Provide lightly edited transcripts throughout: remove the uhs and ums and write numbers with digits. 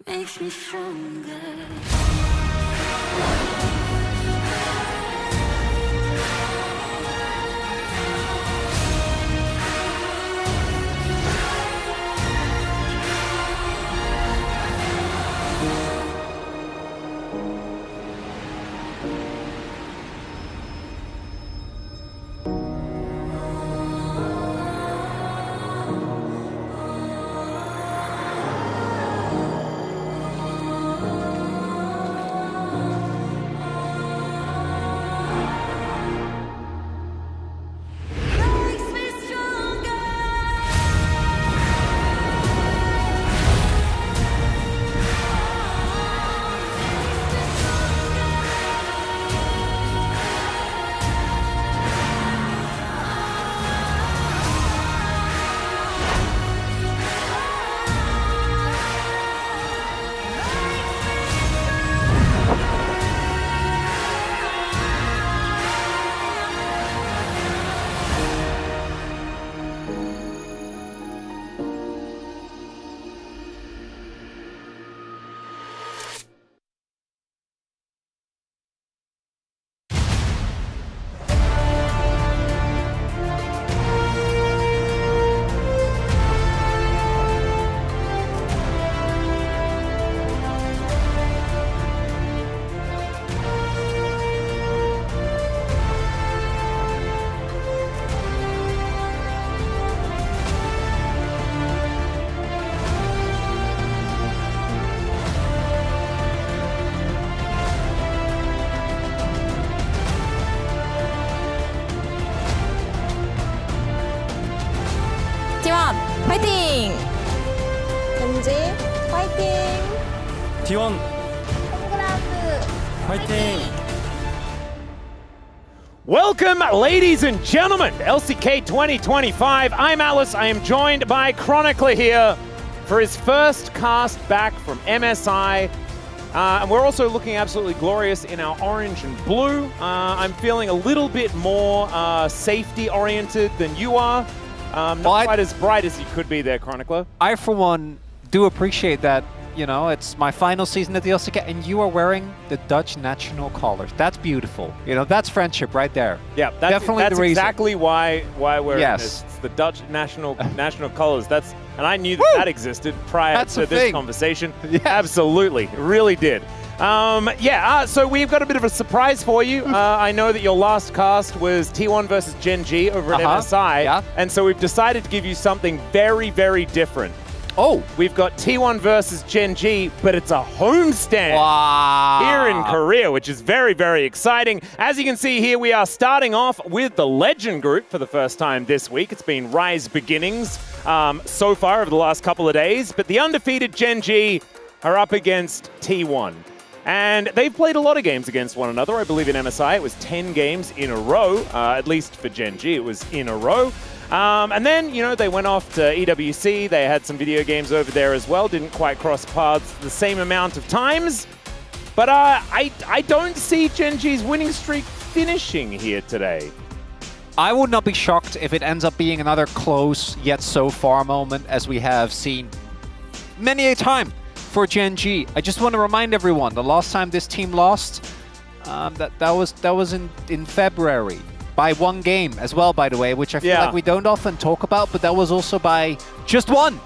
makes me stronger. T1 파이팅! 겐지 파이팅! T1 홈그라운드 화이팅! Welcome, ladies and gentlemen, to LCK 2025. I'm Alice. I am joined by Chronicler here for his first cast back from MSI. And we're also looking absolutely glorious in our orange and blue. I'm feeling a little bit more safety-oriented than you are. Not quite as bright as you could be there, Chronicler. I, for one, do appreciate that, you know, it's my final season at the LCK and you are wearing the Dutch national colors. That's beautiful. You know, that's friendship right there. Yeah, that's definitely the reason. Exactly why we're in this. Yes. It's the Dutch national colors. And I knew that existed prior to this conversation. Yes. Absolutely, it really did. So we've got a bit of a surprise for you. I know that your last cast was T1 versus Gen G over at MSI, and so we've decided to give you something very, very different. Oh, We've got T1 versus Gen G, but it's a homestand here in Korea, which is very, very exciting. As you can see here, we are starting off with the Legend group for the first time this week. It's been Rise Beginnings so far over the last couple of days, but the undefeated Gen G are up against T1. And they've played a lot of games against one another. I believe in MSI it was 10 games in a row, at least for Gen G it was in a row. And then, you know, they went off to EWC. They had some video games over there as well. Didn't quite cross paths the same amount of times. But I don't see Gen G's winning streak finishing here today. I would not be shocked if it ends up being another close yet so far moment as we have seen many a time for Gen G. I just want to remind everyone, the last time this team lost, that was in February. By one game as well, by the way, which I feel like we don't often talk about, but that was also by just one,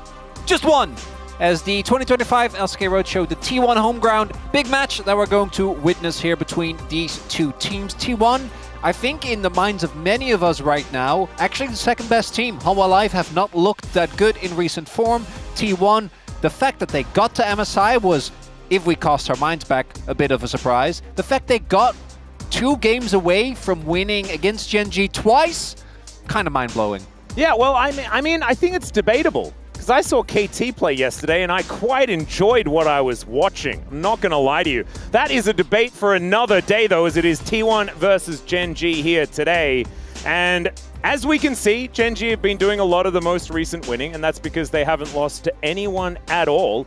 as the 2025 LCK Roadshow, the T1 home ground, big match that we're going to witness here between these two teams. T1, I think in the minds of many of us right now, actually the second best team. Hanwha Live have not looked that good in recent form. T1, the fact that they got to MSI was, if we cast our minds back, a bit of a surprise. The fact they got 2 games away from winning against Gen G twice, kind of mind-blowing. Yeah, well, I mean, I think it's debatable. Because I saw KT play yesterday, and I quite enjoyed what I was watching. I'm not going to lie to you. That is a debate for another day, though, as it is T1 versus Gen G here today. And as we can see, Gen G have been doing a lot of the most recent winning, and that's because they haven't lost to anyone at all.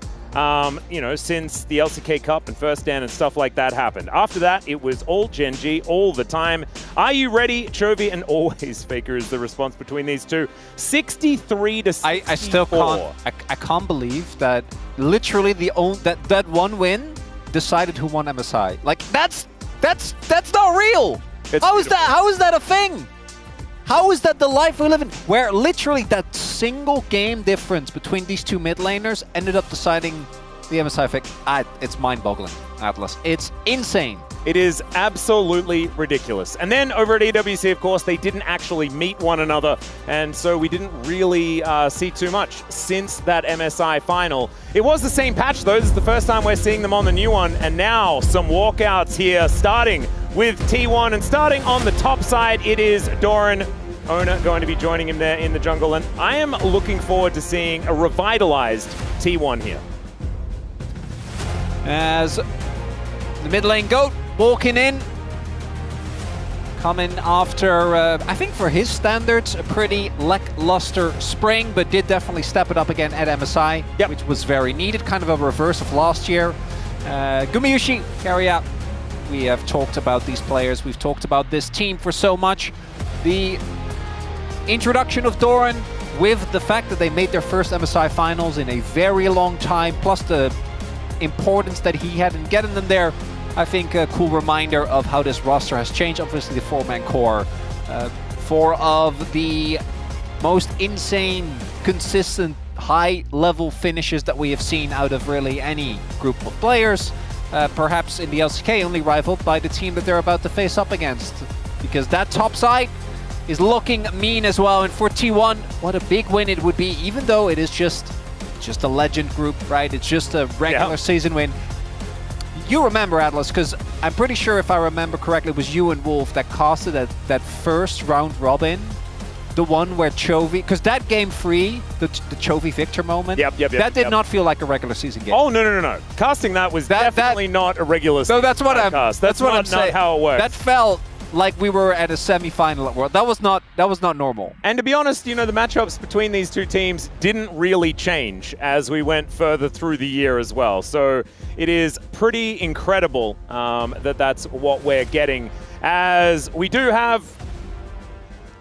you know, since the LCK Cup and First Stand and stuff like that happened. After that, it was all Gen G all the time. Are you ready, Chovy? And always Faker is the response between these two. 63 to 64. I still can't. I can't believe that literally that one win decided who won MSI. Like that's not real. How is that? How is that a thing? How is that the life we live in? Where literally that single game difference between these two mid laners ended up deciding the MSI pick. It's mind-boggling, Atlas. It's insane. It is absolutely ridiculous. And then over at EWC, of course, they didn't actually meet one another, and so we didn't really see too much since that MSI final. It was the same patch, though. This is the first time we're seeing them on the new one, and now some walkouts here, starting with T1, and starting on the top side, it is Doran Owner going to be joining him there in the jungle, and I am looking forward to seeing a revitalized T1 here. As the mid lane GOAT walking in, coming after, I think for his standards, a pretty lackluster spring, but did definitely step it up again at MSI, which was very needed, kind of a reverse of last year. Gumayushi, carry out. We have talked about these players, we've talked about this team for so much. The introduction of Doran, with the fact that they made their first MSI finals in a very long time, plus the importance that he had in getting them there, I think a cool reminder of how this roster has changed. Obviously the four-man core, four of the most insane, consistent, high-level finishes that we have seen out of really any group of players. Perhaps in the LCK only rivaled by the team that they're about to face up against, because that top side is looking mean as well. And for T1, what a big win it would be, even though it is just a legend group, right? It's just a regular season win. You remember, Atlas, because I'm pretty sure if I remember correctly, it was you and Wolf that casted that first round robin, the one where Chovy, because that game 3, the Chovy Victor moment, that did not feel like a regular season game. Oh, no. Casting that was definitely not a regular season that's what cast. That's what I'm saying. Not how it works. That felt like we were at a semi-final at World. That was not normal. And to be honest, you know, the matchups between these two teams didn't really change as we went further through the year as well. So it is pretty incredible that that's what we're getting, as we do have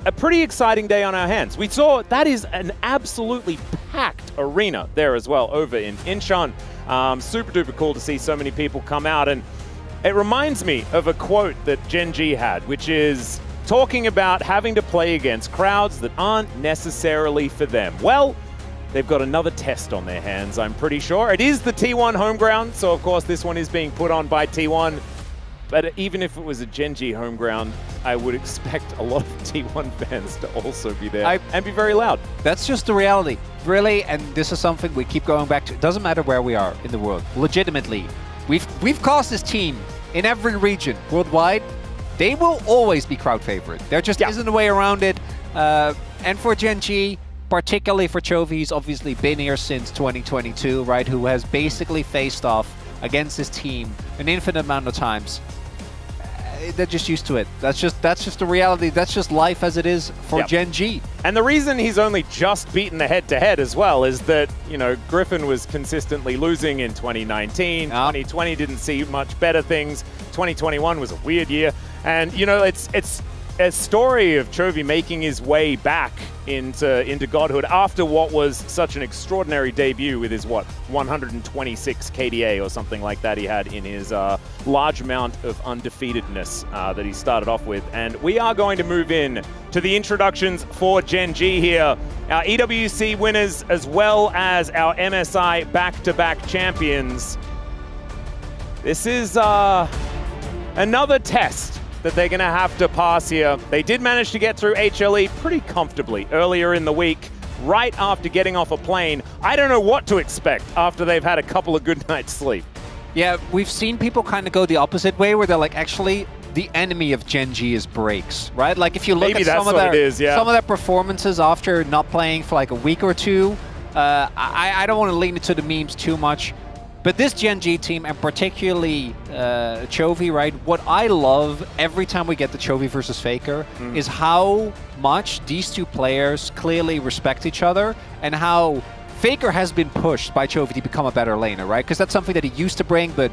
a pretty exciting day on our hands. We saw that is an absolutely packed arena there as well over in Incheon. Super duper cool to see so many people come out, and it reminds me of a quote that Gen G had, which is talking about having to play against crowds that aren't necessarily for them. Well, they've got another test on their hands, I'm pretty sure. It is the T1 home ground, so of course this one is being put on by T1. But even if it was a Gen G home ground, I would expect a lot of T1 fans to also be there and be very loud. That's just the reality, really, and this is something we keep going back to. It doesn't matter where we are in the world, legitimately. We've cast this team in every region worldwide. They will always be crowd favorite. There just isn't a way around it. And for Gen G, particularly for Chovy, he's obviously been here since 2022, right? Who has basically faced off against his team an infinite amount of times. They're just used to it. That's just the reality. That's just life as it is for Gen G. And the reason he's only just beaten the head-to-head as well is that, you know, Griffin was consistently losing in 2019. 2020 didn't see much better things. 2021 was a weird year. And, you know, it's a story of Chovy making his way back into godhood after what was such an extraordinary debut with his, 126 KDA or something like that he had in his large amount of undefeatedness that he started off with. And we are going to move in to the introductions for Gen G here. Our EWC winners as well as our MSI back-to-back champions. This is another test that they're going to have to pass here. They did manage to get through HLE pretty comfortably earlier in the week, right after getting off a plane. I don't know what to expect after they've had a couple of good nights' sleep. Yeah, we've seen people kind of go the opposite way, where they're like, actually, the enemy of Gen G is breaks, right? Like if you look at some of their performances after not playing for like a week or two, I don't want to lean into the memes too much. But this Gen G team, and particularly Chovy, right? What I love every time we get the Chovy versus Faker is how much these two players clearly respect each other, and how Faker has been pushed by Chovy to become a better laner, right? Because that's something that he used to bring, but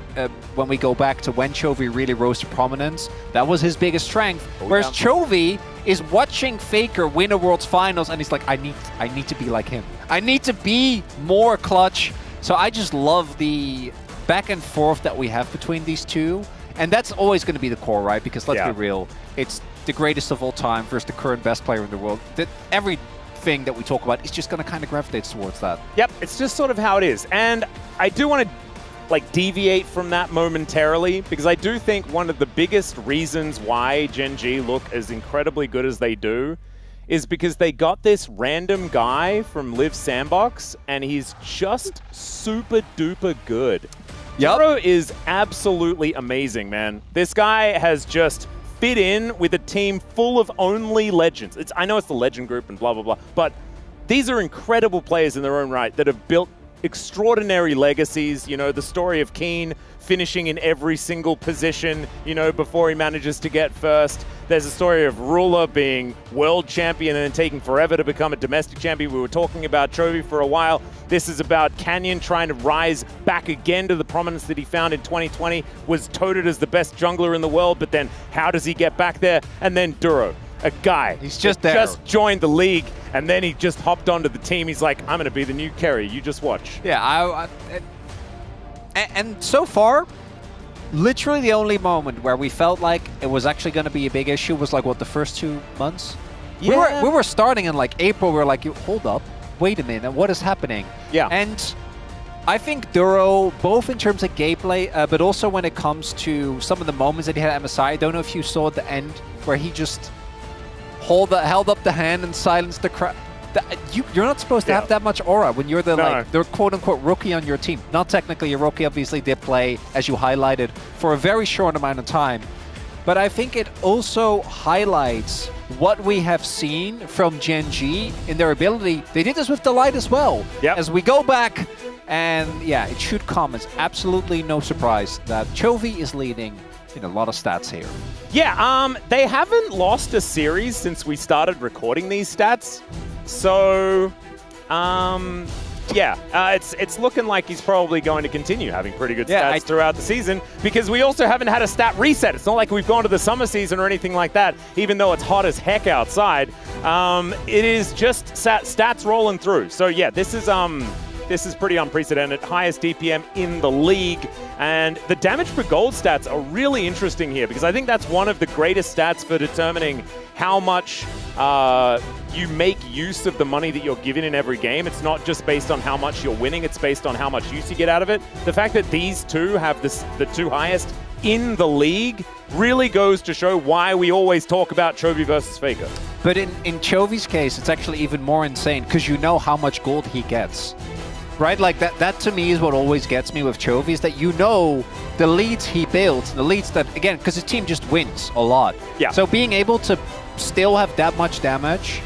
when we go back to when Chovy really rose to prominence, that was his biggest strength. Whereas Chovy is watching Faker win a World's Finals, and he's like, I need to be like him. I need to be more clutch. So I just love the back and forth that we have between these two. And that's always going to be the core, right? Because let's be real, it's the greatest of all time versus the current best player in the world. Everything that we talk about is just going to kind of gravitate towards that. Yep, it's just sort of how it is. And I do want to deviate from that momentarily, because I do think one of the biggest reasons why Gen G look as incredibly good as they do is because they got this random guy from Live Sandbox, and he's just super duper good. Duro is absolutely amazing, man. This guy has just fit in with a team full of only legends. I know it's the legend group and blah, blah, blah, but these are incredible players in their own right that have built extraordinary legacies. You know, the story of Keen finishing in every single position, you know, before he manages to get first. There's a story of Ruler being world champion and then taking forever to become a domestic champion. We were talking about Chovy for a while. This is about Canyon trying to rise back again to the prominence that he found in 2020, was touted as the best jungler in the world, but then how does he get back there? And then Duro, a guy. He's just joined the league, and then he just hopped onto the team. He's like, I'm going to be the new carry. You just watch. Yeah, and so far, literally the only moment where we felt like it was actually going to be a big issue was like, what, the first 2 months? Yeah. We were starting in like April. We were like, hold up, wait a minute, what is happening? Yeah. And I think Duro, both in terms of gameplay, but also when it comes to some of the moments that he had at MSI, I don't know if you saw at the end where he just held up the hand and silenced the crowd. You're not supposed to have that much aura when you're the quote-unquote rookie on your team. Not technically a rookie, obviously did play, as you highlighted, for a very short amount of time. But I think it also highlights what we have seen from Gen G in their ability. They did this with Delight as well. Yep. As we go back, and yeah, it should come as absolutely no surprise that Chovy is leading in a lot of stats here. Yeah, they haven't lost a series since we started recording these stats. So, it's looking like he's probably going to continue having pretty good stats throughout the season, because we also haven't had a stat reset. It's not like we've gone to the summer season or anything like that, even though it's hot as heck outside. It is just stats rolling through. So yeah, this is pretty unprecedented. Highest DPM in the league. And the damage per gold stats are really interesting here, because I think that's one of the greatest stats for determining how much you make use of the money that you're given in every game. It's not just based on how much you're winning, it's based on how much use you get out of it. The fact that these two have the 2 highest in the league really goes to show why we always talk about Chovy versus Faker. But in Chovy's case, it's actually even more insane, because you know how much gold he gets. Right, like that to me is what always gets me with Chovy, is that you know the leads he builds, the leads that, again, because his team just wins a lot. Yeah. So being able to still have that much damage,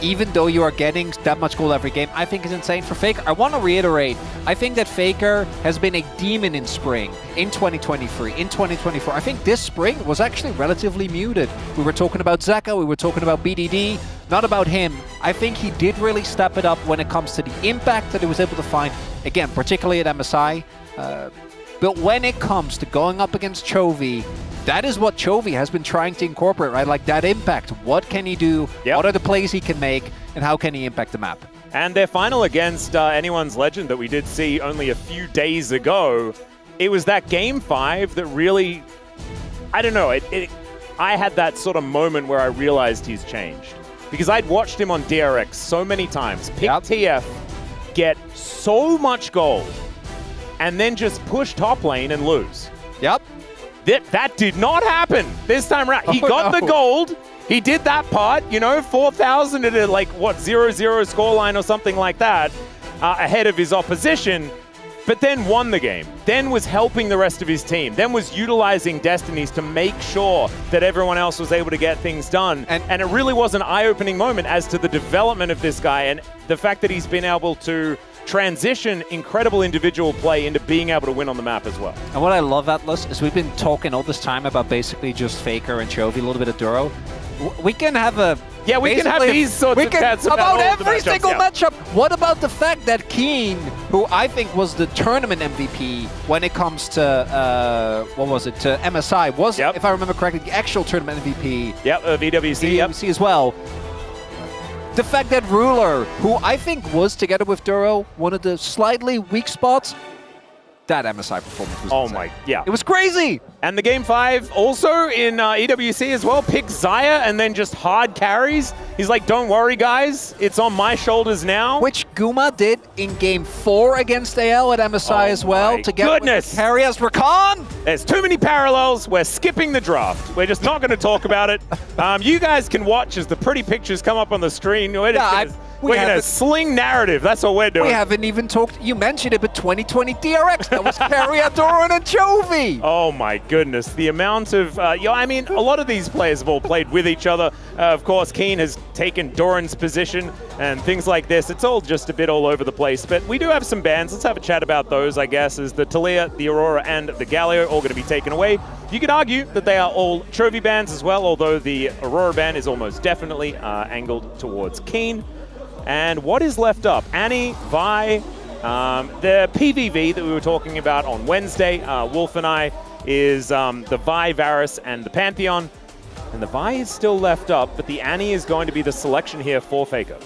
even though you are getting that much gold every game, I think is insane for Faker. I want to reiterate, I think that Faker has been a demon in spring, in 2023, in 2024. I think this spring was actually relatively muted. We were talking about Zeka, we were talking about BDD, not about him. I think he did really step it up when it comes to the impact that he was able to find, again, particularly at MSI. But when it comes to going up against Chovy, that is what Chovy has been trying to incorporate, right? Like that impact. What can he do? Yep. What are the plays he can make? And how can he impact the map? And their final against Anyone's Legend that we did see only a few days ago, it was that Game 5 that really, I don't know, I had that sort of moment where I realized he's changed. Because I'd watched him on DRX so many times, pick TF, get so much gold, and then just push top lane and lose. Yep. That did not happen this time around. He got the gold. He did that part, you know, 4,000 at a, 0-0 scoreline or something like that, ahead of his opposition, but then won the game. Then was helping the rest of his team. Then was utilizing Destinies to make sure that everyone else was able to get things done. And it really was an eye-opening moment as to the development of this guy and the fact that he's been able to transition incredible individual play into being able to win on the map as well. And what I love, Atlas, is we've been talking all this time about basically just Faker and Chovy, a little bit of Duro. We can have a Yeah, we can have Basically, these sorts we of can, chats about all of the every matchups, single yeah. matchup. What about the fact that Keen, who I think was the tournament MVP when it comes to, what was it, to MSI, was, if I remember correctly, the actual tournament MVP. Yep, VWC, yep. VWC as well. The fact that Ruler, who I think was, together with Duro, one of the slightly weak spots, that MSI performance was insane. My, yeah. It was crazy. And the Game 5 also in EWC as well, picks Xayah and then just hard carries. He's like, don't worry, guys. It's on my shoulders now. Which Guma did in Game 4 against AL at MSI as well. To get carry as Rakan. There's too many parallels. We're skipping the draft. We're just not going to talk about it. You guys can watch as the pretty pictures come up on the screen. We're going to sling narrative. That's what we're doing. We haven't even talked, you mentioned it, but 2020 DRX. That was Carrier, Doran, and Chovy. Oh my goodness. The amount of, I mean, a lot of these players have all played with each other. Of course, Keen has taken Doran's position and things like this. It's all just a bit all over the place. But we do have some bans. Let's have a chat about those, I guess, as the Talia, the Aurora, and the Galio all going to be taken away. You could argue that they are all Chovy bans as well, although the Aurora ban is almost definitely angled towards Keen. And what is left up? Annie, Vi, the PVV that we were talking about on Wednesday, Wolf and I, is the Vi, Varus, and the Pantheon. And the Vi is still left up, but the Annie is going to be the selection here for Faker.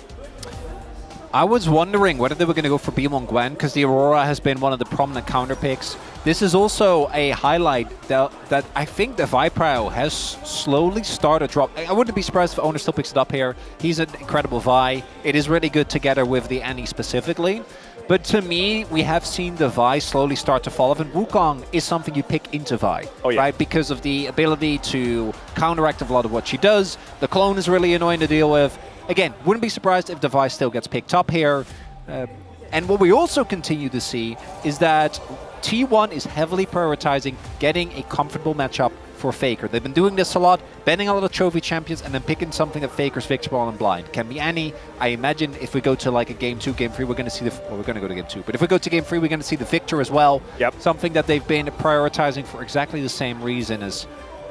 I was wondering whether they were going to go for Beamon Gwen, because the Aurora has been one of the prominent counter picks. This is also a highlight that I think the Viprio has slowly started to drop. I wouldn't be surprised if Owner still picks it up here. He's an incredible Vi. It is really good together with the Annie specifically. But to me, we have seen the Vi slowly start to fall off, and Wukong is something you pick into Vi, right? Because of the ability to counteract a lot of what she does. The clone is really annoying to deal with. Again, wouldn't be surprised if the Vi still gets picked up here. And what we also continue to see is that T1 is heavily prioritizing getting a comfortable matchup for Faker. They've been doing this a lot, banning a lot of trophy champions and then picking something that Faker's victimable and blind. Can be Annie. I imagine if we go to like a Game 2, Game 3, we're going to see the... Well, we're going to go to Game 2. But if we go to Game 3, we're going to see the Victor as well. Yep. Something that they've been prioritizing for exactly the same reason as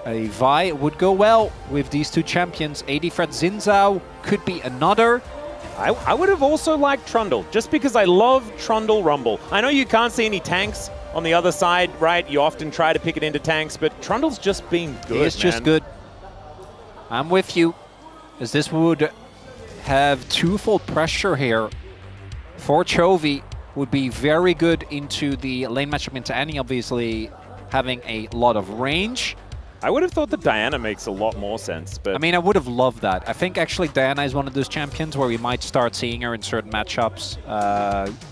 a Vi would go well with these two champions. AD Fred Zinzao could be another. I would have also liked Trundle, just because I love Trundle Rumble. I know you can't see any tanks on the other side, right? You often try to pick it into tanks, but Trundle's just being good, He is just good. I'm with you, as this would have twofold pressure here for Chovy. Would be very good into the lane matchup into Annie, obviously having a lot of range. I would have thought that Diana makes a lot more sense, but... I mean, I would have loved that. I think actually Diana is one of those champions where we might start seeing her in certain matchups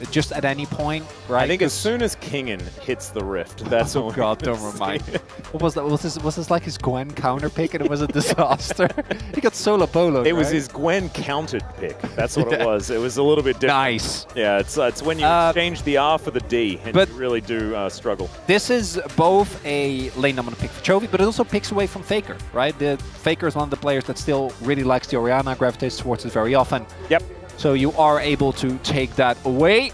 just at any point, right? I think as soon as Kingen hits the Rift, that's oh god, don't remind me. What was that? Was this like his Gwen counter pick and it was a disaster? He got solo polo. It was his Gwen countered pick. That's what it was. It was a little bit different. Nice. Yeah, it's when you exchange the R for the D and you really do struggle. This is both a lane I'm going to pick for Chovy, but it also picks away from Faker, right? The Faker is one of the players that still really likes the Orianna, gravitates towards it very often. Yep. So you are able to take that away.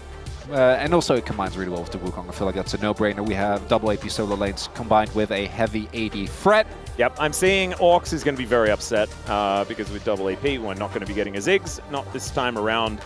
And also it combines really well with the Wukong. I feel like that's a no-brainer. We have double AP solo lanes combined with a heavy AD threat. Yep, I'm seeing Orcs is going to be very upset because with double AP, we're not going to be getting a Ziggs. Not this time around.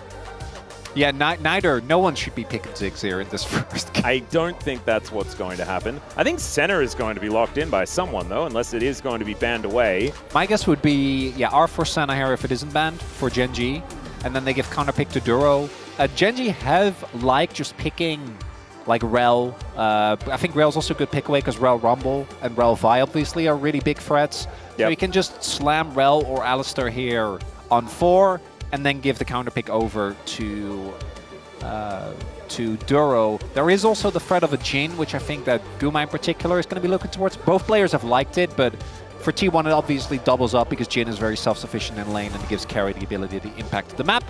Yeah, no one should be picking Ziggs here in this first game. I don't think that's what's going to happen. I think Senna is going to be locked in by someone, though, unless it is going to be banned away. My guess would be, yeah, R for Senna here if it isn't banned for Gen G. And then they give counter pick to Duro. Gen G have liked just picking like Rel. I think Rel's also a good pick away because Rel Rumble and Rel Vi obviously are really big threats. Yep. So you can just slam Rel or Alistar here on 4 and then give the counter pick over to Duro. There is also the threat of a Jhin, which I think that Guma in particular is going to be looking towards. Both players have liked it, but for T1 it obviously doubles up because Jhin is very self-sufficient in lane and it gives carry the ability to impact the map.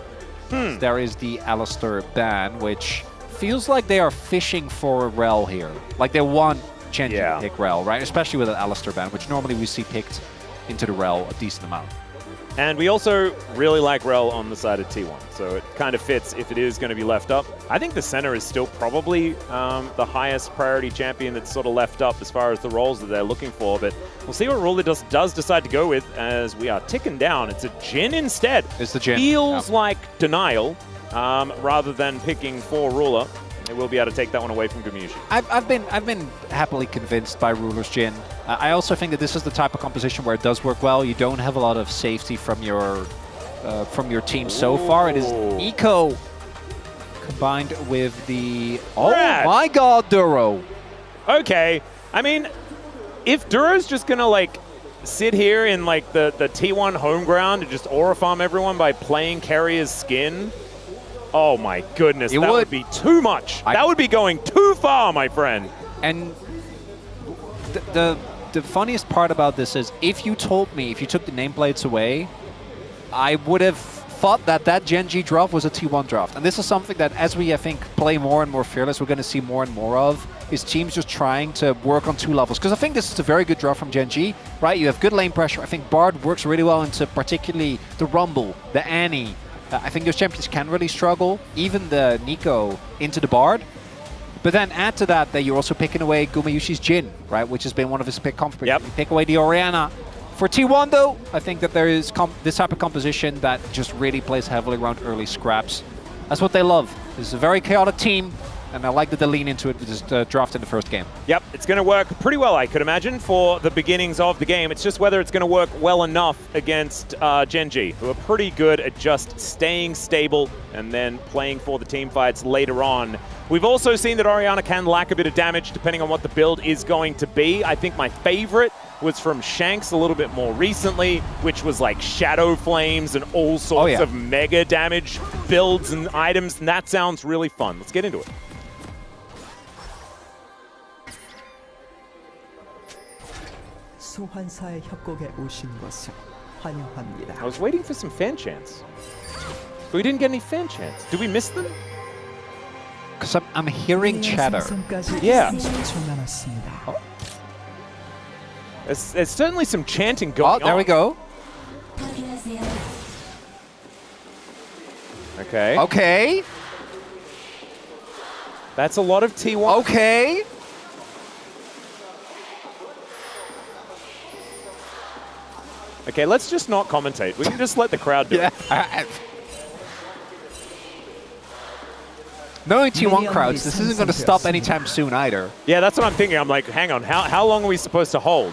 There is the Alistar ban, which feels like they are fishing for a Rel here. Like they want Gen G to pick Rel, right? Especially with an Alistar ban, which normally we see picked into the Rel a decent amount. And we also really like Rel on the side of T1, so it kind of fits if it is going to be left up. I think the center is still probably the highest priority champion that's sort of left up as far as the roles that they're looking for, but we'll see what role it does decide to go with as we are ticking down. It's a Jhin instead. It's the Jhin. Feels like denial rather than picking for Ruler. They will be able to take that one away from Gumushi. I've been happily convinced by Ruler's Jhin. I also think that this is the type of composition where it does work well. You don't have a lot of safety from your team so far. It is Eco combined with the my god, Duro. Okay, I mean, if Duro's just gonna like sit here in like the T1 home ground and just aura farm everyone by playing Carrier's skin. Oh my goodness, that would be too much. That would be going too far, my friend. And the funniest part about this is if you took the nameplates away, I would have thought that Gen G draft was a T1 draft. And this is something that as we, I think, play more and more Fearless, we're going to see more and more of, is teams just trying to work on 2 levels. Because I think this is a very good draft from Gen G, right? You have good lane pressure. I think Bard works really well into particularly the Rumble, the Annie. I think those champions can really struggle, even the Nico into the Bard. But then add to that you're also picking away Gumayushi's Jhin, right, which has been one of his pick comfort. Yep. You pick away the Orianna. For T1, though, I think that there is this type of composition that just really plays heavily around early scraps. That's what they love. This is a very chaotic team, and I like that they lean into it with this draft in the first game. Yep, it's going to work pretty well, I could imagine, for the beginnings of the game. It's just whether it's going to work well enough against Gen G, who are pretty good at just staying stable and then playing for the team fights later on. We've also seen that Orianna can lack a bit of damage depending on what the build is going to be. I think my favorite was from Shanks a little bit more recently, which was like Shadow Flames and all sorts of mega damage builds and items, and that sounds really fun. Let's get into it. 소환사의 협곡에 오신 것을 환영합니다. I was waiting for some fan chants, but we didn't get any fan chants. Did we miss them? Because I'm hearing chatter. Yeah. There's certainly some chanting going on. Oh, there we go. Okay. Okay. That's a lot of T1. Okay. Okay, let's just not commentate. We can just let the crowd do it. Knowing T1 crowds, this isn't going to stop anytime soon either. Yeah, that's what I'm thinking. I'm like, hang on, how long are we supposed to hold?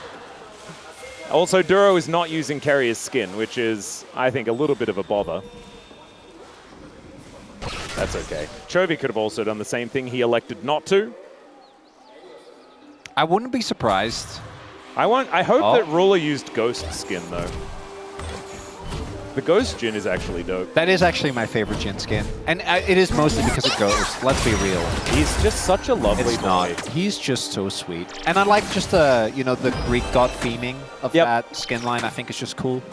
Also, Duro is not using Carrier's skin, which is, I think, a little bit of a bother. That's okay. Chovy could have also done the same thing. He elected not to. I wouldn't be surprised. I hope that Ruler used Ghost skin, though. The Ghost Jhin is actually dope. That is actually my favorite Jhin skin. And it is mostly because of Ghost. Let's be real. He's just such a lovely boy. Not. He's just so sweet. And I like just the Greek god theming of that skin line. I think it's just cool.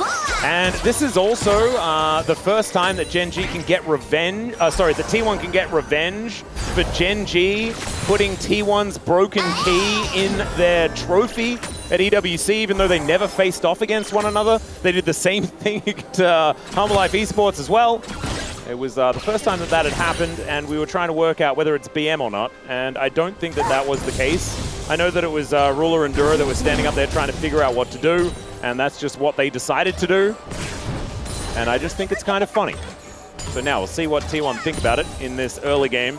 And this is also the first time that Gen G can get revenge. Sorry, the T1 can get revenge for Gen G putting T1's broken key in their trophy at EWC, even though they never faced off against one another. They did the same thing to Humble Life Esports as well. It was the first time that had happened, and we were trying to work out whether it's BM or not, and I don't think that was the case. I know that it was Ruler and Dura that were standing up there trying to figure out what to do, and that's just what they decided to do. And I just think it's kind of funny. So now we'll see what T1 think about it in this early game,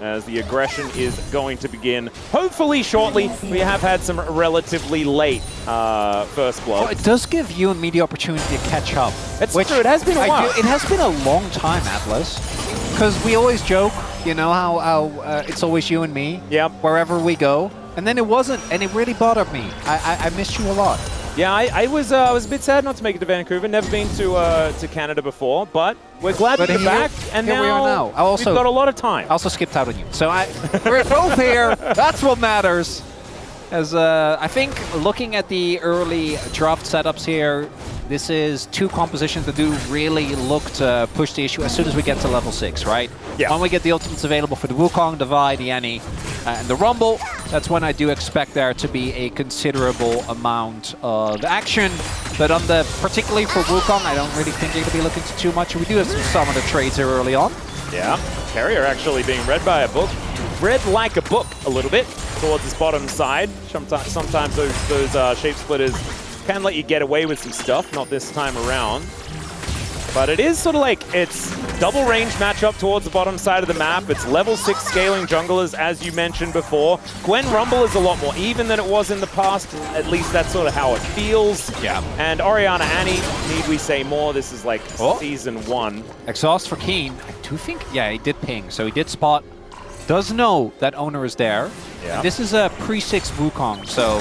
as the aggression is going to begin hopefully shortly. We have had some relatively late first blood. Well, it does give you and me the opportunity to catch up. It's true, it has been a while. It has been a long time, Atlas. Because we always joke, you know, how it's always you and me, wherever we go. And then it wasn't, and it really bothered me. I missed you a lot. Yeah, I was a bit sad not to make it to Vancouver. Never been to Canada before, but we're glad to be back. And here we are now. We've got a lot of time. I also skipped out on you. So we're both here. That's what matters. As I think looking at the early draft setups here, this is 2 compositions that do really look to push the issue as soon as we get to level 6, right? Yeah. When we get the ultimates available for the Wukong, the Vi, the Annie, and the Rumble, that's when I do expect there to be a considerable amount of action. But on the, particularly for Wukong, I don't really think you're going to be looking to too much. We do have some of the trades here early on. Yeah, Carrier actually being read by a book. Read like a book a little bit towards his bottom side. Sometimes those shape splitters can let you get away with some stuff, not this time around. But it is sort of like, it's double range matchup towards the bottom side of the map. It's level 6 scaling junglers, as you mentioned before. Gwen Rumble is a lot more even than it was in the past. At least that's sort of how it feels. Yeah. And Orianna Annie, need we say more? This is like season 1. Exhaust for Keen. I do think, yeah, he did ping. So he did spot. Does know that owner is there. Yeah. And this is a pre-6 Wukong, so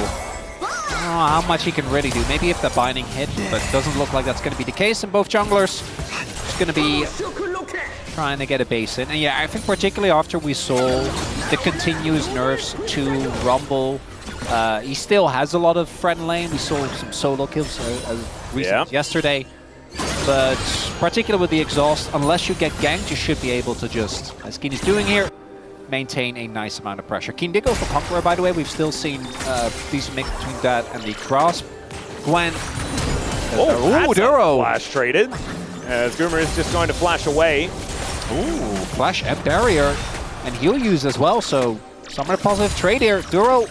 I don't know how much he can really do. Maybe if the binding hit, but doesn't look like that's going to be the case. And both junglers just going to be trying to get a base in. And yeah, I think particularly after we saw the continuous nerfs to Rumble, he still has a lot of friend lane. We saw some solo kills as recent as yesterday. But particularly with the exhaust, unless you get ganked, you should be able to just, as Keen is doing here, maintain a nice amount of pressure. Keen did go for Conqueror, by the way. We've still seen decent mix between that and the Grasp. Gwen. Oh, Duro! Flash traded. As Goomer is just going to flash away. Ooh, flash and barrier. And he'll use as well, so somewhat positive trade here. Duro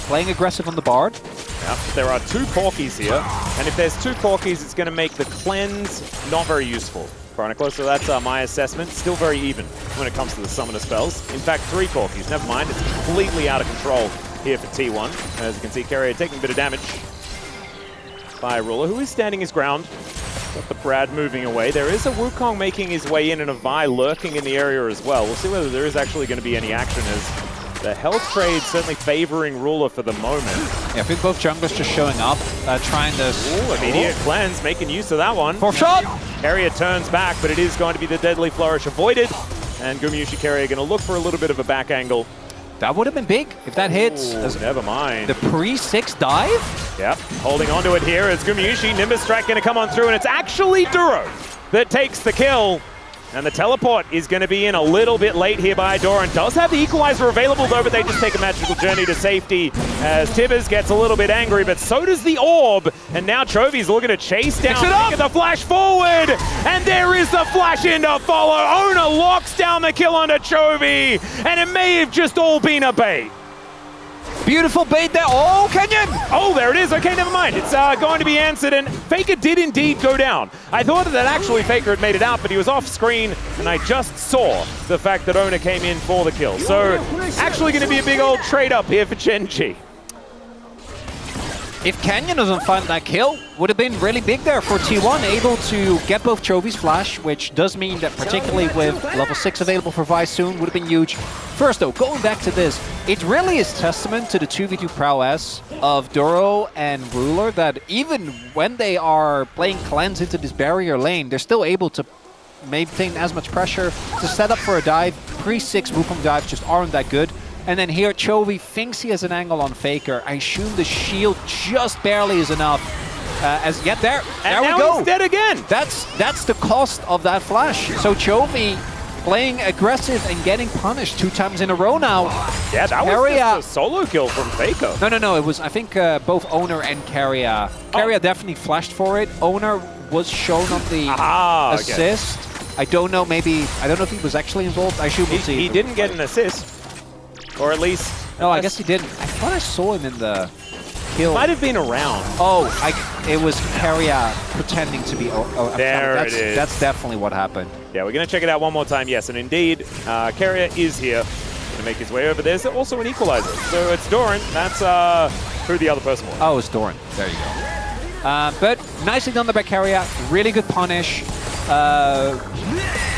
playing aggressive on the Bard. Yep, there are 2 Corkies here. And if there's 2 Corkies, it's going to make the cleanse not very useful. Chronicler, so that's my assessment. Still very even when it comes to the summoner spells. In fact, 3 Corkies, never mind. It's completely out of control here for T1. As you can see, Carrier taking a bit of damage by Ruler, who is standing his ground. Got the Brad moving away. There is a Wukong making his way in and a Vi lurking in the area as well. We'll see whether there is actually going to be any action as the health trade certainly favoring Ruler for the moment. Yeah, I think both junglers just showing up, trying to... Ooh, immediate cleanse, making use of that one. 4th shot! Carrier turns back, but it is going to be the Deadly Flourish avoided. And Gumayusi Carrier going to look for a little bit of a back angle. That would have been big if that hits. Ooh, never mind. The pre-6 dive? Yep, holding onto it here as Gumayusi. Nimbus Strike going to come on through, and it's actually Duro that takes the kill. And the teleport is going to be in a little bit late here by Doran. Does have the equalizer available though, but they just take a magical journey to safety as Tibbers gets a little bit angry, but so does the orb. And now Chovy's looking to chase down, get the flash forward, and there is the flash in to follow. Owner locks down the kill onto Chovy, and it may have just all been a bait. Beautiful bait there. Oh, Kenyon! Oh, there it is. Okay, never mind. It's going to be answered, and Faker did indeed go down. I thought that actually Faker had made it out, but he was off screen, and I just saw the fact that Owner came in for the kill. So, actually going to be a big old trade up here for Gen.G. If Canyon doesn't find that kill, would have been really big there for T1, able to get both Chovy's flash, which does mean that particularly with level 6 available for Vi soon, would have been huge. First though, going back to this, it really is testament to the 2v2 prowess of Duro and Ruler that even when they are playing cleanse into this barrier lane, they're still able to maintain as much pressure to set up for a dive. Pre-6 Wukong dives just aren't that good. And then here, Chovy thinks he has an angle on Faker. I assume the shield just barely is enough. As yet there we go. He's dead again. That's the cost of that flash. So Chovy playing aggressive and getting punished 2 times in a row now. Yeah, that was just a solo kill from Faker. No. It was, I think, both Owner and Carrier. Carrier definitely flashed for it. Owner was shown on the assist. Okay. I don't know if he was actually involved. I assume we'll see. He didn't get an assist. Or at least... No, I guess he didn't. I thought I saw him in the kill. Might have been around. Oh, it was Carrier pretending to be... There it is. That's definitely what happened. Yeah, we're going to check it out one more time. Yes, and indeed, Carrier is here to make his way over. There's also an equalizer. So it's Doran. That's who the other person was. Oh, it's Doran. There you go. But nicely done there by Carrier. Really good punish.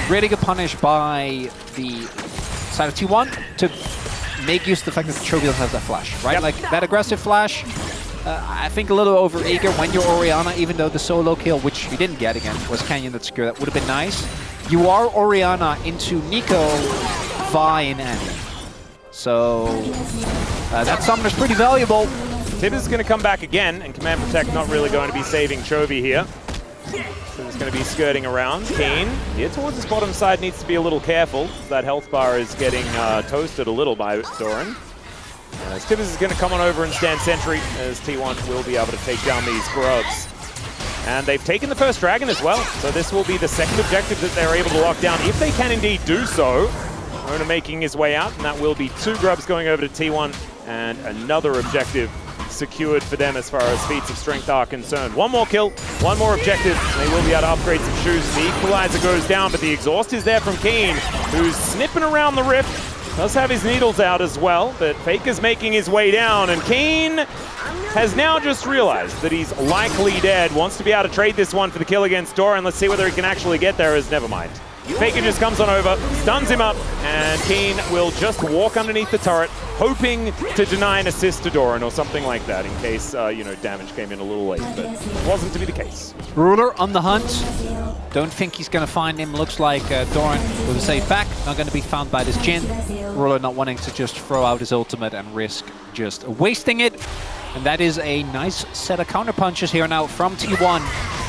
Really good punish by the side of T1 to make use of the fact that Chovy doesn't have that flash, right? Yep. Like that aggressive flash, I think a little over eager when you're Orianna, even though the solo kill, which he didn't get again, was Canyon that secured. That would have been nice. You are Orianna into Nico, Vi, and Annie. So that summoner's pretty valuable. Tibbers is going to come back again, and Command Protect not really going to be saving Chovy here. So he's going to be skirting around. Keen, here towards his bottom side, needs to be a little careful. That health bar is getting toasted a little by Doran. As Tibbers is going to come on over and stand sentry, as T1 will be able to take down these grubs. And they've taken the first dragon as well, so this will be the second objective that they're able to lock down, if they can indeed do so. Owner making his way out, and that will be 2 grubs going over to T1, and another objective secured for them as far as feats of strength are concerned. One more kill, one more objective. They will be able to upgrade some shoes. The equalizer goes down, but the exhaust is there from Keen, who's snipping around the rift. Does have his needles out as well, but Faker's making his way down, and Keen has now just realized that he's likely dead. Wants to be able to trade this one for the kill against Doran. Let's see whether he can actually get there, as never mind. Faker just comes on over, stuns him up, and Keen will just walk underneath the turret, hoping to deny an assist to Doran or something like that, in case, you know, damage came in a little late, but it wasn't to be the case. Ruler on the hunt. Don't think he's going to find him. Looks like Doran with a safe back. Not going to be found by this Jhin. Ruler not wanting to just throw out his ultimate and risk just wasting it. And that is a nice set of counter punches here now from T1.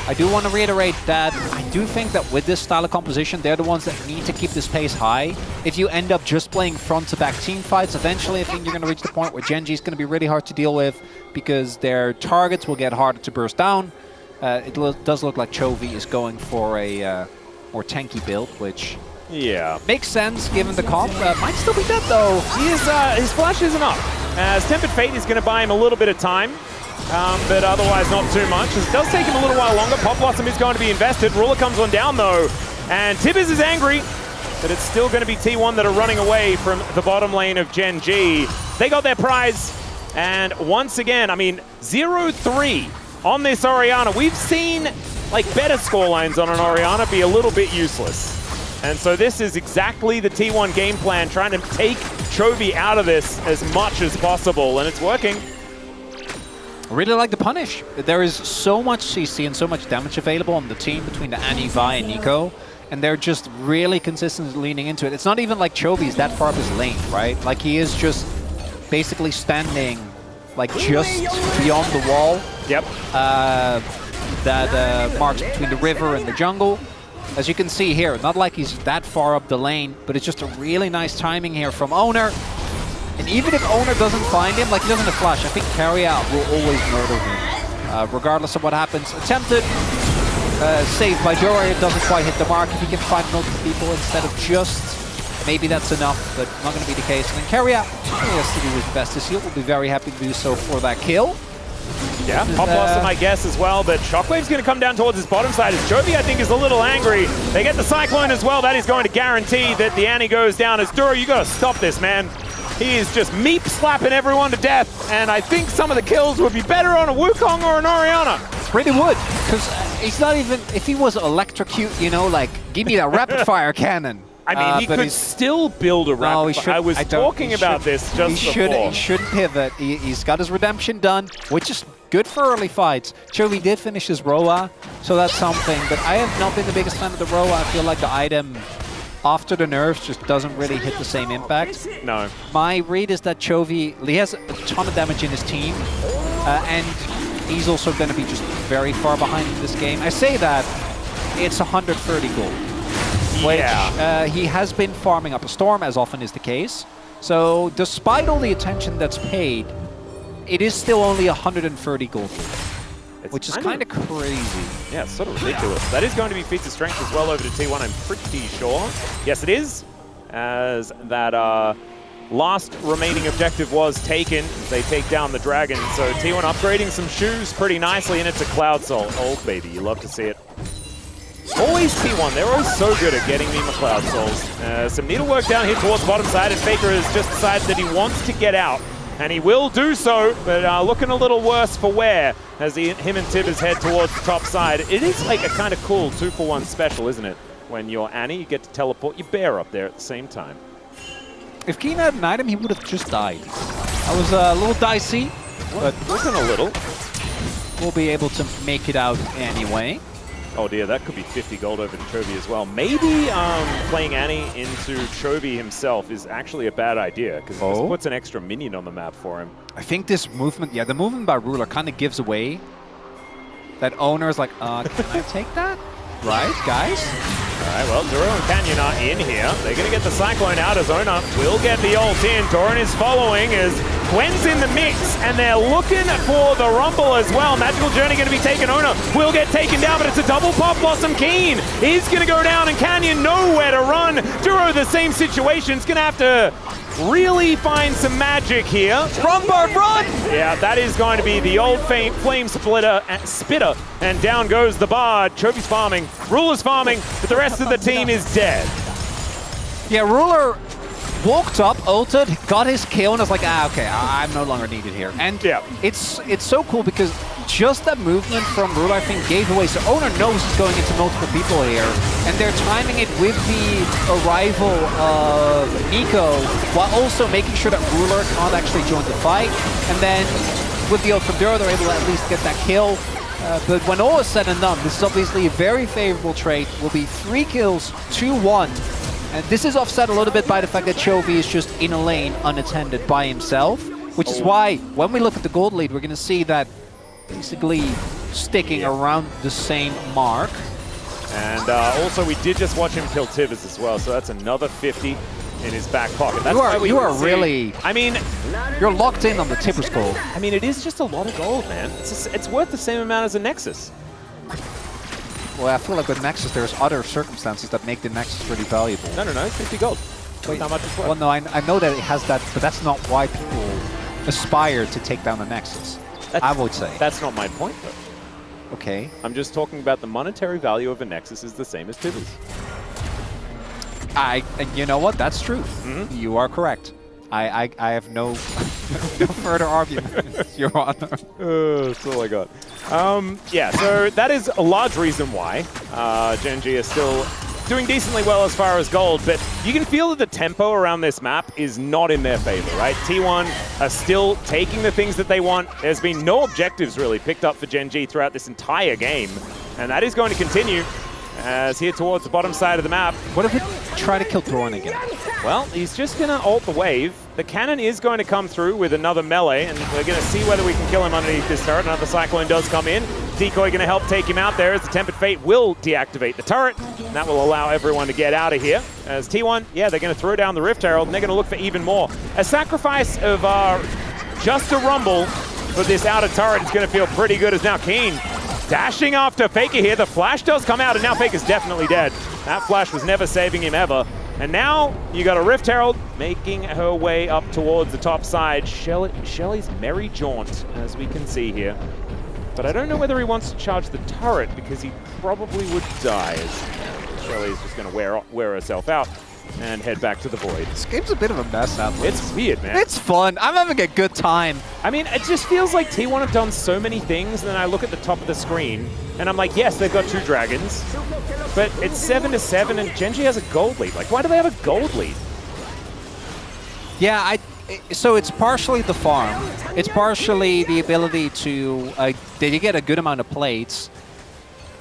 I do want to reiterate that I do think that with this style of composition, they're the ones that need to keep this pace high. If you end up just playing front-to-back team fights, eventually I think you're going to reach the point where Gen G is going to be really hard to deal with because their targets will get harder to burst down. It does look like Chovy is going for a more tanky build, which makes sense given the comp. Might still be dead though. He is, his flash isn't up. As Tempered Fate is going to buy him a little bit of time. But otherwise not too much. It does take him a little while longer. Pop Blossom is going to be invested. Ruler comes on down though. And Tibbers is angry, but it's still going to be T1 that are running away from the bottom lane of Gen G. They got their prize. And once again, I mean, 0-3 on this Orianna. We've seen like better scorelines on an Orianna be a little bit useless. And so this is exactly the T1 game plan, trying to take Chovy out of this as much as possible. And it's working. I really like the punish. There is so much CC and so much damage available on the team between the Annie, Vi, and Nico, and they're just really consistently leaning into it. It's not even like Chovy's that far up his lane, right? Like he is just basically standing like just beyond the wall. Yep. That marks between the river and the jungle. As you can see here, not like he's that far up the lane, but it's just a really nice timing here from Owner. And even if Owner doesn't find him, like he doesn't have flash, I think Carry Out will always murder him, regardless of what happens. Attempted, saved by Jory, it doesn't quite hit the mark. If he can find multiple people instead of just, maybe that's enough, but not going to be the case. And then Carry Out, he has to do his best this year, will be very happy to do so for that kill. Yeah, Pop Blossom, I guess, as well, but Shockwave's going to come down towards his bottom side. As Chovy, I think, is a little angry. They get the Cyclone as well. That is going to guarantee that the Annie goes down. As Duro, you got to stop this, man. He is just meep slapping everyone to death, and I think some of the kills would be better on a Wukong or an Orianna. Really would, because he's not even, if he was electrocute, you know, like, give me that rapid fire cannon. I mean, he could still build a rapid fire. I was talking about this just before. He should pivot. He's got his redemption done, which is good for early fights. Chovy did finish his Roa, so that's something, but I have not been the biggest fan of the Roa. I feel like the item after the nerfs just doesn't really hit the same impact. No. My read is that Chovy, he has a ton of damage in his team, and he's also going to be just very far behind in this game. I say that, it's 130 gold. Yeah. Which he has been farming up a storm, as often is the case. So despite all the attention that's paid, it is still only 130 gold, which is kind of crazy. Yeah, it's sort of ridiculous. That is going to be feats of strength as well over to T1, I'm pretty sure. Yes, it is, as that last remaining objective was taken. They take down the dragon, so T1 upgrading some shoes pretty nicely, and it's a Cloud Soul. Oh, baby, you love to see it. Always T1, they're always so good at getting me my Cloud Souls. Some needlework down here towards the bottom side, and Faker has just decided that he wants to get out. And he will do so, but looking a little worse for wear as him and Tibbers head towards the top side. It is like a kind of cool 2-for-1 special, isn't it? When you're Annie, you get to teleport your bear up there at the same time. If Keen had an item, he would have just died. That was a little dicey, but wasn't a little. We'll be able to make it out anyway. Oh dear, that could be 50 gold over to Chovy as well. Maybe playing Annie into Chovy himself is actually a bad idea, because this puts an extra minion on the map for him. I think this movement, the movement by Ruler kind of gives away that Owner is like, can I take that? Right, guys? Alright, well, Duro and Canyon are in here. They're going to get the Cyclone out as Ona will get the ult in. Doran is following as Gwen's in the mix, and they're looking for the Rumble as well. Magical Journey going to be taken. Ona will get taken down, but it's a double pop. Blossom Keen is going to go down, and Canyon nowhere to run. Duro, the same situation. It's going to have to really find some magic here. Run, Bird, run! Yeah, that is going to be the old flame spitter, and down goes the Bard. Trophy's farming, Ruler's farming, but the rest of the team is dead. Yeah, Ruler walked up, ulted, got his kill, and I was like, okay, I'm no longer needed here. And yeah, it's so cool because just that movement from Ruler, I think, gave away. So Owner knows he's going into multiple people here, and they're timing it with the arrival of Nico, while also making sure that Ruler can't actually join the fight. And then with the ult from Duro, they're able to at least get that kill. But when all is said and done, this is obviously a very favorable trade. Will be 3 kills, 2-1. And this is offset a little bit by the fact that Chovy is just in a lane unattended by himself, which is why when we look at the gold lead, we're going to see that basically sticking around the same mark. And also, we did just watch him kill Tivers as well, so that's another 50 in his back pocket. That's you are really... I mean... You're locked in on the Tivers gold. I mean, it is just a lot of gold, man. It's worth the same amount as a Nexus. Well, I feel like with Nexus, there's other circumstances that make the Nexus really valuable. No, 50 gold. Wait, not much as well. Well, no, I know that it has that, but that's not why people aspire to take down the Nexus. I would say. That's not my point, though. Okay. I'm just talking about the monetary value of a Nexus is the same as Tivers. You know what? That's true. Mm-hmm. You are correct. I have no further argument, Your Honor. That's all I got. Yeah, so that is a large reason why Gen G is still doing decently well as far as gold, but you can feel that the tempo around this map is not in their favor, right? T1 are still taking the things that they want. There's been no objectives really picked up for Gen G throughout this entire game, and that is going to continue as here towards the bottom side of the map. What if we try to kill Doran again? Well, he's just going to ult the wave. The cannon is going to come through with another melee, and we're going to see whether we can kill him underneath this turret. Another Cyclone does come in. Decoy going to help take him out there as the Tempered Fate will deactivate the turret. And that will allow everyone to get out of here. As T1, yeah, they're going to throw down the Rift Herald, and they're going to look for even more. A sacrifice of just a Rumble for this outer turret is going to feel pretty good as now Keen dashing after Faker here. The flash does come out, and now Faker's definitely dead. That flash was never saving him ever. And now you got a Rift Herald making her way up towards the top side. Shelly's merry jaunt, as we can see here. But I don't know whether he wants to charge the turret because he probably would die. As Shelly's just going to wear herself out and head back to the void. This game's a bit of a mess now. It's weird, man. It's fun. I'm having a good time. I mean, it just feels like T1 have done so many things, and then I look at the top of the screen, and I'm like, yes, they've got 2 dragons, but it's 7-7, and Gen G has a gold lead. Like, why do they have a gold lead? Yeah, so it's partially the farm. It's partially the ability to they get a good amount of plates.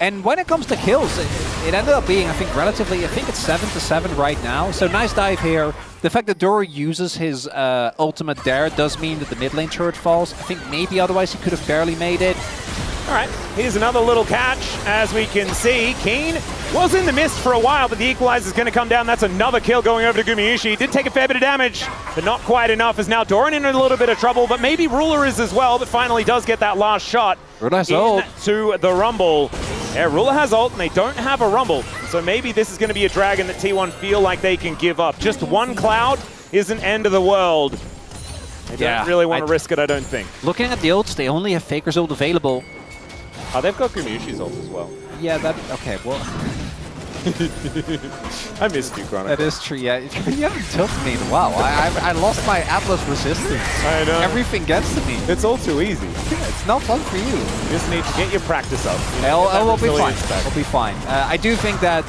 And when it comes to kills, it ended up being, I think, relatively, I think it's 7-7 right now. So nice dive here. The fact that Doro uses his ultimate there does mean that the mid lane turret falls. I think maybe otherwise he could have barely made it. All right, here's another little catch. As we can see, Keen was in the mist for a while, but the equalizer is going to come down. That's another kill going over to Gumayushi. He did take a fair bit of damage, but not quite enough. As now Doran in a little bit of trouble, but maybe Ruler is as well, but finally does get that last shot into the Rumble. Yeah, Ruler has ult, and they don't have a Rumble. So maybe this is going to be a dragon that T1 feel like they can give up. Just one cloud isn't end of the world. They don't really want to risk it, I don't think. Looking at the ults, they only have Faker's ult available. Oh, they've got Gumayushi's ult as well. Yeah, okay, well... I missed you, Chronicle. That is true, yeah. You haven't tilted me in a while. I lost my Atlas resistance. I know. Everything gets to me. It's all too easy. It's not fun for you. You just need to get your practice up. You know, we'll be fine. We'll be fine. I do think that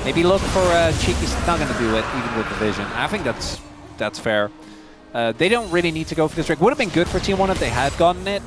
maybe look for Cheeky's not going to do it, even with the vision. I think that's fair. They don't really need to go for this trick. Would have been good for T1 if they had gotten it.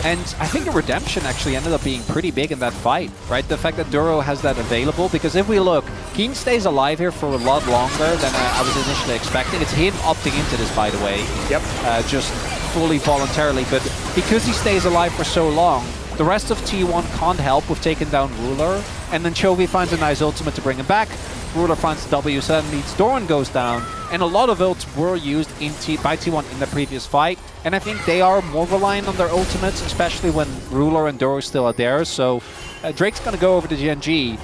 And I think the redemption actually ended up being pretty big in that fight, right? The fact that Duro has that available, because if we look, Keen stays alive here for a lot longer than I was initially expecting. It's him opting into this, by the way. Yep. Just fully voluntarily, but because he stays alive for so long, The rest of T1 can't help with taking down Ruler, and then Chovy finds a nice ultimate to bring him back. Ruler finds the W, so that means Doran goes down, and a lot of ults were used by T1 in the previous fight, and I think they are more reliant on their ultimates, especially when Ruler and Doro still are there, so Drake's gonna go over to Gen.G.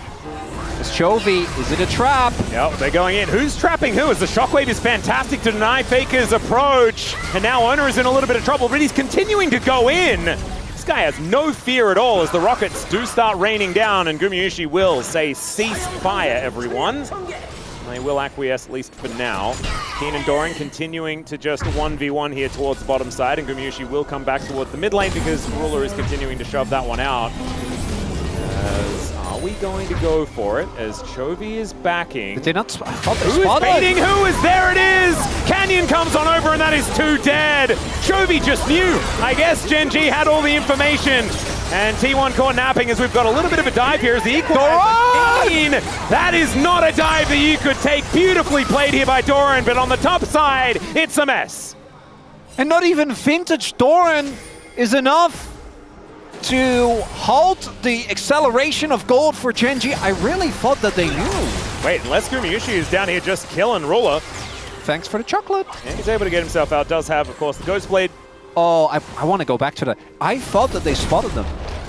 It's Chovy, is it a trap? Yep, they're going in. Who's trapping who? As the Shockwave is fantastic to deny Faker's approach, and now Owner is in a little bit of trouble, but he's continuing to go in. This guy has no fear at all as the rockets do start raining down, and Gumayusi will say, cease fire, everyone. They will acquiesce, at least for now. Keen and Doran continuing to just 1v1 here towards the bottom side, and Gumayusi will come back towards the mid lane because Ruler is continuing to shove that one out. Are we going to go for it as Chovy is backing? Did they not I thought they Who is spotted? baiting who? Is there it is! Canyon comes on over and that is 2 dead. Chovy just knew. I guess Gen.G had all the information. And T1 caught napping as we've got a little bit of a dive here as the equalizer. That is not a dive that you could take. Beautifully played here by Doran, but on the top side, it's a mess. And not even vintage Doran is enough to halt the acceleration of gold for Gen.G. I really thought that they knew. Wait, unless Gumayusi is down here just killing Ruler. Thanks for the chocolate. And he's able to get himself out. Does have, of course, the Ghost Blade. Oh, I want to go back to that. I thought that they spotted them.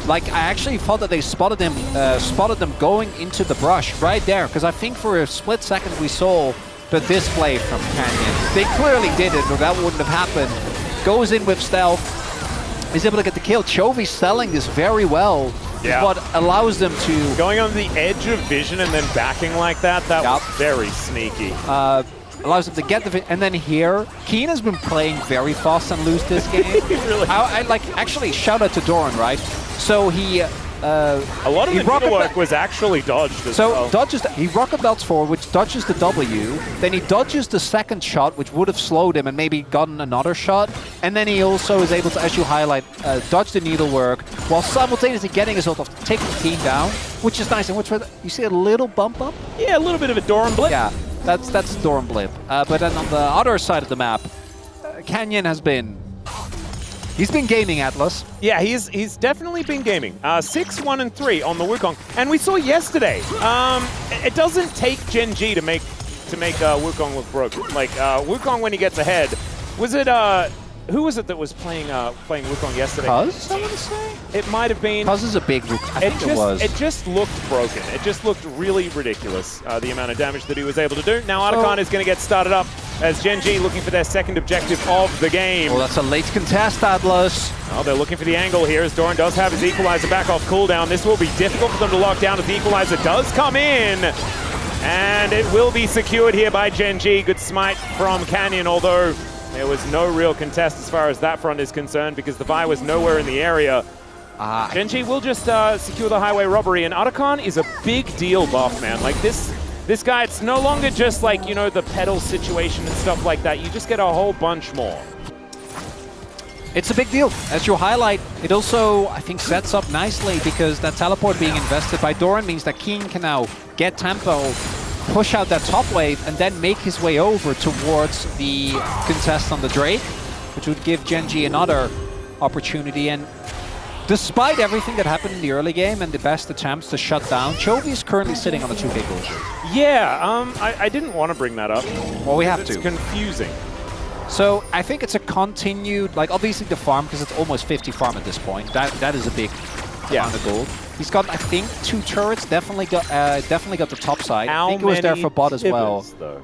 Like, I actually thought that they spotted them going into the brush right there. Because I think for a split second we saw the display from Canyon. They clearly did it, or that wouldn't have happened. Goes in with stealth. Is able to get the kill. Chovy selling this very well. Yeah. What allows them to... Going on the edge of vision and then backing like that, that was very sneaky. Allows them to get the... And then here, Keen has been playing very fast and loose this game. Really? I like, actually, shout out to Doran, right? So he... a lot of the work was actually dodged as well. He rocket belts forward, which dodges the W. Then he dodges the second shot, which would have slowed him and maybe gotten another shot. And then he also is able to, as you highlight, dodge the needlework while simultaneously getting his ult off, taking the team down, which is nice. And which you see a little bump up? Yeah, a little bit of a Doran blip. Yeah, that's Doran blip. But then on the other side of the map, Canyon has been... He's been gaming, Atlas. Yeah, he's definitely been gaming. 6-1-3 on the Wukong, and we saw yesterday. It doesn't take Gen.G to make Wukong look broken. Like Wukong when he gets ahead, was it who was it that was playing Wukong yesterday? Cuz, I want to say. It might have been. Cuz is a big Wukong. I think it was. It just looked broken. It just looked really ridiculous, the amount of damage that he was able to do. Now Artican is going to get started up as Gen.G looking for their second objective of the game. Oh, that's a late contest, Atlas. Oh, they're looking for the angle here as Doran does have his equalizer back off cooldown. This will be difficult for them to lock down as the equalizer does come in. And it will be secured here by Gen.G. Good smite from Canyon, although there was no real contest as far as that front is concerned because the Vi was nowhere in the area. Gen.G will just secure the highway robbery, and Artican is a big deal buff, man. Like this guy, it's no longer just like, you know, the pedal situation and stuff like that. You just get a whole bunch more. It's a big deal. As you highlight, it also, I think, sets up nicely because that teleport being invested by Doran means that Keen can now get tempo, push out that top wave, and then make his way over towards the contest on the Drake, which would give Gen.G another opportunity. And despite everything that happened in the early game and the best attempts to shut down, Chovy is currently sitting on the 2K goal. Yeah, I didn't want to bring that up. Well, we have it's to. Confusing. So I think it's a continued, like obviously the farm, because it's almost 50 farm at this point. That is a big amount of gold. He's got, I think, 2 turrets. Definitely got the top side. I think it was there for bot as well. Though?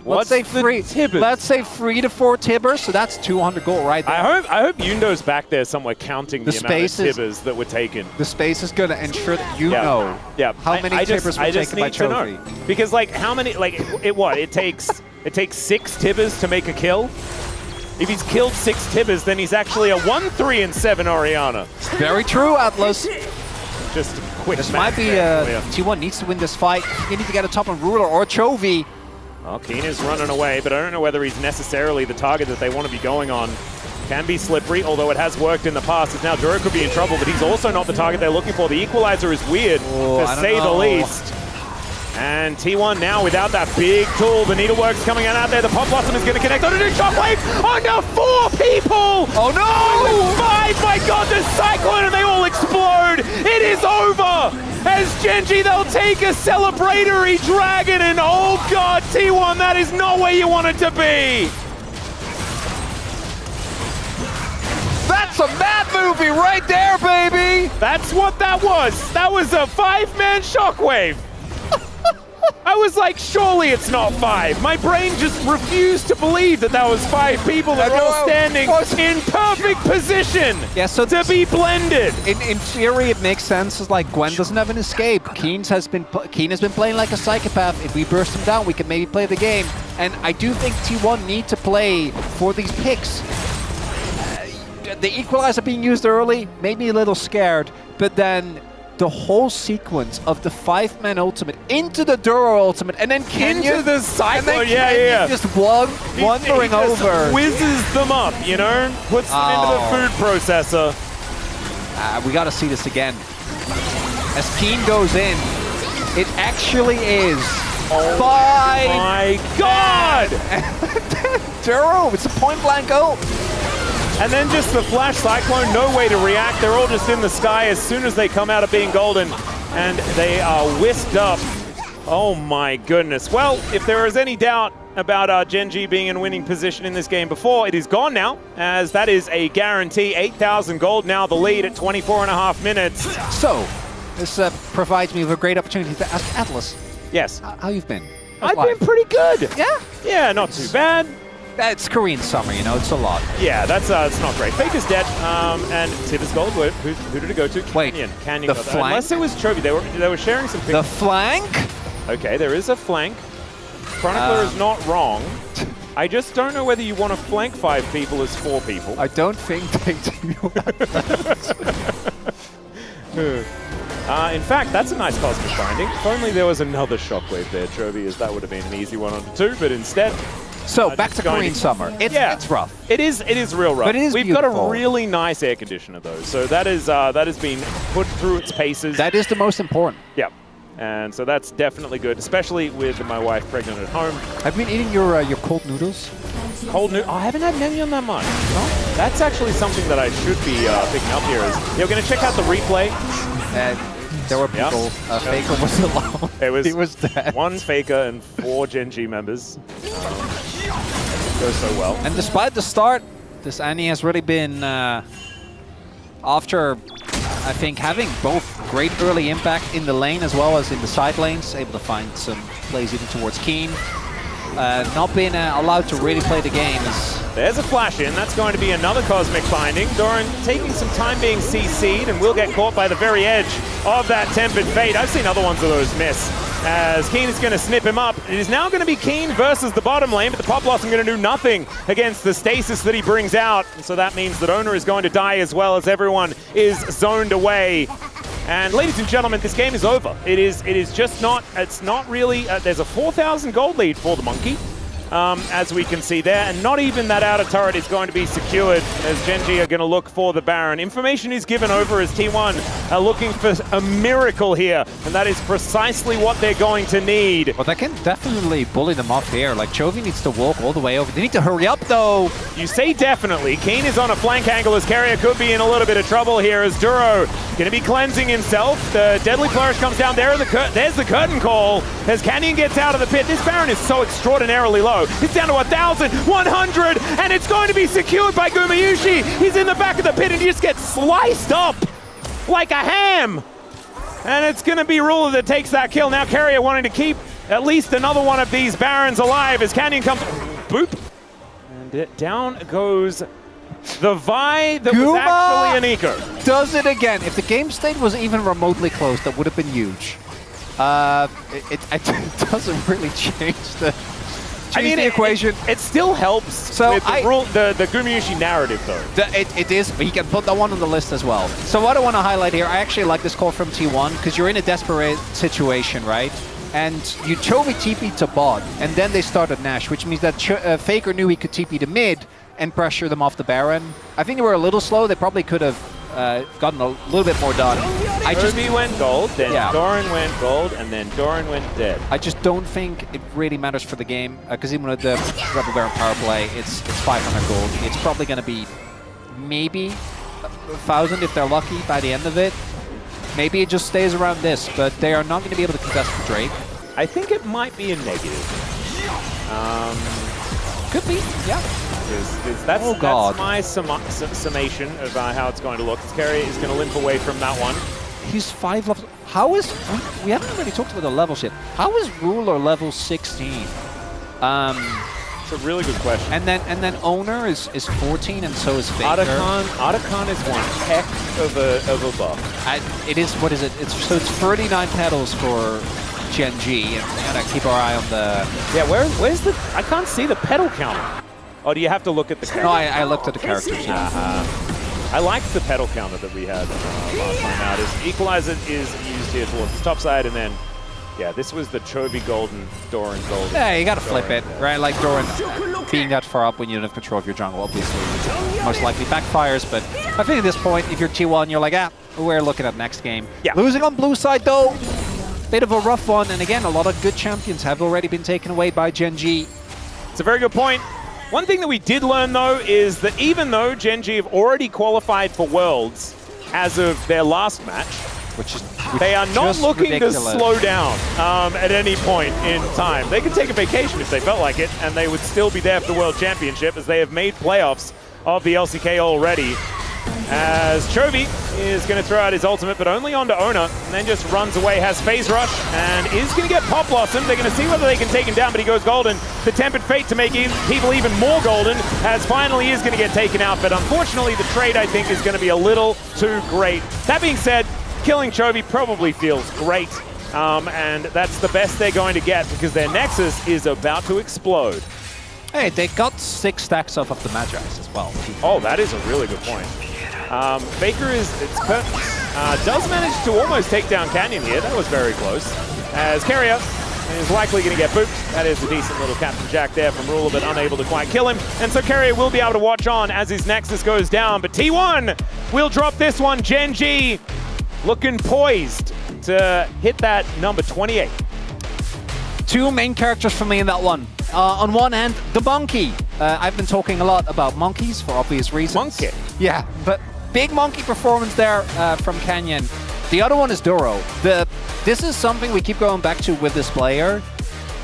Let's say 3 to 4 Tibbers, so that's 200 gold right there. I hope Yundo's back there somewhere counting the amount of Tibbers that were taken. The space is going to ensure that you know how many Tibbers were taken by Chovy. Because like how many, like it takes 6 Tibbers to make a kill. If he's killed 6 Tibbers, then he's actually a 1-3-7 Orianna. Very true, Atlas. Just a quick This might be, T1 needs to win this fight. You need to get a top on Ruler or Chovy. Well, Keen is running away, but I don't know whether he's necessarily the target that they want to be going on. Can be slippery, although it has worked in the past. As now Duro could be in trouble, but he's also not the target they're looking for. The equalizer is weird, to say the least. And T1 now without that big tool. The needlework's coming out there. The Pop Blossom is going to connect on a new Shockwave under 4 people! Oh no! 5! My god, the Cyclone and they all explode. It is over. As Gen.G, they'll take a celebratory dragon, and oh god, T1, that is not where you want it to be. That's a mad movie right there, baby! That's what that was. That was a 5-man shockwave. I was like, surely it's not 5. My brain just refused to believe that was 5 people that were all standing in perfect position to be blended. In theory, it makes sense. It's like Gwen doesn't have an escape. Keen has been playing like a psychopath. If we burst him down, we can maybe play the game. And I do think T1 need to play for these picks. The equalizer being used early made me a little scared, but then the whole sequence of the 5-man ultimate into the Duro ultimate, and then Kenyon into the cycle, just wandering over, whizzes them up, you know, puts them into the food processor. We got to see this again. As Keen goes in, it actually is 5. My God! Duro, it's a point-blank ult. And then just the Flash Cyclone, no way to react. They're all just in the sky as soon as they come out of being golden. And they are whisked up. Oh my goodness. Well, if there is any doubt about Gen.G being in winning position in this game before, it is gone now, as that is a guarantee. 8,000 gold now, the lead at 24.5 minutes. So, this provides me with a great opportunity to ask Atlas. Yes. How you've been? I've been pretty good. Yeah? Yeah, not too bad. It's Korean summer, you know, it's a lot. Yeah, that's it's not great. Faker's dead, and Tibbers gold. Who did it go to? Canyon. Canyon the got that. flank? Unless it was Chovy. They were sharing some pictures. The flank? Okay, there is a flank. Chronicler is not wrong. I just don't know whether you want to flank 5 people as 4 people. I don't think they do. In fact, that's a nice cosmic binding. If only there was another shockwave there, Chovy, as that would have been an easy 1 onto 2, but instead... So, back to Korean summer. It's rough. It is real rough. But it is We've beautiful. got a really nice air conditioner, though, so that has been put through its paces. That is the most important. Yeah. And so that's definitely good, especially with my wife pregnant at home. Have you been eating your cold noodles? Cold noodles? I haven't had Naengmyeon that much. No? That's actually something that I should be picking up here. We're going to check out the replay. There were people. Faker was alone. He was dead. 1 Faker and 4 Gen.G members. Goes so well. And despite the start, this Annie has really been, after, I think, having both great early impact in the lane as well as in the side lanes, able to find some plays even towards Keen. Not being allowed to really play the game is... There's a flash in. That's going to be another cosmic binding. Doran taking some time being CC'd and will get caught by the very edge of that Tempered Fate. I've seen other ones of those miss. As Keen is going to snip him up. It is now going to be Keen versus the bottom lane, but the Pop Blossom going to do nothing against the stasis that he brings out. And so that means that Owner is going to die as well, as everyone is zoned away. And ladies and gentlemen, this game is over. It is just not, it's not really, there's a 4,000 gold lead for the Monkey. As we can see there, and not even that outer turret is going to be secured, as Gen.G are going to look for the Baron. Information is given over as T1 are looking for a miracle here, and that is precisely what they're going to need. Well, they can definitely bully them off here. Like, Chovy needs to walk all the way over. They need to hurry up, though. You say definitely. Keen is on a flank angle as Carrier could be in a little bit of trouble here, as Duro going to be cleansing himself. The Deadly Flourish comes down there, and there's the curtain call as Canyon gets out of the pit. This Baron is so extraordinarily low. It's down to 1,100, and it's going to be secured by Gumayushi. He's in the back of the pit, and he just gets sliced up like a ham. And it's going to be Ruler that takes that kill. Now Carrier wanting to keep at least another one of these Barons alive as Canyon comes, boop. And down goes the Vi that was actually an eco. Does it again. If the game state was even remotely close, that would have been huge. It doesn't really change the... the equation. It still helps so with the Gumayushi narrative, though. It is, but you can put that one on the list as well. So what I want to highlight here, I actually like this call from T1, because you're in a desperate situation, right? And you Chovy TP to bot, and then they started Nash, which means that Faker knew he could TP to mid and pressure them off the Baron. I think they were a little slow. They probably could have gotten a little bit more done. Chovy went gold, then Doran went gold, and then Doran went dead. I just don't think it really matters for the game, because even with the Rebel Baron power play, it's 500 gold. It's probably going to be maybe 1,000 if they're lucky by the end of it. Maybe it just stays around this, but they are not going to be able to contest for Drake. I think it might be a negative. Could be, yeah. That's, oh God. That's my summation of how it's going to look. Carrier is going to limp away from that one. He's 5 levels. How is... We haven't really talked about the levels yet. How is Ruler level 16? It's a really good question. And then Owner is 14, and so is Faker. Otacon is one heck of a buff. It is, what is it? It's 39 petals for Gen G, and we gotta keep our eye on the... Yeah, where's the... I can't see the petal counter. Oh, do you have to look at the character? No, I looked at the characters, yeah. I liked the pedal counter that we had last time out. Equalizer is used here towards the top side, and then, yeah, this was the Chovy Golden, Doran Golden. Yeah, you gotta flip it, right? Like Doran being that far up when you don't have control of your jungle, obviously, most likely backfires, but I think at this point, if you're T1, you're like, we're looking at next game. Yeah. Losing on blue side, though, bit of a rough one, and again, a lot of good champions have already been taken away by Gen G. It's a very good point. One thing that we did learn, though, is that even though Gen G have already qualified for Worlds as of their last match, they are not looking to slow down at any point in time. They could take a vacation if they felt like it, and they would still be there for the World Championship, as they have made playoffs of the LCK already. As Chovy is going to throw out his ultimate, but only onto Owner, and then just runs away, has Phase Rush, and is going to get Pop Blossom. They're going to see whether they can take him down, but he goes golden. The Tempered Fate to make people even more golden, as finally is going to get taken out, but unfortunately the trade, I think, is going to be a little too great. That being said, killing Chovy probably feels great, and that's the best they're going to get, because their Nexus is about to explode. Hey, they got 6 stacks off of the Magi's as well. Oh, that is a really good point. Faker does manage to almost take down Canyon here. That was very close. As Carrier is likely going to get booped. That is a decent little Captain Jack there from Ruler, but unable to quite kill him. And so Carrier will be able to watch on as his Nexus goes down. But T1 will drop this one. Gen G looking poised to hit that number 28. 2 main characters for me in that one. On one hand, the Monkey. I've been talking a lot about monkeys for obvious reasons. Monkey? Yeah, but big monkey performance there from Canyon. The other one is Duro. This is something we keep going back to with this player.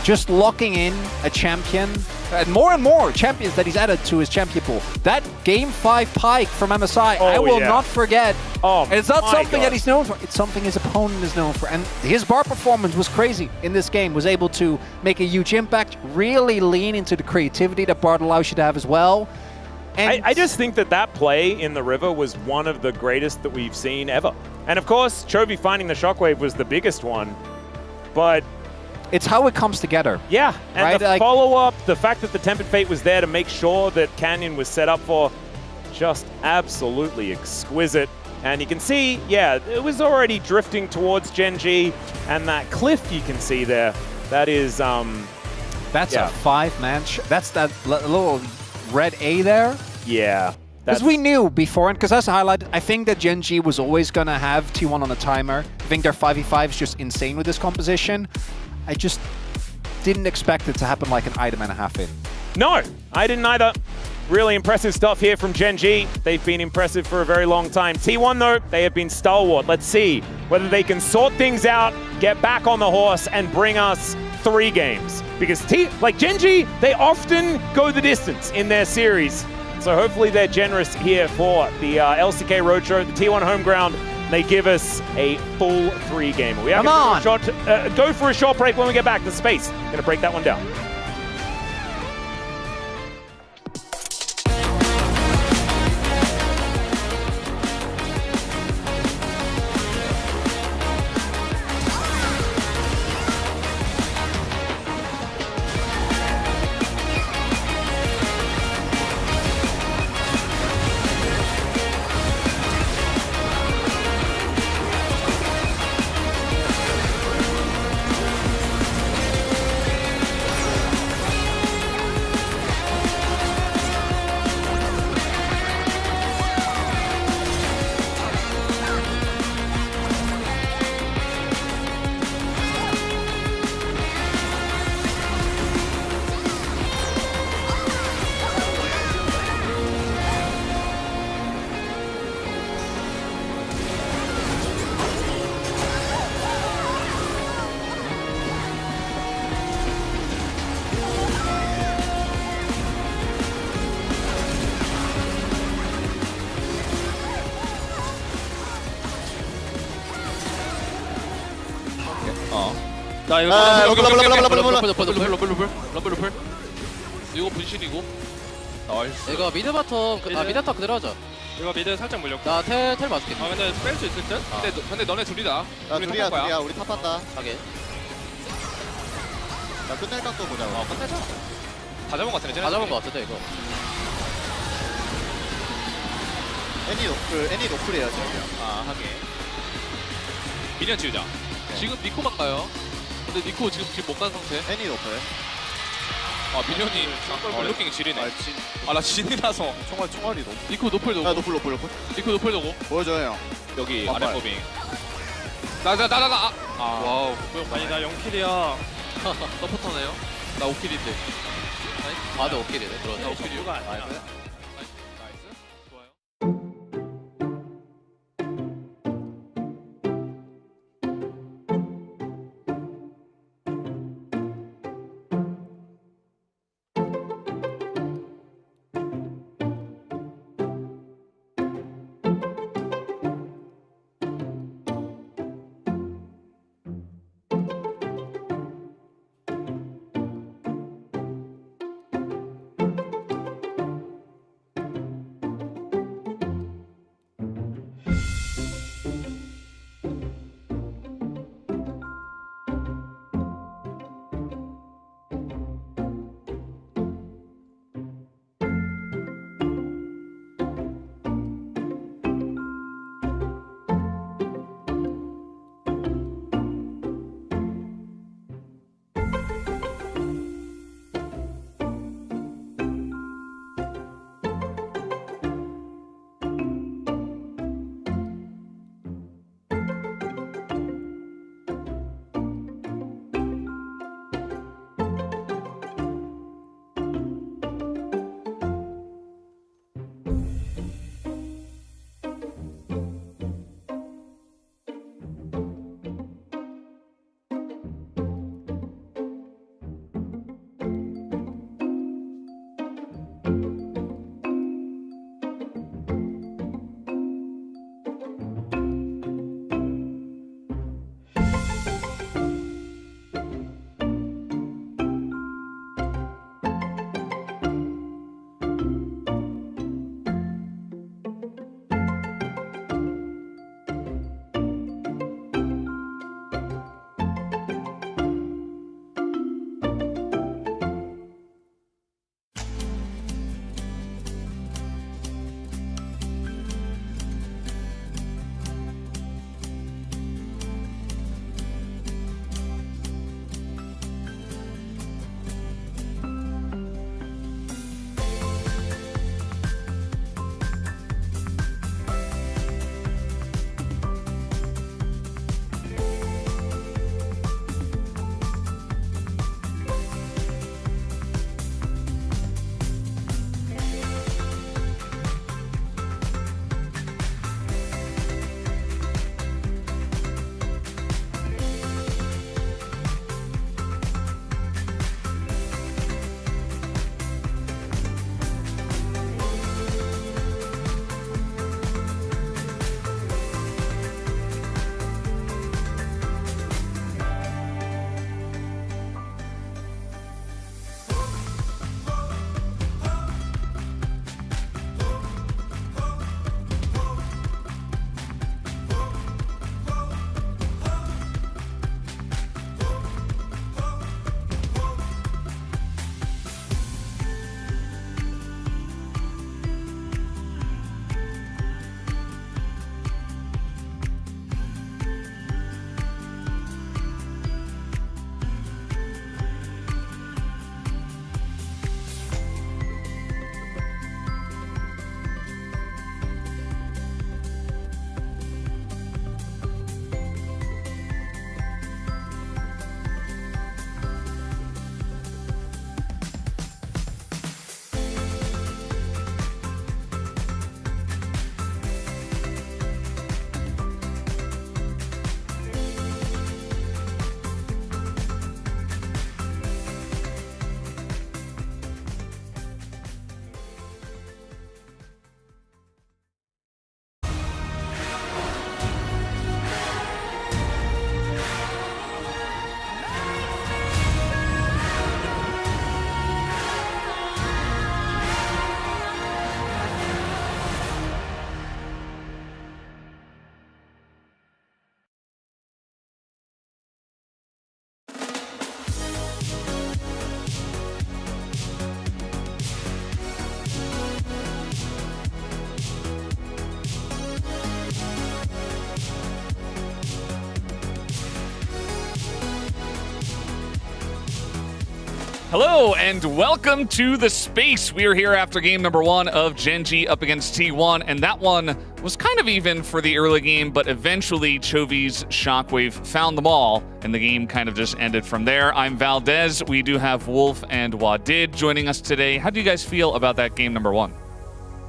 Just locking in a champion, and more champions that he's added to his champion pool. That Game 5 Pike from MSI, I will not forget. Oh, it's not something that he's known for, it's something his opponent is known for. And his bar performance was crazy in this game, was able to make a huge impact, really lean into the creativity that Bard allows you to have as well. And I just think that play in the river was one of the greatest that we've seen ever. And of course, Chovy finding the Shockwave was the biggest one, but it's how it comes together. Yeah, and right? the follow-up, the fact that the Tempered Fate was there to make sure that Canyon was set up for, just absolutely exquisite. And you can see, yeah, it was already drifting towards Gen G, and that cliff you can see there, that is... That's a 5-man... That's that little red A there? Yeah. Because we knew before, and because that's highlighted, I think that Gen G was always going to have T1 on the timer. I think their 5v5 is just insane with this composition. I just didn't expect it to happen like an item and a half in. No, I didn't either. Really impressive stuff here from Gen G. They've been impressive for a very long time. T1, though, they have been stalwart. Let's see whether they can sort things out, get back on the horse, and bring us 3 games. Because Gen G, they often go the distance in their series. So hopefully they're generous here for the LCK Roadshow, the T1 home ground. They give us a full 3 game. We are going to go for a short break when we get back to space. Going to break that one down. 나 이거 러블 이거 분신이고 나이스. 이거 미드 바텀 미드 탑 그대로 하자. 이거 미드 살짝 물렸고. 나 텔 맞을게. 근데 뺄 수 있을 듯? 근데 너네 둘이다. 야 둘이야 둘이야 우리 탑한다. 가게. 야 끝낼 각도 보자. 끝내자. 다 잡은 것 같은데. 다 잡은 거 같은데 이거. 애니 노플이에요 지금. 하게. 미니언 지우자. 지금 니코만 가요. 근데 니코 지금 못 간 상태. 애니 노플. 미니언이 블로킹이 지리네. 나 진이라서. 총알이 너무. 니코 노플 도고. 야 노플. 니코 노플 도고. 보여줘요 형. 여기 반발. 아래 포빙. 와우. 아니 나 0킬이야. 서포터네요. 나 5킬인데. 다들 오킬이네. 그러네. 나 5킬이요? 나이스. 좋아요. Hello and welcome to the space. We are here after game number 1 of Gen.G up against T1, and that one was kind of even for the early game, but eventually Chovy's Shockwave found them all, and the game kind of just ended from there. I'm Valdez. We do have Wolf and Wadid joining us today. How do you guys feel about that game number 1?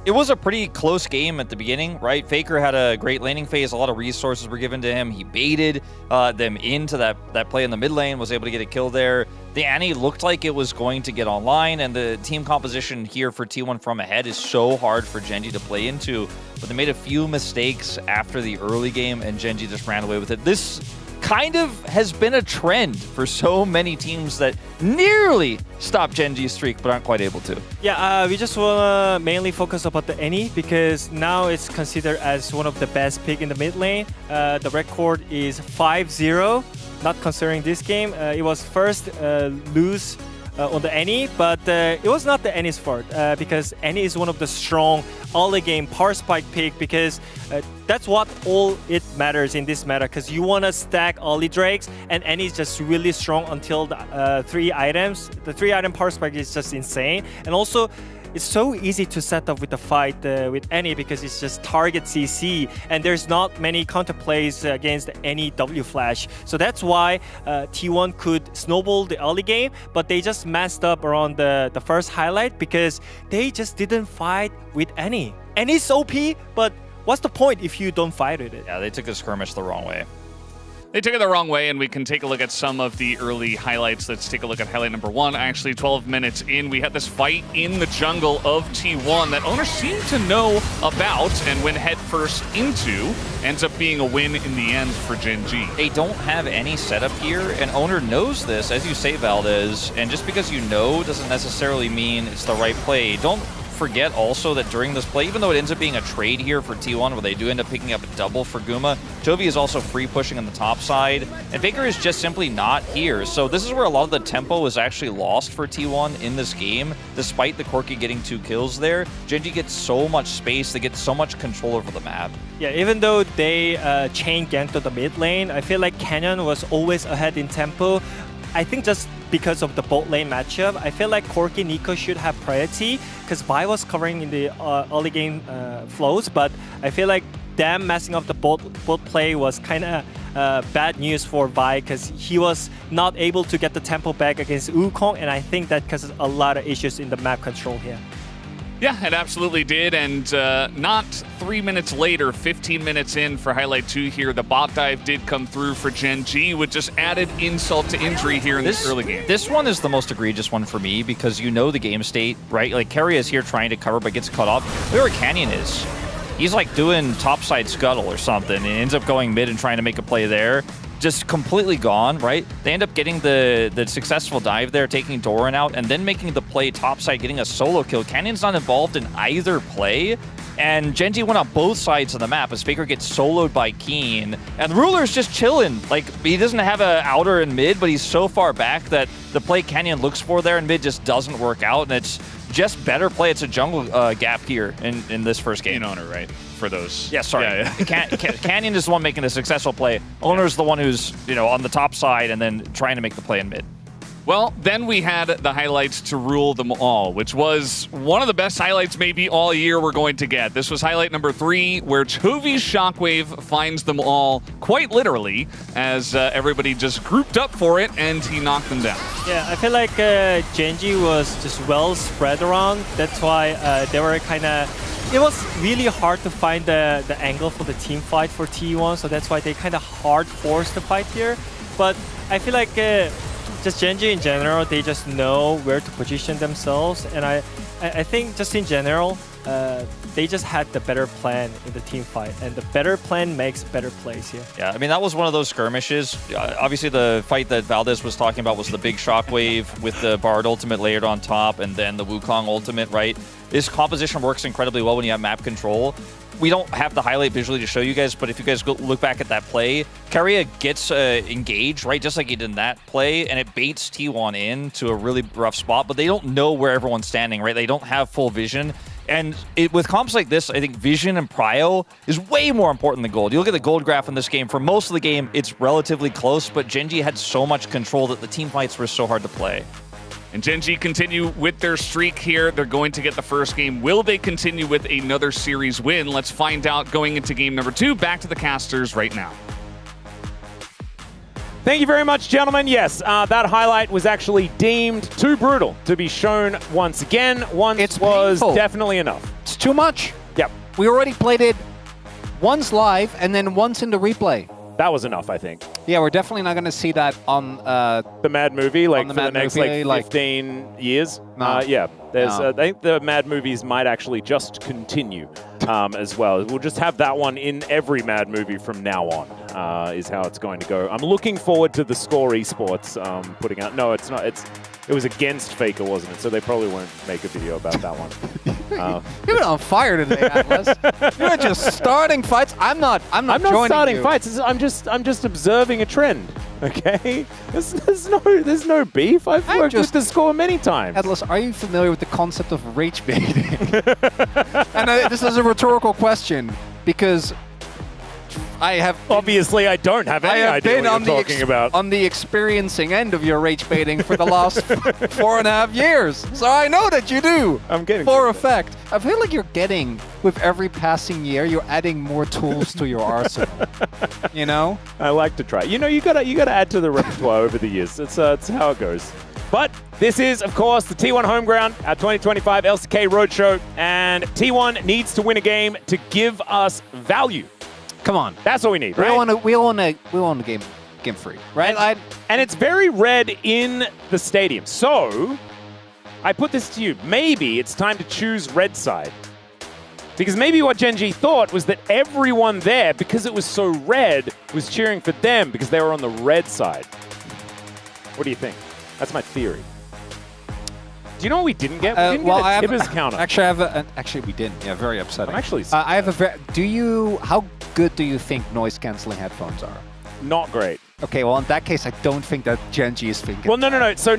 It was a pretty close game at the beginning, right? Faker had a great laning phase. A lot of resources were given to him. He baited them into that play in the mid lane, was able to get a kill there. The Annie looked like it was going to get online, and the team composition here for T1 from ahead is so hard for Gen.G to play into. But they made a few mistakes after the early game, and Gen.G just ran away with it. This kind of has been a trend for so many teams that nearly stop Gen.G's streak but aren't quite able to. Yeah, we just want to mainly focus about the Annie because now it's considered as one of the best pick in the mid lane. The record is 5-0, not considering this game. It was first lose on the Annie, but it was not the Annie's fault because Annie is one of the strong early game power spike pick because that's what all it matters in this meta because you want to stack early Drakes and Annie is just really strong until the 3 items. The 3 item power spike is just insane, and also it's so easy to set up with the fight with Annie because it's just target CC and there's not many counter plays against any W flash. So that's why T1 could snowball the early game, but they just messed up around the first highlight because they just didn't fight with Annie. Annie's OP, but what's the point if you don't fight with it? Yeah, they took the skirmish the wrong way. They took it the wrong way, and we can take a look at some of the early highlights. Let's take a look at highlight number 1. Actually, 12 minutes in, we had this fight in the jungle of T1 that owners seem to know about and went headfirst into. Ends up being a win in the end for Gen.G. They don't have any setup here, and owner knows this, as you say, Valdez, and just because you know doesn't necessarily mean it's the right play. Don't forget also that during this play, even though it ends up being a trade here for T1 where they do end up picking up a double for Guma, Chovy is also free pushing on the top side, and Faker is just simply not here. So this is where a lot of the tempo is actually lost for T1 in this game, despite the Corki getting 2 kills there. Gen.G gets so much space, they get so much control over the map. Yeah, even though they chain ganked to the mid lane, I feel like Canyon was always ahead in tempo. I think just because of the bot lane matchup, I feel like Corki Nico should have priority because Vi was covering in the early game flows, but I feel like them messing up the bot play was kind of bad news for Vi because he was not able to get the tempo back against Wukong, and I think that causes a lot of issues in the map control here. Yeah, it absolutely did, and not 3 minutes later, 15 minutes in for Highlight 2 here, the bot dive did come through for Gen.G with just added insult to injury here in this early game. This one is the most egregious one for me because you know the game state, right? Like, Carry is here trying to cover but gets cut off. Look where Canyon is. He's like doing topside scuttle or something and ends up going mid and trying to make a play there. Just completely gone, right? They end up getting the successful dive there, taking Doran out, and then making the play topside, getting a solo kill. Canyon's not involved in either play, and Gen.G went on both sides of the map as Faker gets soloed by Keen, and Ruler's just chilling. Like, he doesn't have an outer in mid, but he's so far back that the play Canyon looks for there in mid just doesn't work out, and it's just better play. It's a jungle gap here in this first game. Owner, right? For those. Yeah, sorry. Yeah. Canyon is the one making a successful play. Owner's the one who's, on the top side and then trying to make the play in mid. Well, then we had the highlights to rule them all, which was one of the best highlights maybe all year we're going to get. This was highlight number 3, where Chovy's Shockwave finds them all, quite literally, as everybody just grouped up for it, and he knocked them down. Yeah, I feel like Gen.G was just well spread around. That's why they were kind of... It was really hard to find the angle for the team fight for T1, so that's why they kind of hard forced the fight here. But I feel like just Gen.G in general, they just know where to position themselves, and I think just in general, they just had the better plan in the team fight, and the better plan makes better plays here. Yeah, I mean, that was one of those skirmishes. Obviously, the fight that Valdez was talking about was the big Shockwave with the Bard ultimate layered on top, and then the Wukong ultimate, right? This composition works incredibly well when you have map control. We don't have the highlight visually to show you guys, but if you guys go look back at that play, Carrier gets engaged, right, just like he did in that play, and it baits T1 in to a really rough spot, but they don't know where everyone's standing, right? They don't have full vision. And with comps like this, I think vision and prio is way more important than gold. You look at the gold graph in this game, for most of the game, it's relatively close, but Gen.G had so much control that the team fights were so hard to play. And Gen G continue with their streak here. They're going to get the first game. Will they continue with another series win? Let's find out going into game number 2. Back to the casters right now. Thank you very much, gentlemen. Yes, that highlight was actually deemed too brutal to be shown once again. Once was painful. definitely enough. It's too much. Yep, We already played it once live and then once in the replay. that was enough, I think. Yeah, we're definitely not going to see that on The Mad Movie, like the for the Mad next Movie, like 15 years. No. Yeah, there's. No. I think the Mad Movies might actually just continue as well. We'll just have that one in every Mad Movie from now on. Is how it's going to go. I'm looking forward to the Score Esports putting out. No, it's not. It was against Faker, wasn't it? So they probably won't make a video about that one. You've been on fire today, Atlas. You're just starting fights. I'm not joining starting you. fights. I'm just observing a trend. Okay, there's no beef. I've worked with the Score many times. Atlas, are you familiar with the concept of rage baiting? And this is a rhetorical question because I have Obviously, I don't have any idea what you're talking about. on the experiencing end of your rage baiting for the last 4.5 years. So I know that you do. I'm getting for a fact. I feel like you're getting, with every passing year, you're adding more tools to your arsenal. You know? I like to try. You know, you gotta add to the repertoire over the years. It's how it goes. But this is, of course, the T1 home ground, our 2025 LCK Roadshow, and T1 needs to win a game to give us value. Come on. That's what we need, right? We want a game free, right? And it's very red in the stadium. So I put this to you. Maybe it's time to choose red side. Because maybe what Gen G thought was that everyone there, because it was so red, was cheering for them because they were on the red side. What do you think? That's my theory. Do you know what we didn't get? We didn't get a Tibbers counter. Actually, we didn't. Yeah, very upsetting. I'm actually I have how good do you think noise-canceling headphones are? not great. Okay, well, in that case, I don't think that Gen G is thinking. Well, no. So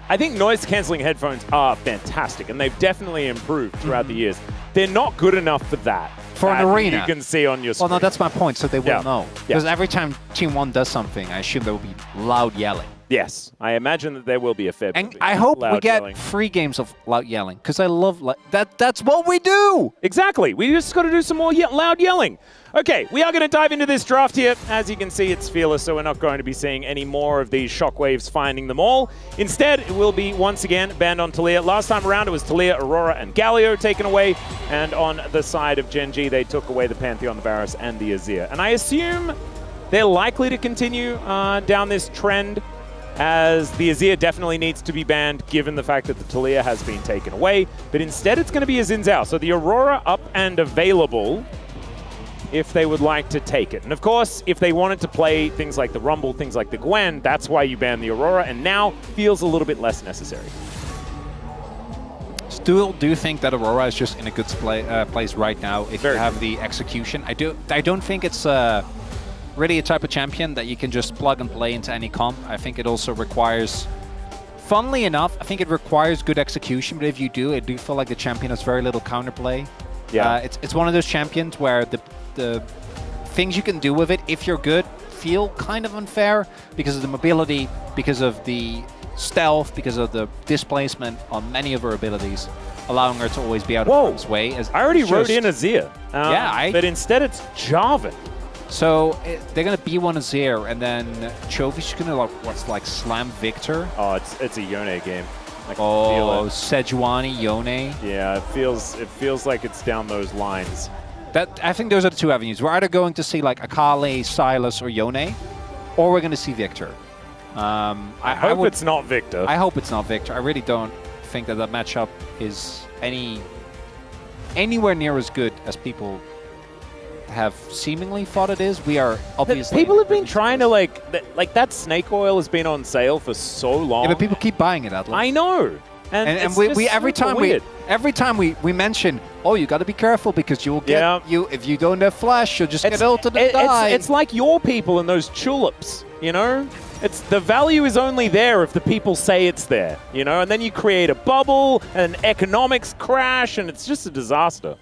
I think noise-canceling headphones are fantastic, and they've definitely improved throughout the years. They're not good enough for that. For an arena. You can see on your screen. Well, no, that's my point, so they will know. Yeah. Because every time Team 1 does something, I assume there will be loud yelling. Yes, I imagine that there will be a fair bit And of I hope we loud get yelling. free games of loud yelling, because I love that. That's what we do! Exactly. We just got to do some more loud yelling. Okay, we are going to dive into this draft here. As you can see, it's fearless, so we're not going to be seeing any more of these shockwaves finding them all. Instead, it will be, once again, banned on Talia. Last time around, it was Talia, Aurora, and Galio taken away. And on the side of Gen G, they took away the Pantheon, the Varus, and the Azir. And I assume they're likely to continue down this trend, as the Azir definitely needs to be banned given the fact that the Talia has been taken away. But instead, it's going to be a Xin Zhao. So the Aurora up and available if they would like to take it. And of course, if they wanted to play things like the Rumble, things like the Gwen, that's why you ban the Aurora, and now feels a little bit less necessary. Still do think that Aurora is just in a good place right now if you have the execution. I don't think it's really a type of champion that you can just plug and play into any comp. I think it also requires, funnily enough, I think it requires good execution, but if you do, I do feel like the champion has very little counterplay. Yeah. It's one of those champions where the things you can do with it, if you're good, feel kind of unfair because of the mobility, because of the stealth, because of the displacement on many of her abilities, allowing her to always be out of harm's way. I already wrote in Azir. But instead it's Jarvan. So they're going to B1 Azir, and then Chovy's going to like slam Victor. Oh, it's a Yone game. I can Oh, feel it. Sejuani, Yone. Yeah, it feels like it's down those lines. I think those are the two avenues. We're either going to see like Akali, Silas, or Yone, or we're going to see Victor. I hope it's not Victor. I hope it's not Victor. I really don't think that matchup is anywhere near as good as people have seemingly thought it is. We are obviously... People have been trying to like that snake oil has been on sale for so long. Yeah, but people keep buying it, Atlas. I know. And we every time we mention, oh, you got to be careful because you'll get if you don't have flash, you'll just get ulted and die. It's like your people and those tulips, you know? It's the value is only there if the people say it's there, you know? And then you create a bubble and an economics crash and it's just a disaster.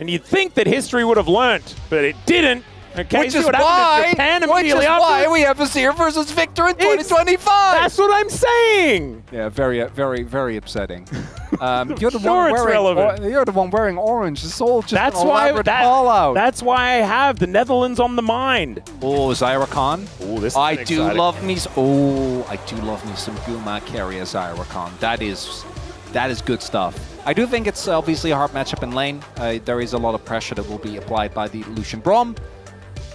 And you'd think that history would have learnt, but it didn't. Okay, Which see is what happened in Japan immediately after. why we have Azir versus Victor in 2025. That's what I'm saying. Yeah, very upsetting. You're the Sure, it's relevant. you're the one wearing orange. It's all just That's an why elaborate call out. That's why I have the Netherlands on the mind. Oh, Zyra Khan. Oh, this is I exciting. do love me some Guma carry as Zyra Khan. That is good stuff. I do think it's obviously a hard matchup in lane. There is a lot of pressure that will be applied by the Lucian Braum.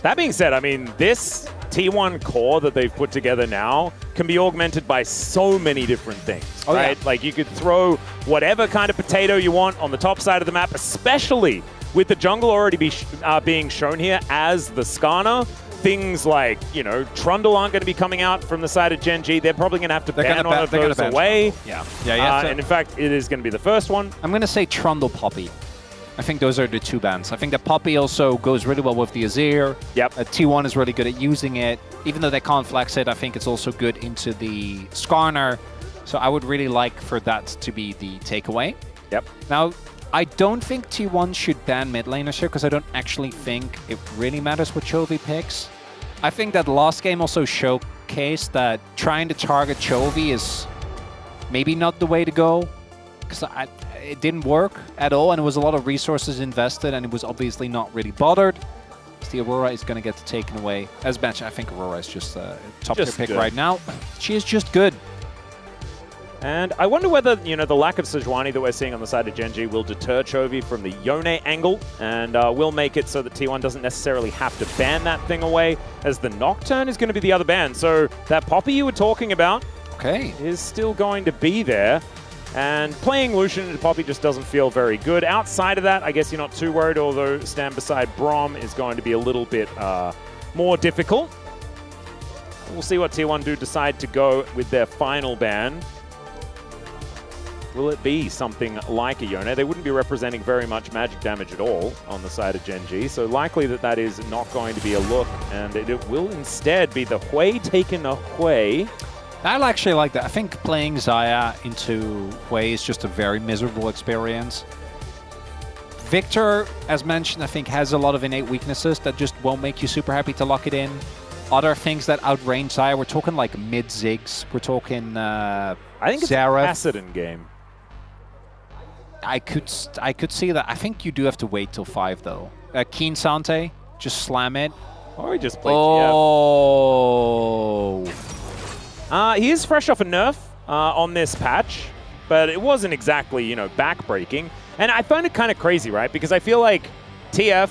That being said, I mean, this T1 core that they've put together now can be augmented by so many different things, right? Yeah. Like, you could throw whatever kind of potato you want on the top side of the map, especially with the jungle already being shown here as the Skarner. Things like, you know, Trundle aren't going to be coming out from the side of Gen G. They're probably going to have to ban one of those away. Yeah. And in fact, it is going to be the first one. I'm going to say Trundle Poppy. I think those are the two bans. I think that Poppy also goes really well with the Azir. Yep. T1 is really good at using it. Even though they can't flex it, I think it's also good into the Skarner. So I would really like for that to be the takeaway. Yep. Now, I don't think T1 should ban mid laners here because I don't actually think it really matters what Chovy picks. I think that last game also showcased that trying to target Chovy is maybe not the way to go because it didn't work at all and it was a lot of resources invested and it was obviously not really bothered. The Aurora is going to get taken away. As mentioned, I think Aurora is just a top tier pick right now. She is just good. And I wonder whether, you know, the lack of Sejuani that we're seeing on the side of Gen G will deter Chovy from the Yone angle and will make it so that T1 doesn't necessarily have to ban that thing away, as the Nocturne is going to be the other ban. So that Poppy you were talking about is still going to be there. And playing Lucian and Poppy just doesn't feel very good. Outside of that, I guess you're not too worried, although stand beside Braum is going to be a little bit more difficult. We'll see what T1 do decide to go with their final ban. Will it be something like a Yone? They wouldn't be representing very much magic damage at all on the side of Gen G, so likely that is not going to be a look, and it will instead be the Hui taken away. I actually like that. I think playing Xayah into Hui is just a very miserable experience. Victor, as mentioned, I think has a lot of innate weaknesses that just won't make you super happy to lock it in. Other things that outrange Xayah, we're talking like mid-zigs, we're talking I think it's Zareth. a Pasadin game. I could see that. I think you do have to wait till 5 though. Keen Sante, just slam it. Or he just played TF. He is fresh off a nerf on this patch, but it wasn't exactly, you know, back-breaking. And I find it kind of crazy, right? Because I feel like TF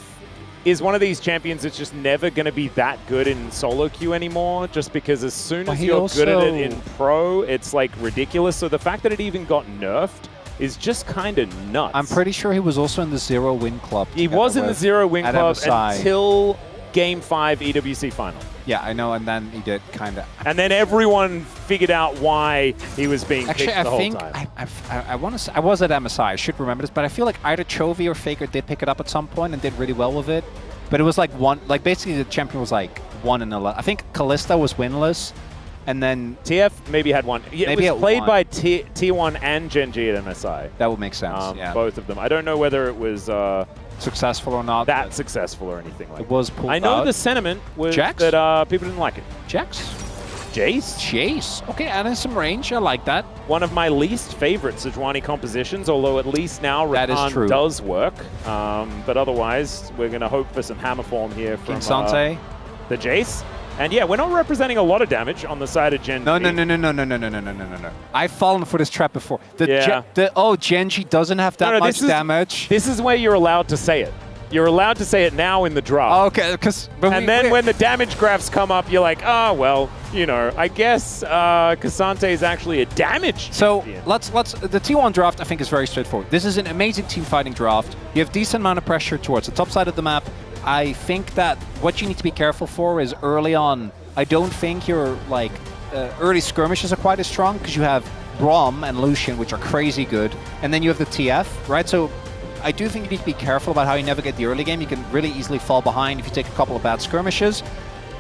is one of these champions that's just never going to be that good in solo queue anymore, just because as soon as you're good at it in pro, it's like ridiculous. So the fact that it even got nerfed is just kind of nuts. I'm pretty sure he was also in the Zero Win Club. He was in the Zero Win Club MSI. until Game 5 EWC Final. Yeah, I know, and then he did kind of... And then everyone figured out why he was being picked the whole time. I want to say, I was at MSI, I should remember this, but I feel like either Chovy or Faker did pick it up at some point and did really well with it. But it was like basically the champion was like 1-11. I think Kalista was winless, and then... TF maybe had one. Yeah, maybe it was played by T1 and Gen G at MSI. That would make sense, yeah. Both of them. I don't know whether it was... successful or not. That successful or anything like that. It was pulled out. I know the sentiment was Jax? that people didn't like it. Jax? Jace? Jace. Okay, adding some range. I like that. One of my least favorite Sejuani compositions, although at least now Rakan does work. But otherwise, we're going to hope for some hammer form here from Sante. The Jace. And yeah, we're not representing a lot of damage on the side of Gen G. No. I've fallen for this trap before. Yeah. Gen G doesn't have that much damage. This is where you're allowed to say it. You're allowed to say it now in the draft. Okay, because... And then when the damage graphs come up, you're like, oh, well, you know, I guess Cassante is actually a damage champion. So the T1 draft, I think, is very straightforward. This is an amazing team fighting draft. You have decent amount of pressure towards the top side of the map. I think that what you need to be careful for is early on, I don't think your early skirmishes are quite as strong because you have Braum and Lucian, which are crazy good, and then you have the TF, right? So I do think you need to be careful about how you navigate the early game. You can really easily fall behind if you take a couple of bad skirmishes.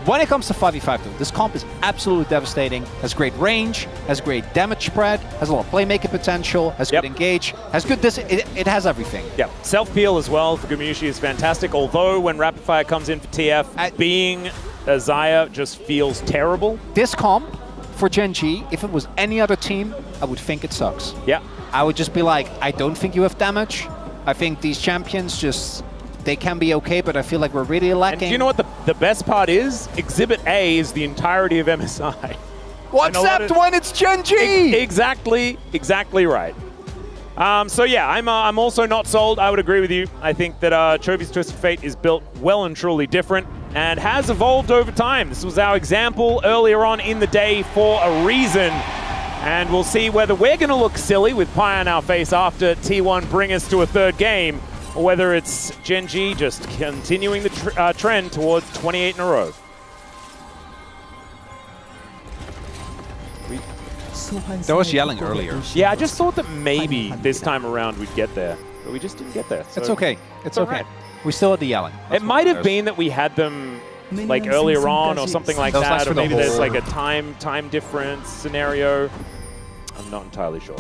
When it comes to 5v5 though, this comp is absolutely devastating, has great range, has great damage spread, has a lot of playmaking potential, has good engage, has good it has everything. Yeah, self-peel as well for Gamushi is fantastic, although when Rapid Fire comes in for TF, being a Xayah just feels terrible. This comp for Gen G, if it was any other team, I would think it sucks. Yeah. I would just be like, I don't think you have damage. I think these champions just, they can be okay, but I feel like we're really lacking. And do you know what the best part is? Exhibit A is the entirety of MSI. Well, except when it's Gen G! Exactly right. So yeah, I'm also not sold. I would agree with you. I think that Chovy's Twisted Fate is built well and truly different and has evolved over time. This was our example earlier on in the day for a reason. And we'll see whether we're going to look silly with pie on our face after T1 bring us to a third game, or whether it's Gen G just continuing the trend towards 28 in a row. There was yelling earlier. Yeah, I just thought that maybe this time around we'd get there, but we just didn't get there. So it's okay. It's okay. Right. We still had the yelling. It might have been that we had them like earlier on or something like that, or maybe there's like a time difference scenario. I'm not entirely sure.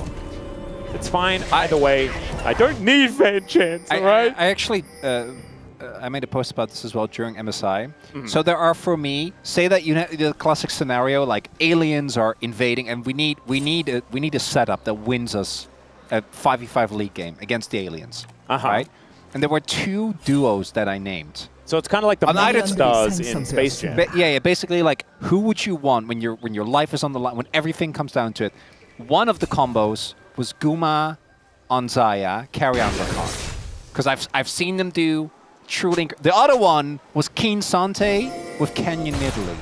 It's fine either way. I don't need fan chants, all right? I actually, I made a post about this as well during MSI. So there are, for me, say that you know the classic scenario, like aliens are invading, and we need a setup that wins us a 5v5 league game against the aliens, right? And there were two duos that I named. So it's kind of like the Monster Stars in Space Jam. Yeah, basically like who would you want when your life is on the line, when everything comes down to it. One of the combos was Guma on Xayah, carry on Rakan. Because I've seen them do truly. The other one was Keen Sante with Canyon Italy.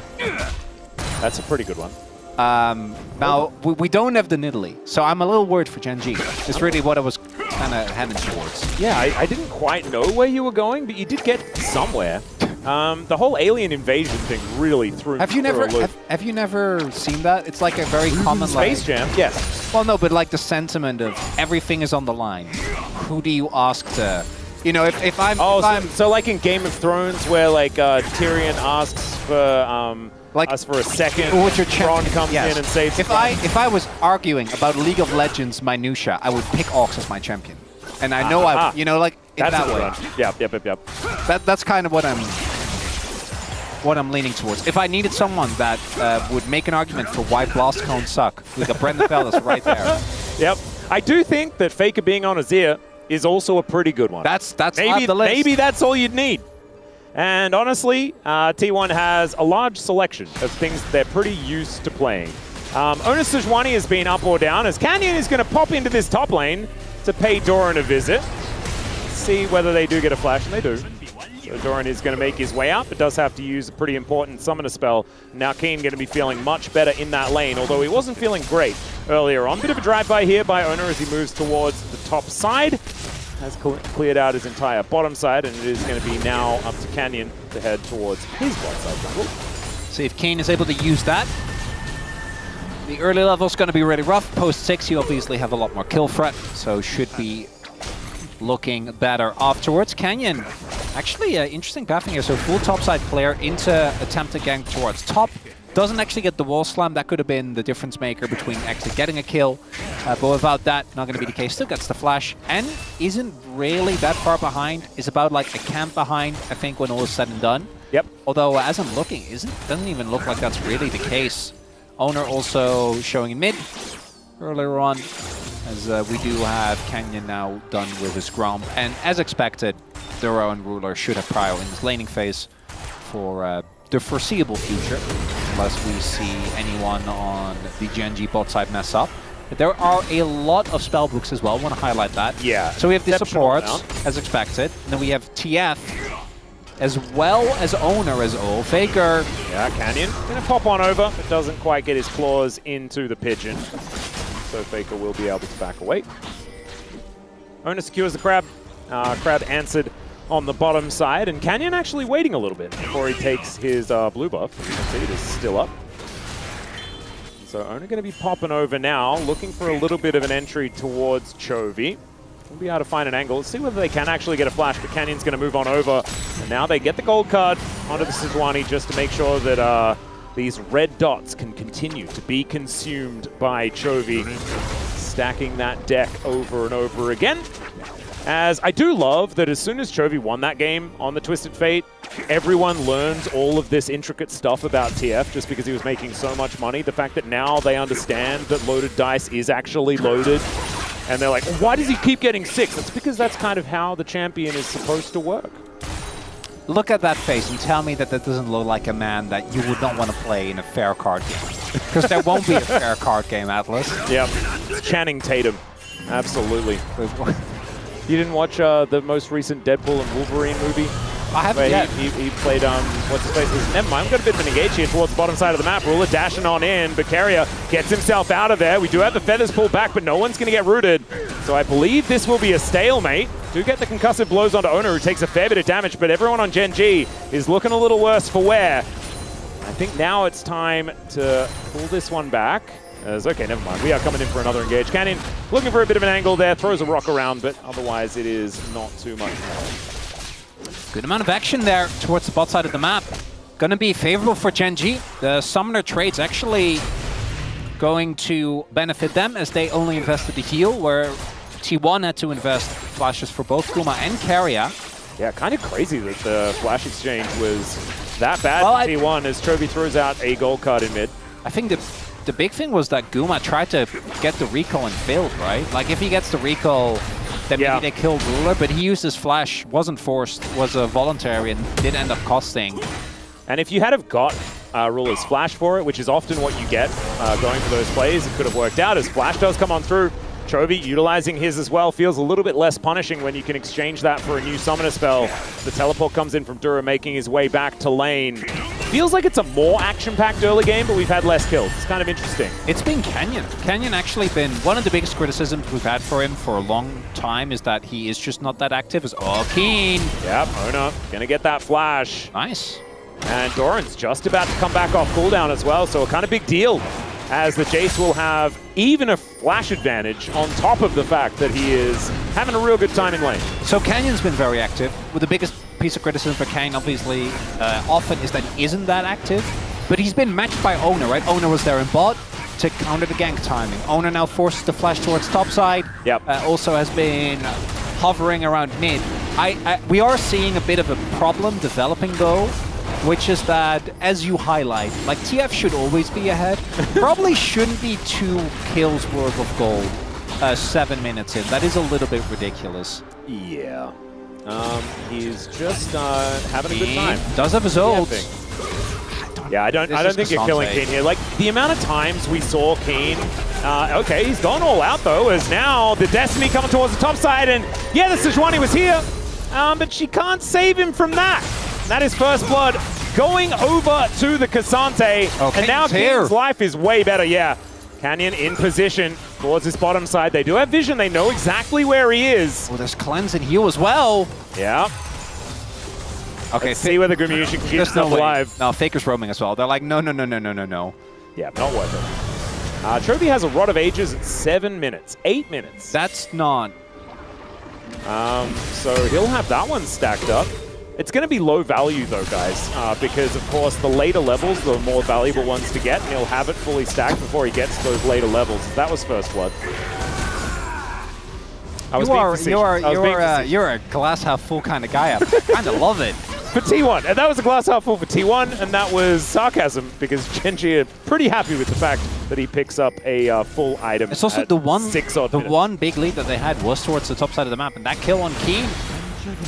That's a pretty good one. Now, we don't have the Nidalee, so I'm a little worried for Gen G. It's really what I was kind of heading towards. Yeah, I didn't quite know where you were going, but you did get somewhere. The whole alien invasion thing really threw me for a loop. Have you never seen that? It's like a very common Space Jam, yes. Well, no, but like the sentiment of everything is on the line. Who do you ask to? You know, if I'm... So like in Game of Thrones where like Tyrion asks for... us for a second, Brion comes in and saves if I was arguing about League of Legends minutia, I would pick Orcs as my champion. And I know you know, like in that way. Yep. That's kind of what I'm leaning towards. If I needed someone that would make an argument for why Blast Cones suck, we got Brendan Fellas right there. Yep. I do think that Faker being on Azir is also a pretty good one. That's maybe the list. Maybe that's all you'd need. And honestly, T1 has a large selection of things they're pretty used to playing. Ona Sejuani has been up or down, as Canyon is going to pop into this top lane to pay Doran a visit. See whether they do get a flash, and they do. So Doran is going to make his way up, but does have to use a pretty important summoner spell. Now Keen going to be feeling much better in that lane, although he wasn't feeling great earlier on. Bit of a drive-by here by Ona as he moves towards the top side. Has cleared out his entire bottom side, and it is going to be now up to Canyon to head towards his bottom side jungle. See if Kane is able to use that. The early level is going to be really rough. Post 6, you obviously have a lot more kill threat, so should be looking better afterwards. Canyon, actually interesting pathing here. So full topside player into attempt to gank towards top. Doesn't actually get the wall slam. That could have been the difference maker between actually getting a kill. But without that, not going to be the case. Still gets the flash and isn't really that far behind. Is about like a camp behind, I think, when all is said and done. Yep. Although, as I'm looking, doesn't even look like that's really the case. Owner also showing in mid earlier on, as we do have Canyon now done with his Gromp. And as expected, Duro and Ruler should have prio in this laning phase for the foreseeable future, unless we see anyone on the Gen G bot side mess up. But there are a lot of spellbooks as well, I want to highlight that. Yeah. So we have the supports, as expected, and then we have TF, as well as Owner as all. Faker. Yeah, Canyon gonna pop on over, but doesn't quite get his claws into the pigeon. So Faker will be able to back away. Owner secures the Crab. Crab answered on the bottom side, and Canyon actually waiting a little bit before he takes his blue buff. You can see it is still up. So Owner going to be popping over now, looking for a little bit of an entry towards Chovy. We'll be able to find an angle. Let's see whether they can actually get a flash, but Canyon's going to move on over. And now they get the gold card onto the Sejuani just to make sure that these red dots can continue to be consumed by Chovy, stacking that deck over and over again. As I do love that as soon as Chovy won that game on the Twisted Fate, everyone learns all of this intricate stuff about TF just because he was making so much money. The fact that now they understand that loaded dice is actually loaded, and they're like, why does he keep getting 6? It's because that's kind of how the champion is supposed to work. Look at that face and tell me that that doesn't look like a man that you would not want to play in a fair card game. Because there won't be a fair card game, Atlas. Yep, it's Channing Tatum. Absolutely. You didn't watch the most recent Deadpool and Wolverine movie? I haven't yet. He played, what's his face? Never mind, we've got a bit of an engage here towards the bottom side of the map. Ruler dashing on in, but Carrier gets himself out of there. We do have the feathers pulled back, but no one's going to get rooted. So I believe this will be a stalemate. Do get the concussive blows onto Owner, who takes a fair bit of damage, but everyone on Gen G is looking a little worse for wear. I think now it's time to pull this one back. Okay, never mind. We are coming in for another engage. Canyon looking for a bit of an angle there, throws a rock around, but otherwise it is not too much more. Good amount of action there towards the bot side of the map. Gonna be favorable for Gen G. The Summoner trade's actually going to benefit them as they only invested the heal, where T1 had to invest flashes for both Kuma and Carrier. Yeah, kind of crazy that the flash exchange was that bad Well, for T1 as Chovy throws out a gold card in mid. I think the big thing was that Guma tried to get the recall and failed, right? Like, if he gets the recall, then maybe they killed Ruler, but he used his flash, wasn't forced, was voluntary, and did end up costing. And if you had have got Ruler's flash for it, which is often what you get going for those plays, it could have worked out as flash does come on through. Chovy utilizing his as well feels a little bit less punishing when you can exchange that for a new summoner spell. The teleport comes in from Dura, making his way back to lane. Feels like it's a more action-packed early game, but we've had less kills. It's kind of interesting. It's been Canyon. Canyon actually been one of the biggest criticisms we've had for him for a long time is that he is just not that active. Keen. Yep, Ona gonna get that flash. Nice. And Doran's just about to come back off cooldown as well, so a kind of big deal, as the Jace will have even a flash advantage on top of the fact that he is having a real good time in lane. So Canyon's been very active. With the biggest piece of criticism for Canyon, obviously, often is that he isn't that active. But he's been matched by Owner, right? Owner was there in bot to counter the gank timing. Owner now forces the flash towards topside. Yep. Also has been hovering around mid. We are seeing a bit of a problem developing, though, which is that, as you highlight, like, TF should always be ahead. Probably shouldn't be 2 kills worth of gold 7 minutes in. That is a little bit ridiculous. Yeah. He's just having a good time. Does have his ult. Yeah, I don't think you're killing Keen here. Like, the amount of times we saw Keen, okay, he's gone all out, though, as now the Destiny coming towards the top side, and yeah, the Sejuani was here, but she can't save him from that. That is first blood going over to the Cassante, and now King's life is way better, yeah. Canyon in position towards his bottom side. They do have vision. They know exactly where he is. Oh, there's cleanse and heal as well. Yeah. Okay, let's see whether Grimushin can keep himself alive. No, Faker's roaming as well. They're like, no. Yeah, not worth it. Chovy has a Rod of Ages at 7 minutes. 8 minutes. That's not. So he'll have that one stacked up. It's going to be low value, though, guys, because, of course, the later levels, the more valuable ones to get, and he'll have it fully stacked before he gets to those later levels. That was first blood. You're a glass half full kind of guy. I kind of love it. For T1, and that was a glass half full for T1, and that was sarcasm because Genji are pretty happy with the fact that he picks up a full item. It's also the one big lead that they had was towards the top side of the map, and that kill on Keen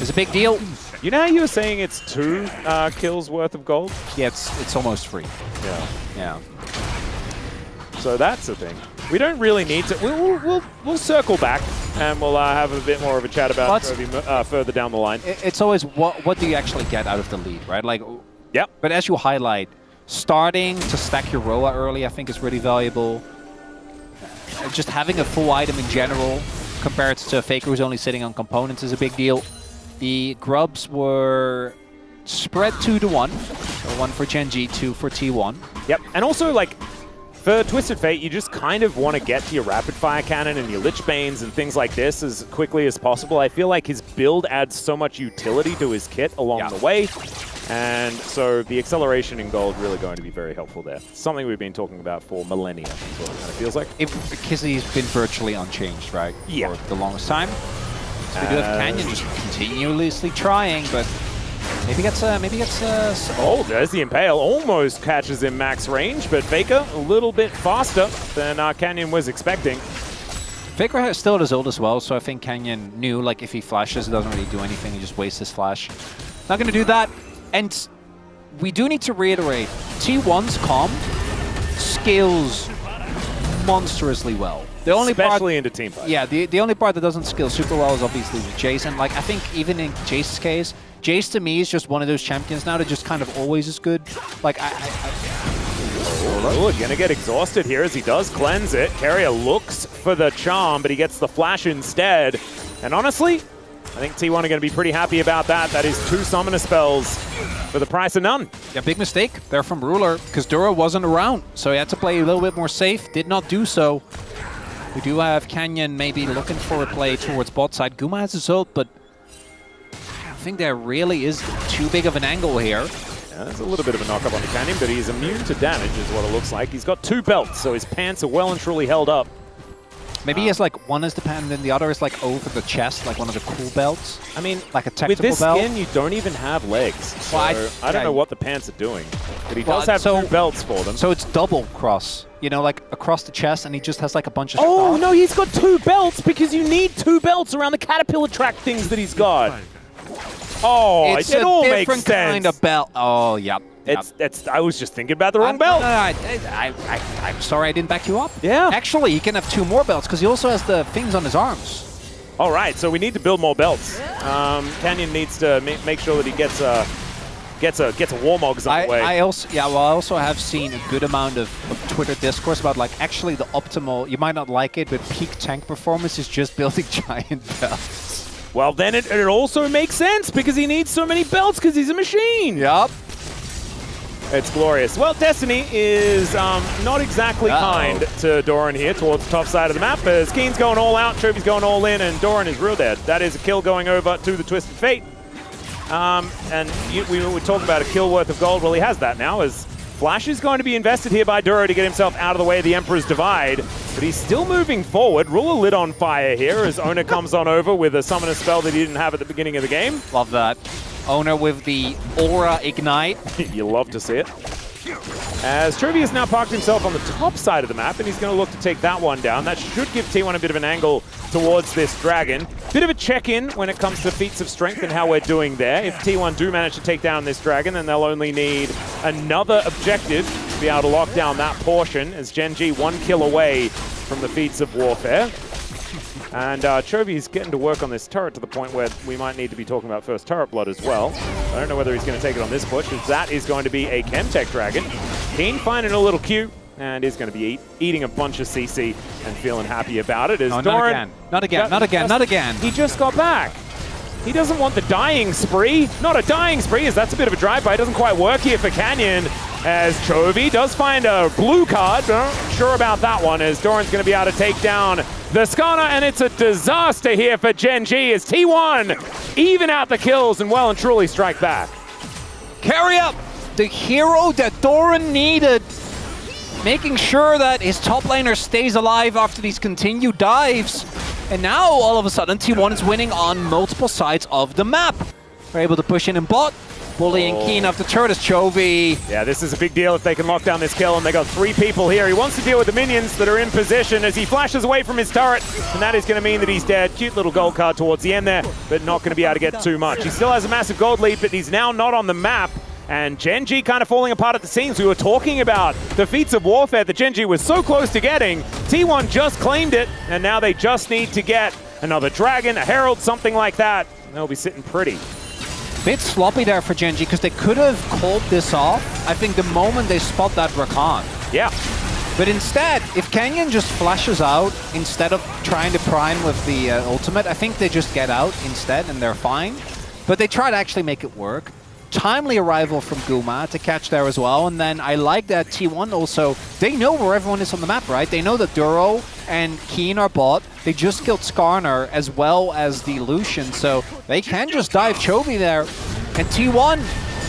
is a big deal. You know how you were saying it's 2 kills worth of gold? Yeah, it's almost free. Yeah. So that's the thing. We don't really need to. We'll circle back and we'll have a bit more of a chat about Chovy further down the line. It's always what do you actually get out of the lead, right? Like, yep. But as you highlight, starting to stack your Roa early, I think, is really valuable. Just having a full item in general compared to a Faker who's only sitting on components is a big deal. The grubs were spread 2-1. So 1 for Gen G, 2 for T1. Yep, and also, like, for Twisted Fate, you just kind of want to get to your Rapid Fire Cannon and your Lich Banes and things like this as quickly as possible. I feel like his build adds so much utility to his kit along the way. And so the acceleration in gold really going to be very helpful there. Something we've been talking about for millennia, is what it kind of feels like. Kizzy's been virtually unchanged, right? Yeah. For the longest time. So we do have Canyon just continuously trying, but maybe gets Oh, there's the Impale. Almost catches him max range, but Faker a little bit faster than Canyon was expecting. Faker still has ult as well, so I think Canyon knew, like, if he flashes, it doesn't really do anything. He just wastes his flash. Not going to do that. And we do need to reiterate, T1's comp scales monstrously well. The only Especially into teamfight. Yeah, the only part that doesn't scale super well is obviously with Jace. And, like, I think even in Jace's case, Jace to me is just one of those champions now that just kind of always is good. Like, Oh, gonna get exhausted here as he does cleanse it. Carrier looks for the charm, but he gets the flash instead. And honestly, I think T1 are going to be pretty happy about that. That is 2 summoner spells for the price of none. Yeah, big mistake there from Ruler, because Dura wasn't around, so he had to play a little bit more safe. Did not do so. We do have Canyon maybe looking for a play towards bot side. Guma has his ult, but I think there really is too big of an angle here. Yeah, there's a little bit of a knock-up on the Canyon, but he's immune to damage is what it looks like. He's got 2 belts, so his pants are well and truly held up. Maybe he has like one is the pan, and then the other is like over the chest, like one of the cool belts. I mean, like a technical with this belt. skin, you don't even have legs. So Well, I don't know what the pants are doing, but he does have so 2 belts for them. So it's double cross, you know, like across the chest, and he just has like a bunch of. Oh no, he's got 2 belts because you need 2 belts around the caterpillar track things that he's got. Oh, it's it all makes different sense. kind of belt. Oh, yep. It's. I was just thinking about the wrong belt. No, I'm sorry I didn't back you up. Yeah. Actually, he can have 2 more belts because he also has the things on his arms. All right, so we need to build more belts. Canyon needs to make sure that he gets a Warmogs on the way. I also have seen a good amount of Twitter discourse about like actually the optimal. You might not like it, but peak tank performance is just building giant belts. Well, then it also makes sense because he needs so many belts because he's a machine. Yup. It's glorious. Well, Destiny is not exactly kind to Doran here towards the top side of the map. As Keen's going all out, Chovy's going all in, and Doran is real dead. That is a kill going over to the Twisted Fate. We were talking about a kill worth of gold. Well, he has that now, as Flash is going to be invested here by Duro to get himself out of the way of the Emperor's Divide. But he's still moving forward. Ruler lit on fire here as Owner comes on over with a summoner spell that he didn't have at the beginning of the game. Love that. Owner with the Aura Ignite. You love to see it. As Chovy has now parked himself on the top side of the map, and he's going to look to take that one down. That should give T1 a bit of an angle towards this dragon. Bit of a check-in when it comes to feats of strength and how we're doing there. If T1 do manage to take down this dragon, then they'll only need another objective to be able to lock down that portion, as Gen G 1 kill away from the feats of warfare. And Chovy's getting to work on this turret to the point where we might need to be talking about first turret blood as well. I don't know whether he's going to take it on this push, as that is going to be a Chemtech dragon. Keen finding a little cute, and is going to be eating a bunch of CC and feeling happy about it. As Doran, not again. He just got back. He doesn't want the dying spree. Not a dying spree, as that's a bit of a drive-by. It doesn't quite work here for Canyon, as Chovy does find a blue card. Not sure about that one, as Doran's going to be able to take down the Skarner, and it's a disaster here for Gen G as T1 even out the kills and well and truly strike back. Carry up the hero that Doran needed, making sure that his top laner stays alive after these continued dives. And now, all of a sudden, T1 is winning on multiple sides of the map. We're able to push in bot, bullying Keen off the turret as Chovy. Yeah, this is a big deal if they can lock down this kill, and they got 3 people here. He wants to deal with the minions that are in position as he flashes away from his turret, and that is going to mean that he's dead. Cute little gold card towards the end there, but not going to be able to get too much. He still has a massive gold lead, but he's now not on the map. And Gen G kind of falling apart at the seams. We were talking about the feats of warfare that Gen G was so close to getting. T1 just claimed it, and now they just need to get another dragon, a herald, something like that. And they'll be sitting pretty. Bit sloppy there for Gen G, because they could have called this off, I think, the moment they spot that Rakan. Yeah. But instead, if Canyon just flashes out instead of trying to prime with the ultimate, I think they just get out instead and they're fine. But they try to actually make it work. Timely arrival from Guma to catch there as well. And then I like that T1 also, they know where everyone is on the map, right? They know that Duro and Keen are bot. They just killed Skarner as well as the Lucian, so they can just dive Chovy there. And T1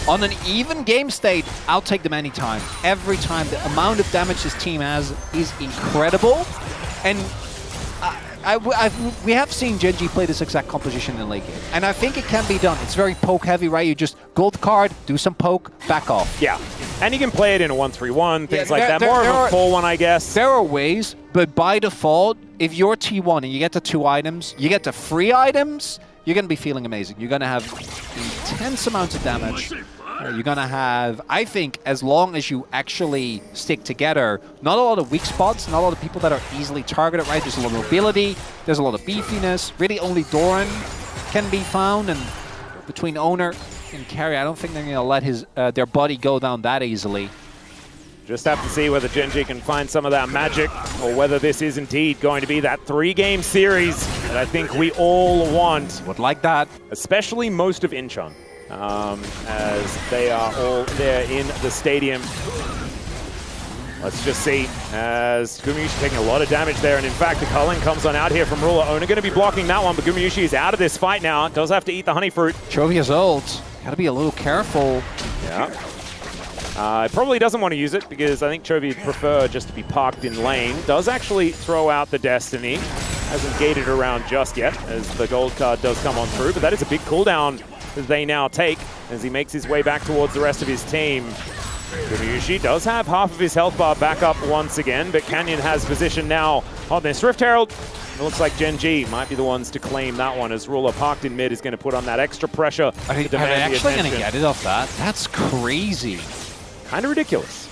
On an even game state, I'll take them anytime. Every time. The amount of damage this team has is incredible. And we have seen Gen G play this exact composition in late game. And I think it can be done. It's very poke heavy, right? You just gold card, do some poke, back off. Yeah. And you can play it in a 1-3-1, things like that. More of a full one, I guess. There are ways, but by default, if you're T1 and you get the 2 items, you get the free items, you're going to be feeling amazing. You're going to have intense amounts of damage. You're going to have, I think, as long as you actually stick together, not a lot of weak spots, not a lot of people that are easily targeted, right? There's a lot of mobility, there's a lot of beefiness. Really only Doran can be found, and between owner and carry, I don't think they're going to let his their body go down that easily. Just have to see whether Gen G can find some of that magic, or whether this is indeed going to be that 3-game series that I think we all want. Would like that. Especially most of Incheon, as they are all there in the stadium. Let's just see, as Gumayushi taking a lot of damage there, and in fact the culling comes on out here from Ruler. Owner going to be blocking that one, but Gumayushi is out of this fight now. Does have to eat the honey fruit. Chovy has ult. Gotta be a little careful. Yeah. Probably doesn't want to use it because I think Chovy would prefer just to be parked in lane. Does actually throw out the Destiny. Hasn't gated around just yet as the gold card does come on through, but that is a big cooldown that they now take as he makes his way back towards the rest of his team. Gumayushi does have half of his health bar back up once again, but Canyon has position now on this Rift Herald. It looks like Gen G might be the ones to claim that one as Ruler parked in mid is going to put on that extra pressure. Are they actually going to get it off that? That's crazy. Kind of ridiculous.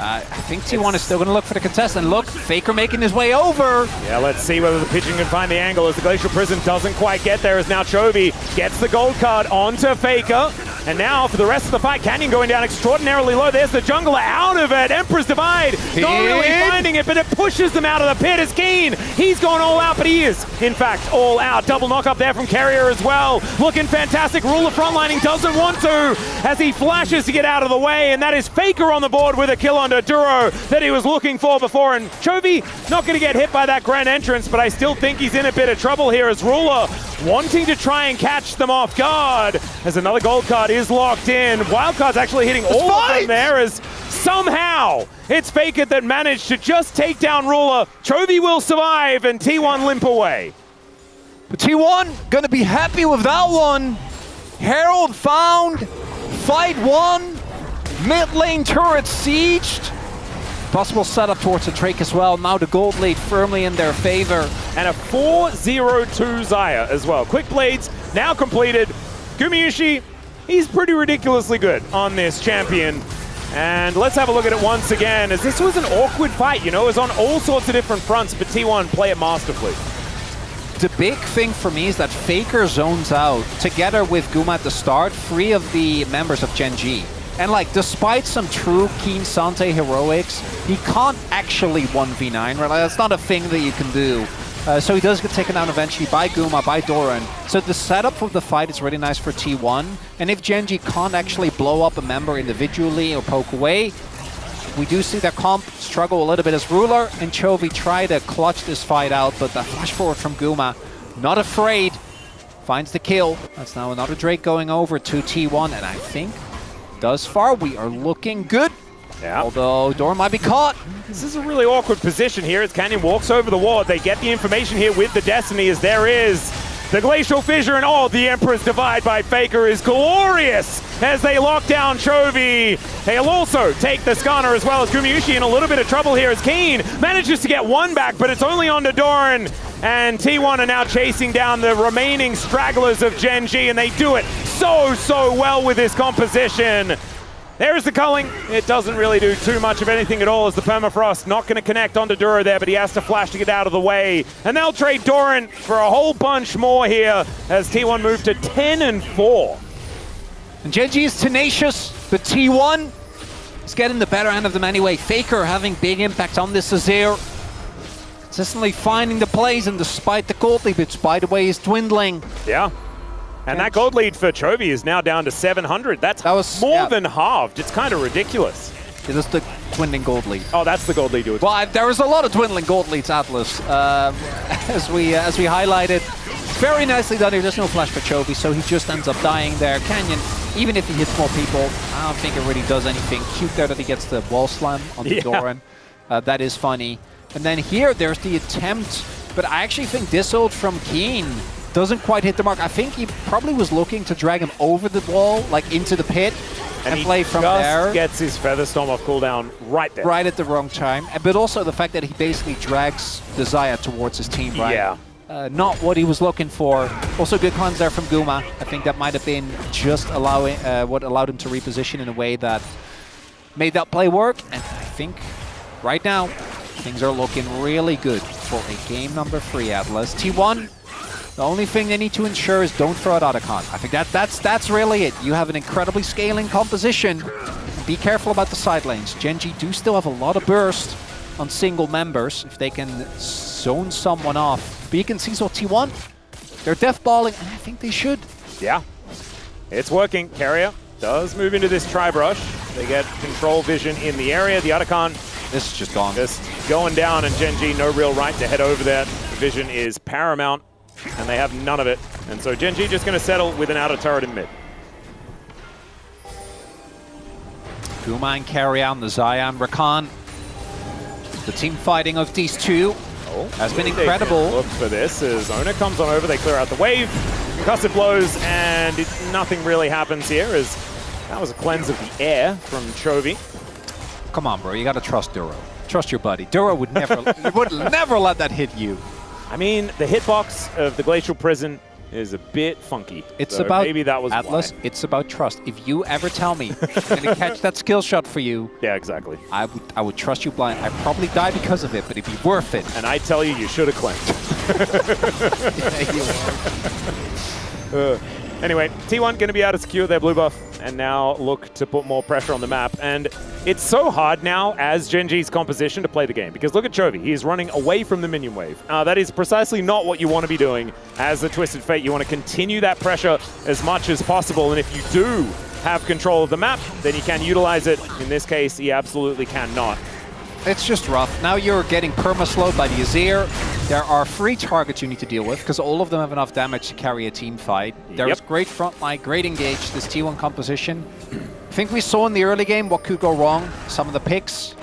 I think T1 is still going to look for the contest, and look, Faker making his way over. Yeah, let's see whether the pigeon can find the angle as the Glacial Prison doesn't quite get there, as now Chovy gets the gold card onto Faker. And now for the rest of the fight, Canyon going down extraordinarily low. There's the jungler out of it. Emperor's Divide not really finding it, but it pushes them out of the pit as Keen. He's gone all out, but he is, in fact, all out. Double knock up there from Carrier as well. Looking fantastic. Ruler frontlining doesn't want to as he flashes to get out of the way, and that is Faker on the board with a kill on Duro that he was looking for before. And Chovy not going to get hit by that grand entrance, but I still think he's in a bit of trouble here as Ruler wanting to try and catch them off guard as another gold card is locked in. Wildcard's actually hitting all of them there as somehow it's Faker that managed to just take down Ruler. Chovy will survive and T1 limp away. But T1 gonna be happy with that one. Herald found, fight won, mid lane turret sieged. Possible setup towards the Drake as well. Now the gold lead firmly in their favor. And a 4-0-2 Xayah as well. Quick Blades now completed. Gumayushi, he's pretty ridiculously good on this champion. And let's have a look at it once again, as this was an awkward fight, you know, it was on all sorts of different fronts, but T1 play it masterfully. The big thing for me is that Faker zones out together with Guma at the start, 3 of the members of Gen G. And like, despite some true Keen Sante heroics, he can't actually 1v9, right? Like, that's not a thing that you can do. So he does get taken down eventually by Guma, by Doran. So the setup of the fight is really nice for T1. And if Gen G can't actually blow up a member individually or poke away, we do see their comp struggle a little bit as Ruler and Chovy try to clutch this fight out, but the flash forward from Guma, not afraid, finds the kill. That's now another Drake going over to T1, and I think thus far we are looking good. Yeah. Although Doran might be caught. This is a really awkward position here as Canyon walks over the wall. They get the information here with the Destiny as there is the Glacial Fissure, and all the Emperor's Divide by Faker is glorious as they lock down Chovy. They'll also take the Skarner as well as Gumayushi in a little bit of trouble here as Keen manages to get one back, but it's only on to Doran. And T1 are now chasing down the remaining stragglers of Gen G, and they do it so well with this composition. There's the culling. It doesn't really do too much of anything at all as the Permafrost not going to connect onto Duro there, but he has to flash to get out of the way. And they'll trade Doran for a whole bunch more here as T1 move to 10-4. And Gen G is tenacious, but T1 is getting the better end of them anyway. Faker having big impact on this Azir. Consistently finding the plays, and despite the gold lead, which by the way is dwindling. Yeah. And that gold lead for Chovy is now down to 700. That was more than halved. It's kind of ridiculous. It is the dwindling gold lead. Oh, that's the gold lead. Well, there was a lot of dwindling gold leads, Atlas, as we highlighted. Very nicely done here. There's no flash for Chovy, so he just ends up dying there. Canyon Even if he hits more people, I don't think it really does anything. Cute there that he gets the wall slam on the Doran. That is funny. And then here, there's the attempt. But I actually think this ult from Keen doesn't quite hit the mark. I think he probably was looking to drag him over the wall, like into the pit, and play from there. Gets his Feather Storm off cooldown right there. Right at the wrong time. But also the fact that he basically drags the Xayah towards his team, right? Yeah. Not what he was looking for. Also good cleanse there from Guma. I think that might have been just allowing what allowed him to reposition in a way that made that play work. And I think right now, things are looking really good for a game number 3, Atlas. T1, the only thing they need to ensure is don't throw out Otacon. I think that's really it. You have an incredibly scaling composition. Be careful about the side lanes. Gen.G do still have a lot of burst on single members if they can zone someone off. But you can see, so T1, they're death-balling, and I think they should. Yeah, it's working. Carrier does move into this tri-brush. They get control vision in the area. The Otacon, this is just gone. Just going down, and Gen.G no real right to head over there. The vision is paramount, and they have none of it. And so Gen.G just going to settle with an outer turret in mid. Guma and Carrier on the Xayah and Rakan. The team fighting of these two has been incredible. Look for this as Ona comes on over, they clear out the wave, concussive blows, and nothing really happens here as that was a cleanse of the air from Chovy. Come on, bro, you gotta trust Duro. Trust your buddy. Duro would never, would never let that hit you. I mean, the hitbox of the Glacial Prison is a bit funky. It's so about, maybe that was Atlas, why. It's about trust. If you ever tell me I'm gonna catch that skill shot for you, yeah, exactly. I would trust you blind. I probably die because of it, but it'd be worth it. And I tell you, you should have cleansed. Anyway, T1 going to be able to secure their blue buff and now look to put more pressure on the map. And it's so hard now as Gen.G's composition to play the game because look at Chovy. He is running away from the minion wave. That is precisely not what you want to be doing as the Twisted Fate. You want to continue that pressure as much as possible. And if you do have control of the map, then you can utilize it. In this case, he absolutely cannot. It's just rough. Now you're getting perma-slowed by the Azir. There are 3 targets you need to deal with because all of them have enough damage to carry a team fight. There is great front line, great engage, this T1 composition. I think we saw in the early game what could go wrong. Some of the picks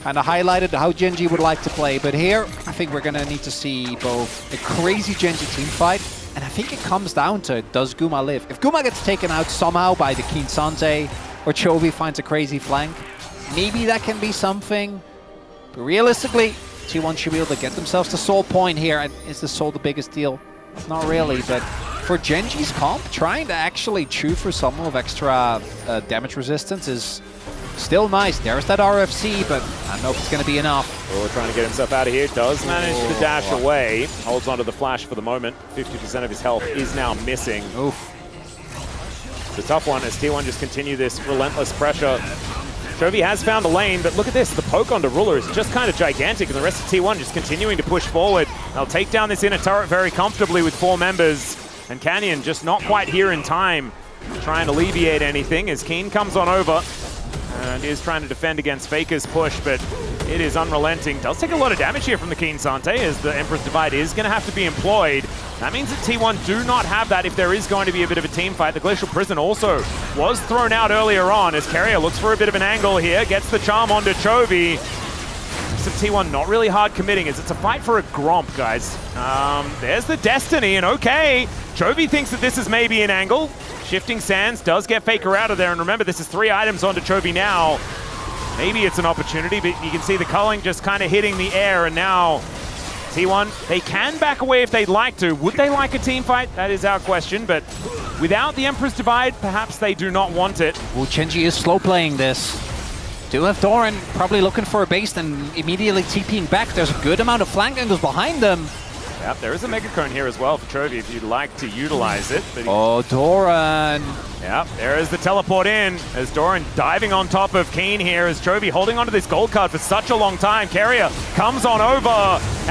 kind of highlighted how Gen.G would like to play. But here, I think we're going to need to see both a crazy Gen.G team fight, and I think it comes down to, does Guma live? If Guma gets taken out somehow by the Keen Sante or Chovy finds a crazy flank, maybe that can be something. But realistically, T1 should be able to get themselves to Soul Point here. And is the Soul the biggest deal? Not really, but for Gen.G's comp, trying to actually chew for some of extra damage resistance is still nice. There's that RFC, but I don't know if it's going to be enough. Oh, trying to get himself out of here. Does manage to dash away. Holds onto the flash for the moment. 50% of his health is now missing. Oof. It's a tough one as T1 just continue this relentless pressure. Chovy has found a lane, but look at this. The poke onto Ruler is just kind of gigantic, and the rest of T1 just continuing to push forward. They'll take down this inner turret very comfortably with 4 members, and Canyon just not quite here in time to try and alleviate anything as Keen comes on over and is trying to defend against Faker's push, but it is unrelenting. Does take a lot of damage here from the Keen Sante as the Emperor's Divide is going to have to be employed. That means that T1 do not have that if there is going to be a bit of a team fight. The Glacial Prison also was thrown out earlier on as Carrier looks for a bit of an angle here, gets the charm onto Chovy. So T1 not really hard committing as it's a fight for a Gromp, guys. There's the Destiny, and okay, Chovy thinks that this is maybe an angle. Shifting Sands does get Faker out of there, and remember, this is 3 items onto Chovy now. Maybe it's an opportunity, but you can see the culling just kind of hitting the air, and now T1, they can back away if they'd like to. Would they like a team fight? That is our question, but without the Emperor's Divide, perhaps they do not want it. Well, Gen.G is slow playing this. Do have Doran probably looking for a base and immediately TPing back. There's a good amount of flank angles behind them. Yep, there is a Mega Cone here as well for Chovy if you'd like to utilize it. But oh, Doran. Yep, there is the teleport in as Doran diving on top of Keen here as Chovy holding onto this gold card for such a long time. Carrier comes on over,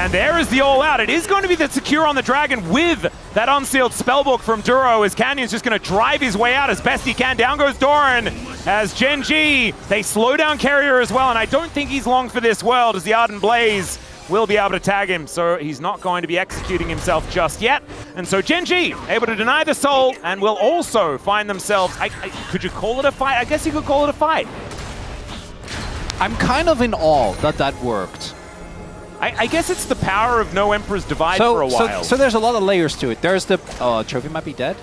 and there is the all-out. It is going to be the secure on the Dragon with that unsealed spellbook from Duro as Canyon's just going to drive his way out as best he can. Down goes Doran as Gen.G, they slow down Carrier as well, and I don't think he's long for this world as the Ardent Blaze will be able to tag him, so he's not going to be executing himself just yet. And so Gen G able to deny the soul and will also find themselves, could you call it a fight? I guess you could call it a fight. I'm kind of in awe that that worked. I guess it's the power of no Emperor's Divide for a while. So there's a lot of layers to it. There's the... Oh, Trophy might be dead.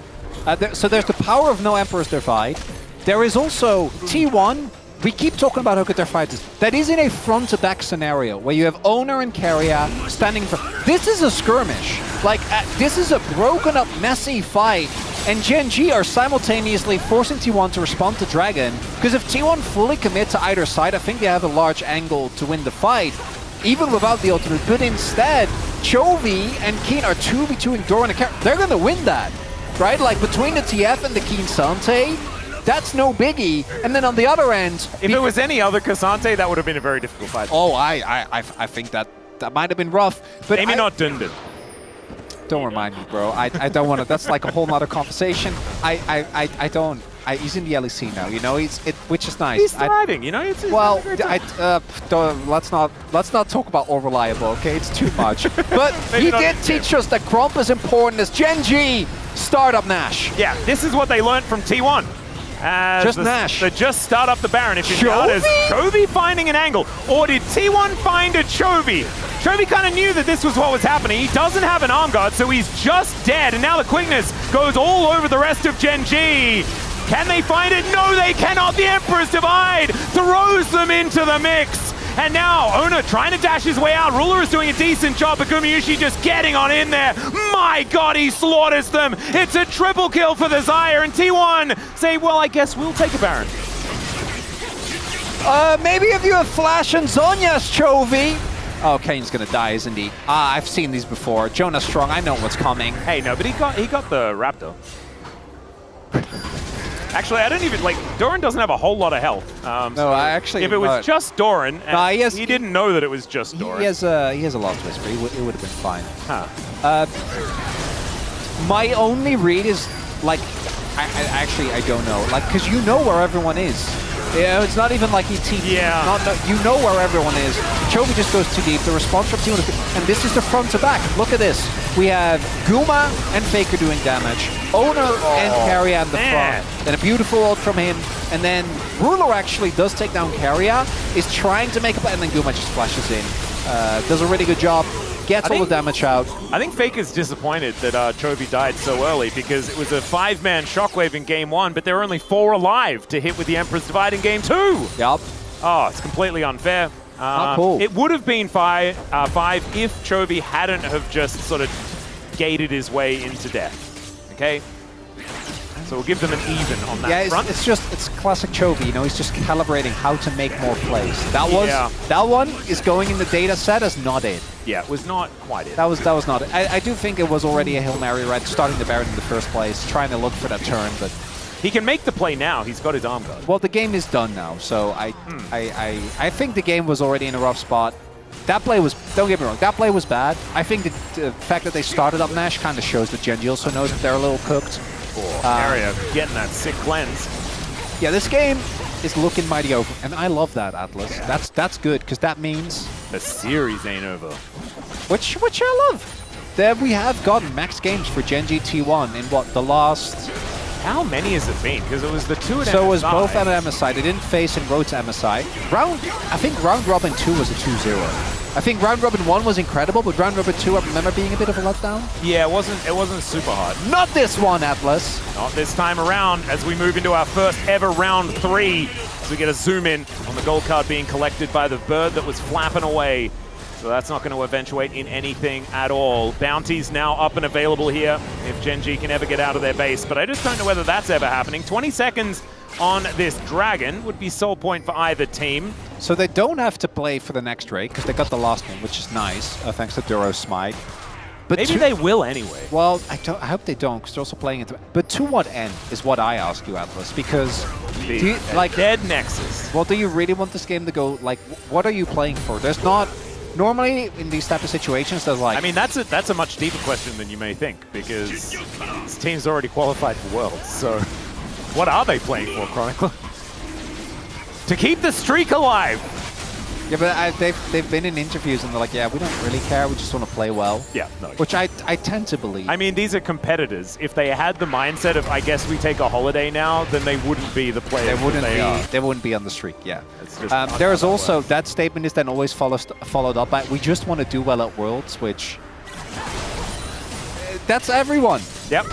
So there's the power of no Emperor's Divide. There is also T1. We keep talking about how good their fight is. That is in a front-to-back scenario where you have Owner and Carrier standing for... This is a skirmish. Like, this is a broken-up, messy fight. And Gen G are simultaneously forcing T1 to respond to Dragon. Because if T1 fully commit to either side, I think they have a large angle to win the fight, even without the ultimate. But instead, Chovy and Keen are 2v2ing Doran and Carrier. They're going to win that, right? Like, between the TF and the Keen Sante, that's no biggie. And then on the other end... If it was any other Cassante, that would have been a very difficult fight. Oh, I think that might have been rough. But maybe not Dundon. Don't remind me, bro. I don't want to... That's like a whole nother conversation. I don't... he's in the LEC now, you know, which is nice. He's thriving, you know. It's let's not talk about all reliable, okay? It's too much. But he did teach us that Grump is important as Gen G startup Nash. Yeah, this is what they learned from T1. Just Nash. They just start up the Baron. If you notice, Chovy finding an angle, or did T1 find a Chovy? Chovy kind of knew that this was what was happening. He doesn't have an arm guard, so he's just dead. And now the quickness goes all over the rest of Gen G. Can they find it? No, they cannot. The Emperor's Divide throws them into the mix. And now, Owner trying to dash his way out. Ruler is doing a decent job, but Gumayushi just getting on in there. My God, he slaughters them. It's a triple kill for the Xayah, and T1 say, well, I guess we'll take a Baron. Maybe if you have Flash and Zhonya's Chovy. Oh, Kane's gonna die, isn't he? I've seen these before. Jonah Strong, I know what's coming. Hey, no, but he got the Raptor. Actually, I don't even, like, Doran doesn't have a whole lot of health. No, I actually... If it was just Doran, he didn't know that it was just Doran. He has a Lost Whisper. It would have been fine. Huh. My only read is, like, I don't know. Like, because you know where everyone is. Yeah, it's not even like he TP. Yeah. You know where everyone is. Chovy just goes too deep. The response from T1 is... And this is the front to back. Look at this. We have Guma and Faker doing damage. Owner and Carrier at the front. Then a beautiful ult from him. And then Ruler actually does take down Carrier. Is trying to make a play. And then Guma just flashes in. Does a really good job. Gets all the damage out. I think Faker's disappointed that Chovy died so early because it was a 5-man shockwave in game 1, but there were only 4 alive to hit with the Emperor's Divide in game 2. Yup. Oh, it's completely unfair. Cool. It would have been 5 if Chovy hadn't have just sort of gated his way into death. Okay? So we'll give them an even on that front. It's classic Chovy, you know, he's just calibrating how to make more plays. That one is going in the data set as not it. Yeah, it was not quite it. That was not it. I do think it was already a Hail Mary, right? Starting the Baron in the first place, trying to look for that turn, but... He can make the play now. He's got his arm guard. Well, the game is done now, so I think the game was already in a rough spot. That play was, don't get me wrong, that play was bad. I think the fact that they started up Nash kind of shows that Gen G also knows that they're a little cooked. Area getting that sick cleanse. Yeah, this game is looking mighty over, and I love that, Atlas. That's good, because that means... The series ain't over. Which I love. There we have gotten max games for Gen G T1 in what, the last... How many has it been? Because it was the 2 at MSI. So it was both at MSI. They didn't face in road to MSI. I think Round Robin 2 was a 2-0. I think Round Robin 1 was incredible, but Round Robin 2, I remember being a bit of a letdown. Yeah, it wasn't super hard. Not this one, Atlas. Not this time around as we move into our first ever Round 3. So we get a zoom in on the gold card being collected by the bird that was flapping away. So that's not going to eventuate in anything at all. Bounties now up and available here if Gen G can ever get out of their base. But I just don't know whether that's ever happening. 20 seconds on this Dragon would be soul point for either team. So they don't have to play for the next raid because they got the last one, which is nice, thanks to Duro's Smite. But maybe they will anyway. Well, I hope they don't because they're also playing it. But to what end is what I ask you, Atlas? Because do you, like dead Nexus. Well, do you really want this game to go? Like, what are you playing for? There's not. Normally, in these type of situations, there's like... I mean, that's a much deeper question than you may think, because this team's already qualified for Worlds, so... What are they playing for, Chronicler? To keep the streak alive! Yeah, but they've been in interviews and they're like, yeah, we don't really care. We just want to play well. Yeah, no. Which I tend to believe. I mean, these are competitors. If they had the mindset of, I guess we take a holiday now, then they wouldn't be the players. They wouldn't be on the streak. Yeah. It's just not there how is that also works. that statement is then always followed up by, we just want to do well at Worlds, which that's everyone. Yep.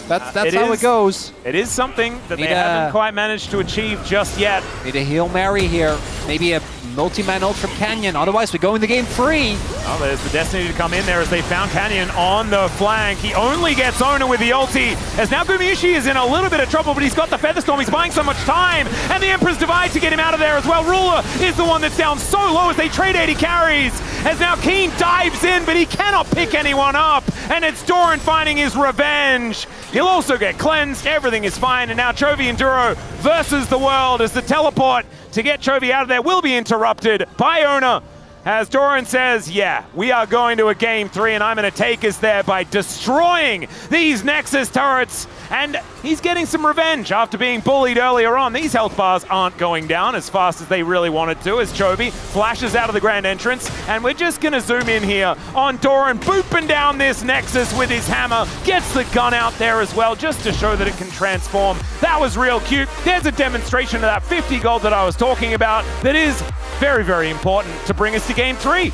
That's how it goes. It is something that Need they haven't quite managed to achieve just yet. Need a Hail Mary here. Maybe a multi-man ult from Canyon. Otherwise, we go in the game free. Oh, there's the Destiny to come in there as they found Canyon on the flank. He only gets Owner with the ulti. As now Gumiushi is in a little bit of trouble, but he's got the Featherstorm. He's buying so much time. And the Emperor's Divide to get him out of there as well. Ruler is the one that's down so low as they trade 80 carries. As now Keen dives in, but he cannot pick anyone up. And it's Doran finding his revenge. He'll also get cleansed. Everything is fine. And now Chovy and Duro versus the world as the teleport to get Chovy out of there will be interrupted by Owner. As Doran says, yeah, we are going to a game 3 and I'm going to take us there by destroying these Nexus turrets. And he's getting some revenge after being bullied earlier on. These health bars aren't going down as fast as they really wanted to as Chovy flashes out of the grand entrance. And we're just going to zoom in here on Doran booping down this Nexus with his hammer. Gets the gun out there as well just to show that it can transform. That was real cute. There's a demonstration of that 50 gold that I was talking about that is very, very important to bring us to game 3.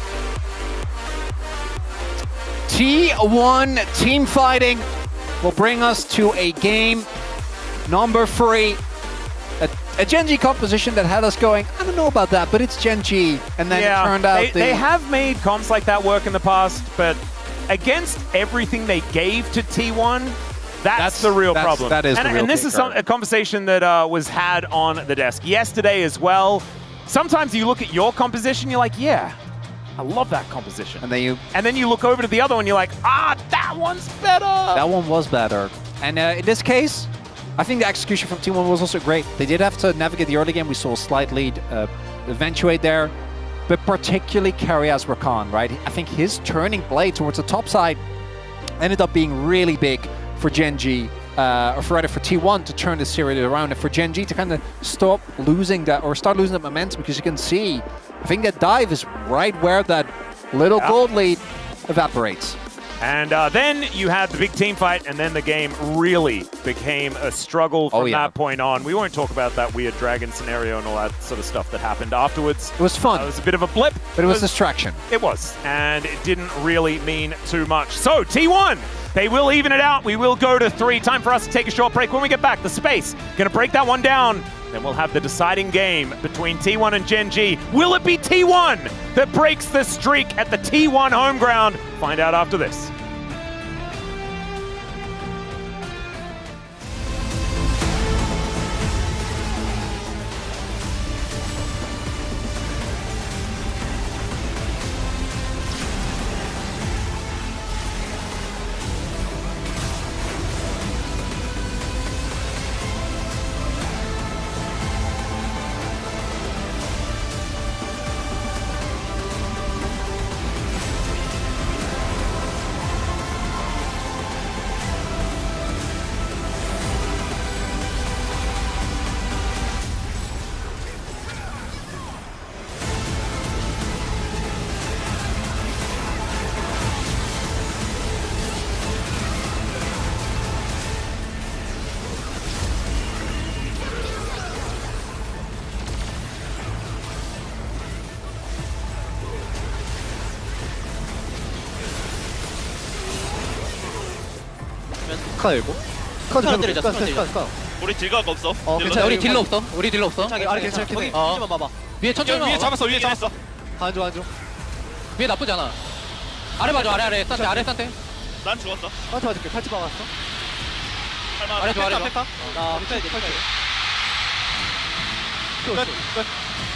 T1 team fighting will bring us to a game number 3. A Gen G composition that had us going, I don't know about that, but it's Gen G. And then it turned out they have made comps like that work in the past, but against everything they gave to T1, that's the real problem. That is the real and this is a conversation that was had on the desk yesterday as well. Sometimes you look at your composition, you're like, yeah, I love that composition. And then you look over to the other one, you're like, that one's better. That one was better. And in this case, I think the execution from T1 was also great. They did have to navigate the early game. We saw a slight lead eventuate there, but particularly Karias Rakan, right? I think his turning blade towards the top side ended up being really big for Gen G, or for T1 to turn the series around, and for Gen G to kind of stop losing that, or start losing that momentum, because you can see, I think that dive is right where that little gold lead evaporates. And then you had the big team fight, and then the game really became a struggle from that point on. We won't talk about that weird dragon scenario and all that sort of stuff that happened afterwards. It was fun. It was a bit of a blip. But it was distraction. It was, and it didn't really mean too much. So, T1, they will even it out. We will go to 3. Time for us to take a short break. When we get back, the space, going to break that one down. Then we'll have the deciding game between T1 and Gen G. Will it be T1 that breaks the streak at the T1 home ground? Find out after this. 스카 열고 스카 때리자 스카 때리자 우리 딜각 없어. 괜찮아 우리 딜러 없어 우리 딜러 없어 아래 괜찮긴 해. 어 봐봐 위에 천천히 위에 잡았어. 위에 잡았어. 안줘 안줘. 위에 나쁘지 않아 아래 봐줘 아래 싼테 아래 싼테 난 죽었어. 파트 맞을게. 팔찌 박았어. 아래 줘 아래 줘 나 팔찌.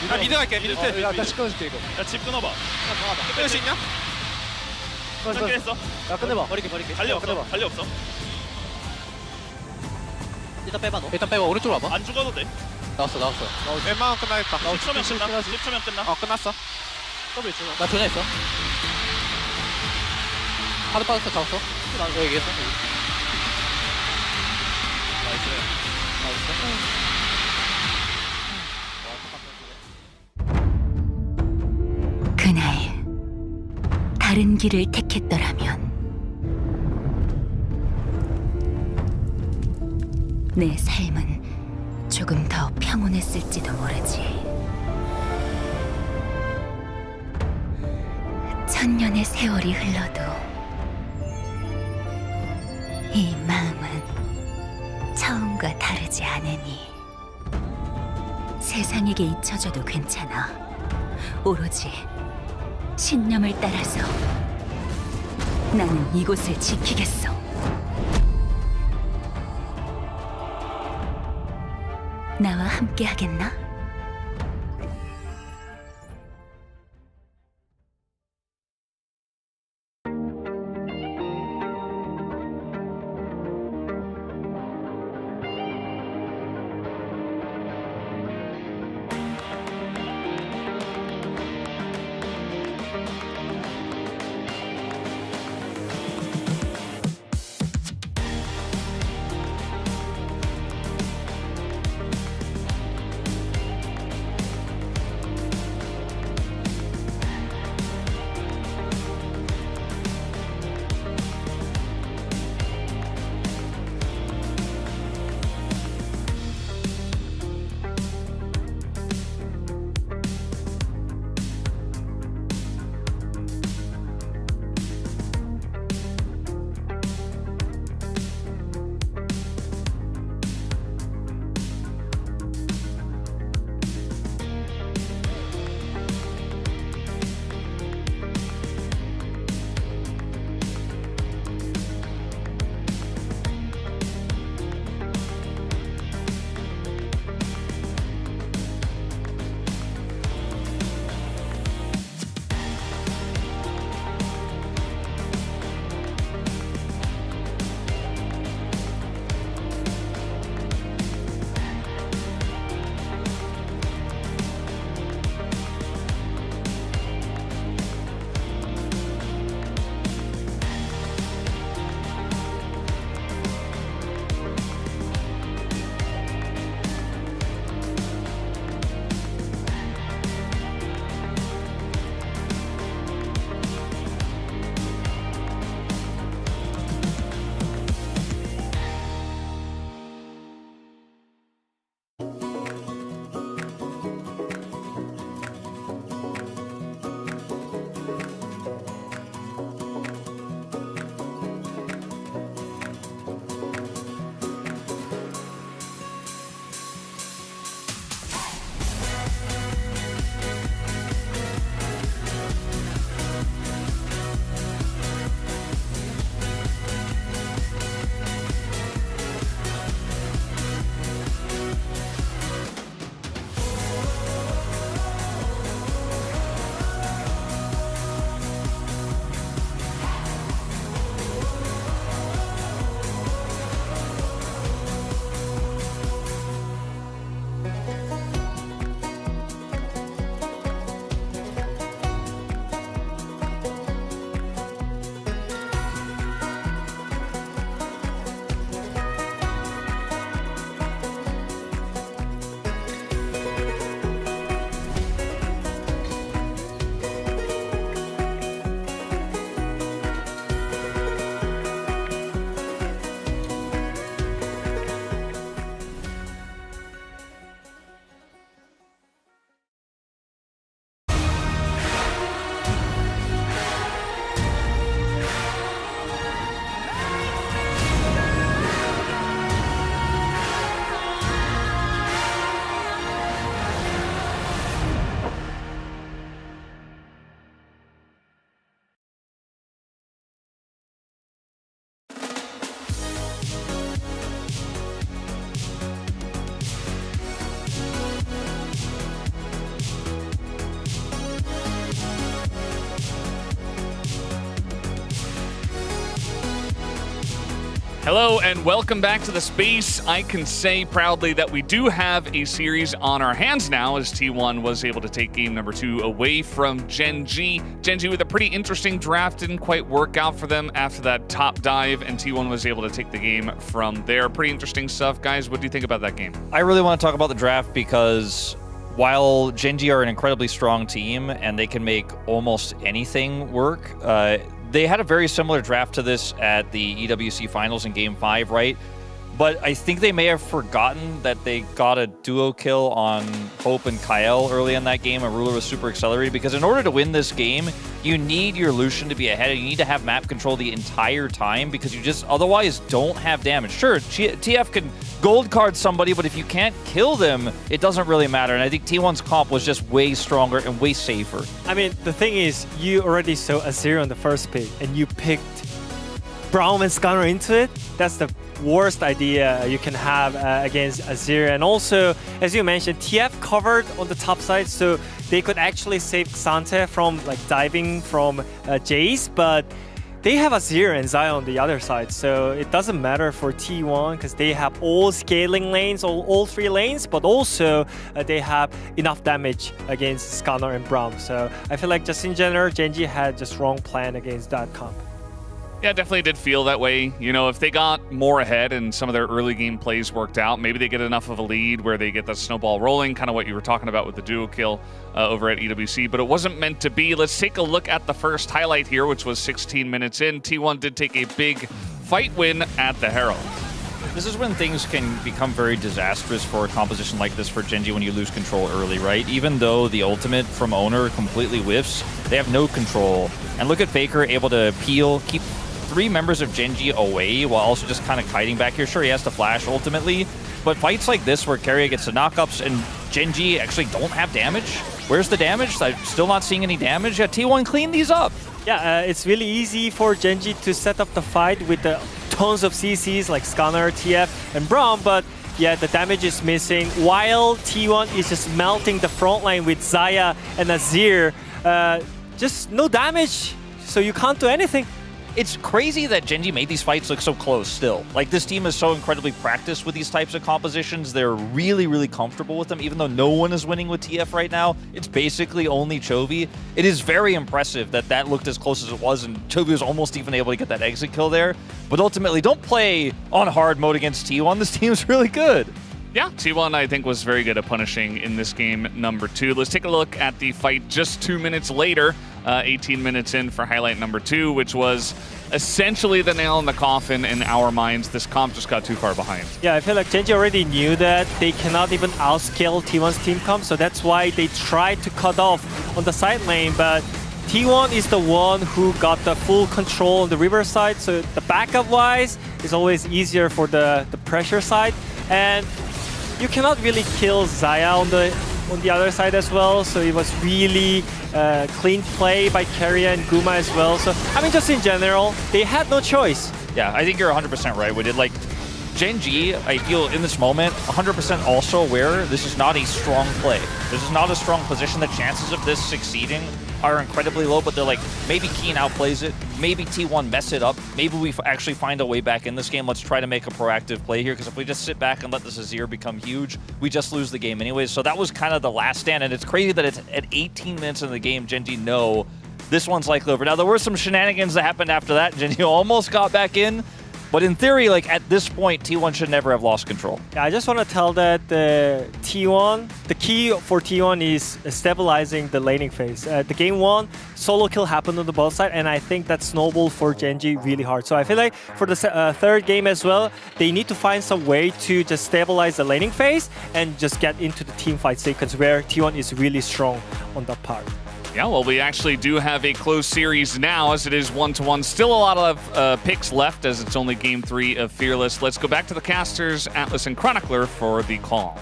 나 미드 갈게. 미드 때. 나 시켜줄게 이거. 야집 끊어봐. 나가봐. 끊을 수 있냐? 끊긴 했어. 야 끝내봐. 버릴게. 달리 없어. 달리 없어. 일단 빼봐 너. 일단 빼봐 오른쪽으로 와봐 안 죽어도 돼. 나왔어 웬만하면 끝나겠다. 10초면 끝나. 10초면 끝나. 끝났어. 더블 있어. 나 전혀 있어 하드 빠졌어 잡았어 여기 얘기했어 나이스. 다른 길을 택했더라면 내 삶은 조금 더 평온했을지도 모르지. 천년의 세월이 흘러도 이 마음은 처음과 다르지 않으니 세상에게 잊혀져도 괜찮아. 오로지 신념을 따라서 나는 이곳을 지키겠어. 나와 함께 하겠나? Hello and welcome back to the space. I can say proudly that we do have a series on our hands now, as T1 was able to take game number 2 away from Gen G. Gen G with a pretty interesting draft, didn't quite work out for them after that top dive, and T1 was able to take the game from there. Pretty interesting stuff. Guys, what do you think about that game? I really want to talk about the draft because while Gen G are an incredibly strong team and they can make almost anything work, they had a very similar draft to this at the EWC Finals in Game 5, right? But I think they may have forgotten that they got a duo kill on Hope and Kael early in that game, and Ruler was super accelerated, because in order to win this game, you need your Lucian to be ahead, and you need to have map control the entire time, because you just otherwise don't have damage. Sure, TF can gold card somebody, but if you can't kill them, it doesn't really matter, and I think T1's comp was just way stronger and way safer. I mean, the thing is, you already saw Azir on the first pick, and you picked Brion and Scanner into it. That's the worst idea you can have against Azir. And also, as you mentioned, TF covered on the top side, so they could actually save Xante from like diving from Jace, but they have Azir and Xayah on the other side, so it doesn't matter for T1 because they have all scaling lanes, all 3 lanes, but also they have enough damage against Scanner and Braum. So I feel like just in general, Gen G had just wrong plan against that comp. Yeah, definitely did feel that way. You know, if they got more ahead and some of their early game plays worked out, maybe they get enough of a lead where they get that snowball rolling, kind of what you were talking about with the duo kill over at EWC, but it wasn't meant to be. Let's take a look at the first highlight here, which was 16 minutes in. T1 did take a big fight win at the Herald. This is when things can become very disastrous for a composition like this for Gen G when you lose control early, right? Even though the ultimate from Owner completely whiffs, they have no control. And look at Faker able to peel, keep 3 members of Gen G away while also just kind of kiting back here. Sure, he has to flash ultimately, but fights like this where Keria gets the knockups and Gen G actually don't have damage. Where's the damage? I'm still not seeing any damage. Yeah, T1 cleaned these up. Yeah, it's really easy for Gen G to set up the fight with the tons of CCs like Scanner, TF, and Braum, but yeah, the damage is missing. While T1 is just melting the front line with Xayah and Azir, just no damage, so you can't do anything. It's crazy that Gen G made these fights look so close still. Like, this team is so incredibly practiced with these types of compositions. They're really, really comfortable with them, even though no one is winning with TF right now. It's basically only Chovy. It is very impressive that that looked as close as it was, and Chovy was almost even able to get that exit kill there. But ultimately, don't play on hard mode against T1. This team's really good. Yeah, T1 I think was very good at punishing in this game number 2. Let's take a look at the fight just 2 minutes later, 18 minutes in for highlight number 2, which was essentially the nail in the coffin in our minds. This comp just got too far behind. Yeah, I feel like Gen G already knew that they cannot even outscale T1's team comp, so that's why they tried to cut off on the side lane, but T1 is the one who got the full control on the river side, so the backup-wise is always easier for the pressure side, and you cannot really kill Xayah on the other side as well, so it was really clean play by Keria and Guma as well. So, I mean, just in general, they had no choice. Yeah, I think you're 100% right with it. Like, Gen G, I feel in this moment, 100% also aware this is not a strong play. This is not a strong position. The chances of this succeeding are incredibly low, but they're like, maybe Keen outplays it, maybe T1 mess it up, maybe we actually find a way back in this game. Let's try to make a proactive play here, because if we just sit back and let this Azir become huge, we just lose the game anyways. So that was kind of the last stand, and it's crazy that it's at 18 minutes in the game, Gen G know this one's likely over. Now, there were some shenanigans that happened after that. Gen G almost got back in, but in theory, like at this point, T1 should never have lost control. Yeah, I just want to tell that the key for T1 is stabilizing the laning phase. The game 1, solo kill happened on the bot side, and I think that snowballed for Gen G really hard. So I feel like for the third game as well, they need to find some way to just stabilize the laning phase and just get into the team fight sequence where T1 is really strong on that part. Yeah, well, we actually do have a close series now, as it is 1-1. Still a lot of picks left, as it's only Game 3 of Fearless. Let's go back to the casters, Atlas and Chronicler, for the call.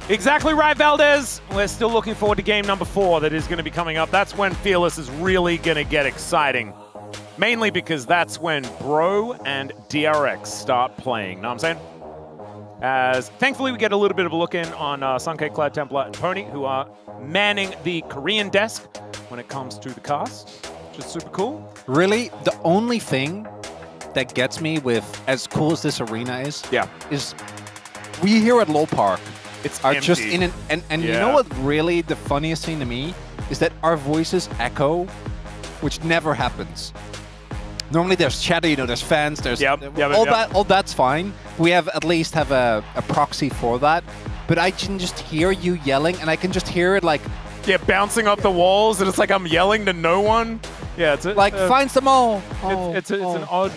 Exactly right, Valdez. We're still looking forward to game number 4 that is going to be coming up. That's when Fearless is really going to get exciting. Mainly because that's when Bro and DRX start playing. Know what I'm saying? As thankfully we get a little bit of a look in on Sunkei, Cloud Templar, and Pony, who are manning the Korean desk when it comes to the cast, which is super cool. Really, the only thing that gets me with as cool as this arena is we here at Low Park are empty. just in an you know what really the funniest thing to me is that our voices echo, which never happens. Normally there's chatter, you know, there's fans, there's all that's fine. We have at least have a proxy for that. but I can just hear you yelling, and I can just hear it like bouncing off the walls, and it's like I'm yelling to no one. Yeah, it's finds them all. It's an odd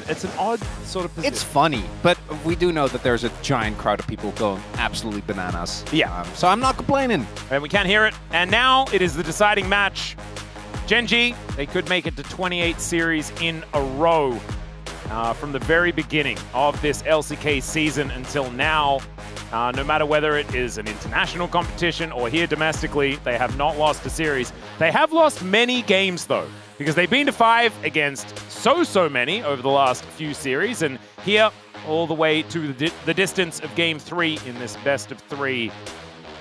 sort of position. It's funny, but we do know that there's a giant crowd of people going absolutely bananas. Yeah. So I'm not complaining. And we can't hear it. And now it is the deciding match. Gen.G, they could make it to 28 series in a row from the very beginning of this LCK season until now. No matter whether it is an international competition or here domestically, they have not lost a series. They have lost many games, though, because they've been to 5 against so many over the last few series, and here all the way to the distance of Game 3 in this best of 3.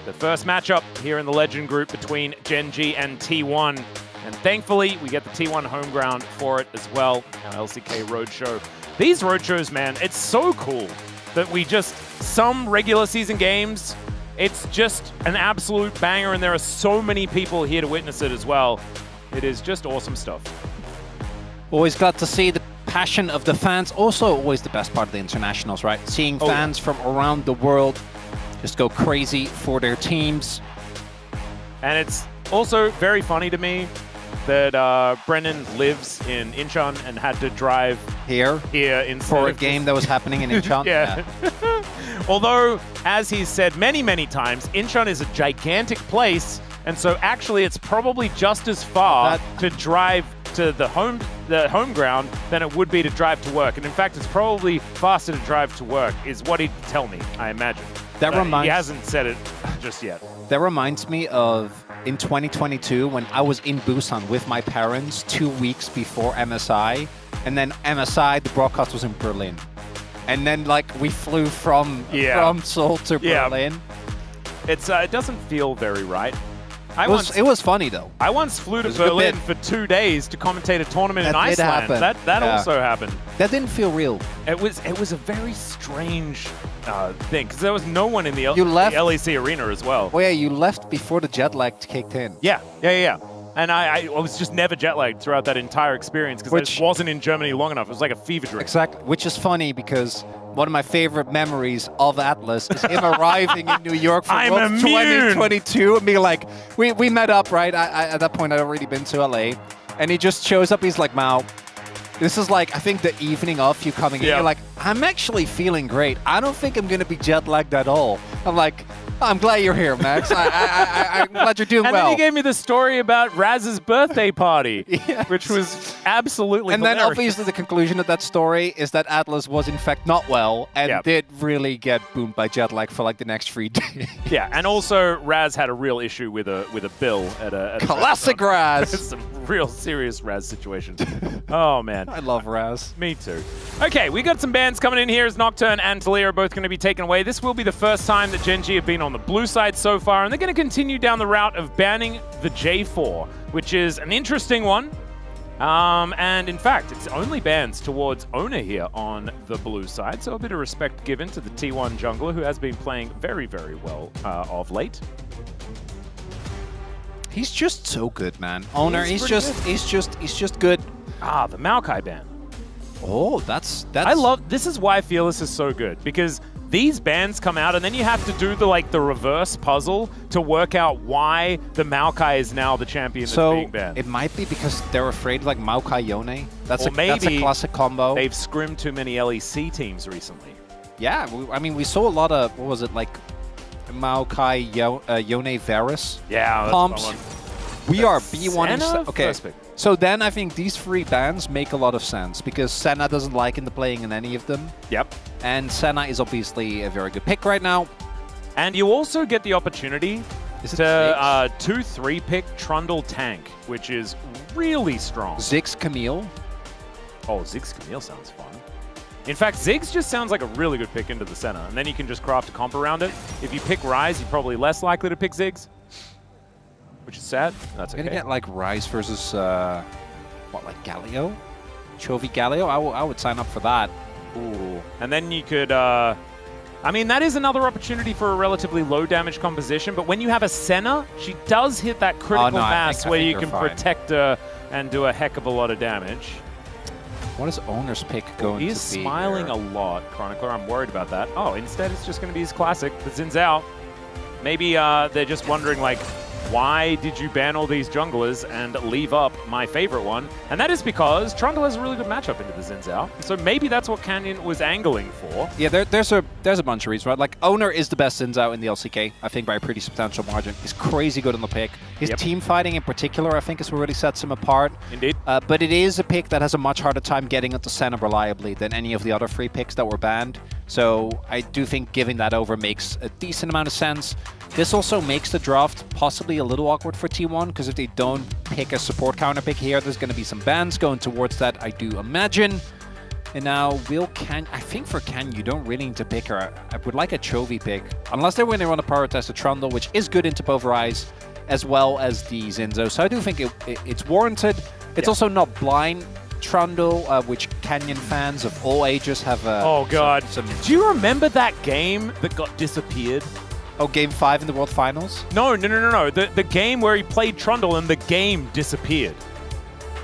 The first matchup here in the Legend group between Gen.G and T1, and thankfully we get the T1 home ground for it as well, our LCK Roadshow. These Roadshows, man, it's so cool that we just, some regular season games, it's just an absolute banger, and there are so many people here to witness it as well. It is just awesome stuff. Always glad to see the passion of the fans. Also, always the best part of the internationals, right? Seeing fans from around the world just go crazy for their teams. And it's also very funny to me that Brennan lives in Incheon and had to drive here instead for a of game that was happening in Incheon. Yeah. Although, as he's said many times, Incheon is a gigantic place, and so actually it's probably just as far to drive to the home ground than it would be to drive to work. And in fact, it's probably faster to drive to work, is what he'd tell me, I imagine. That reminds he hasn't said it just yet. That reminds me of in 2022 when I was in Busan with my parents 2 weeks before MSI, and then MSI, the broadcast was in Berlin. And then like we flew from Seoul to Berlin. It doesn't feel very right. It was funny though. I once flew to Berlin for 2 days to commentate a tournament in Iceland. That also happened. That didn't feel real. It was a very strange thing, because there was no one in the LEC arena as well. Oh yeah, you left before the jet lag kicked in. Yeah. And I was just never jet lagged throughout that entire experience because I just wasn't in Germany long enough. It was like a fever dream. Exactly, which is funny because one of my favorite memories of Atlas is him arriving in New York for Worlds 2022 and being like, we met up, right? At that point, I'd already been to LA. And he just shows up, he's like, Mao, this is like, I think the evening of you coming in, you're like, I'm actually feeling great. I don't think I'm going to be jet lagged at all. I'm like, I'm glad you're here, Max. I'm glad you're doing well. And then he gave me the story about Raz's birthday party, which was absolutely hilarious. Then obviously the conclusion of that story is that Atlas was in fact not well and did really get boomed by jet lag for like the next 3 days. Yeah, and also Raz had a real issue with a bill at a classic Raz. Some real serious Raz situations. Oh man, I love Raz. Me too. Okay, we got some bans coming in here as Nocturne and Talia are both going to be taken away. This will be the first time that Gen.G have been on the blue side so far, and they're going to continue down the route of banning the J4, which is an interesting one. And in fact, it's only bans towards Owner here on the blue side, so a bit of respect given to the T1 jungler, who has been playing very well of late. He's just so good, man. Owner, he's just good. Ah, the Maokai ban. Oh, that's this is why Fearless is so good, because these bans come out and then you have to do the reverse puzzle to work out why the Maokai is now the champion that's being banned. It might be because they're afraid like Maokai Yone. That's a classic combo. They've scrimmed too many LEC teams recently. Yeah, I mean we saw a lot of like Maokai Yone Varus. Yeah, comps. We are B1. Senna? Okay. So then I think these 3 bans make a lot of sense because Senna doesn't like playing in any of them. Yep. And Senna is obviously a very good pick right now. And you also get the opportunity to 2-3 pick Trundle Tank, which is really strong. Ziggs Camille. Oh, Ziggs Camille sounds fun. In fact, Ziggs just sounds like a really good pick into the Senna, and then you can just craft a comp around it. If you pick Ryze, you're probably less likely to pick Ziggs, which is sad. That's okay. Gonna get like Ryze versus like Galio, Chovy Galio. I would sign up for that. Ooh, and then you could. I mean, that is another opportunity for a relatively low damage composition. But when you have a Senna, she does hit that critical mass where you can protect her and do a heck of a lot of damage. What is Owner's pick going to be? He's smiling a lot, Chronicler. I'm worried about that. Oh, instead it's just going to be his classic, the Xin Zhao. Maybe they're just wondering, like, why did you ban all these junglers and leave up my favorite one? And that is because Trundle has a really good matchup into the Xin Zhao. So maybe that's what Canyon was angling for. Yeah, there's a bunch of reasons, right? Like, Owner is the best Xin Zhao in the LCK, I think by a pretty substantial margin. He's crazy good on the pick. His team fighting in particular, I think, is what really sets him apart. Indeed. But it is a pick that has a much harder time getting into center reliably than any of the other free picks that were banned. So I do think giving that over makes a decent amount of sense. This also makes the draft possibly a little awkward for T1, because if they don't pick a support counter pick here, there's going to be some bans going towards that, I do imagine. And now, I think for Can, you don't really need to pick her. I would like a Chovy pick, unless they want to prioritize the Trundle, which is good into both eyes, as well as the Zinzo. So I do think it's warranted. It's also not blind Trundle, which Canyon fans of all ages have. Oh god! Do you remember that game that got disappeared? Oh, Game 5 in the World Finals? No. The game where he played Trundle and the game disappeared.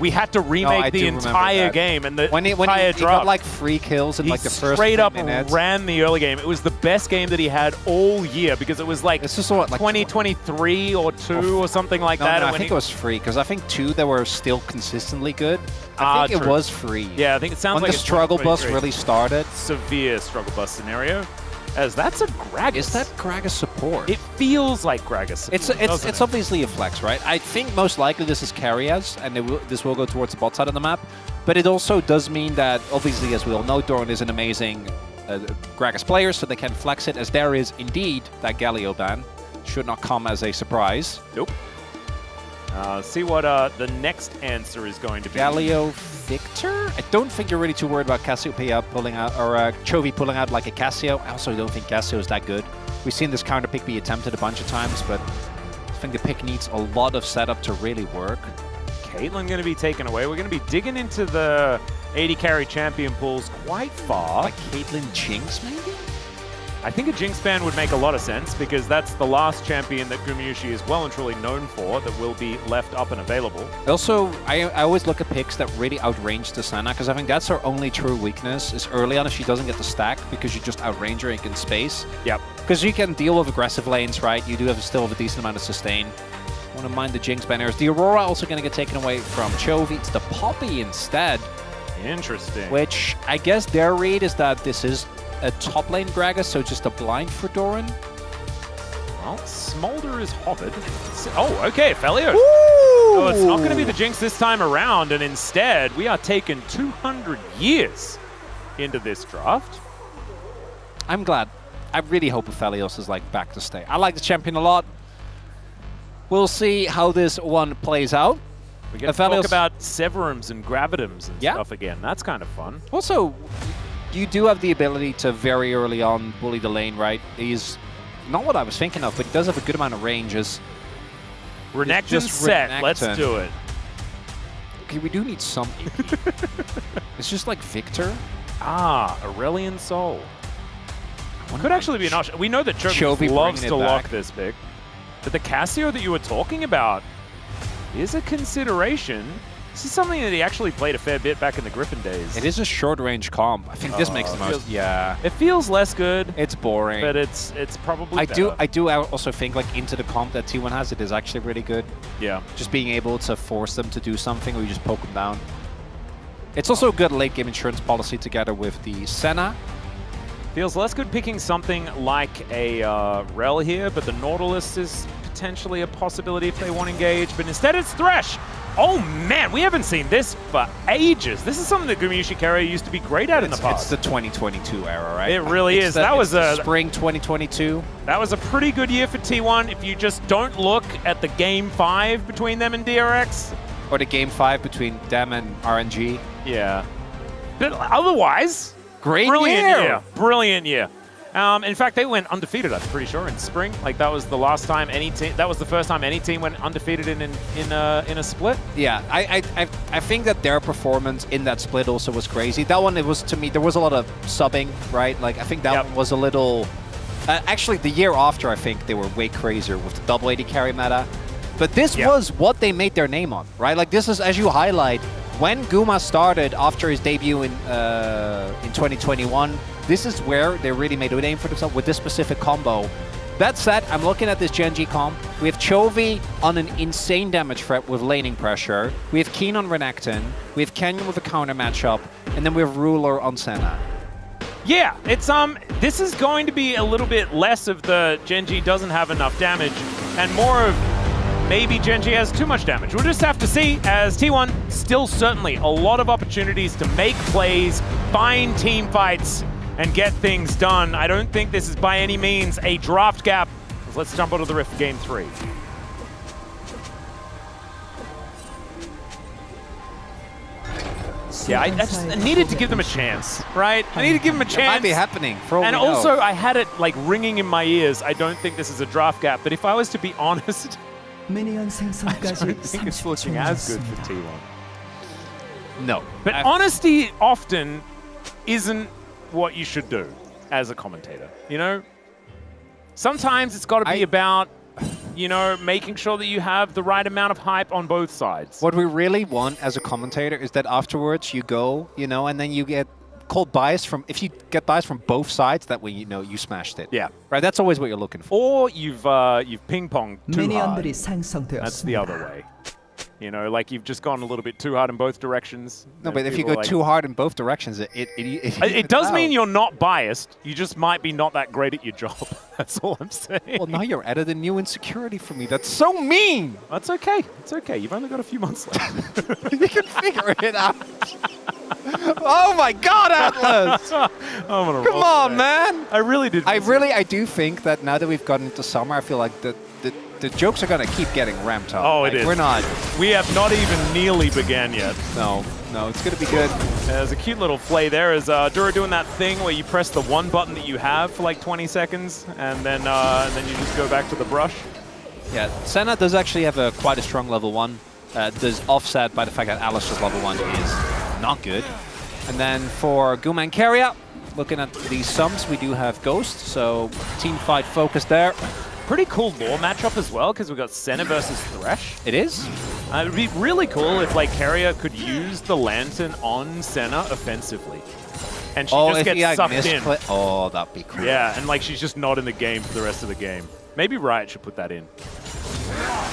We had to remake the entire game, and the entire draft. He got like 3 kills in like the first 3 minutes. Straight up ran the early game. It was the best game that he had all year, because it was like, this is what, like 2023 or 2 or something like that. No, I think it was 3, because I think 2 they were still consistently good. I think it was 3. Yeah, I think it sounds like when the struggle bus really started. Severe struggle bus scenario. As that's a Gragas. Is that Gragas support? It feels like Gragas support. It's obviously a flex, right? I think most likely this is Carriaz, and this will go towards the bot side of the map. But it also does mean that, obviously, as we all know, Doran is an amazing Gragas player, so they can flex it, as there is indeed that Galio ban. Should not come as a surprise. Nope. See what the next answer is going to be. Galio Victor? I don't think you're really too worried about Cassiopeia pulling out, or Chovy pulling out like a Cassio. I also don't think Cassio is that good. We've seen this counter pick be attempted a bunch of times, but I think the pick needs a lot of setup to really work. Caitlyn going to be taken away. We're going to be digging into the 80 carry champion pools quite far. Like Caitlyn Jinx, maybe? I think a Jinx ban would make a lot of sense, because that's the last champion that Gumayusi is well and truly known for that will be left up and available. Also, I always look at picks that really outrange the Senna, because I think that's her only true weakness, is early on if she doesn't get the stack, because you just outrange her in space. Yep. Because you can deal with aggressive lanes, right? You do still have a decent amount of sustain. I want to mind the Jinx banners. The Aurora also going to get taken away from Chovy. It's the Poppy instead. Interesting. Which, I guess their read is that this is a top lane Gragas, so just a blind for Doran. Well, Smolder is hovered. Oh, okay, Felios. Oh, it's not going to be the Jinx this time around, and instead, we are taking 200 years into this draft. I'm glad. I really hope Aphelios is like back to stay. I like the champion a lot. We'll see how this one plays out. We get to talk about Severums and Gravitums and stuff again. That's kind of fun. Also, you do have the ability to very early on bully the lane, right? He's not what I was thinking of, but he does have a good amount of ranges. Renekton set. Renekton. Let's do it. Okay, we do need some EP. It's just like Victor. Ah, Aurelion Soul. Could actually be an option. We know that Chovy loves to lock this pick. But the Cassio that you were talking about is a consideration. This is something that he actually played a fair bit back in the Griffin days. It is a short-range comp. I think this makes the most. Yeah. It feels less good. It's boring. But it's probably better. I do also think like into the comp that T1 has, it is actually really good. Yeah. Just being able to force them to do something or you just poke them down. It's also a good late-game insurance policy together with the Senna. Feels less good picking something like a Rel here, but the Nautilus is potentially a possibility if they want to engage. But instead it's Thresh. Oh man, we haven't seen this for ages. This is something that Gumayusi Carrier used to be great at in the past. It's the 2022 era, right? It really is. That was a spring 2022. That was a pretty good year for T1 if you just don't look at the Game 5 between them and DRX. Or the Game 5 between them and RNG. Yeah. But otherwise, brilliant year. Brilliant year. In fact, they went undefeated, I'm pretty sure, in spring. Like, that was the last time any team, that was the first time any team went undefeated in a split. Yeah, I think that their performance in that split also was crazy. That one, it was, to me, there was a lot of subbing, right? Like, I think that one was a little... actually, the year after, I think they were way crazier with the double 80 carry meta. But this was what they made their name on, right? Like, this is, as you highlight, when Guma started after his debut in 2021, this is where they really made a name for themselves with this specific combo. That said, I'm looking at this Gen G comp. We have Chovy on an insane damage threat with laning pressure. We have Keen on Renekton. We have Canyon with a counter matchup. And then we have Ruler on Senna. Yeah, it's this is going to be a little bit less of the Gen G doesn't have enough damage and more of maybe Gen G has too much damage. We'll just have to see, as T1 still certainly a lot of opportunities to make plays, find team fights, and get things done. I don't think this is by any means a draft gap. Let's jump onto the Rift for Game 3. Yeah, I needed to give them a chance, right? I need to give them a chance. It might be happening for all And we know. also, I had it like ringing in my ears. I don't think this is a draft gap, but if I was to be honest, 미니언 I 생성까지 don't think it's looking as good for T1. No. But honesty often isn't what you should do as a commentator, you know? Sometimes it's got to be about, you know, making sure that you have the right amount of hype on both sides. What we really want as a commentator is that afterwards you go, you know, and then you get called bias from, if you get bias from both sides, that way you know you smashed it. Yeah. Right, that's always what you're looking for. Or you've ping-ponged too hard. 미니언들이 That's the 생성되었습니다. other way. You know, like you've just gone a little bit too hard in both directions. No, And but if you people go are like, too hard in both directions, it does mean you're not biased. You just might be not that great at your job. That's all I'm saying. Well, now you're added a new insecurity for me. That's so mean. That's okay. It's okay. You've only got a few months left. You can figure it out. Oh my God, Atlas! Come on, man. I really did. I do think that now that we've gotten into summer, I feel like the jokes are gonna keep getting ramped up. Oh, like, it is. We're not. We have not even nearly began yet. No, it's gonna be good. There's a cute little play there. Is Dura doing that thing where you press the one button that you have for like 20 seconds, and then you just go back to the brush. Yeah, Senna does actually have quite a strong level 1. Does offset by the fact that Alistair's level 1 is not good. And then for Guma and Keria, looking at these sums, we do have Ghost, so team fight focus there. Pretty cool lore matchup as well, because we've got Senna versus Thresh. It is. It would be really cool if like Keria could use the Lantern on Senna offensively. And she just gets sucked in. Oh, that'd be cool. Yeah, and like she's just not in the game for the rest of the game. Maybe Riot should put that in.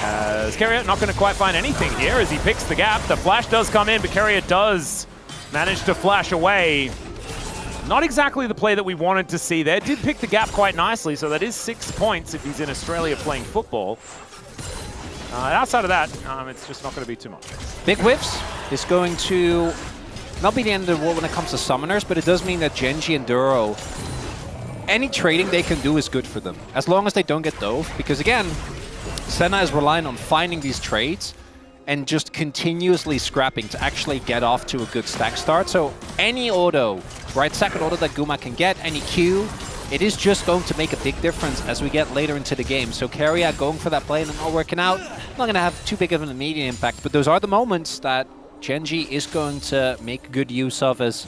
As Keria not going to quite find anything here as he picks the gap. The flash does come in, but Keria does manage to flash away. Not exactly the play that we wanted to see there. Did pick the gap quite nicely, so that is 6 points if he's in Australia playing football. Outside of that, it's just not going to be too much. Big Whiffs is going to not be the end of the world when it comes to summoners, but it does mean that Gen G and Duro, any trading they can do is good for them, as long as they don't get dove. Because again, Senna is relying on finding these trades and just continuously scrapping to actually get off to a good stack start. So any auto, right, second auto that Guma can get, any Q, it is just going to make a big difference as we get later into the game. So Keria going for that play and not working out, not going to have too big of an immediate impact, but those are the moments that Gen G is going to make good use of. As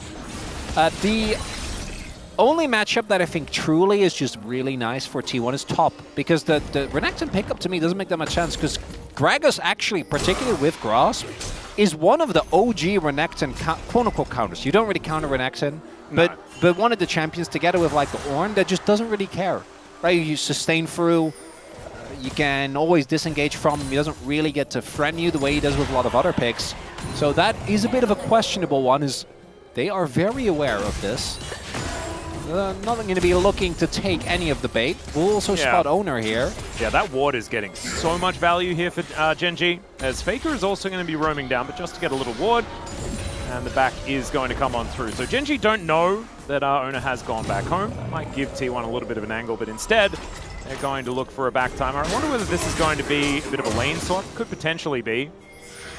the only matchup that I think truly is just really nice for T1 is top, because the Renekton pickup to me doesn't make that much sense, because Gragas actually, particularly with Grasp, is one of the OG Renekton quote-unquote counters. You don't really counter Renekton, but one of the champions together with like the Ornn that just doesn't really care, right? You sustain through, you can always disengage from him. He doesn't really get to friend you the way he does with a lot of other picks. So that is a bit of a questionable one, is they are very aware of this. Not going to be looking to take any of the bait. We'll also spot Owner here. Yeah, that ward is getting so much value here for Gen G, as Faker is also going to be roaming down, but just to get a little ward, and the back is going to come on through. So Gen G don't know that our Owner has gone back home. That might give T1 a little bit of an angle, but instead, they're going to look for a back timer. I wonder whether this is going to be a bit of a lane swap. Could potentially be.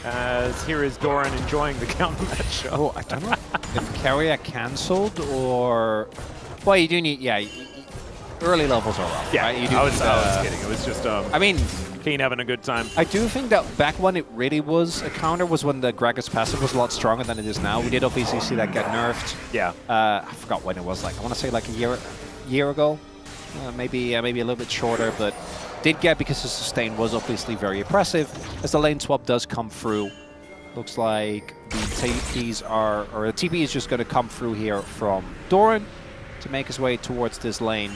As here is Doran enjoying the counter match. Oh, I don't know if Keria cancelled or... Well, you do need... Yeah, early levels are rough. Yeah, right? You do I was kidding. It was just... I mean... Keen having a good time. I do think that back when it really was a counter was when the Gragas passive was a lot stronger than it is now. We did obviously see that get nerfed. Yeah. I forgot when it was. Like I want to say like a year ago. Maybe a little bit shorter, but did get, because the sustain was obviously very oppressive. As the lane swap does come through, looks like the TPs are, or the TP is just going to come through here from Doran to make his way towards this lane.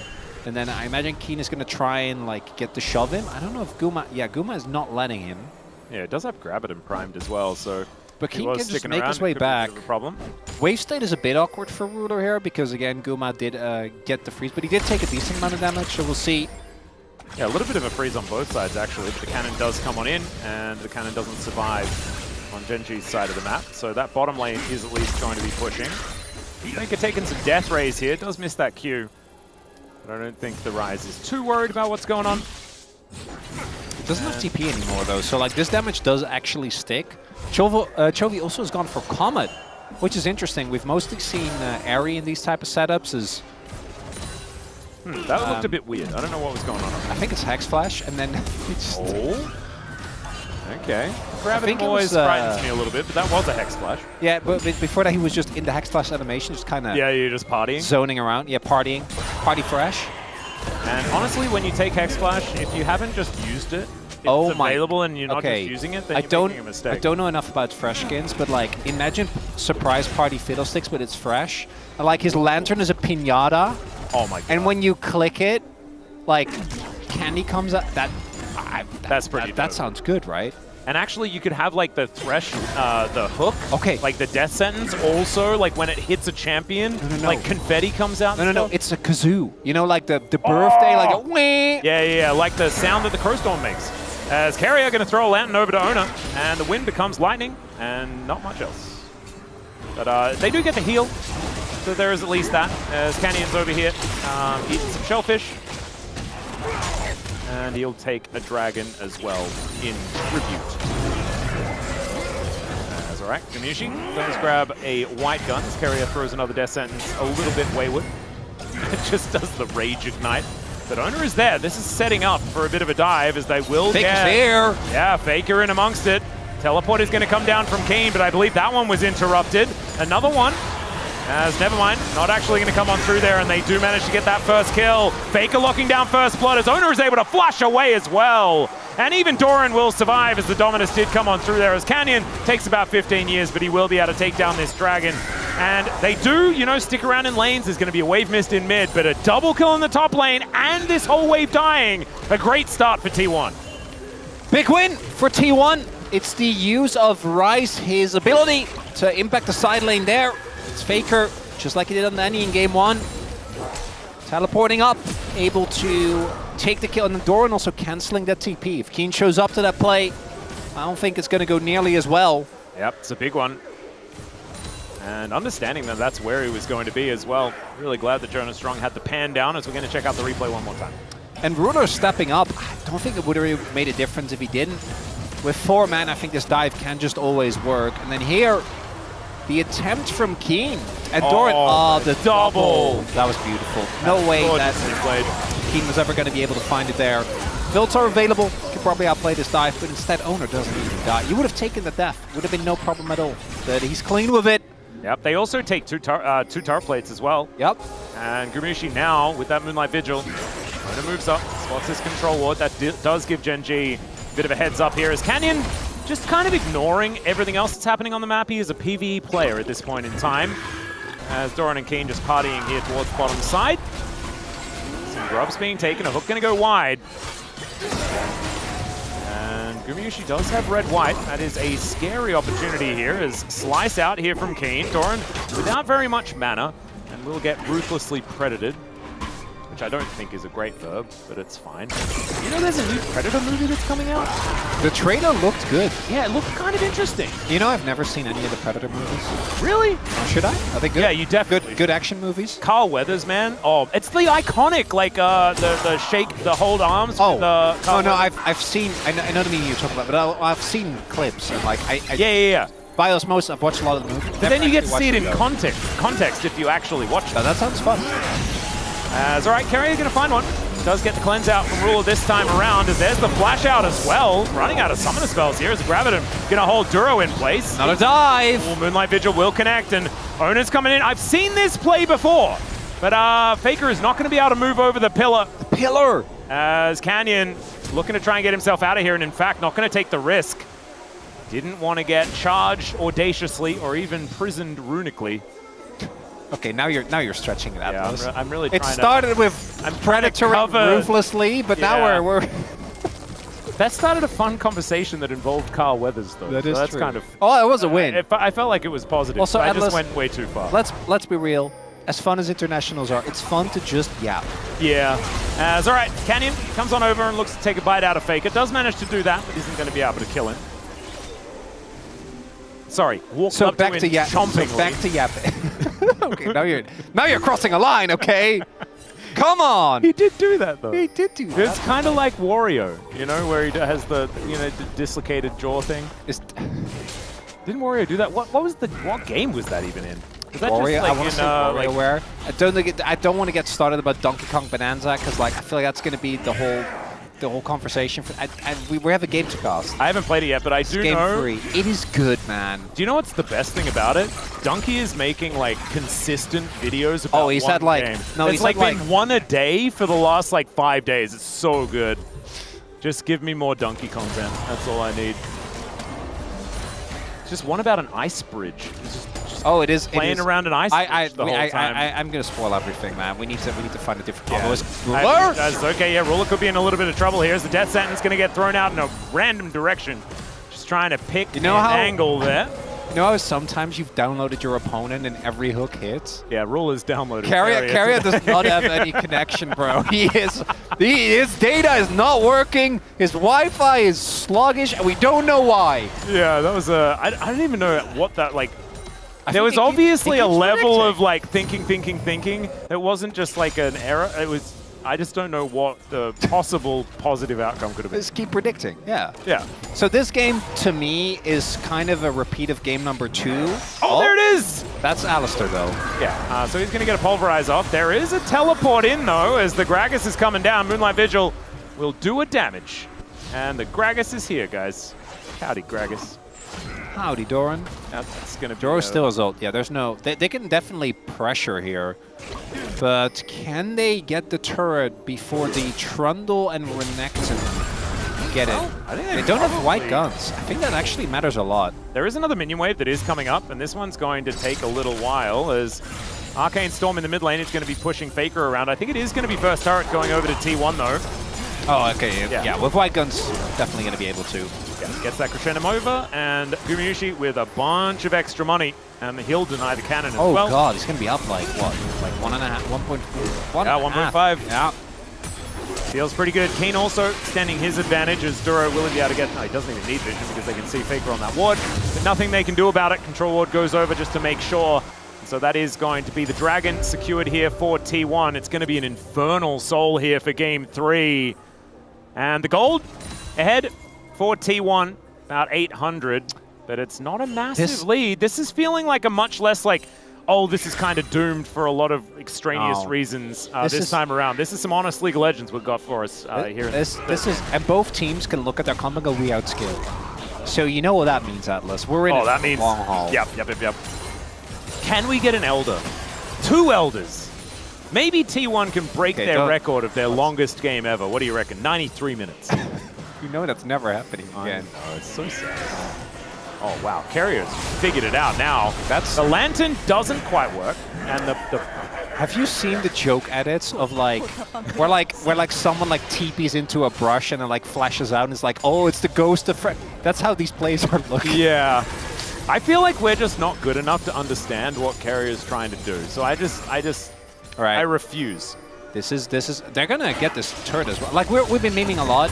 And then I imagine Keen is going to try and like get the shove in. I don't know if Guma... Yeah, Guma is not letting him. Yeah, it does have Grab It and primed as well, so... But Keen was can just sticking make around. his way It could be a back. bit of a problem. Wave state is a bit awkward for Ruler here because, again, Guma did get the freeze, but he did take a decent amount of damage, so we'll see. Yeah, a little bit of a freeze on both sides, actually, but the cannon does come on in, and the cannon doesn't survive on Genji's side of the map, so that bottom lane is at least going to be pushing. Faker taking some death rays here, does miss that Q, but I don't think the Rise is too worried about what's going on. It doesn't have TP anymore, though, so like this damage does actually stick. Chovy also has gone for Comet, which is interesting. We've mostly seen Airy in these type of setups as... That looked a bit weird. I don't know what was going on. I think it's Hex Flash, and then... just Okay. Gravity always frightens me a little bit, but that was a Hex Flash. Yeah, but before that he was just in the Hex Flash animation, just kind of... Yeah, you're just partying. Zoning around. Yeah, partying. Party fresh. And honestly, when you take Hex Flash, if you haven't just used it, it's available and you're not just using it, then you're making a mistake. I don't know enough about fresh skins, but like, imagine Surprise Party Fiddlesticks, but it's fresh. And like, his lantern is a piñata. Oh my god. And when you click it, like, candy comes out. That's pretty dope. That sounds good, right? And actually, you could have like the thresh, the hook, like the death sentence. Also, like when it hits a champion, like confetti comes out. No, it's a kazoo. You know, like the birthday, like a whee. Yeah, like the sound that the Crowstorm makes. As Carrier going to throw a lantern over to Ona, and the wind becomes lightning, and not much else. But they do get the heal, so there is at least that. As Canyon's over here, eating some shellfish. And he'll take a dragon as well in tribute. That's all right. Gumushi does grab a white gun as Carrier throws another death sentence a little bit wayward. It just does the rage ignite. But Ona is there. This is setting up for a bit of a dive as they will Faker's get... there. Yeah, Faker in amongst it. Teleport is going to come down from Keen, but I believe that one was interrupted. Another one. As never mind, not actually going to come on through there, and they do manage to get that first kill. Faker locking down first blood as Ona is able to flush away as well. And even Doran will survive as the Dominus did come on through there as Canyon takes about 15 years, but he will be able to take down this dragon. And they do, you know, stick around in lanes. There's going to be a wave mist in mid, but a double kill in the top lane and this whole wave dying. A great start for T1. Big win for T1. It's the use of Rise, his ability to impact the side lane there. It's Faker, just like he did on Nanny in game one. Teleporting up, able to take the kill, and Doran also canceling that TP. If Keen shows up to that play, I don't think it's going to go nearly as well. Yep, it's a big one. And understanding that that's where he was going to be as well. Really glad that Jonas Strong had the pan down as we're going to check out the replay one more time. And Ruler stepping up, I don't think it would have made a difference if he didn't. With 4 man, I think this dive can just always work. And then here, the attempt from Keen. And Doran, the double. That was beautiful. No way that Keen was ever going to be able to find it there. Builds are available. Could probably outplay this dive, but instead Owner doesn't even die. You would have taken the death. Would have been no problem at all. But he's clean with it. Yep, they also take two tar plates as well. Yep. And Gumushi now, with that Moonlight Vigil, Owner moves up, spots his control ward. That does give Gen G a bit of a heads up here as Canyon just kind of ignoring everything else that's happening on the map. He is a PvE player at this point in time. As Doran and Keen just partying here towards the bottom side. Some grubs being taken, a hook gonna go wide. And Gumushi does have red-white. That is a scary opportunity here as Slice out here from Keen. Doran without very much mana and will get ruthlessly predated. Which I don't think is a great verb, but it's fine. You know there's a new Predator movie that's coming out? The trailer looked good. Yeah, it looked kind of interesting. You know, I've never seen any of the Predator movies. Really? Should I? Are they good? Yeah, you definitely. Good action movies? Carl Weathers, man. Oh, it's the iconic, like, the shake, the hold arms. Oh, no, I've seen, I know the movie you're talking about, but I've seen clips, and like, Yeah. By osmosis, I've watched a lot of the movies. But then you get to see it in context if you actually watch it. That sounds fun. As all right, Carrier gonna find one. Does get the cleanse out from Ruler this time around, as there's the flash out as well. Running out of summoner spells here as Graviton gonna hold Duro in place. Another dive! Ooh, Moonlight Vigil will connect, and Owner's coming in. I've seen this play before, but Faker is not gonna be able to move over the pillar. The pillar! As Canyon looking to try and get himself out of here, and in fact, not gonna take the risk. Didn't want to get charged audaciously or even prisoned runically. Okay, now you're stretching it out. Yeah, I'm really It trying started with I'm trying to predatory cover- ruthlessly, but Yeah. now we're That started a fun conversation that involved Carl Weathers, though. That so is that's true. kind of. Oh, it was a win. I felt like it was positive. Also, but I Atlas- just went way too far. Let's be real. As fun as internationals are, it's fun to just yap. Yeah. It's all right. Canyon comes on over and looks to take a bite out of Faker. Does manage to do that, but isn't going to be able to kill him. Sorry, walked So up back to to him yap. chompingly. So back to yapping. Okay, now you're crossing a line. Okay, come on. He did do that, though. He did do that. It's kind of like Wario, you know, where he has the, the dislocated jaw thing. Didn't Wario do that? What game was that even in? Was that Wario, just like I want to in, say like, WarioWare. I don't want to get started about Donkey Kong Bonanza because like I feel like that's going to be the whole conversation. And we have a game to cast. I haven't played it yet, but I do Game know. 3. It is good, man. Do you know what's the best thing about it? Donkey is making like consistent videos about he's one had like game. no, it's he's like had been one a day for the last like 5 days. It's so good. Just give me more Donkey content. That's all I need. Just one about an ice bridge. It's just Oh, it is playing it is. around an ice bridge the whole time. I'm gonna spoil everything, man. We need to find a different Yeah. combos. That's okay. Yeah, Ruler could be in a little bit of trouble here as the death sentence going to get thrown out in a random direction. Just trying to pick an angle there. You know how sometimes you've downloaded your opponent and every hook hits? Yeah, Ruler's downloaded. Carrier does not have any connection, bro. His data is not working. His Wi-Fi is sluggish, and we don't know why. Yeah, that was a. I don't even know what that like. I There think was it keep- obviously it a keeps level predicting. of like thinking. It wasn't just like an error. It was. I just don't know what the possible positive outcome could have been. Just keep predicting. Yeah. Yeah. So this game, to me, is kind of a repeat of game number 2. Oh, there it is! That's Alistair, though. Yeah, so he's going to get a Pulverize off. There is a teleport in, though, as the Gragas is coming down. Moonlight Vigil will do a damage. And the Gragas is here, guys. Howdy, Gragas. Howdy, Doran. That's going to be... Joro's still his ult. Yeah, there's no... They can definitely pressure here. But can they get the turret before the Trundle and Renekton get it? I think They don't have white guns. I think that actually matters a lot. There is another minion wave that is coming up, and this one's going to take a little while as Arcane Storm in the mid lane is going to be pushing Faker around. I think it is going to be first turret going over to T1, though. Oh, okay. Yeah, with white guns, definitely going to be able to. Yeah, gets that Crescendum over, and Gumayushi with a bunch of extra money, and he'll deny the cannon as Oh, well. God. He's going to be up like, what? Like 1.5, 1.4? Yeah, 1.5. Yeah. Feels pretty good. Keen also extending his advantage as Duro will be able to get... No, he doesn't even need vision because they can see Faker on that ward. But nothing they can do about it. Control ward goes over just to make sure. So that is going to be the Dragon secured here for T1. It's going to be an Infernal Soul here for Game 3. And the gold ahead for T1, about 800. But it's not a massive lead. This is feeling like a much less like... Oh, this is kind of doomed for a lot of extraneous reasons this time around. This is some honest League of Legends we've got for us here. This is, and both teams can look at their combo and go, we outscale. So you know what that means, Atlas. We're in that means long haul. Yep. Can we get an Elder? 2 Elders. Maybe T1 can break their record of their longest game ever. What do you reckon? 93 minutes. You know that's never happening again. Oh, it's so sad. Oh wow, Carrier's figured it out now. The lantern doesn't quite work, and the Have you seen the joke edits of like where someone like TPs into a brush and then like flashes out and is like, oh, it's the ghost of Fred. That's how these plays are looking. Yeah. I feel like we're just not good enough to understand what Carrier's trying to do. So I refuse. This is they're gonna get this turret as well. Like we've been memeing a lot.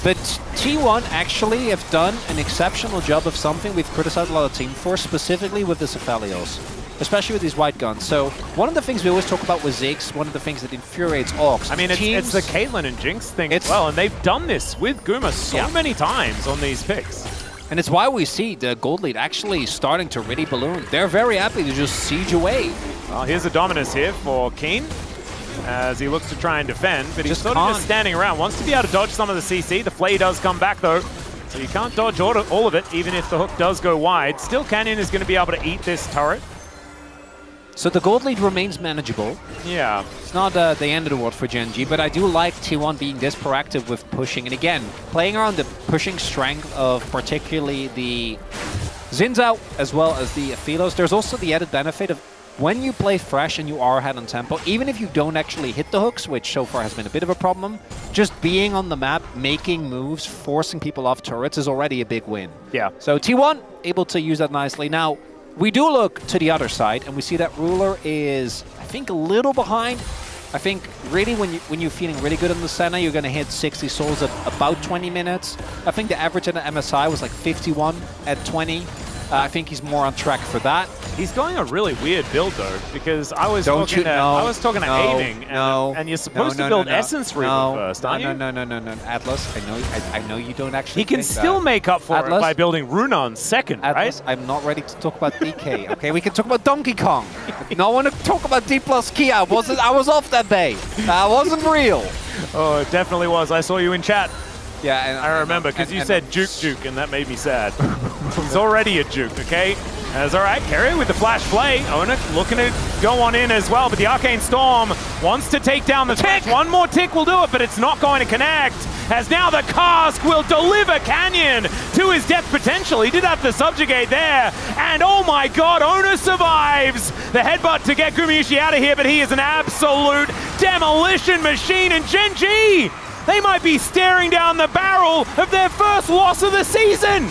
But T1 actually have done an exceptional job of something we've criticized a lot of team for, specifically with the Cephalios, especially with these white guns. So one of the things we always talk about with Ziggs, one of the things that infuriates Orcs. I mean, it's the Caitlyn and Jinx thing as well, and they've done this with Guma so many times on these picks. And it's why we see the gold lead actually starting to really balloon. They're very happy to just siege away. Well, here's a Dominus here for Keen, as he looks to try and defend, but he's sort of just standing around. Wants to be able to dodge some of the CC. The Flay does come back, though, so you can't dodge all of it, even if the hook does go wide. Still, Canyon is going to be able to eat this turret. So the gold lead remains manageable. Yeah. It's not the end of the world for Gen G, but I do like T1 being this proactive with pushing. And again, playing around the pushing strength of particularly the Xin Zhao as well as the Aphilos. There's also the added benefit of when you play fresh and you are ahead on tempo, even if you don't actually hit the hooks, which so far has been a bit of a problem, just being on the map, making moves, forcing people off turrets is already a big win. Yeah. So T1 able to use that nicely. Now, we do look to the other side, and we see that Ruler is, I think, a little behind. I think really when you're feeling really good in the Senna, you're going to hit 60 souls at about 20 minutes. I think the average in the MSI was like 51 at 20. I think he's more on track for that. He's going a really weird build though, because I was Don't talking you know? I was talking to Aiming, and you're supposed to build Essence Reaver first, aren't you? No, Atlas. I know you don't actually. He can think still that. make up for Atlas, it by building Runon second, Atlas, right? I'm not ready to talk about DK. Okay, we can talk about Donkey Kong. No one to talk about D plus Key. I was off that day. That wasn't real. Oh, it definitely was. I saw you in chat. Yeah, and I remember, because you said juke, and that made me sad. He's already a juke, okay? That's all right. Carrier with the flash play. Ona looking to go on in as well, but the Arcane Storm wants to take down the tick. One more tick will do it, but it's not going to connect. As now the cask will deliver Canyon to his death potential. He did have to subjugate there. And oh my god, Ona survives the headbutt to get Gumayushi out of here, but he is an absolute demolition machine. And Gen G, they might be staring down the barrel of their first loss of the season.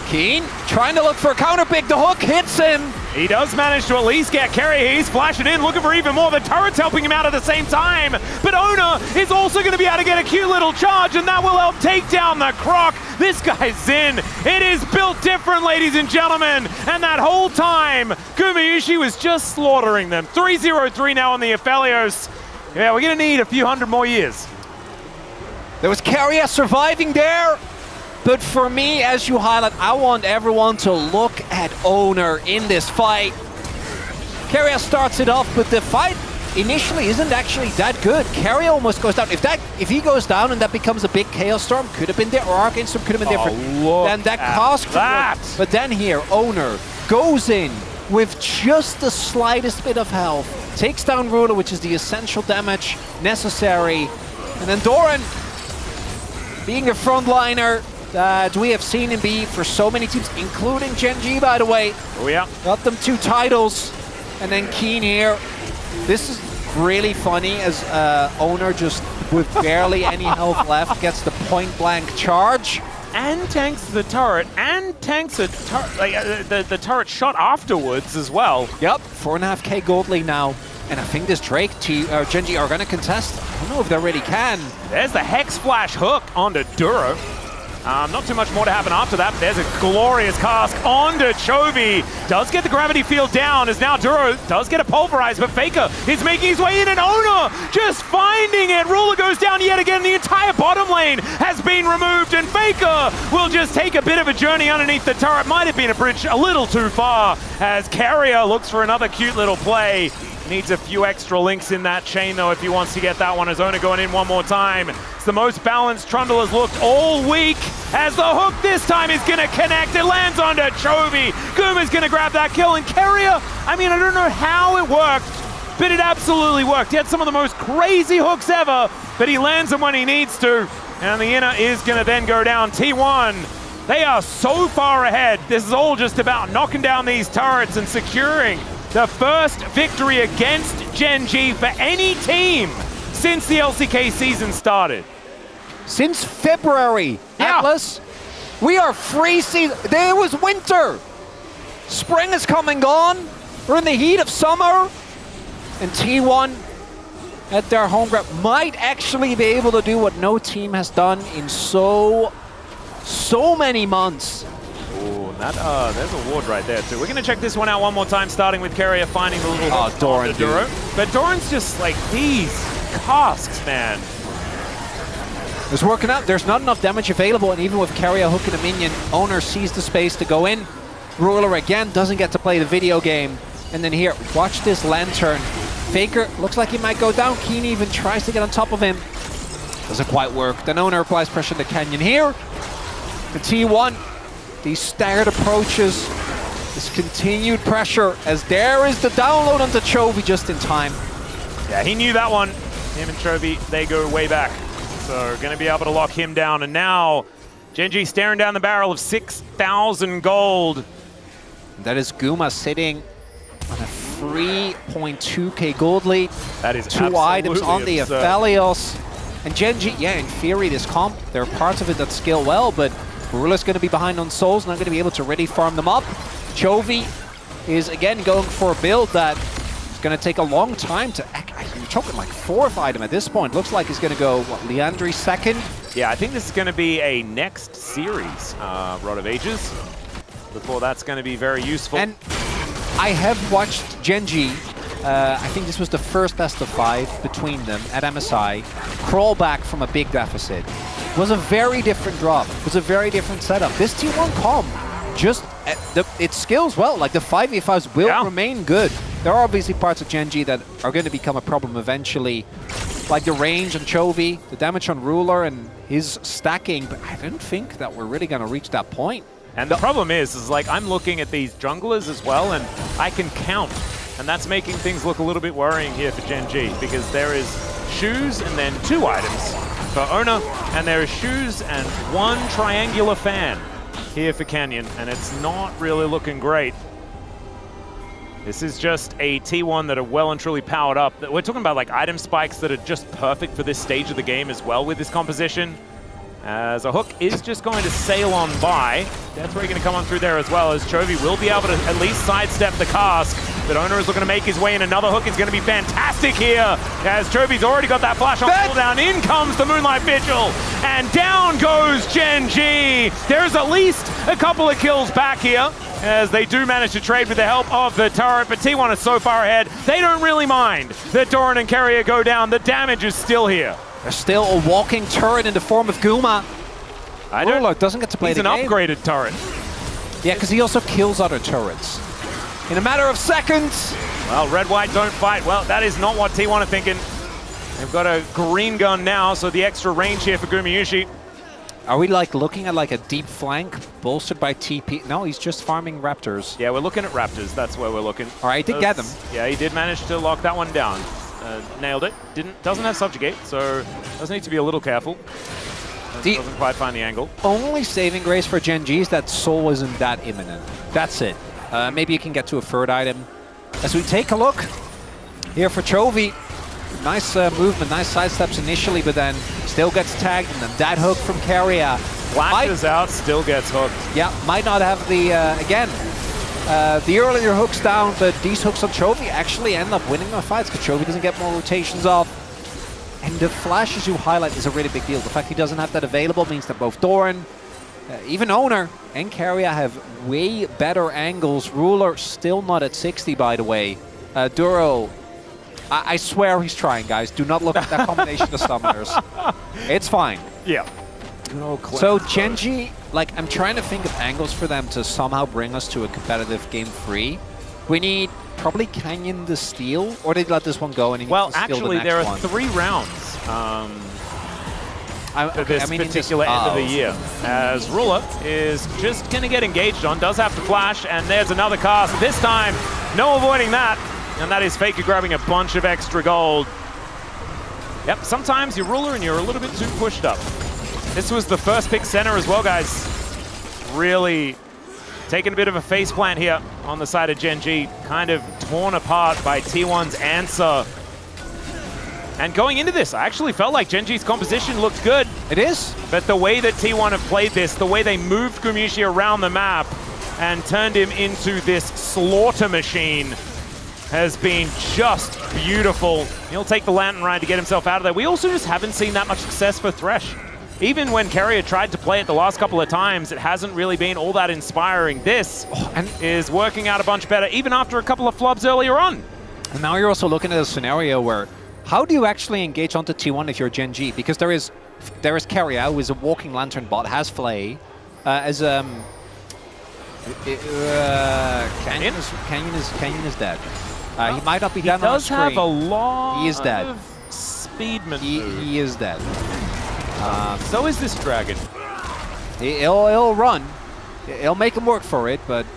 Keen trying to look for a counter pick. The hook hits him. He does manage to at least get carry. He's flashing in, looking for even more. The turret's helping him out at the same time. But Ona is also going to be able to get a cute little charge, and that will help take down the Croc. This guy's Zin. It is built different, ladies and gentlemen. And that whole time, Gumayushi was just slaughtering them. 3-0-3 now on the Aphelios. Yeah, we're going to need a few hundred more years. There was Carrier surviving there. But for me, as you highlight, I want everyone to look at Owner in this fight. Carrier starts it off, but the fight initially isn't actually that good. Carrier almost goes down. If he goes down and that becomes a big Chaos Storm, could have been there, or Arcane Storm could have been different. Then that cask. But then here, Owner goes in with just the slightest bit of health, takes down Ruler, which is the essential damage necessary. And then Doran, being a frontliner that we have seen him be for so many teams, including Gen G, by the way. Oh yeah. Got them 2 titles. And then Keen here. This is really funny as Owner, just with barely any health left, gets the point-blank charge. And tanks the turret, and tanks a the turret shot afterwards as well. Yep, 4.5k gold lead now. And I think this Drake Gen G are going to contest. I don't know if they really can. There's the Hex Flash hook onto Duro. Not too much more to happen after that, but there's a glorious cask onto Chovy. Does get the gravity field down, as now Duro does get a pulverize, but Faker is making his way in, and Ona just finding it. Ruler goes down yet again. The entire bottom lane has been removed, and Faker will just take a bit of a journey underneath the turret. Might have been a bridge a little too far, as Carrier looks for another cute little play. Needs a few extra links in that chain, though, if he wants to get that one. As Ona going in one more time. It's the most balanced Trundle has looked all week, as the hook this time is going to connect. It lands onto Chovy. Guma's going to grab that kill, and Carrier, I mean, I don't know how it worked, but it absolutely worked. He had some of the most crazy hooks ever, but he lands them when he needs to. And the inner is going to then go down. T1, they are so far ahead. This is all just about knocking down these turrets and securing the first victory against Gen G for any team since the LCK season started. Since February, yeah. Atlas, we are freezing. There was winter. Spring is coming on. We're in the heat of summer. And T1 at their home ground might actually be able to do what no team has done in so many months. There's a ward right there too. We're going to check this one out one more time, starting with Carrier finding the little hook Doran, Duro. But Doran's just like, these casks, man. It's working out. There's not enough damage available, and even with Carrier hooking a minion, Owner sees the space to go in. Ruler again doesn't get to play the video game. And then here, watch this Lantern. Faker looks like he might go down. Keen even tries to get on top of him. Doesn't quite work. Then Owner applies pressure to Canyon here. The T1. These staggered approaches, this continued pressure, as there is the download onto Chovy just in time. Yeah, he knew that one. Him and Chovy, they go way back. So going to be able to lock him down. And now, Gen G staring down the barrel of 6,000 gold. That is Guma sitting on a 3.2k gold lead. That is Two items on the absurd. Aphelios. And Gen.G, yeah, in theory, this comp, there are parts of it that scale well, but Rula's going to be behind on souls, not going to be able to really farm them up. Chovy is, again, going for a build that is going to take a long time to... You're talking like 4th item at this point. Looks like he's going to go, what, Leandri second? Yeah, I think this is going to be a next series, Rod of Ages. Before that's going to be very useful. And I have watched Gen.G. I think this was the first best of 5 between them at MSI. Crawl back from a big deficit. It was a very different drop. It was a very different setup. This T1 comp just, it skills well. Like the 5v5s will remain good. There are obviously parts of Gen.G that are going to become a problem eventually. Like the range on Chovy, the damage on Ruler and his stacking. But I don't think that we're really going to reach that point. And the problem is like I'm looking at these junglers as well, and I can count. And that's making things look a little bit worrying here for Gen.G, because there is shoes and then 2 items for Ona, and there is shoes and 1 triangular fan here for Canyon, and it's not really looking great. This is just a T1 that are well and truly powered up. We're talking about like item spikes that are just perfect for this stage of the game as well with this composition. As a hook is just going to sail on by. That's where you're going to come on through there as well, as Chovy will be able to at least sidestep the cask. But Ona is looking to make his way in. Another hook is going to be fantastic here, as Chovy's already got that flash on cooldown. In comes the Moonlight Vigil, and down goes Gen.G. There's at least a couple of kills back here, as they do manage to trade with the help of the turret, but T1 is so far ahead, they don't really mind that Doran and Carrier go down. The damage is still here. There's still a walking turret in the form of Guma. Ruler doesn't get to play the game. He's an upgraded turret. Yeah, because he also kills other turrets. In a matter of seconds. Well, red-white don't fight. Well, that is not what T1 are thinking. They've got a green gun now, so the extra range here for Gumayushi. Are we like looking at like a deep flank bolstered by TP? No, he's just farming Raptors. Yeah, we're looking at Raptors. That's where we're looking. All right, he did get them. Yeah, he did manage to lock that one down. Nailed it. Doesn't have subjugate, so does need to be a little careful. Doesn't quite find the angle. Only saving grace for Gen.G is that Soul isn't that imminent. That's it. Maybe you can get to a 3rd item. As we take a look here for Chovy. Nice movement, nice sidesteps initially, but then still gets tagged, and then that hook from Carrier. Flashes out, still gets hooked. Yeah, might not have the, again, the earlier hooks down, but these hooks on Chovy actually end up winning the fights because Chovy doesn't get more rotations off. And the flashes you highlight is a really big deal. The fact he doesn't have that available means that both Doran, even Owner, and Carrier have way better angles. Ruler still not at 60, by the way. Duro, I swear he's trying, guys. Do not look at that combination of summoners. It's fine. Yeah. So Gen.G, like, I'm trying to think of angles for them to somehow bring us to a competitive game 3. We need probably Canyon to steal, or they let this one go and he needs to steal the next there are one. 3 rounds for this particular end of the year. As Ruler is just going to get engaged on, does have to flash, and there's another cast. This time, no avoiding that, and that is Faker grabbing a bunch of extra gold. Yep, sometimes you're Ruler and you're a little bit too pushed up. This was the first pick center as well, guys. Really taking a bit of a faceplant here on the side of Gen.G. Kind of torn apart by T1's answer. And going into this, I actually felt like Gen.G's composition looked good. It is. But the way that T1 have played this, the way they moved Gumayushi around the map and turned him into this slaughter machine has been just beautiful. He'll take the Lantern Ride to get himself out of there. We also just haven't seen that much success for Thresh. Even when Carrier tried to play it the last couple of times, it hasn't really been all that inspiring. This is working out a bunch better, even after a couple of flubs earlier on. And now you're also looking at a scenario where, how do you actually engage onto T1 if you're Gen.G? Because there is Carrier, who is a walking lantern bot, has Flay, Canyon is dead. He might not be dead on the screen. He does have a lot he is dead. of speedman. He is dead. So is this dragon. He'll run. He'll make him work for it, but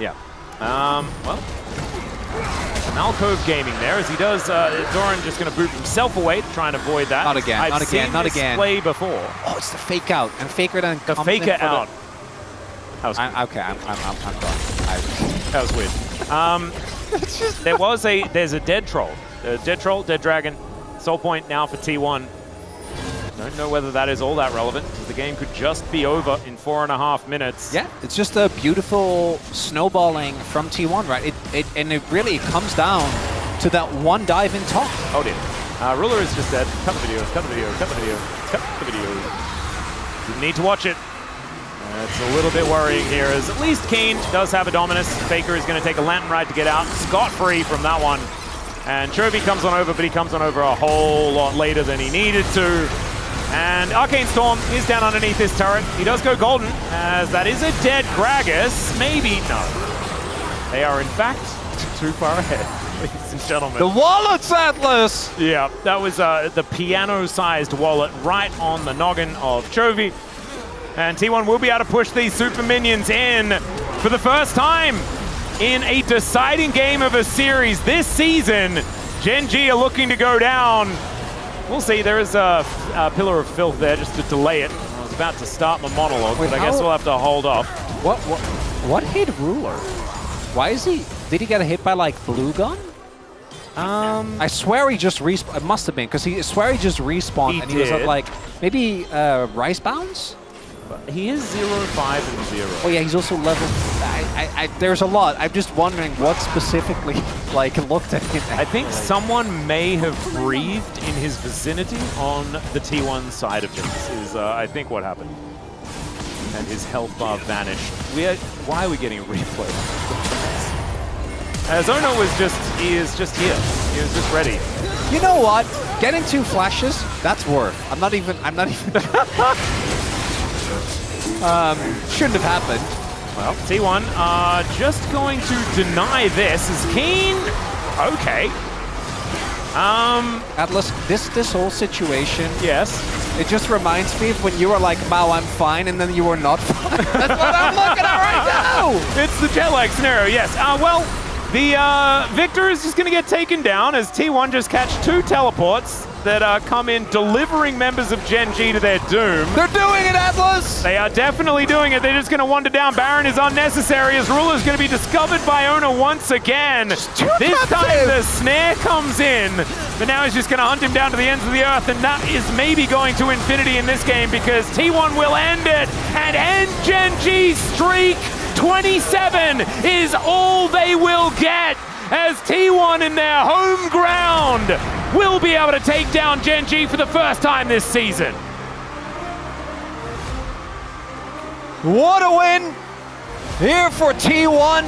yeah. Well, Alcove Gaming there, as he does. Doran just going to boot himself away to try and avoid that. Not again. I've seen this play before. Oh, it's the fake out, and Faker then the faker out. Okay, I'm done. That was weird. There's a dead troll. Dead troll, dead dragon. Soul point now for T1. Don't know whether that is all that relevant, because the game could just be over in 4.5 minutes. Yeah, it's just a beautiful snowballing from T1, right? And it really comes down to that one dive in top. Oh dear. Ruler is just dead. Cut the video, cut the video, cut the video, cut the video. Didn't need to watch it. It's a little bit worrying here, as at least Keen does have a Dominus. Faker is going to take a Lantern Ride to get out scot-free from that one. And Chovy comes on over, but he comes on over a whole lot later than he needed to. And Arcane Storm is down underneath this turret. He does go golden, as that is a dead Gragas. Maybe, no. They are, in fact, too far ahead, ladies and gentlemen. The wallets, Atlas! Yeah, that was the piano-sized wallet right on the noggin of Chovy. And T1 will be able to push these super minions in for the first time in a deciding game of a series this season. Gen G are looking to go down. We'll see. There is a pillar of filth there just to delay it. I was about to start my monologue, but I guess we'll have to hold off. What hit Ruler? Why is he? Did he get hit by like blue gun? I swear he just respawned. It must have been, because I swear he just respawned and he was at like maybe Rice Bounce. He is 0, 5, and 0. Oh yeah, he's also level. There's a lot. I'm just wondering what specifically like looked at him. I think someone may have breathed in his vicinity on the T1 side of things. Is I think what happened. And his health bar vanished. Why are we getting a replay? Zono is just here. He was just ready. You know what? Getting 2 flashes, that's worth. I'm not even. Shouldn't have happened. Well, T1 are just going to deny this. Is Keen? Okay. Atlas, this whole situation. Yes. It just reminds me of when you were like, "Wow, I'm fine," and then you were not fine. That's what I'm looking at right now. It's the jet lag scenario. Yes. Well, the Victor is just going to get taken down as T1 just catch 2 teleports that come in, delivering members of Gen G to their doom. They're doing it, Atlas! They are definitely doing it. They're just going to wander down. Baron is unnecessary as Ruler's going to be discovered by Ona once again. This time the snare comes in, but now he's just going to hunt him down to the ends of the earth, and that is maybe going to infinity in this game, because T1 will end it and end Gen G's streak. 27 is all they will get, as T1 in their home ground will be able to take down Gen G for the first time this season. What a win here for T1,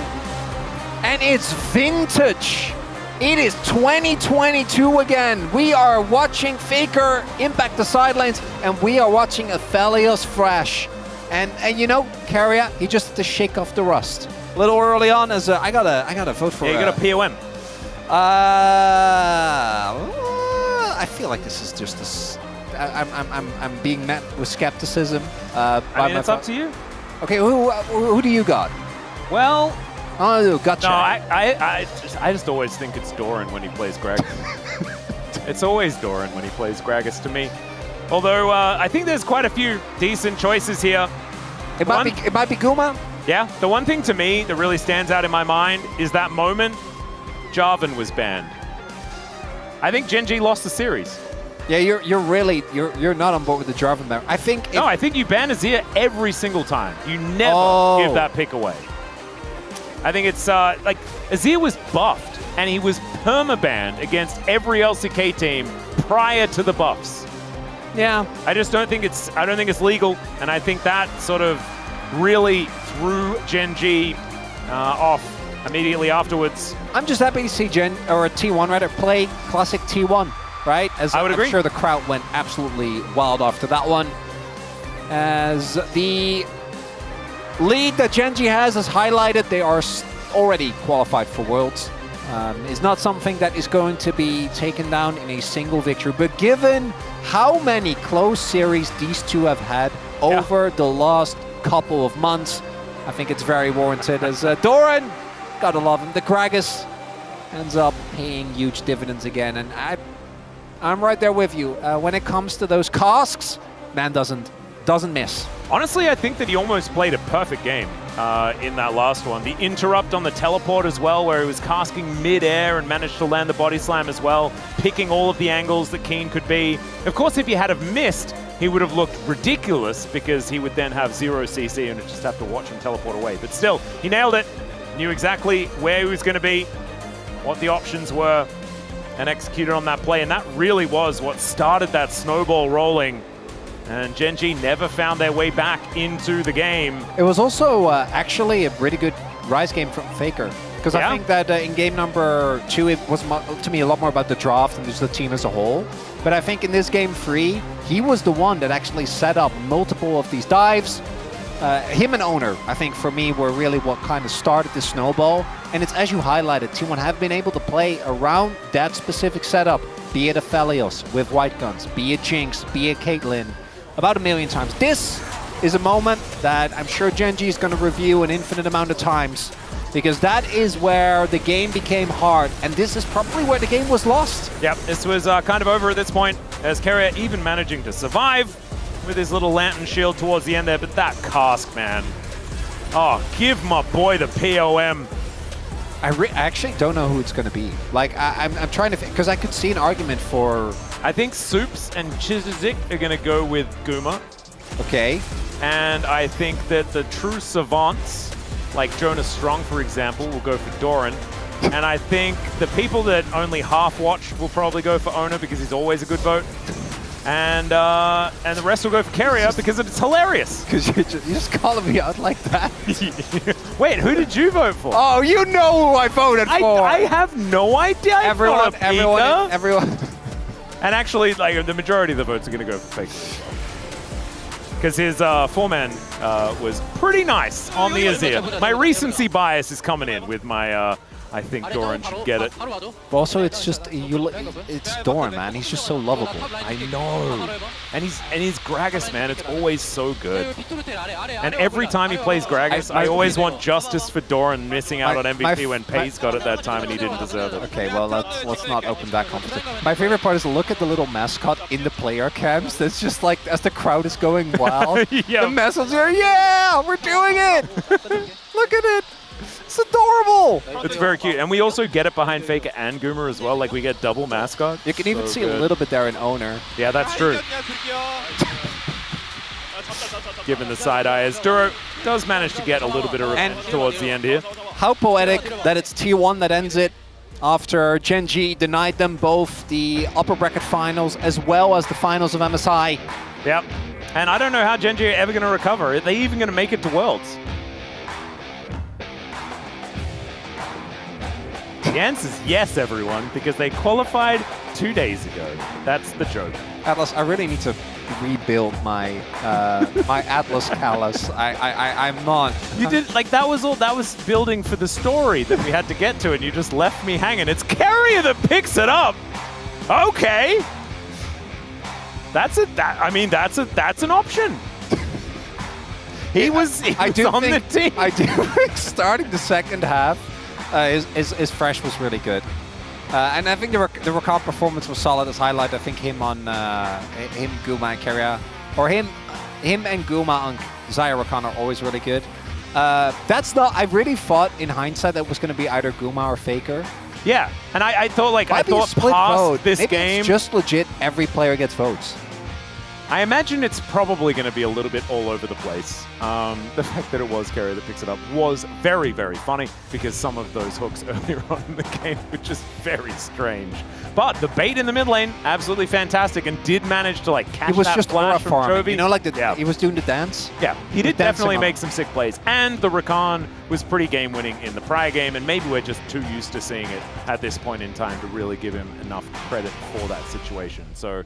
and it's vintage. It is 2022 again. We are watching Faker impact the sidelines, and we are watching Aphelios Thrash. And you know, Carrier, he just had to shake off the rust. A little early on, as I gotta vote for. Yeah, you got a POM. I feel like this is just I'm being met with skepticism. I mean, it's up to you. Okay, who do you got? Well, oh, gotcha. No, I just always think it's Doran when he plays Gragas. It's always Doran when he plays Gragas to me. Although I think there's quite a few decent choices here. It might be Guma. Yeah, the one thing to me that really stands out in my mind is that moment Jarvan was banned. I think Gen G lost the series. Yeah, you're not on board with the Jarvan ban. I think you ban Azir every single time. You never give that pick away. I think it's like Azir was buffed and he was perma-banned against every LCK team prior to the buffs. Yeah, I just don't think it's legal, and I think that sort of really threw Gen G off immediately afterwards. I'm just happy to see T1 rather play classic T1, right? As I would agree. I'm sure the crowd went absolutely wild after that one. As the lead that Gen G has highlighted, they are already qualified for Worlds. Is not something that is going to be taken down in a single victory, but given how many close series these two have had over the last couple of months, I think it's very warranted. As Doran, gotta love him, the Gragas ends up paying huge dividends again, and I'm right there with you. When it comes to those casks, man doesn't miss. Honestly, I think that he almost played a perfect game in that last one. The interrupt on the teleport as well, where he was casting mid-air and managed to land the body slam as well, picking all of the angles that Keen could be. Of course, if he had have missed, he would have looked ridiculous because he would then have 0 CC and just have to watch him teleport away. But still, he nailed it, knew exactly where he was going to be, what the options were, and executed on that play. And that really was what started that snowball rolling. And Gen G never found their way back into the game. It was also actually a really good Rise game from Faker. Because I think that in game number 2, it was to me a lot more about the draft and just the team as a whole. But I think in this game 3, he was the one that actually set up multiple of these dives. Him and Owner, I think for me, were really what kind of started the snowball. And it's as you highlighted, T1 have been able to play around that specific setup. Be it Aphelios with white guns, be it Jinx, be it Caitlyn, about 1,000,000 times. This is a moment that I'm sure Gen G is going to review an infinite amount of times, because that is where the game became hard, and this is probably where the game was lost. Yep, this was kind of over at this point, as Keria even managing to survive with his little lantern shield towards the end there, but that cask, man. Oh, give my boy the POM. I actually don't know who it's going to be. Like, I'm trying to think, because I could see an argument for... I think Soups and Chizik are going to go with Guma. Okay. And I think that the true savants, like Jonas Strong, for example, will go for Doran. And I think the people that only half watch will probably go for Owner because he's always a good vote. And the rest will go for Keria because it's hilarious. Because you're just calling me out like that. Wait, who did you vote for? Oh, you know who I voted for. I have no idea. Everyone. And actually, like, the majority of the votes are going to go for Fake. Because his 4-man was pretty nice on the Azir. My recency bias is coming in with my... I think Doran should get it. But also, it's just it's Doran, man. He's just so lovable. I know. And his Gragas, man, it's always so good. And every time he plays Gragas, I always want justice for Doran missing out on MVP when Pace got it that time and he didn't deserve it. Okay, well, let's not open that competition. My favorite part is look at the little mascot in the player cams. That's just like, as the crowd is going wild, the messenger, yeah, we're doing it. Look at it. It's adorable! It's very cute. And we also get it behind Faker and Goomer as well. Like, we get double mascot. You can even see a little bit there in Owner. Yeah, that's true. Given the side eye, as Duro does manage to get a little bit of revenge towards the end here. How poetic that it's T1 that ends it after Gen G denied them both the upper bracket finals as well as the finals of MSI. Yep. And I don't know how Gen G are ever going to recover. Are they even going to make it to Worlds? The answer is yes, everyone, because they qualified 2 days ago. That's the joke. Atlas, I really need to rebuild my my Atlas callus. I'm not. You did, like, that was all. That was building for the story that we had to get to, and you just left me hanging. It's Keria that picks it up. Okay. That's an option. He was on the team. I do think starting the second half. His fresh was really good, and I think the Rakan performance was solid. As highlight, I think him on him, Guma, and Keria, or him and Guma on Xayah Rakan are always really good. That's not. I really thought in hindsight that was going to be either Guma or Faker. Yeah, and I thought past vote. this Maybe game, it's just legit. Every player gets votes. I imagine it's probably going to be a little bit all over the place. The fact that it was Keria that picks it up was very, very funny because some of those hooks earlier on in the game were just very strange. But the bait in the mid lane, absolutely fantastic, and did manage to like catch that flash from Chovy. You know, like he was doing the dance? Yeah, he did definitely make some sick plays. And the Rakan was pretty game-winning in the prior game, and maybe we're just too used to seeing it at this point in time to really give him enough credit for that situation. So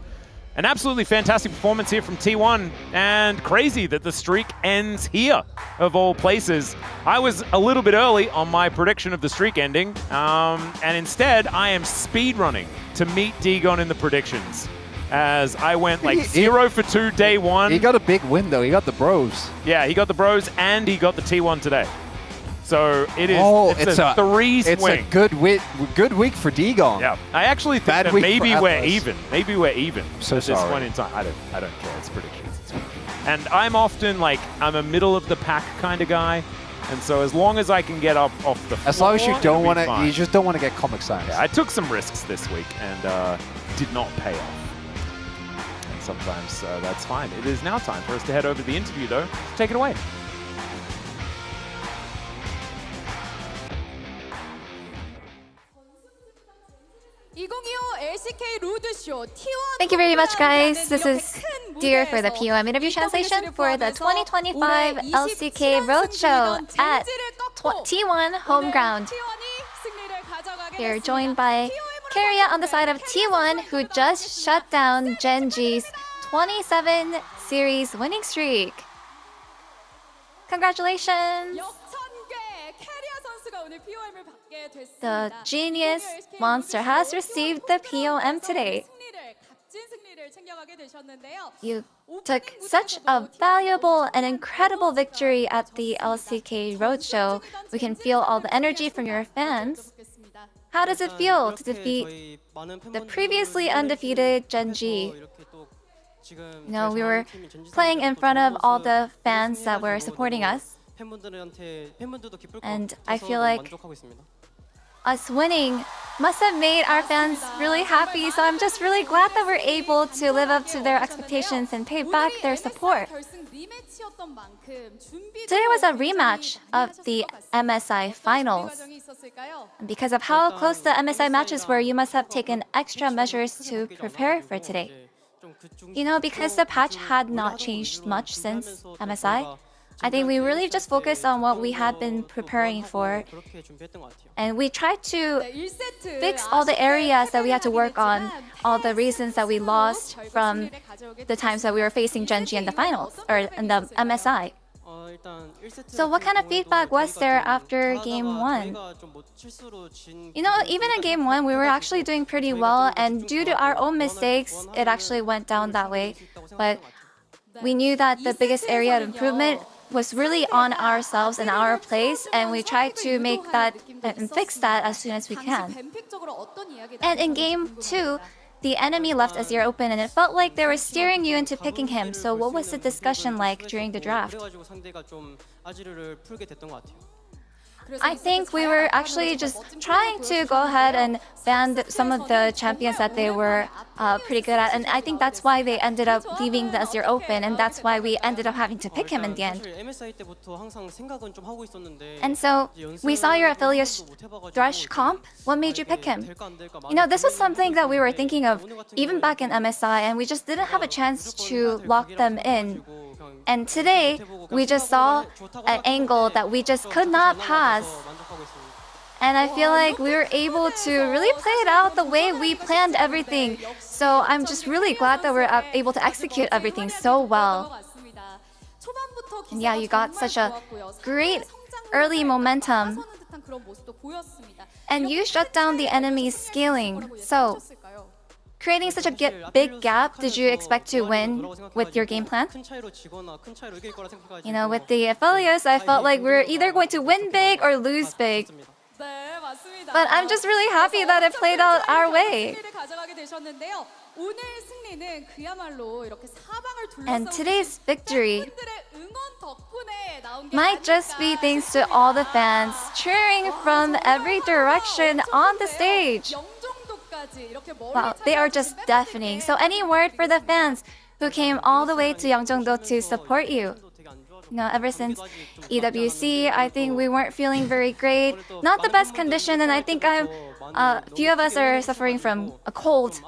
an absolutely fantastic performance here from T1, and crazy that the streak ends here, of all places. I was a little bit early on my prediction of the streak ending, and instead I am speedrunning to meet Degon in the predictions, as I went like 0 for 2 day one. He got a big win though, he got the bros. Yeah, he got the bros and he got the T1 today. So it is. It's a 3 swing. It's a good week for Degon. Yeah, I actually think that maybe we're even. Maybe we're even so at this point in time. I don't care. It's predictions. And I'm often like, I'm a middle of the pack kind of guy. And so as long as I can get up off the floor, As long as you don't want to, fine. you just don't want to get Comic Sans. Yeah, I took some risks this week and did not pay off. And sometimes that's fine. It is now time for us to head over to the interview, though. Take it away. Thank you very much, guys. This is Dear for the POM interview translation for the 2025 LCK Roadshow at T1 home ground. We are joined by Keria on the side of T1, who just shut down Gen G's 27 series winning streak. Congratulations! The genius monster has received the POM today. You took such a valuable and incredible victory at the LCK Roadshow. We can feel all the energy from your fans. How does it feel to defeat the previously undefeated Gen G? You know, we were playing in front of all the fans that were supporting us. And I feel like us winning must have made our fans really happy, so I'm just really glad that we're able to live up to their expectations and pay back their support. Today was a rematch of the MSI finals. And because of how close the MSI matches were, you must have taken extra measures to prepare for today. You know, because the patch had not changed much since MSI, I think we really just focused on what we had been preparing for. And we tried to fix all the areas that we had to work on, all the reasons that we lost from the times that we were facing Gen G in the finals, or in the MSI. So what kind of feedback was there after Game 1? You know, even in Game 1, we were actually doing pretty well, and due to our own mistakes, it actually went down that way. But we knew that the biggest area of improvement was really on ourselves and our place, and we tried to make that and fix that as soon as we can. And in Game 2, the enemy left Azir open, and it felt like they were steering you into picking him. So what was the discussion like during the draft? I think we were actually just trying to go ahead and ban some of the champions that they were pretty good at, and I think that's why they ended up leaving the Azir open, and that's why we ended up having to pick him in the end. And so, we saw your affiliate Thresh comp. What made you pick him? You know, this was something that we were thinking of even back in MSI, and we just didn't have a chance to lock them in. And today, we just saw an angle that we just could not pass. And I feel like we were able to really play it out the way we planned everything. So I'm just really glad that we're able to execute everything so well. And yeah, you got such a great early momentum. And you shut down the enemy's scaling. So, creating such a big gap, did you expect to win with your game plan? You know, with the affiliates, I felt like we were either going to win big or lose big. But I'm just really happy that it played out our way. And today's victory might just be thanks to all the fans cheering from every direction on the stage. Wow, they are just deafening. So any word for the fans who came all the way to Yeongjeongdo to support you? You know, ever since EWC, I think we weren't feeling very great. Not the best condition, and I think a few of us are suffering from a cold.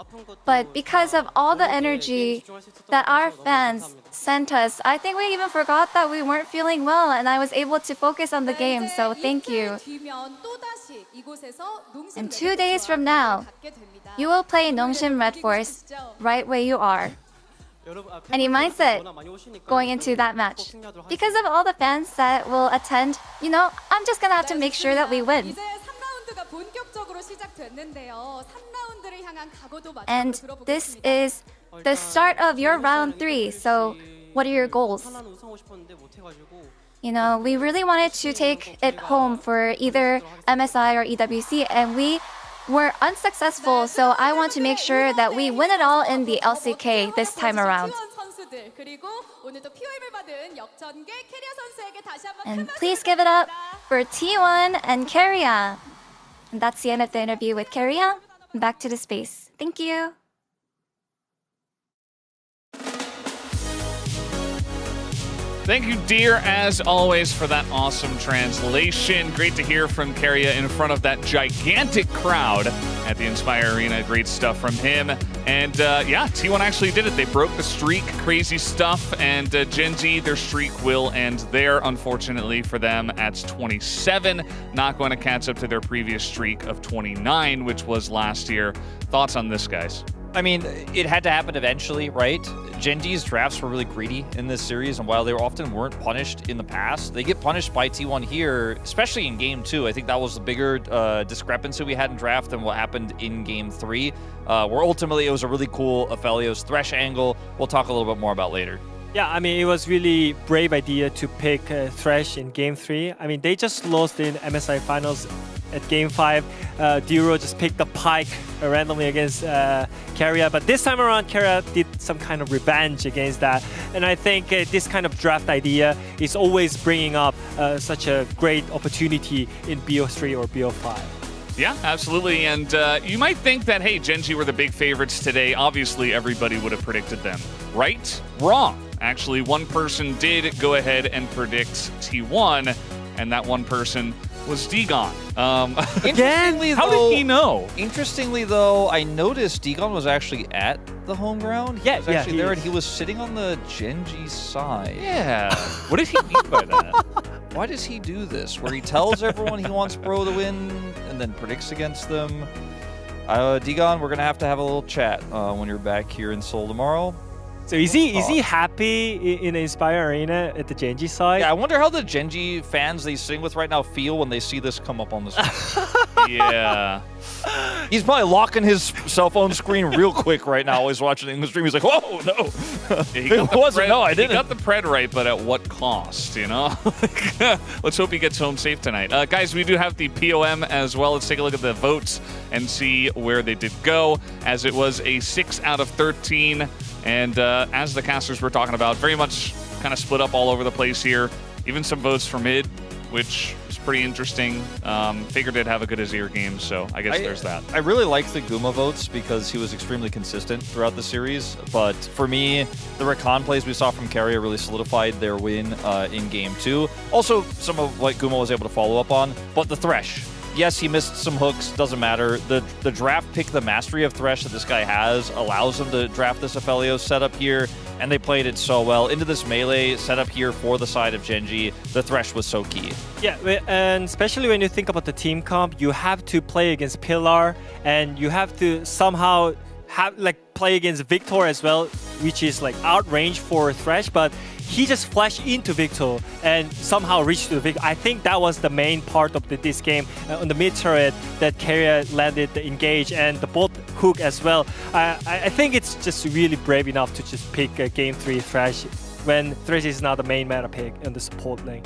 But because of all the energy that our fans sent us, I think we even forgot that we weren't feeling well, and I was able to focus on the game, so thank you. And 2 days from now, you will play Nongshim Red Force right where you are. Any mindset going into that match? Because of all the fans that will attend, you know, I'm just gonna have to make sure that we win. And this is the start of your round 3, so what are your goals? You know, we really wanted to take it home for either MSI or EWC, and we were unsuccessful, so I want to make sure that we win it all in the LCK this time around. 선수들 그리고 오늘 또 POM을 받은 역전계 캐리어 선수에게 다시 한번 큰 And 박수 please give it up 부탁드립니다. for T1 and Keria. And that's the end of the interview with Keria. Back to the space. Thank you. Thank you, dear, as always, for that awesome translation. Great to hear from Keria in front of that gigantic crowd at the Inspire Arena. Great stuff from him. And yeah, T1 actually did it. They broke the streak. Crazy stuff. And Gen Z, their streak will end there, unfortunately for them, at 27. Not going to catch up to their previous streak of 29, which was last year. Thoughts on this, guys? I mean, it had to happen eventually, right? Gen G's drafts were really greedy in this series, and while they often weren't punished in the past, they get punished by T1 here, especially in Game 2. I think that was the bigger discrepancy we had in draft than what happened in Game 3, where ultimately it was a really cool Aphelios Thresh angle. We'll talk a little bit more about later. Yeah, I mean, it was really brave idea to pick Thresh in Game 3. I mean, they just lost in MSI Finals at Game 5. Duro just picked the Pyke randomly against Keria, but this time around, Keria did some kind of revenge against that. And I think this kind of draft idea is always bringing up such a great opportunity in BO3 or BO5. Yeah, absolutely. And you might think that, hey, Gen G were the big favorites today. Obviously, everybody would have predicted them. Right? Wrong. Actually, one person did go ahead and predict T1, and that one person was Digon. Interestingly, how did he know? Interestingly, though, I noticed Digon was actually at the home ground. Yeah, he was actually there, is. and he was sitting on the Gen G side. Yeah. What did he mean by that? Why does he do this? Where he tells everyone he wants Bro to win and then predicts against them? Digon, we're gonna have a little chat when you're back here in Seoul tomorrow. So is he happy in the Inspire Arena at the Gen G side? Yeah, I wonder how the Gen G fans they sing with right now feel when they see this come up on the screen. Yeah. He's probably locking his cell phone screen real quick right now while he's watching the stream. He's like, whoa, no. I didn't. He got the pred right, but at what cost, you know? Let's hope he gets home safe tonight. Guys, we do have the POM as well. Let's take a look at the votes and see where they did go, as it was a 6 out of 13. And as the casters were talking about, very much kind of split up all over the place here. Even some votes for mid, which is pretty interesting. Figured they'd have a good Azir game, so I guess there's that. I really like the Guma votes because he was extremely consistent throughout the series. But for me, the Rakan plays we saw from Keria really solidified their win in Game 2. Also, some of what Guma was able to follow up on. But the Thresh. Yes, he missed some hooks, doesn't matter. The draft pick, the mastery of Thresh that this guy has, allows him to draft this Aphelios setup here, and they played it so well. Into this melee setup here for the side of Gen G, the Thresh was so key. Yeah, and especially when you think about the team comp, you have to play against Pillar, and you have to somehow play against Victor as well, which is like outrange for Thresh, but he just flashed into Victor and somehow reached to Victor. I think that was the main part of this game on the mid turret that Keria landed the engage and the both hook as well. I think it's just really brave enough to just pick a Game 3 Thresh when Thresh is not the main meta pick in the support lane.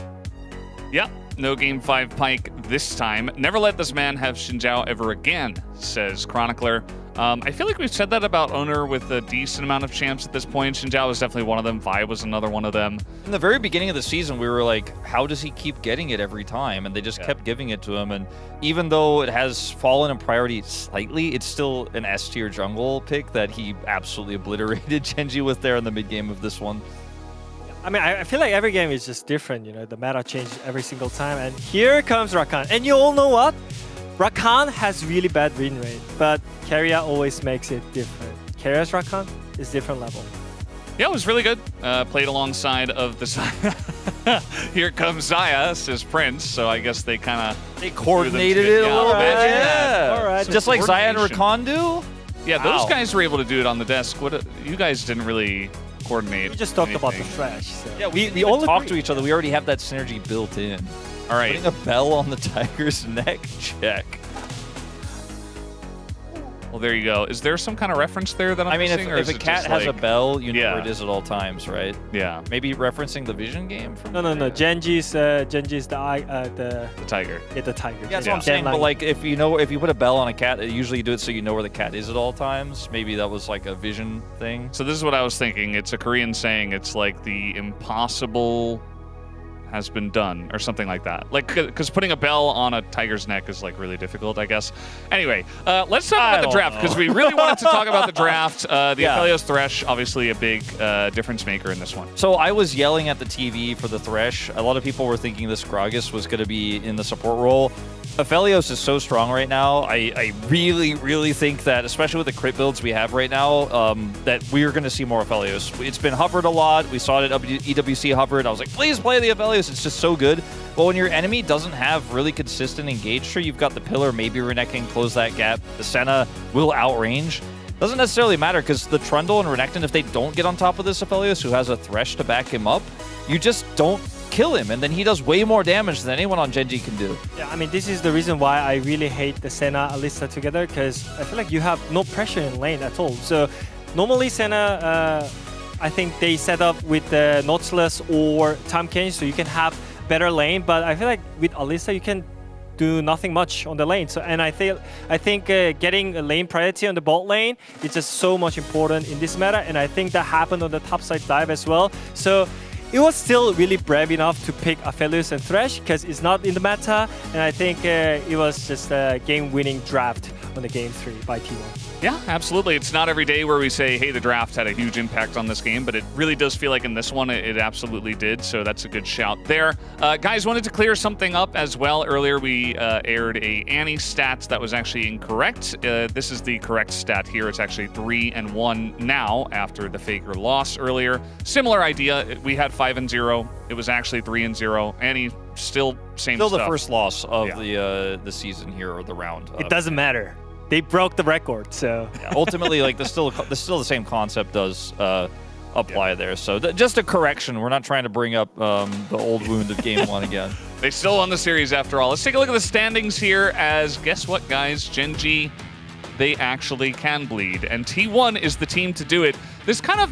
Yep, no Game 5 Pyke this time. Never let this man have Xin Zhao ever again, says Chronicler. I feel like we've said that about Owner with a decent amount of champs at this point. Xin Zhao was definitely one of them. Vi was another one of them. In the very beginning of the season, we were like, how does he keep getting it every time? And they just kept giving it to him. And even though it has fallen in priority slightly, it's still an S-tier jungle pick that he absolutely obliterated Gen G with there in the mid-game of this one. I mean, I feel like every game is just different, you know, the meta changes every single time. And here comes Rakan. And you all know what? Rakan has really bad win rate, but Keria always makes it different. Keria's Rakan is different level. Yeah, it was really good. Played alongside of the Xayah. Here comes Xayah, says Prince. So I guess they kind of... They coordinated it a little bit. Yeah. All right. Just like Xayah and Rakan do? Yeah, those guys were able to do it on the desk. What you guys didn't really coordinate. We just talked anything. about the Thresh. So. Yeah, we all talk to each other. We already have that synergy built in. All right. Putting a bell on the tiger's neck, check. Well, there you go. Is there some kind of reference there that I'm missing? If a cat has a bell, you know where it is at all times, right? Yeah. Maybe referencing the Vision game from No. Genji's the tiger. Yeah, the tiger. Yeah, that's what I'm saying. But like, if you put a bell on a cat, you usually do it so you know where the cat is at all times. Maybe that was like a Vision thing. So this is what I was thinking. It's a Korean saying. It's like the impossible has been done or something like that. Like, because putting a bell on a tiger's neck is like really difficult, I guess. Anyway, let's talk about the draft because we really wanted to talk about the draft. The Aphelios Thresh, obviously a big difference maker in this one. So I was yelling at the TV for the Thresh. A lot of people were thinking this Gragas was going to be in the support role. Aphelios is so strong right now. I really, really think that, especially with the crit builds we have right now, that we're going to see more Aphelios. It's been hovered a lot. We saw it at EWC hovered. I was like, please play the Aphelios. It's just so good. But when your enemy doesn't have really consistent engage, sure, you've got the Pillar, maybe Renekton, close that gap. The Senna will outrange. Doesn't necessarily matter because the Trundle and Renekton, if they don't get on top of this Aphelios, who has a Thresh to back him up, you just don't kill him, and then he does way more damage than anyone on Genji can do. Yeah, I mean, this is the reason why I really hate the Senna Alisa together, because I feel like you have no pressure in lane at all. So normally Senna, I think they set up with the Nautilus or Tahm so you can have better lane, but I feel like with Alisa you can do nothing much on the lane. So, and I think getting a lane priority on the bot lane is just so much important in this meta, and I think that happened on the topside dive as well. So it was still really brave enough to pick Aphelios and Thresh because it's not in the meta, and I think it was just a game-winning draft on the game 3 by T1. Yeah, absolutely. It's not every day where we say, hey, the draft had a huge impact on this game, but it really does feel like in this one it absolutely did, so that's a good shout there. Guys, wanted to clear something up as well. Earlier we aired a Annie stat that was actually incorrect. This is the correct stat here. It's actually 3-1 now after the Faker loss earlier. Similar idea. We had 5-0. It was actually 3-0. Annie still same stuff. Still the first loss of the season here, or the round. It doesn't matter. They broke the record, so ultimately, like still the same concept does apply there. So just a correction. We're not trying to bring up the old wound of Game 1 again. They still won the series after all. Let's take a look at the standings here. As guess what, guys? Genji, they actually can bleed, and T1 is the team to do it. This kind of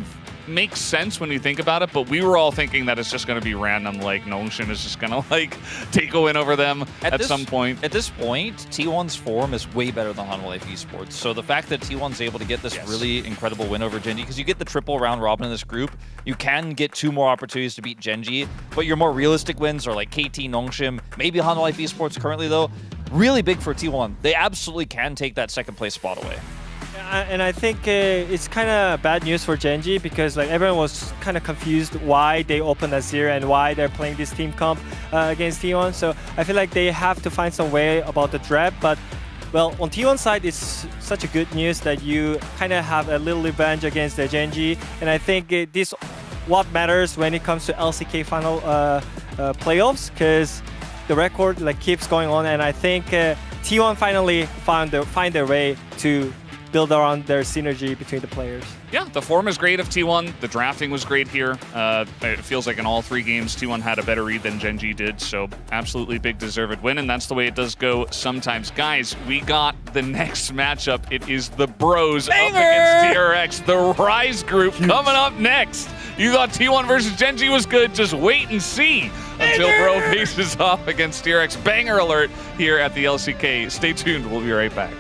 makes sense when you think about it, but we were all thinking that it's just going to be random, like Nongshin is just going to like take a win over them at some point. At this point, T1's form is way better than Hanwha Life Esports. So the fact that T1's able to get this really incredible win over Genji, because you get the triple round robin in this group, you can get 2 more opportunities to beat Genji, but your more realistic wins are like KT, Nongshin, maybe Hanwha Life Esports currently though, really big for T1. They absolutely can take that second place spot away. And I think it's kind of bad news for Genji because like everyone was kind of confused why they opened Azir and why they're playing this team comp against T1. So I feel like they have to find some way about the draft. But well, on T1 side, it's such a good news that you kind of have a little revenge against the Genji. And I think this what matters when it comes to LCK final playoffs, because the record like keeps going on. And I think T1 finally find their way to build around their synergy between the players. Yeah, the form is great of T1. The drafting was great here. It feels like in all 3 games, T1 had a better read than Genji did, so absolutely big deserved win, and that's the way it does go sometimes. Guys, we got the next matchup. It is the Bros up against DRX, the Rise group coming up next. You thought T1 versus Genji was good, just wait and see until Bro faces off against DRX. Banger alert here at the LCK. Stay tuned, we'll be right back.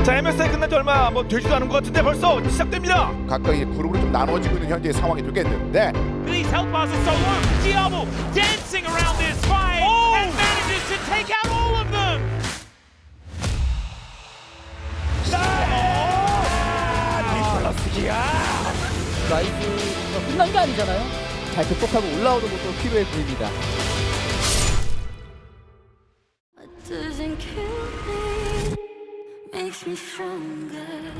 자, MSI 끝난 지 얼마 되지도 않은 것 같은데 벌써 시작됩니다. 각각의 그룹으로 좀 나눠지고 있는 현재의 상황이 되겠는데 These health bars are so low. Diablo dancing around this fight and manages to take out all of them. 라이브가 끝난 게 아니잖아요. 잘 극복하고 올라오는 것도 필요해 보입니다. Doesn't kill me, makes me stronger.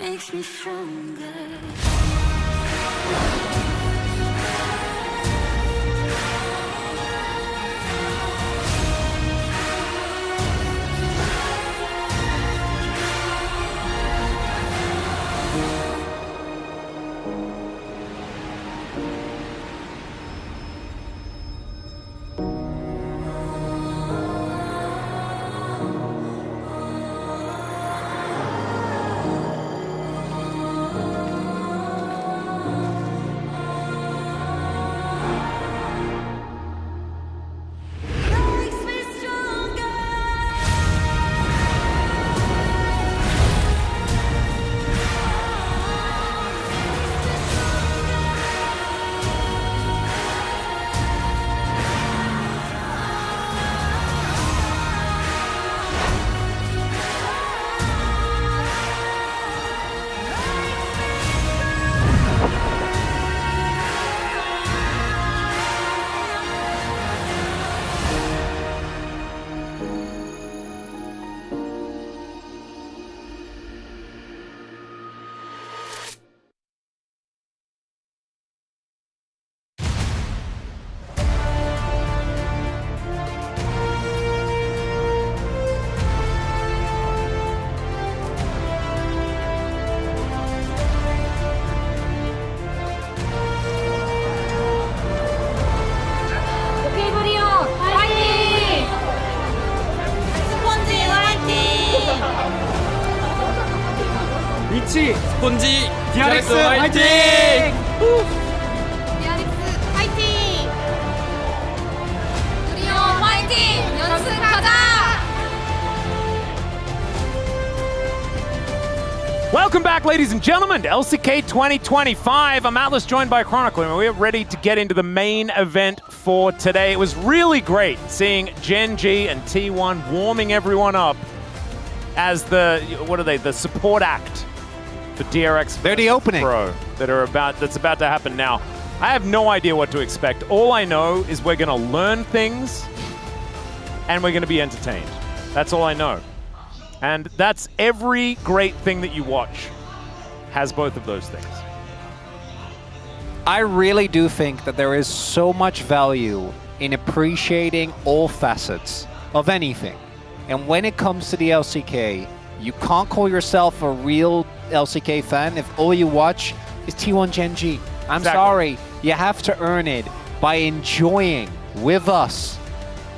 makes me stronger. 오케이 브리온 화이팅! 스펀지 화이팅! 위치 스폰지 DRX 화이팅! DRX 화이팅! 브리온 화이팅! 연승 가자! Welcome back, ladies and gentlemen, to LCK 2025. I'm Atlas, joined by Chronicle, and we're ready to get into the main event for today. It was really great seeing Gen G and T1 warming everyone up as the support act for DRX. They're the opening, that's about to happen now. I have no idea what to expect. All I know is we're going to learn things and we're going to be entertained. That's all I know. And that's every great thing that you watch has both of those things. I really do think that there is so much value in appreciating all facets of anything. And when it comes to the LCK, you can't call yourself a real LCK fan if all you watch is T1 Gen G. I'm sorry, you have to earn it by enjoying with us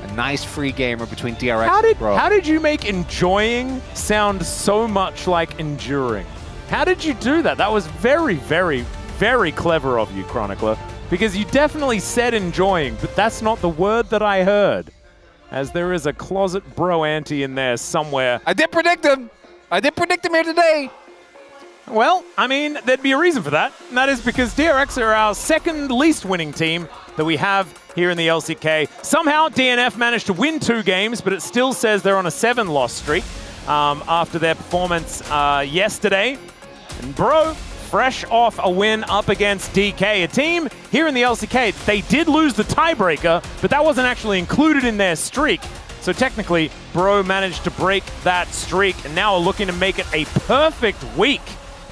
a nice free gamer between DRX and Bro. How did you make enjoying sound so much like enduring? How did you do that? That was very, very, very clever of you, Chronicler, because you definitely said enjoying, but that's not the word that I heard, as there is a closet bro anti in there somewhere. I did predict him. I did predict him here today. Well, I mean, there'd be a reason for that, and that is because DRX are our second least winning team that we have here in the LCK. Somehow, DNF managed to win 2 games, but it still says they're on a 7-loss streak after their performance yesterday. And Bro, fresh off a win up against DK, a team here in the LCK. They did lose the tiebreaker, but that wasn't actually included in their streak. So technically, Bro managed to break that streak and now are looking to make it a perfect week.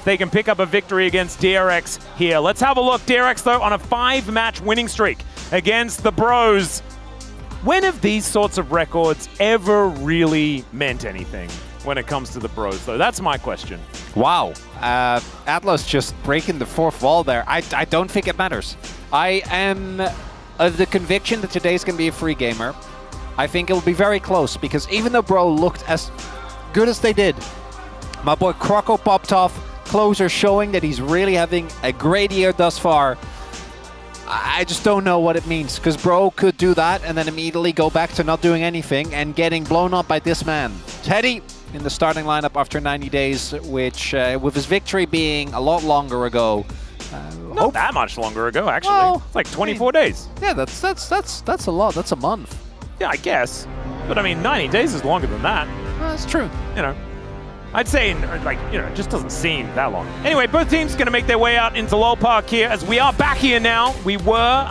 They can pick up a victory against DRX here. Let's have a look. DRX, though, on a 5-match winning streak against the Bros. When have these sorts of records ever really meant anything when it comes to the Bros, though? That's my question. Wow. Atlas just breaking the fourth wall there. I don't think it matters. I am of the conviction that today's going to be a free gamer. I think it will be very close because even though Bro looked as good as they did, my boy Croco popped off. Closer showing that he's really having a great year thus far. I just don't know what it means because Bro could do that and then immediately go back to not doing anything and getting blown up by this man. Teddy in the starting lineup after 90 days, which with his victory being a lot longer ago. Not that much longer ago, actually. Well, it's like 24 days. Yeah, that's a lot. That's a month. Yeah, I guess. But I mean, 90 days is longer than that. That's true. You know. I'd say, like, you know, it just doesn't seem that long. Anyway, both teams going to make their way out into LOL Park here as we are back here now. We were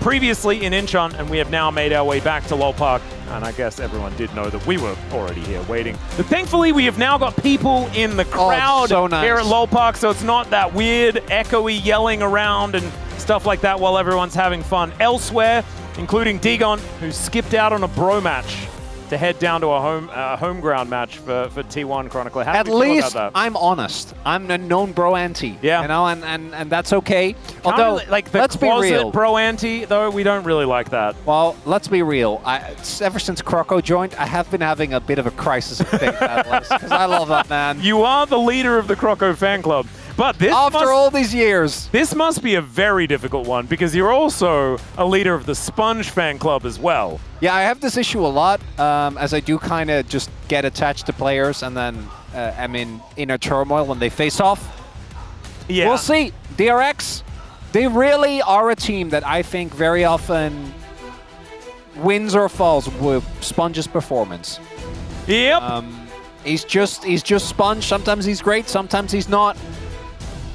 previously in Incheon, and we have now made our way back to Lol Park. And I guess everyone did know that we were already here waiting. But thankfully, we have now got people in the crowd so nice. here at Lol Park, so it's not that weird, echoey yelling around and stuff like that while everyone's having fun. Elsewhere, including Digon, who skipped out on a bro match to head down to a home ground match for T1 Chronicler. How At do we feel least about that? I'm honest. I'm a known bro anti. Yeah. You know, and that's okay. Although, Really, like the let's be real. closet bro anti, though, we don't really like that. Well, let's be real. Ever since Croco joined, I have been having a bit of a crisis of faith, Atlas, because I love that man. You are the leader of the Croco fan club. But this After all these years. This must be a very difficult one because you're also a leader of the Sponge fan club as well. Yeah, I have this issue a lot, as I do kind of just get attached to players and then I'm in inner turmoil when they face off. Yeah. We'll see. DRX, they really are a team that I think very often wins or falls with Sponge's performance. Yep. He's just Sponge. Sometimes he's great, sometimes he's not.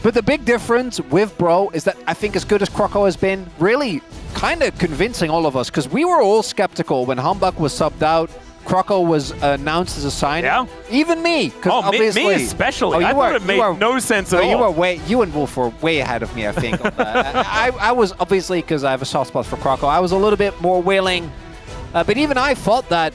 But the big difference with Bro is that I think as good as Croco has been, really kind of convincing all of us, because we were all skeptical when Humbug was subbed out, Croco was announced as a sign. Yeah. Even me. Oh, obviously, me especially. I thought it made no sense at all. You and Wolf were way ahead of me, I think. On that. I was, obviously, because I have a soft spot for Croco, I was a little bit more willing. But even I thought that,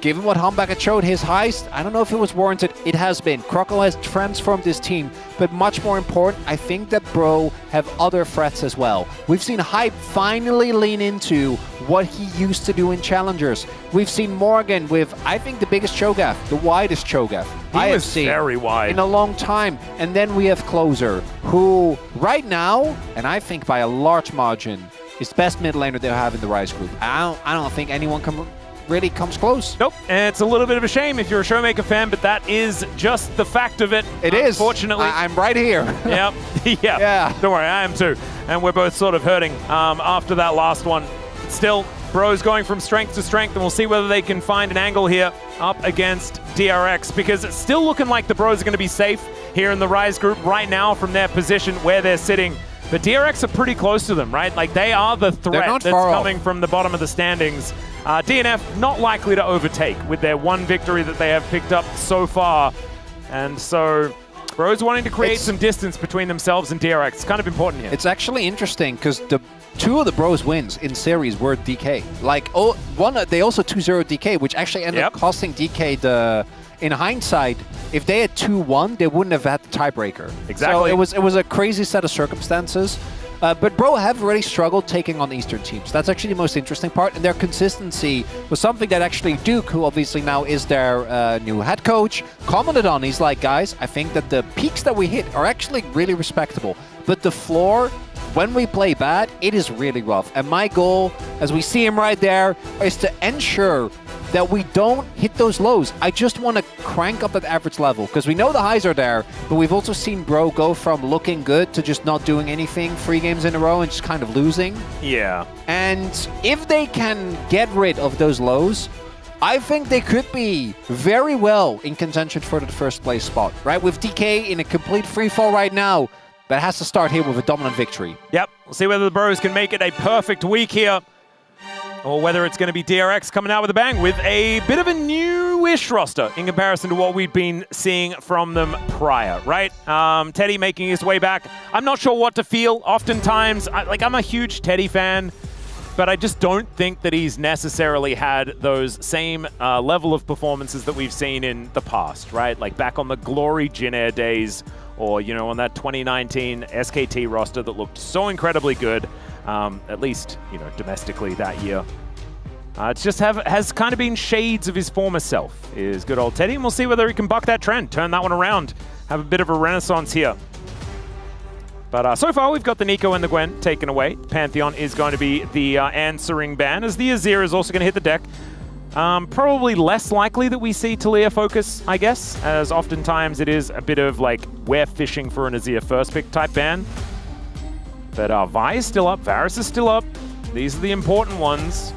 given what Humbug had showed his heist, I don't know if it was warranted. It has been. Croco has transformed this team, but much more important, I think that Bro have other threats as well. We've seen Hype finally lean into what he used to do in Challengers. We've seen Morgan with, I think, the biggest Cho'Gath, the widest Cho'Gath I have seen very wide in a long time. And then we have Closer, who right now, and I think by a large margin, is the best mid laner they have in the Rise group. I don't think anyone really comes close. Nope, and it's a little bit of a shame if you're a Showmaker fan, but that is just the fact of it. It is. Unfortunately. I'm right here. Yep. Yeah. Don't worry, I am too. And we're both sort of hurting after that last one. Still, Bro's going from strength to strength, and we'll see whether they can find an angle here up against DRX, because it's still looking like the Bros are going to be safe here in the Rise group right now from their position where they're sitting. But DRX are pretty close to them, right? Like, they are the threat that's coming from the bottom of the standings. DNF not likely to overtake with their one victory that they have picked up so far. And so Bro's wanting to create some distance between themselves and DRX. It's kind of important here. It's actually interesting because two of the Bros wins in series were DK. Like, they also 2-0 DK, which actually ended up costing DK the... In hindsight, if they had 2-1, they wouldn't have had the tiebreaker. Exactly. So it was a crazy set of circumstances. But Bro have really struggled taking on Eastern teams. That's actually the most interesting part. And their consistency was something that actually Duke, who obviously now is their new head coach, commented on. He's like, guys, I think that the peaks that we hit are actually really respectable. But the floor, when we play bad, it is really rough. And my goal, as we see him right there, is to ensure that we don't hit those lows. I just want to crank up that average level, because we know the highs are there, but we've also seen Bro go from looking good to just not doing anything 3 games in a row and just kind of losing. Yeah. And if they can get rid of those lows, I think they could be very well in contention for the first place spot, right? With DK in a complete free fall right now, but it has to start here with a dominant victory. Yep. We'll see whether the Bros can make it a perfect week here, or whether it's going to be DRX coming out with a bang with a bit of a newish roster in comparison to what we've been seeing from them prior, right? Teddy making his way back. I'm not sure what to feel. Oftentimes, I'm a huge Teddy fan, but I just don't think that he's necessarily had those same level of performances that we've seen in the past, right? Like back on the Glory Jin Air days, or, you know, on that 2019 SKT roster that looked so incredibly good, at least, you know, domestically that year. It's just has kind of been shades of his former self, is good old Teddy, and we'll see whether he can buck that trend, turn that one around, have a bit of a renaissance here. But so far, we've got the Nico and the Gwen taken away. Pantheon is going to be the answering ban, as the Azir is also going to hit the deck. Probably less likely that we see Taliyah focus, I guess, as oftentimes it is a bit of like, we're fishing for an Azir first pick type ban. But Vi is still up, Varus is still up. These are the important ones.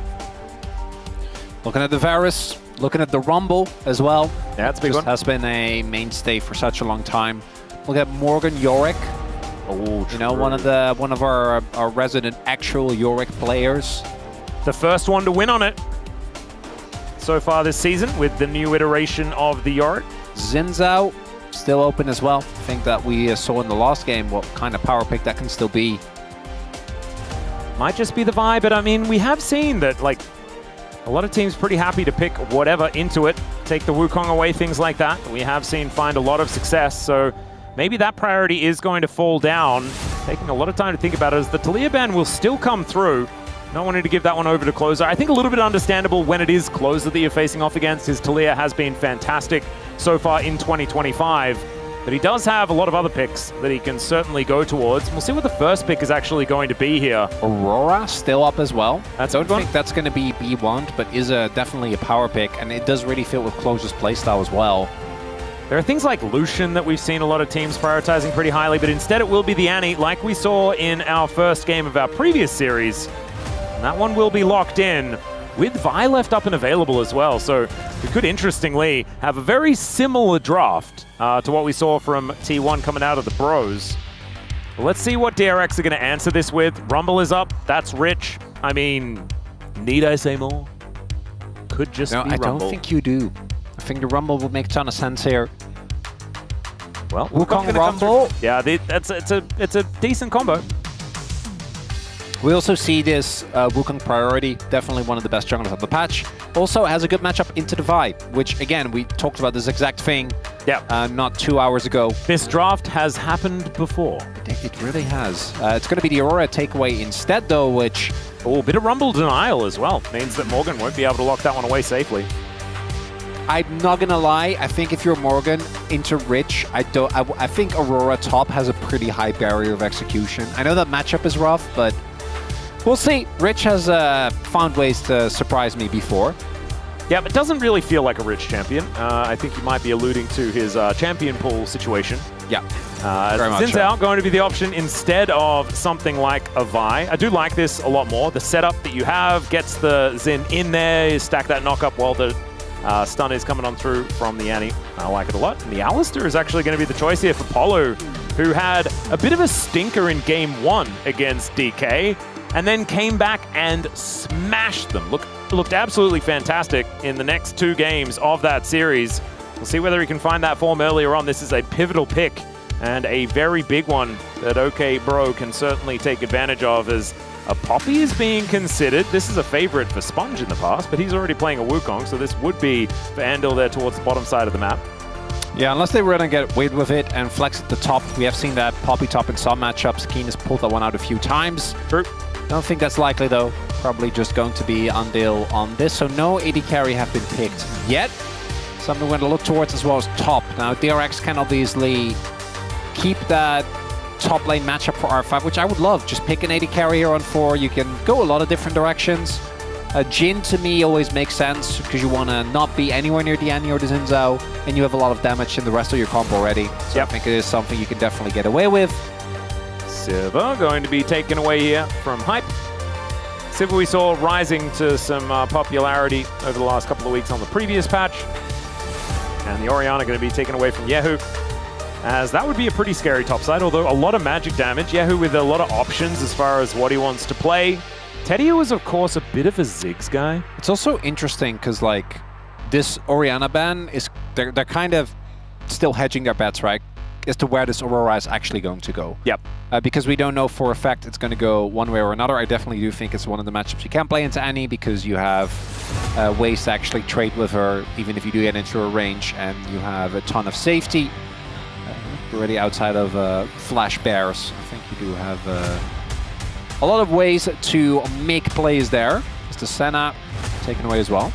Looking at the Varus, looking at the Rumble as well. Yeah, that's a big one. Has been a mainstay for such a long time. Look at Morgan Yorick. Oh, you know, one of our resident actual Yorick players. The first one to win on it so far this season with the new iteration of the Yorick. Xin Zhao still open as well. I think that we saw in the last game what kind of power pick that can still be. Might just be the vibe, but I mean, we have seen that, like, a lot of teams pretty happy to pick whatever into it, take the Wukong away, things like that. We have seen find a lot of success, so maybe that priority is going to fall down. Taking a lot of time to think about it, as the Taliyah ban will still come through. Not wanting to give that one over to Closer. I think a little bit understandable when it is Closer that you're facing off against. His Taliyah has been fantastic so far in 2025. But he does have a lot of other picks that he can certainly go towards. We'll see what the first pick is actually going to be here. Aurora still up as well. I don't think that's going to be B1, but is definitely a power pick, and it does really fit with Closer's playstyle as well. There are things like Lucian that we've seen a lot of teams prioritizing pretty highly, but instead it will be the Annie, like we saw in our first game of our previous series. And that one will be locked in, with Vi left up and available as well. So we could, interestingly, have a very similar draft to what we saw from T1 coming out of the Bros. But let's see what DRX are going to answer this with. Rumble is up. That's rich. I mean, need I say more? Could just be Rumble. I don't think you do. I think the Rumble will make a ton of sense here. Well, Wukong Rumble. Yeah, it's a decent combo. We also see this Wukong priority, definitely one of the best junglers of the patch. Also has a good matchup into the Vi, which again, we talked about this exact thing not 2 hours ago. This draft has happened before. It really has. It's going to be the Aurora takeaway instead though, which... Oh, a bit of Rumble denial as well. Means that Morgan won't be able to lock that one away safely. I'm not gonna lie, I think if you're Morgan into Rich, I think Aurora top has a pretty high barrier of execution. I know that matchup is rough, but we'll see. Rich has found ways to surprise me before. Yeah, but doesn't really feel like a Rich champion. I think you might be alluding to his champion pool situation. Yeah, Xin Zhao going to be the option instead of something like a Vi. I do like this a lot more. The setup that you have gets the Xin in there, stack that knock up while the stun is coming on through from the Annie. I like it a lot. And the Alistair is actually going to be the choice here for Polo, who had a bit of a stinker in game 1 against DK, and then came back and smashed them. Looked absolutely fantastic in the next 2 games of that series. We'll see whether he can find that form earlier on. This is a pivotal pick and a very big one that OK Bro can certainly take advantage of, as a Poppy is being considered. This is a favorite for Sponge in the past, but he's already playing a Wukong, so this would be for Andil there towards the bottom side of the map. Yeah, unless they were going to get weird with it and flex at the top. We have seen that Poppy top in some matchups. Keen has pulled that one out a few times. True. Don't think that's likely though. Probably just going to be Andil on this. So no AD carry have been picked yet. Something we're going to look towards as well as top. Now DRX can obviously keep that top lane matchup for R5, which I would love. Just pick an AD carry here on 4. You can go a lot of different directions. Jhin to me always makes sense because you want to not be anywhere near the Annie or the Xin Zhao, and you have a lot of damage in the rest of your comp already. So I think it is something you can definitely get away with. Sivir going to be taken away here from Hype. Sivir we saw rising to some popularity over the last couple of weeks on the previous patch. And the Orianna going to be taken away from Yehu, as that would be a pretty scary topside, although a lot of magic damage. Yehu with a lot of options as far as what he wants to play. Tedio is, of course, a bit of a Ziggs guy. It's also interesting because, like, this Orianna ban is... They're kind of still hedging their bets, right? As to where this Aurora is actually going to go. Yep. Because we don't know for a fact it's going to go one way or another. I definitely do think it's one of the matchups you can play into Annie because you have ways to actually trade with her, even if you do get into her range, and you have a ton of safety. Already outside of Flash Bears, I think you do have a lot of ways to make plays there. Is the Senna taken away as well?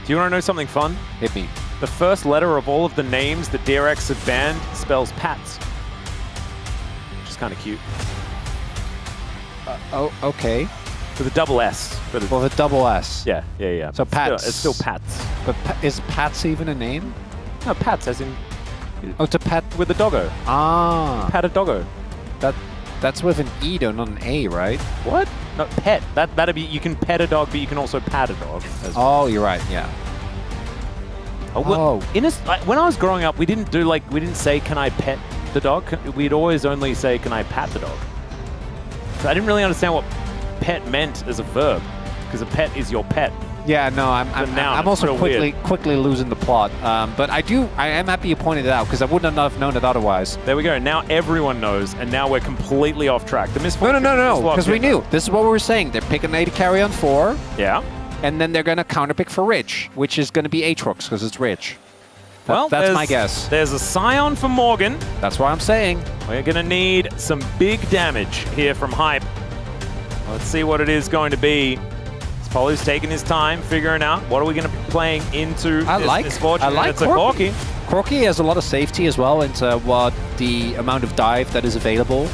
Do you want to know something fun? Hit me. The first letter of all of the names that DRX have banned spells Pats. Which is kind of cute. Oh, okay. With a double S. With a double S? Yeah. So Pats. It's still Pats. But is Pats even a name? No, Pats as in... Oh, to pet with a doggo. Ah. Pat a doggo. That's with an E though, not an A, right? What? No, pet. That'd be, you can pet a dog, but you can also pat a dog. Oh, you're right, yeah. Oh, well, when I was growing up, we didn't say, can I pet the dog? We'd always only say, can I pat the dog? So I didn't really understand what pet meant as a verb, because a pet is your pet. Yeah, no, I'm also quickly losing the plot. But I am happy you pointed it out, because I wouldn't have known it otherwise. There we go. Now everyone knows, and now we're completely off track. The misfortune. No, because we knew. This is what we were saying. They're picking A to carry on 4. Yeah. And then they're going to counterpick for Rich, which is going to be Aatrox, because it's Rich. Well, that's my guess. There's a Scion for Morgan. That's what I'm saying. We're going to need some big damage here from Hype. Let's see what it is going to be. Polu's taking his time, figuring out what are we going to be playing into this Fortune. I like Corki. Corki has a lot of safety as well into what the amount of dive that is available.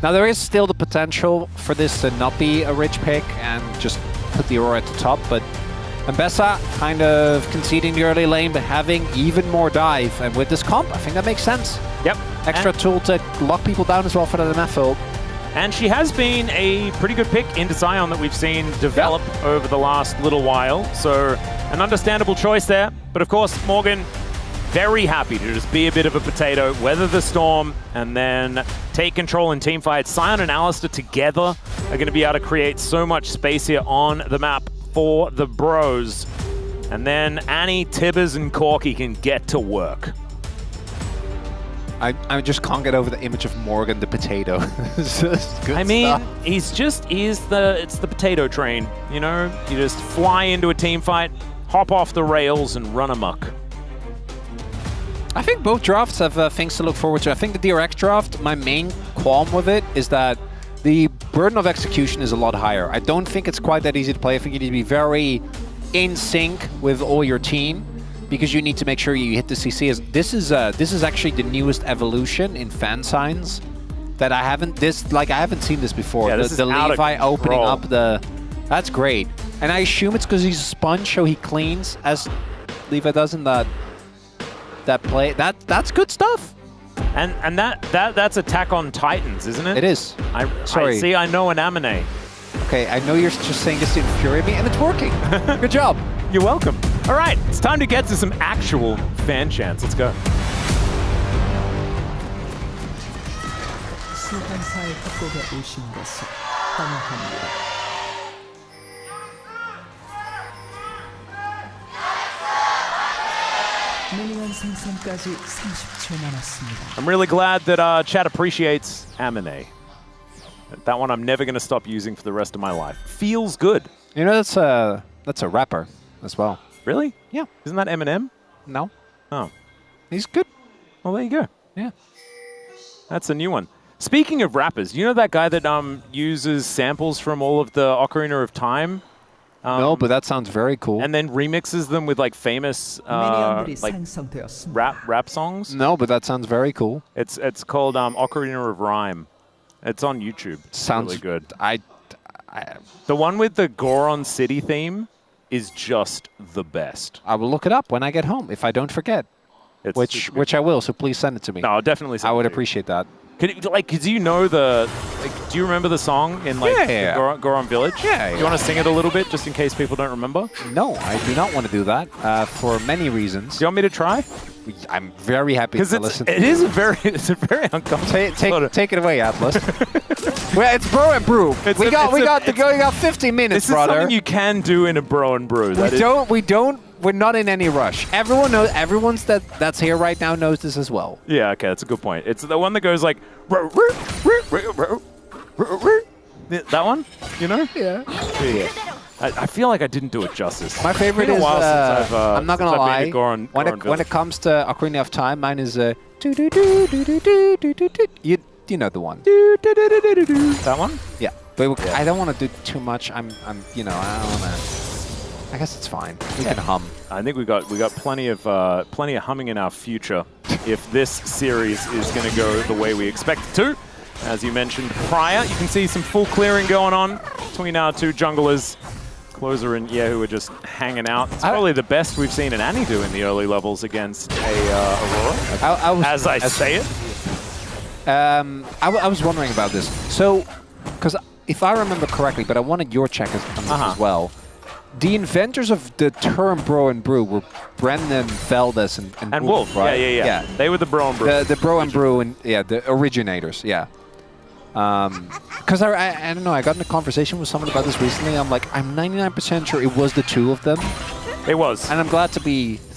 Now, there is still the potential for this to not be a Rich pick and just put the Aurora at the top, but Mbessa kind of conceding the early lane, but having even more dive. And with this comp, I think that makes sense. Yep. Extra tool to lock people down as well for the MF ult. And she has been a pretty good pick into Scion that we've seen develop over the last little while. So an understandable choice there. But of course, Morgan, very happy to just be a bit of a potato, weather the storm, and then take control in team fights. Scion and Alistair together are going to be able to create so much space here on the map for the bros. And then Annie, Tibbers, and Corki can get to work. I just can't get over the image of Morgan the potato. It's just good stuff. stuff. It's the potato train, you know? You just fly into a team fight, hop off the rails, and run amok. I think both drafts have things to look forward to. I think the DRX draft, my main qualm with it is that the burden of execution is a lot higher. I don't think it's quite that easy to play. I think you need to be very in sync with all your team, because you need to make sure you hit the CC. This is actually the newest evolution in fan signs that I haven't seen this before. Yeah, the Levi opening up the, that's great. And I assume it's because he's a sponge, so he cleans as Levi does in that play. That's good stuff. And that's Attack on Titans, isn't it? It is. Sorry. I know an Amine. Okay, I know you're just saying this to infuriate me, and it's working. Good job. You're welcome. All right, it's time to get to some actual fan chants. Let's go. 수환사의 협곡에 오신 것을 환영합니다. 미니언 생성까지 30초 남았습니다. I'm really glad that chat appreciates Amine. That one I'm never going to stop using for the rest of my life. Feels good. You know, that's a rapper as well. Really? Yeah. Isn't that Eminem? No. Oh. He's good. Well, there you go. Yeah. That's a new one. Speaking of rappers, you know that guy that uses samples from all of the Ocarina of Time? No, but that sounds very cool. And then remixes them with like famous rap songs? No, but that sounds very cool. It's called Ocarina of Rhyme. It's on YouTube. Sounds really good. The one with the Goron City theme is just the best. I will look it up when I get home if I don't forget. Which I will, so please send it to me. No, I'll definitely send it. I would appreciate that. Do you know do you remember the song in the Goron Village? Yeah. Do you want to sing it a little bit just in case people don't remember? No, I do not want to do that for many reasons. Do you want me to try? I'm very happy to listen. It's a very uncomfortable. Take it away, Atlas. Well, it's Bro and Brew. We got 15 minutes, this brother. This is something you can do in a Bro and Brew. We're not in any rush. Everyone knows. Everyone's that's here right now knows this as well. Yeah, okay, that's a good point. It's the one that goes like that one, you know? Yeah. I feel like I didn't do it justice. My favorite is. I'm not gonna lie. When it comes to Ocarina of Time, mine is you know the one. That one? Yeah. But I don't want to do too much. I don't want to. I guess it's fine. We can hum. I think we got plenty of humming in our future if this series is going to go the way we expect it to. As you mentioned prior, you can see some full clearing going on between our two junglers. Closer and Yehu are just hanging out. It's probably the best we've seen an Annie do in the early levels against a Aurora. I say it. I was wondering about this. So, because if I remember correctly, but I wanted your check on this as well. the inventors of the term Bro and Brew were Brendan Feldes and Wolf, right? Yeah. They were the Bro and Brew. The Bro and Brew, and the originators, yeah. Because I don't know, I got in a conversation with someone about this recently. I'm like, I'm 99% sure it was the two of them. It was. And I'm glad to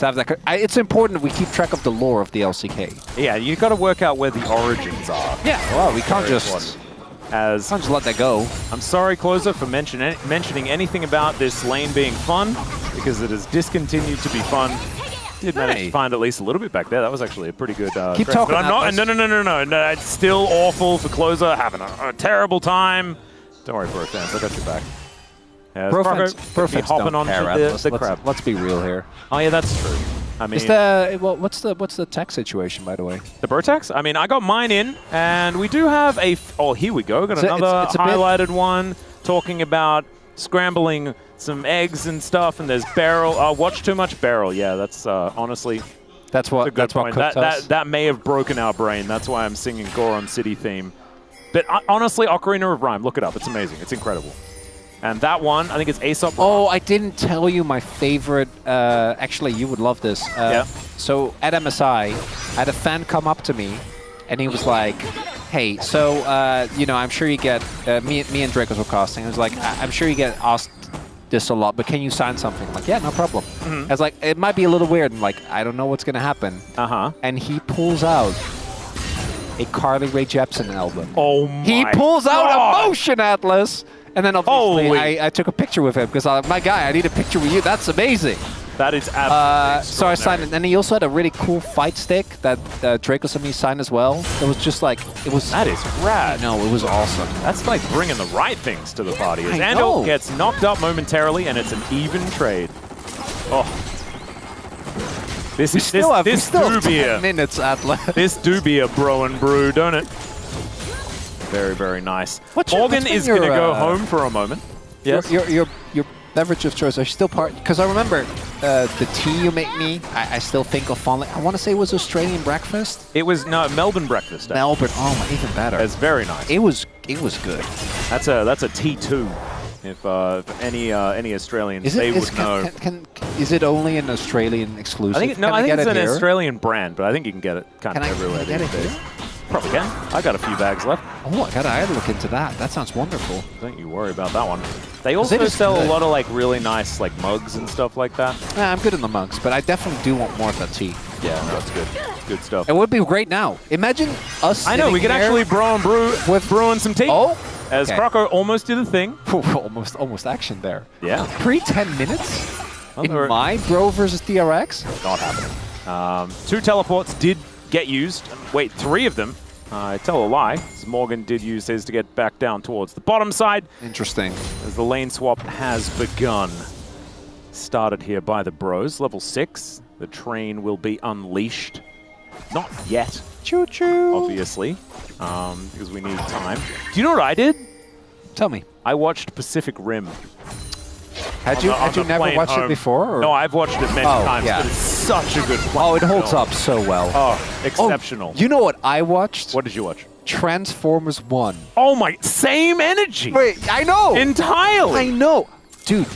have that. It's important that we keep track of the lore of the LCK. Yeah, you got to work out where the origins are. Yeah, well, we can't just let that go. I'm sorry, Closer, for mentioning anything about this lane being fun, because it has discontinued to be fun. Did manage to find at least a little bit back there. That was actually a pretty good. Keep talking. But I'm not. No. It's still awful for Closer, having a terrible time. Don't worry, bro fans. I got your back. Bro fans hopping don't care, onto the crab. Let's be real here. Oh yeah, that's true. I mean, what's the tech situation, by the way? The Brotex? I mean, I got mine in, and we do have a. Oh, here we go. Got another highlighted one talking about scrambling some eggs and stuff, and there's barrel. Watch too much barrel. Yeah, that's honestly. That's what cooked us. That may have broken our brain. That's why I'm singing Goron City theme. But honestly, Ocarina of Rhyme, look it up. It's amazing. It's incredible. And that one, I think it's Aesop. Oh, I didn't tell you my favorite. Actually, you would love this. Yeah. So at MSI, I had a fan come up to me, and he was like, "Hey, so you know, I'm sure you get me and Drake were casting. I was like, I'm sure you get asked this a lot, but can you sign something?" I'm like, yeah, no problem. I was like, it might be a little weird. And like, I don't know what's gonna happen. And he pulls out a Carly Rae Jepsen album. Oh my! He pulls out a Motion Atlas. And then obviously I took a picture with him because my guy, I need a picture with you. That's amazing. That is absolutely so I signed it. And he also had a really cool fight stick that Dracos and me signed as well. It was just like, it was... That is rad. No, it was awesome. That's like bringing the right things to the party. As Andel gets knocked up momentarily, and it's an even trade. Oh. This do be 10 minutes, Atlas. This do be a Bro and Brew, don't it? Very, very nice. Morgan is going to go home for a moment. Yes. Your beverage of choice, are you still part? Because I remember the tea you make me, I still think of fondly. I want to say it was Australian breakfast. It was, no, Melbourne breakfast. Melbourne, oh, even better. It's very nice. It was good. That's a T2. If any Australians, they would know. Is it only an Australian exclusive? I think it's an Australian brand, but I think you can get it kind of everywhere these days. Probably can. I got a few bags left. Oh, I gotta look into that. That sounds wonderful. Don't you worry about that one. They also sell a lot of like really nice like mugs and stuff like that. Yeah, I'm good in the mugs, but I definitely do want more of that tea. Yeah, no, that's good. Good stuff. It would be great now. Imagine us. I know we could actually Bro and Brew with brewing some tea. Oh, as Croco almost did a thing. almost action there. Yeah. Pre 10 minutes in my Bro versus DRX. Not happening. 2 teleports did get used. Wait, 3 of them. I tell a lie, as Morgan did use his to get back down towards the bottom side. Interesting. As the lane swap has begun. Started here by the Bros, level 6. The train will be unleashed. Not yet. Choo-choo. Obviously, because we need time. Do you know what I did? Tell me. I watched Pacific Rim. Had you never watched it before? Or? No, I've watched it many times, but it's such a good play. Oh, it holds up so well. Oh, exceptional. Oh, you know what I watched? What did you watch? Transformers 1. Oh my, same energy. Wait, I know. Entirely. I know. Dude,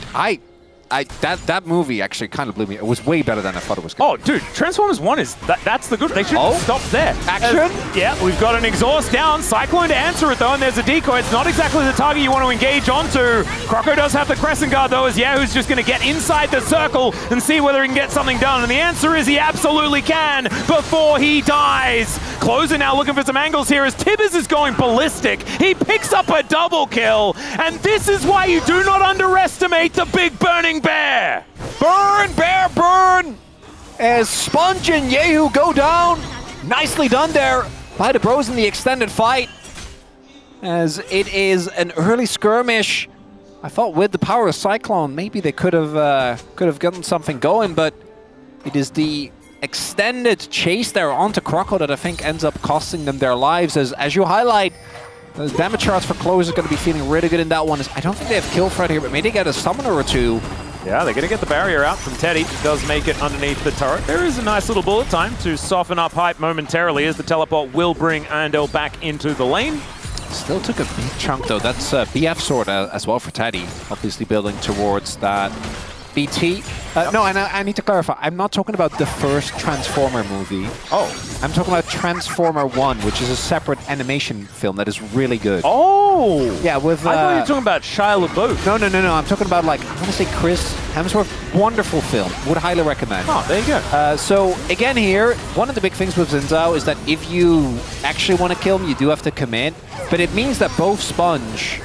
that movie actually kind of blew me. It was way better than I thought it was going to be. Oh, dude, Transformers 1 is... That's the good... They should stop there. Action? Yeah, we've got an exhaust down. Cyclone to answer it, though, and there's a decoy. It's not exactly the target you want to engage onto. Croco does have the Crescent Guard, though, as Yahoo's just going to get inside the circle and see whether he can get something done. And the answer is he absolutely can before he dies. Closer now looking for some angles here as Tibbers is going ballistic. He picks up a double kill, and this is why you do not underestimate the big burning bear. Burn, bear, burn! As Sponge and Yehu go down. Nicely done there by the Bros in the extended fight. As it is an early skirmish. I thought with the power of Cyclone, maybe they could have gotten something going, but it is the extended chase there onto Croco that I think ends up costing them their lives. As you highlight, the damage charts for Close is going to be feeling really good in that one. I don't think they have kill threat here, but maybe they get a summoner or two. Yeah, they're going to get the barrier out from Teddy. It does make it underneath the turret. There is a nice little bullet time to soften up hype momentarily as the teleport will bring Andel back into the lane. Still took a big chunk though. That's BF sword as well for Teddy. Obviously building towards that BT. No, and I need to clarify. I'm not talking about the first Transformer movie. Oh. I'm talking about Transformer 1, which is a separate animation film that is really good. Oh! Yeah, with... I thought you were talking about Shia LaBeouf. No. I'm talking about, like, I want to say Chris Hemsworth. Wonderful film. Would highly recommend. Oh, there you go. So, again here, one of the big things with Xin Zhao is that if you actually want to kill him, you do have to commit. But it means that both Sponge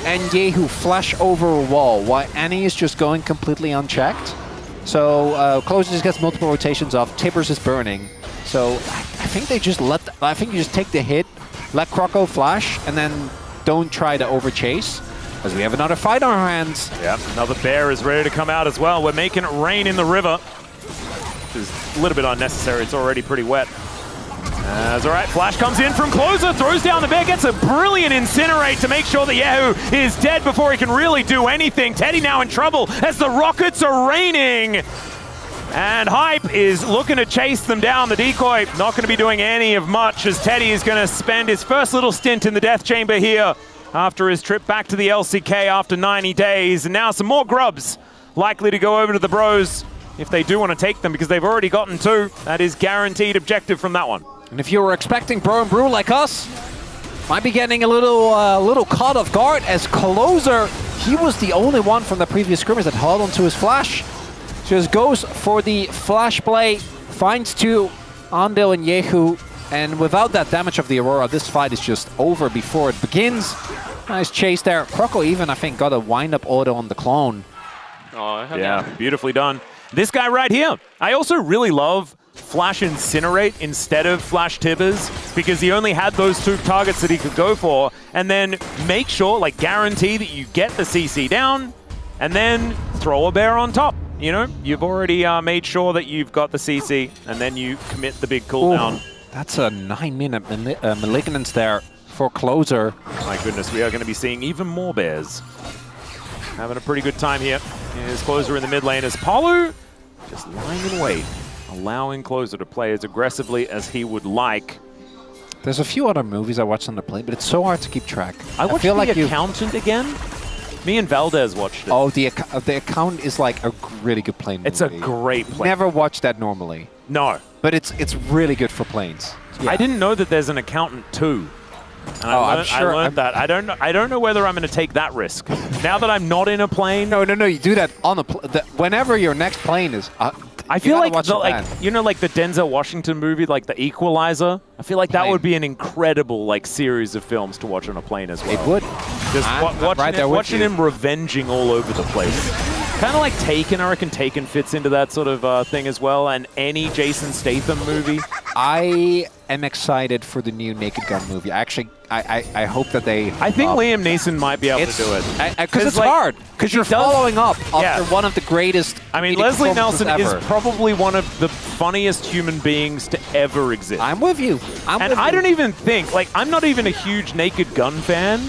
and Yehu flash over a wall while Annie is just going completely unchecked. So Closer just gets multiple rotations off. Tibbers is burning. So I think they just I think you just take the hit, let Croco flash, and then don't try to overchase. Because we have another fight on our hands. Yeah, another bear is ready to come out as well. We're making it rain in the river, which is a little bit unnecessary. It's already pretty wet. That's all right. Flash comes in from Closer, throws down the bear, gets a brilliant incinerate to make sure that Yehu is dead before he can really do anything. Teddy now in trouble as the rockets are raining. And Hype is looking to chase them down. The decoy not going to be doing any of much as Teddy is going to spend his first little stint in the death chamber here after his trip back to the LCK after 90 days. And now some more grubs likely to go over to the bros if they do want to take them because they've already gotten 2. That is guaranteed objective from that one. And if you were expecting Bro and Brew like us, might be getting a little caught off guard as Closer, he was the only one from the previous scrimmage that held onto his flash. Just goes for the flash play, finds 2, Andil and Yehu, and without that damage of the Aurora, this fight is just over before it begins. Nice chase there. Croco even, I think, got a wind-up auto on the clone. Oh, yeah, beautifully done. This guy right here, I also really love Flash Incinerate instead of Flash Tibbers because he only had those 2 targets that he could go for, and then make sure, like guarantee that you get the CC down and then throw a bear on top. You know, you've already made sure that you've got the CC and then you commit the big cooldown. That's a 9-minute malignance there for Closer. My goodness, we are going to be seeing even more bears. Having a pretty good time here. Here's Closer in the mid lane as Palu just lying in wait, allowing Closer to play as aggressively as he would like. There's a few other movies I watched on the plane, but it's so hard to keep track. I watched feel The like Accountant again. Me and Valdez watched it. Oh, the Accountant is like a really good plane movie. It's a great plane. Never watched that normally. No. But it's really good for planes. Yeah. I didn't know that there's an Accountant 2. And I'm sure. I learned that. I don't know whether I'm going to take that risk. Now that I'm not in a plane. No. You do that on whenever your next plane is. I feel like you know, like the Denzel Washington movie, like The Equalizer. I feel like that would be an incredible like series of films to watch on a plane as well. It would. Just watching him revenging all over the place. Kind of like Taken. I reckon Taken fits into that sort of thing as well. And any Jason Statham movie. I am excited for the new Naked Gun movie. I hope that they... I think Liam Neeson might be able to do it. Because it's like, hard. Because you're following up after one of the greatest... I mean, Leslie Nelson is probably one of the funniest human beings to ever exist. I'm with you. I don't even think... Like, I'm not even a huge Naked Gun fan.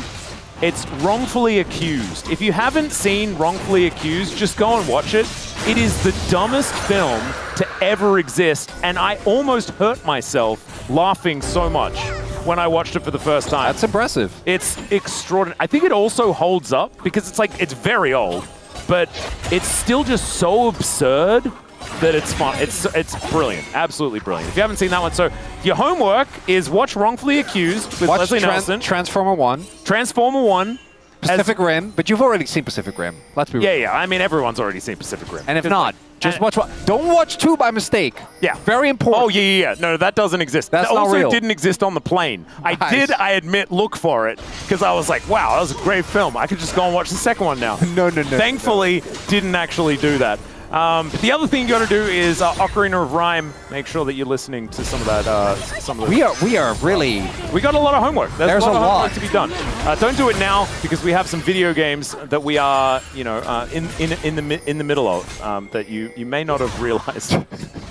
It's Wrongfully Accused. If you haven't seen Wrongfully Accused, just go and watch it. It is the dumbest film to ever exist, and I almost hurt myself laughing so much when I watched it for the first time. That's impressive. It's extraordinary. I think it also holds up because it's very old, but it's still just so absurd that it's fun. It's brilliant. Absolutely brilliant. If you haven't seen that one, so your homework is watch Wrongfully Accused with Leslie Nelson. Transformer 1. Transformer 1. Pacific Rim, but you've already seen Pacific Rim. Let's be real. Yeah. I mean, everyone's already seen Pacific Rim. And if not, just watch one. Don't watch 2 by mistake. Yeah. Very important. Oh, yeah. No, that doesn't exist. That's that not also real. Didn't exist on the plane. Nice. I admit, look for it, because I was like, wow, that was a great film. I could just go and watch the second one now. No. Thankfully, didn't actually do that. But the other thing you got to do is Ocarina of Rhyme. Make sure that you're listening to some of that. We are really. We got a lot of homework. There's a lot of homework to be done. Don't do it now because we have some video games that we are, in the middle of that you may not have realized.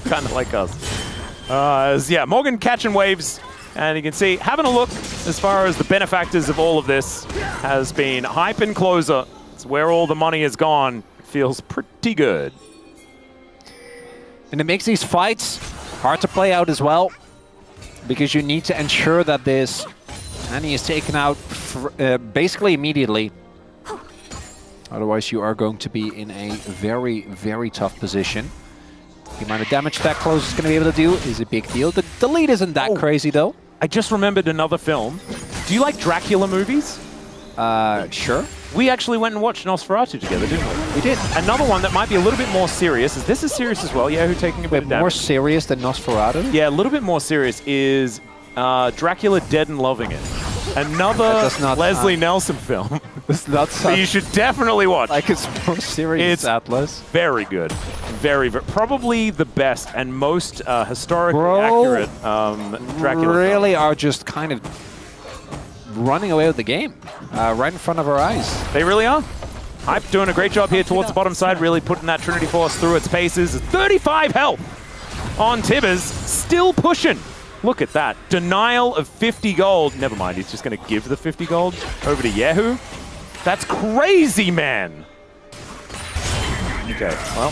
Kind of like us. Morgan catching waves. And you can see, having a look as far as the benefactors of all of this has been Hype and Closer. It's where all the money is gone. Feels pretty good. And it makes these fights hard to play out as well, because you need to ensure that this And he is taken out basically immediately. Otherwise, you are going to be in a very, very tough position. The amount of damage that close is going to be able to do is a big deal. The lead isn't that crazy, though. I just remembered another film. Do you like Dracula movies? Sure. We actually went and watched Nosferatu together, didn't we? We did. Another one that might be a little bit more serious. This is serious as well. Yahoo taking a bit of damage. More serious than Nosferatu? Yeah, a little bit more serious is Dracula Dead and Loving It. Another Leslie Nelson film. That you should definitely watch. Like it's more serious, Atlas. Very good. Very, probably the best and most historically accurate Dracula really film. are just kind of running away with the game right in front of our eyes. They really are. Hype doing a great job here towards the bottom side, really putting that Trinity Force through its paces. 35 health on Tibbers, still pushing. Look at that. Denial of 50 gold. Never mind, he's just going to give the 50 gold over to Yahoo. That's crazy, man. Okay, well,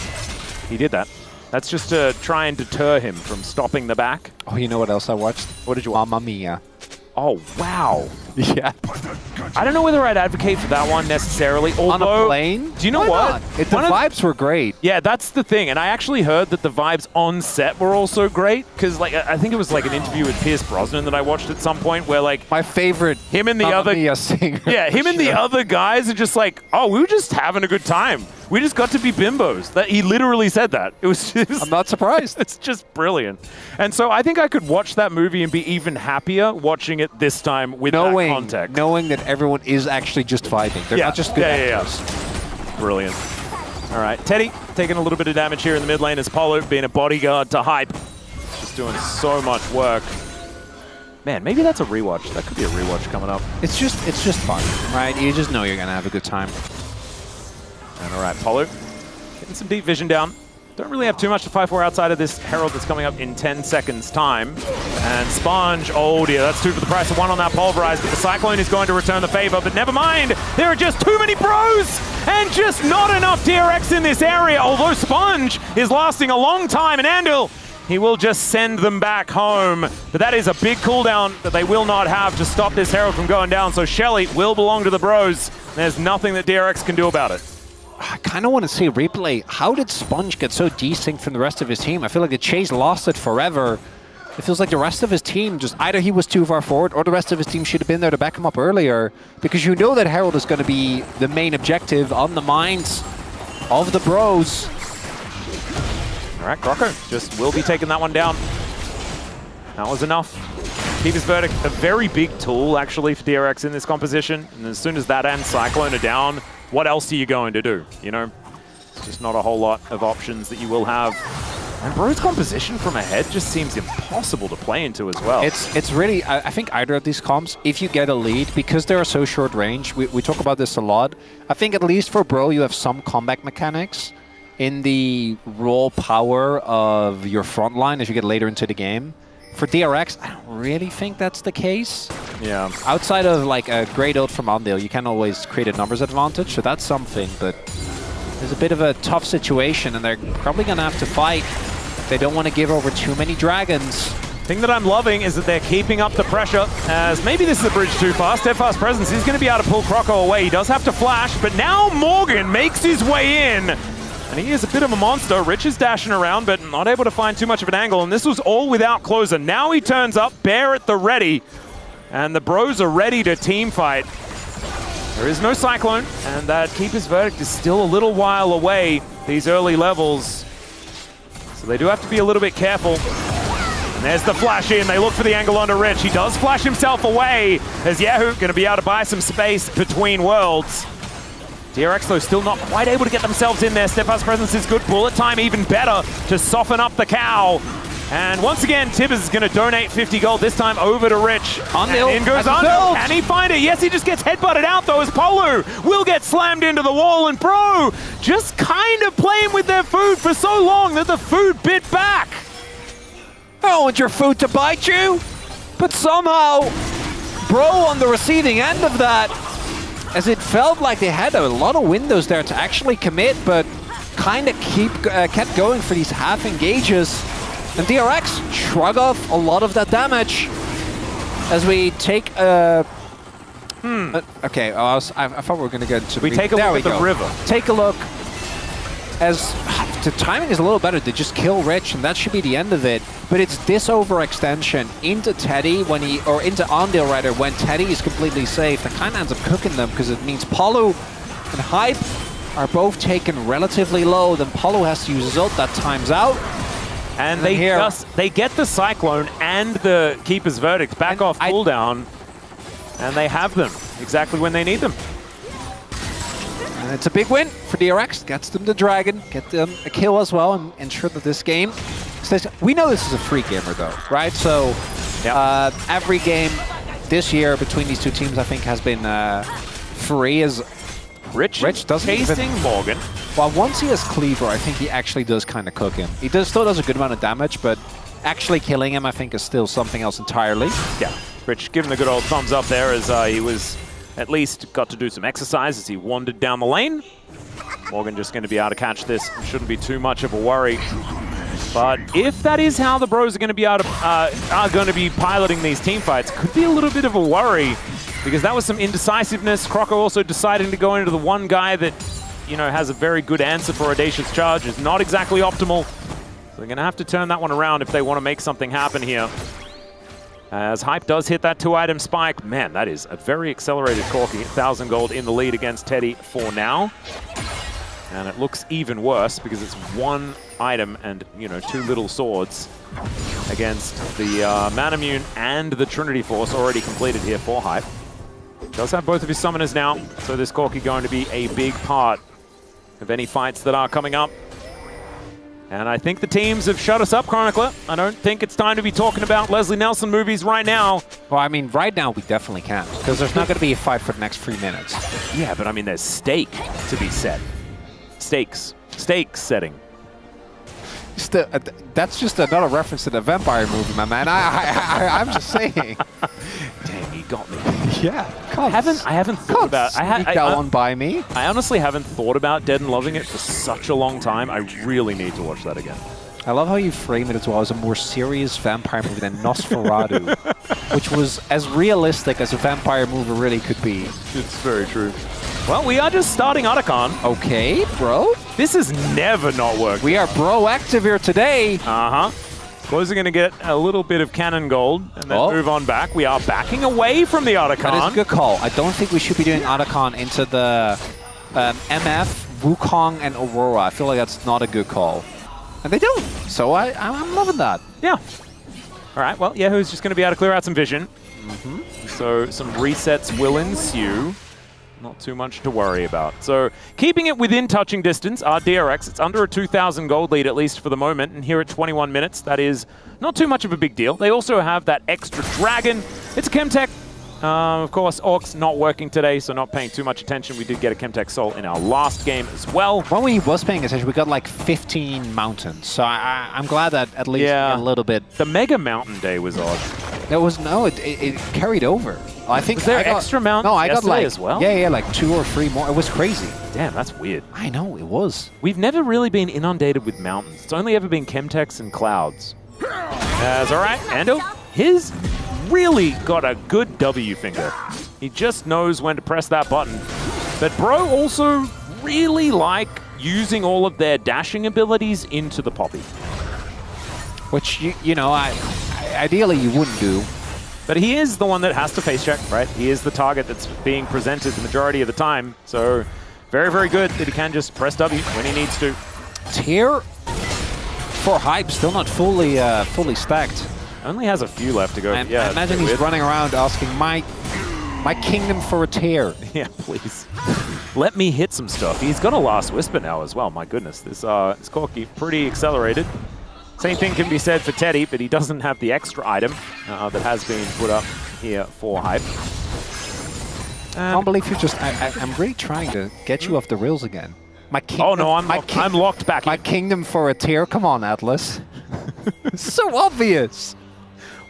he did that. That's just to try and deter him from stopping the back. Oh, you know what else I watched? What did you watch? Mamma Mia. Oh, wow. Yeah. I don't know whether I'd advocate for that one necessarily. Although, on a plane? Do you know what? The vibes were great. Yeah, that's the thing. And I actually heard that the vibes on set were also great. Because like I think it was like an interview with Pierce Brosnan that I watched at some point where like... My favorite him and the other singer. Yeah, him and the other guys are just like, oh, we were just having a good time. We just got to be bimbos. That he literally said that. It was I'm not surprised. It's just brilliant. And so I think I could watch that movie and be even happier watching it this time with that context. Knowing that everyone is actually just vibing. They're not just good actors. Brilliant. All right, Teddy taking a little bit of damage here in the mid lane as Polo being a bodyguard to Hype. Just doing so much work. Man, maybe that's a rewatch. That could be a rewatch coming up. It's just fun, right? You just know you're gonna have a good time. And all right, Polo getting some deep vision down. Don't really have too much to fight for outside of this Herald that's coming up in 10 seconds time. And Sponge, oh dear, that's 2 for the price of 1 on that Pulverize, but the Cyclone is going to return the favor, but never mind, there are just too many bros and just not enough DRX in this area, although Sponge is lasting a long time, and Andil, he will just send them back home. But that is a big cooldown that they will not have to stop this Herald from going down, so Shelly will belong to the bros. There's nothing that DRX can do about it. I kind of want to see replay. How did Sponge get so desynced from the rest of his team? I feel like the Chase lost it forever. It feels like the rest of his team, just either he was too far forward or the rest of his team should have been there to back him up earlier. Because you know that Herald is going to be the main objective on the minds of the bros. All right, Croco just will be taking that one down. That was enough. Keep his verdict. A very big tool, actually, for DRX in this composition. And as soon as that and Cyclone are down, what else are you going to do? You know, it's just not a whole lot of options that you will have. And Bro's composition from ahead just seems impossible to play into as well. It's really, I think either of these comps, if you get a lead, because they're so short range, we talk about this a lot. I think at least for Bro, you have some comeback mechanics in the raw power of your front line as you get later into the game. For DRX, I don't really think that's the case. Yeah. Outside of like a great ult from Andil, you can always create a numbers advantage, so that's something, but there's a bit of a tough situation and they're probably going to have to fight. They don't want to give over too many dragons. Thing that I'm loving is that they're keeping up the pressure, as maybe this is a bridge too far. Steadfast Presence is going to be able to pull Croco away. He does have to flash, but now Morgan makes his way in. And he is a bit of a monster. Rich is dashing around, but not able to find too much of an angle. And this was all without closer. Now he turns up, Bear at the ready. And the bros are ready to team fight. There is no Cyclone, and that Keeper's Verdict is still a little while away, these early levels. So they do have to be a little bit careful. And there's the flash in. They look for the angle onto Rich. He does flash himself away, as Yahoo going to be able to buy some space between worlds. DRX, though, still not quite able to get themselves in there. Steadfast Presence is good. Bullet time even better to soften up the cow. And once again, Tibbers is going to donate 50 gold, this time over to Rich. And in goes Andil. Can he find it? Yes, he just gets headbutted out, though, as Polo will get slammed into the wall. And Bro just kind of playing with their food for so long that the food bit back. I don't want your food to bite you. But somehow, Bro on the receiving end of that, as it felt like they had a lot of windows there to actually commit, but kind of kept going for these half engages. And DRX shrug off a lot of that damage. As we take okay, I thought we were going to get into We take a look at the river. Take a look. As the timing is a little better, they just kill Rich, and that should be the end of it. But it's this overextension into Teddy when into Ondale rather, when Teddy is completely safe. That kind of ends up cooking them because it means Polo and Hype are both taken relatively low. Then Polo has to use his ult. That times out. And they get the Cyclone and the Keeper's Verdict back off cooldown, and they have them exactly when they need them. And it's a big win for DRX. Gets them the Dragon, get them a kill as well, and ensure that this game stays. We know this is a free gamer though, right? So every game this year between these two teams, I think, has been free. As Rich doesn't chasing Morgan. Well, once he has Cleaver, I think he actually does kind of cook him. He still does a good amount of damage, but actually killing him, I think, is still something else entirely. Yeah, Rich giving the good old thumbs up there as he was at least got to do some exercise as he wandered down the lane. Morgan just going to be able to catch this. Shouldn't be too much of a worry. But if that is how the bros are going to be able to, are going to be piloting these team fights, could be a little bit of a worry because that was some indecisiveness. Croco also deciding to go into the one guy that, you know, has a very good answer for Audacious Charge is not exactly optimal. So they're going to have to turn that one around if they want to make something happen here. As Hype does hit that 2-item spike. Man, that is a very accelerated Corki. 1,000 gold in the lead against Teddy for now. And it looks even worse because it's 1 item and, you know, 2 little swords against the Manamune and the Trinity Force already completed here for Hype. Does have both of his summoners now, so this Corki going to be a big part of any fights that are coming up. And I think the teams have shut us up, Chronicler. I don't think it's time to be talking about Leslie Nelson movies right now. Well, I mean, right now we definitely can't, because there's not going to be a fight for the next 3 minutes. Yeah, but I mean, there's stake to be set. Stakes setting. That's just another reference to the vampire movie, my man. I'm just saying. Damn, you got me. Yeah, I haven't thought about. That one by me. I honestly haven't thought about Dead and Loving It for such a long time. I really need to watch that again. I love how you frame it as well as a more serious vampire movie than Nosferatu, which was as realistic as a vampire movie really could be. It's very true. Well, we are just starting Otacon. Okay, bro. This has never not worked. We are bro active here today. Uh-huh. Boys are going to get a little bit of cannon gold and then move on back. We are backing away from the Otacon. That is a good call. I don't think we should be doing Otacon into the MF, Wukong, and Aurora. I feel like that's not a good call. And they don't. So I'm loving that. Yeah. All right. Well, Yahoo's just going to be able to clear out some vision. So some resets will ensue. Not too much to worry about. So keeping it within touching distance are DRX. It's under a 2,000 gold lead, at least for the moment. And here at 21 minutes, that is not too much of a big deal. They also have that extra dragon. It's a Chemtech. Of course, Orcs not working today, so not paying too much attention. We did get a Chemtech Soul in our last game as well. When we was paying attention, we got like 15 mountains. So I'm glad that at least a little bit. The Mega Mountain Day was odd. There was it carried over. I think was there extra mountains I got like as well? Yeah, like 2 or 3 more. It was crazy. Damn, that's weird. I know, it was. We've never really been inundated with mountains. It's only ever been Chemtechs and clouds. That's all right. Ando, his really got a good W finger. He just knows when to press that button. But Bro also really like using all of their dashing abilities into the Poppy. Which, you know, ideally you wouldn't do. But he is the one that has to face check, right? He is the target that's being presented the majority of the time. So very, very good that he can just press W when he needs to. Tier for Hype still not fully stacked. Only has a few left to go. I imagine he's running around asking my kingdom for a tear. Yeah, please. Let me hit some stuff. He's got a Last Whisper now as well. My goodness, this Corki pretty accelerated. Same thing can be said for Teddy, but he doesn't have the extra item that has been put up here for Hype. I can't believe you just... I'm really trying to get you off the rails again. My kingdom, oh no, I'm locked back. My kingdom for a tear. Come on, Atlas. So obvious.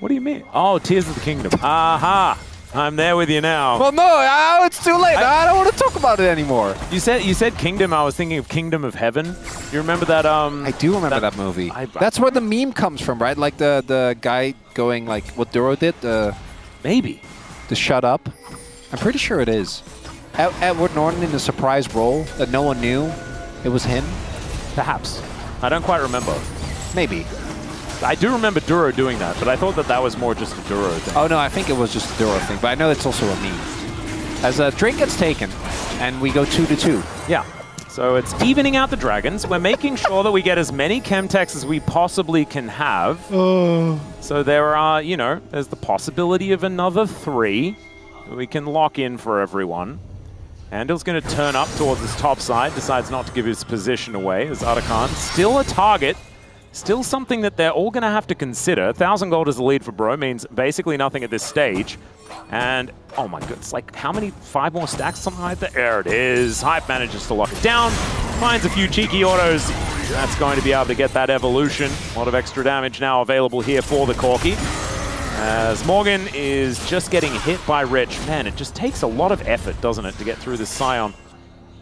What do you mean? Oh, Tears of the Kingdom. Aha! I'm there with you now. Well, no, it's too late. I don't want to talk about it anymore. You said Kingdom. I was thinking of Kingdom of Heaven. You remember that? I do remember that movie. That's where the meme comes from, right? Like the guy going like what Duro did. Maybe. To shut up? I'm pretty sure it is. Edward Norton in a surprise role that no one knew it was him? Perhaps. I don't quite remember. Maybe. I do remember Duro doing that, but I thought that was more just a Duro thing. Oh no, I think it was just a Duro thing, but I know it's also a meme. As Drake gets taken, and we go 2-2. Yeah. So it's evening out the dragons. We're making sure that we get as many Chemtechs as we possibly can have. So there are, you know, there's the possibility of another 3 that we can lock in for everyone. Andal's going to turn up towards his top side, decides not to give his position away as Arakan. Still a target. Still something that they're all going to have to consider. 1,000 gold as the lead for Bro means basically nothing at this stage. And, oh my goodness, like how many? 5 more stacks, something like that? There it is. Hype manages to lock it down, finds a few cheeky autos. That's going to be able to get that evolution. A lot of extra damage now available here for the Corki. As Morgan is just getting hit by Rich. Man, it just takes a lot of effort, doesn't it, to get through this Scion.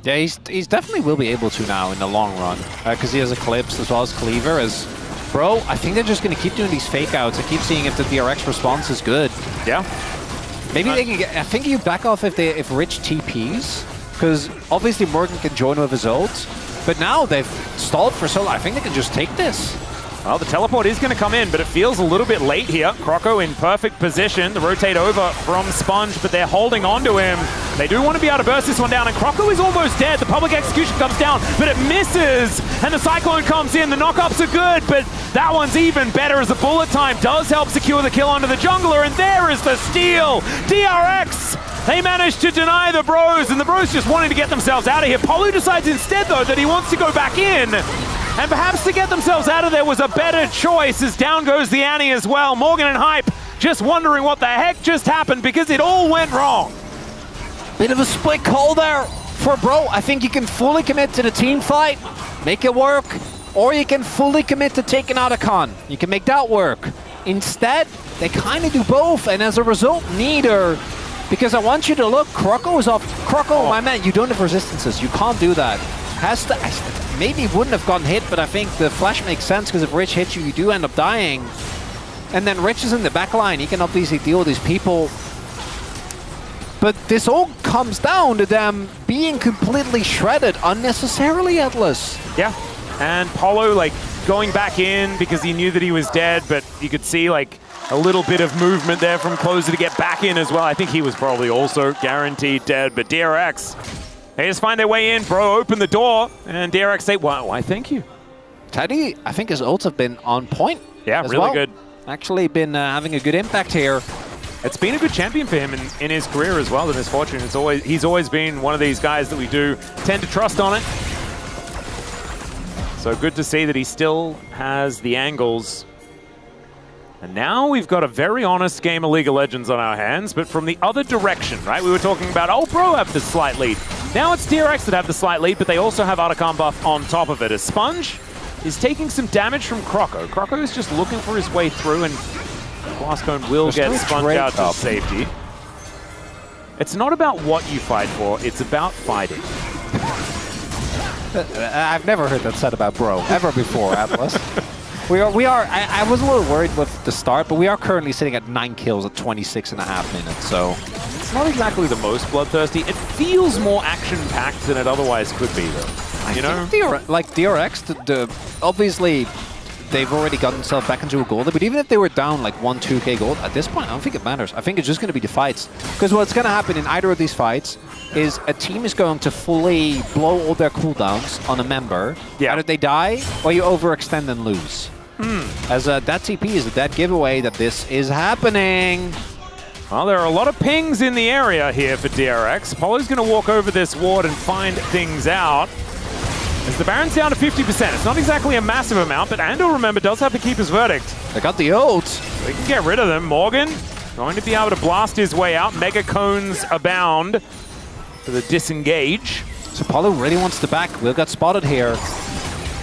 Yeah, he's definitely will be able to now in the long run, because he has Eclipse as well as Cleaver. As Bro, I think they're just going to keep doing these fake outs and keep seeing if the DRX response is good. Yeah. Maybe they can get, I think you back off if Rich TPs, because obviously Morgan can join with his ult, but now they've stalled for so long. I think they can just take this. Well, the teleport is going to come in, but it feels a little bit late here. Croco in perfect position to rotate over from Sponge, but they're holding on to him. They do want to be able to burst this one down, and Croco is almost dead. The public execution comes down, but it misses, and the Cyclone comes in. The knockups are good, but that one's even better as the bullet time does help secure the kill onto the jungler, and there is the steal. DRX! They managed to deny the Bros, and the Bros just wanting to get themselves out of here. Polu decides instead, though, that he wants to go back in. And perhaps to get themselves out of there was a better choice, as down goes the Annie as well. Morgan and Hype just wondering what the heck just happened because it all went wrong. Bit of a split call there for Bro. I think you can fully commit to the team fight, make it work, or you can fully commit to taking out a con. You can make that work. Instead, they kind of do both, and as a result, neither. Because I want you to look, Croco is off. Croco, my man, you don't have resistances. You can't do that. Has to, maybe wouldn't have gotten hit, but I think the flash makes sense because if Rich hits you, you do end up dying. And then Rich is in the back line. He can obviously deal with these people. But this all comes down to them being completely shredded unnecessarily, Atlas. Yeah, and Polo like going back in because he knew that he was dead, but you could see like a little bit of movement there from Closer to get back in as well. I think he was probably also guaranteed dead, but DRX, they just find their way in. Bro, open the door, and DRX say, why thank you. Teddy, I think his ults have been on point. Yeah, really good. Actually been having a good impact here. It's been a good champion for him in his career as well, the Misfortune. He's always been one of these guys that we do tend to trust on it. So good to see that he still has the angles. And now we've got a very honest game of League of Legends on our hands, but from the other direction, right? We were talking about, oh, Bro have the slight lead. Now it's DRX that have the slight lead, but they also have Arakan buff on top of it. As Sponge is taking some damage from Croco. Croco is just looking for his way through, and Blastcone will get Sponge out to safety. It's not about what you fight for, it's about fighting. I've never heard that said about Bro, ever before, Atlas. I was a little worried with the start, but we are currently sitting at 9 kills at 26.5 minutes, so... It's not exactly the most bloodthirsty. It feels more action-packed than it otherwise could be, though. You know? Like DRX, obviously, they've already gotten themselves back into a gold, but even if they were down like 1-2k gold, at this point, I don't think it matters. I think it's just going to be the fights. Because what's going to happen in either of these fights is a team is going to fully blow all their cooldowns on a member. Yeah. Either they die, or you overextend and lose. As that TP is a dead giveaway that this is happening. Well, there are a lot of pings in the area here for DRX. Polo's going to walk over this ward and find things out. As the Baron's down to 50%. It's not exactly a massive amount, but Andal, remember, does have to keep his verdict. They got the ult. We can get rid of them. Morgan going to be able to blast his way out. Mega cones abound for the disengage. So Polo really wants to back. Will got spotted here.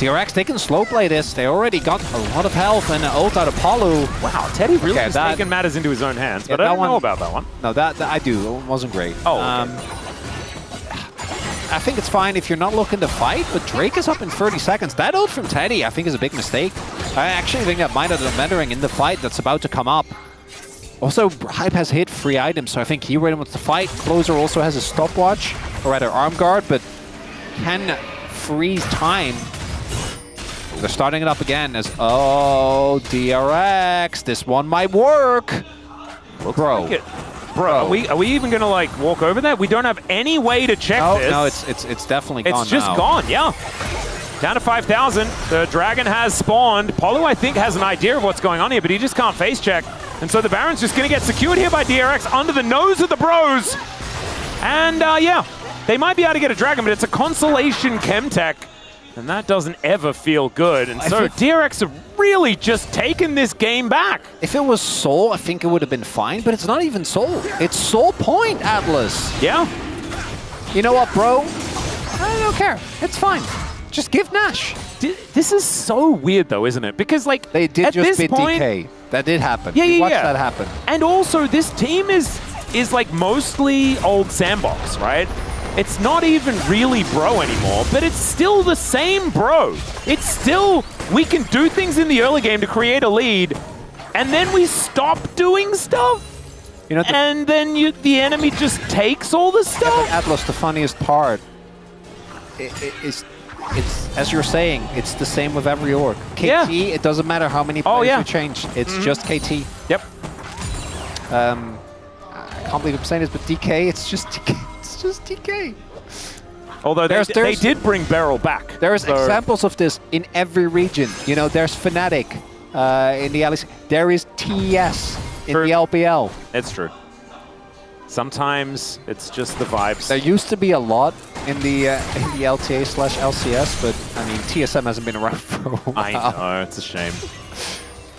DRX, they can slow play this. They already got a lot of health and an ult out of Polo. Wow, Teddy really is taking matters into his own hands, but I don't know about that one. No, that I do. It wasn't great. Oh, okay. I think it's fine if you're not looking to fight, but Drake is up in 30 seconds. That ult from Teddy, I think, is a big mistake. I actually think that might have done bettering in the fight that's about to come up. Also, Hype has hit 3 items, so I think he really wants to fight. Closer also has a stopwatch, or rather arm guard, but can freeze time. They're starting it up again as, oh, DRX, this one might work. Bro. Like Bro, are we even gonna like walk over that? We don't have any way to check this. No, it's definitely gone. It's just gone, yeah. Down to 5,000. The Dragon has spawned. Polo, I think, has an idea of what's going on here, but he just can't face check. And so the Baron's just gonna get secured here by DRX under the nose of the Bros. And yeah, they might be able to get a Dragon, but it's a consolation Chemtech. And that doesn't ever feel good. And so DRX have really just taken this game back. If it was Soul, I think it would have been fine, but it's not even Soul. It's Soul Point, Atlas. Yeah. You know what, bro? I don't care. It's fine. Just give Nash. This is so weird, though, isn't it? Because, like, they did at just this beat point, DK. That did happen. Yeah, Watch that happen. And also, this team is like mostly old sandbox, right? It's not even really bro anymore, but it's still the same bro. It's still, we can do things in the early game to create a lead, and then we stop doing stuff, you know, and then the enemy just takes all the stuff. Yeah, Atlas, the funniest part is, it's, as you're saying, it's the same with every org. KT, it doesn't matter how many players you change. It's just KT. Yep. I can't believe I'm saying this, but DK, it's just DK. It's just DK. Although they did bring Beryl back. There's examples of this in every region. You know, there's Fnatic in the LCK. There is TES in the LPL. It's true. Sometimes it's just the vibes. There used to be a lot in the LTA/LCS, but I mean, TSM hasn't been around for a while. I know, it's a shame.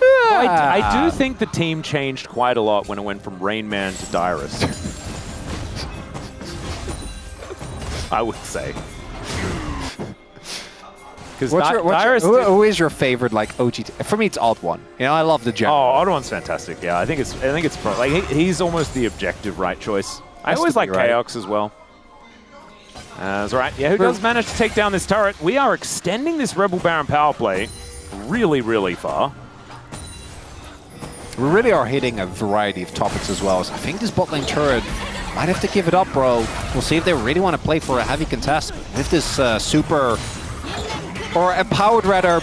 I do think the team changed quite a lot when it went from Rain Man to Dyrus. I would say. Who is your favorite, like, OG? For me, it's Odd1. You know, I love the general. Oh, Odd1's fantastic. Yeah, I think it's pro. Like he's almost the objective right choice. I always like Chaox as well. That's right. Yeah, who does manage to take down this turret? We are extending this Rebel Baron power play really, really far. We really are hitting a variety of topics as well. So I think this bot lane turret might have to give it up, bro. We'll see if they really want to play for a heavy contest. With this super, or empowered rather,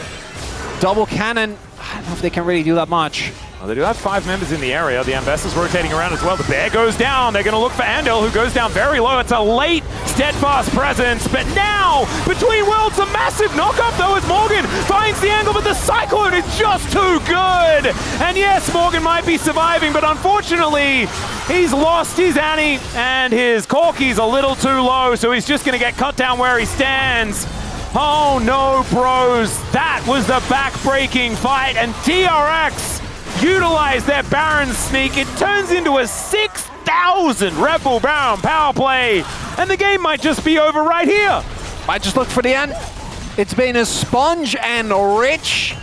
double cannon, I don't know if they can really do that much. Well, they do have 5 members in the area. The Ambassador's rotating around as well. The bear goes down. They're going to look for Andel, who goes down very low. It's a late Steadfast presence. But now, between worlds, a massive knock-up, though, as Morgan finds the angle, but the Cyclone is just too good. And yes, Morgan might be surviving, but unfortunately, he's lost his Annie, and his Corky's a little too low, so he's just going to get cut down where he stands. Oh no, bros. That was the back-breaking fight, and DRX utilize their Baron sneak. It turns into a 6,000 Rebel Baron power play, and the game might just be over right here. Might just look for the end. It's been a Sponge and Rich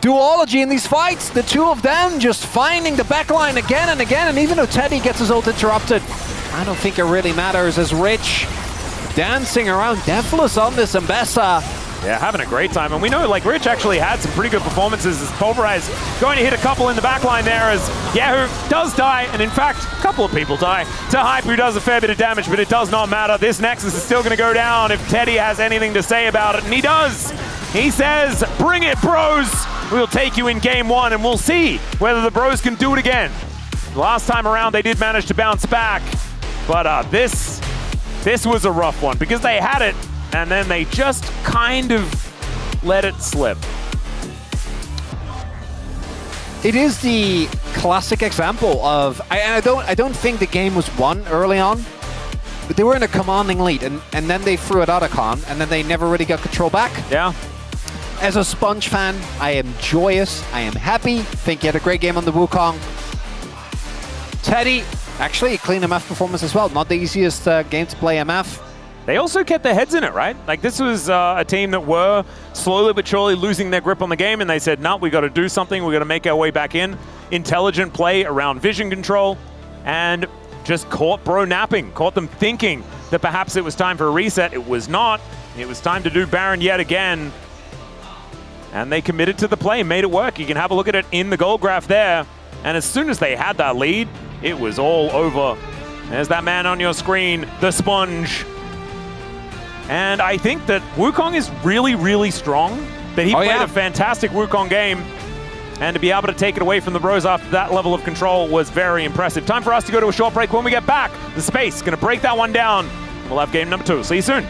duology in these fights. The two of them just finding the backline again and again, and even though Teddy gets his ult interrupted, I don't think it really matters as Rich dancing around deathless on this Ambessa. Yeah, having a great time. And we know, like, Rich actually had some pretty good performances as Pulverize going to hit a couple in the backline there as Yahoo does die. And in fact, a couple of people die to Hype, who does a fair bit of damage, but it does not matter. This Nexus is still going to go down if Teddy has anything to say about it. And he does. He says, bring it, bros. We'll take you in game 1, and we'll see whether the bros can do it again. Last time around, they did manage to bounce back. But this was a rough one because they had it, and then they just kind of let it slip. It is the classic example of, I don't think the game was won early on, but they were in a commanding lead, and then they threw it out of con, and then they never really got control back. Yeah. As a Sponge fan, I am joyous, I am happy. Think he had a great game on the Wukong. Teddy, actually a clean MF performance as well. Not the easiest game to play MF. They also kept their heads in it, right? Like, this was a team that were slowly but surely losing their grip on the game, and they said, no, we got to do something. We got to make our way back in. Intelligent play around vision control, and just caught bro napping, caught them thinking that perhaps it was time for a reset. It was not. It was time to do Baron yet again. And they committed to the play, made it work. You can have a look at it in the goal graph there. And as soon as they had that lead, it was all over. There's that man on your screen, the Sponge. And I think that Wukong is really, really strong. That he played a fantastic Wukong game. And to be able to take it away from the Bros after that level of control was very impressive. Time for us to go to a short break. When we get back, the Space going to break that one down. We'll have game number 2. See you soon.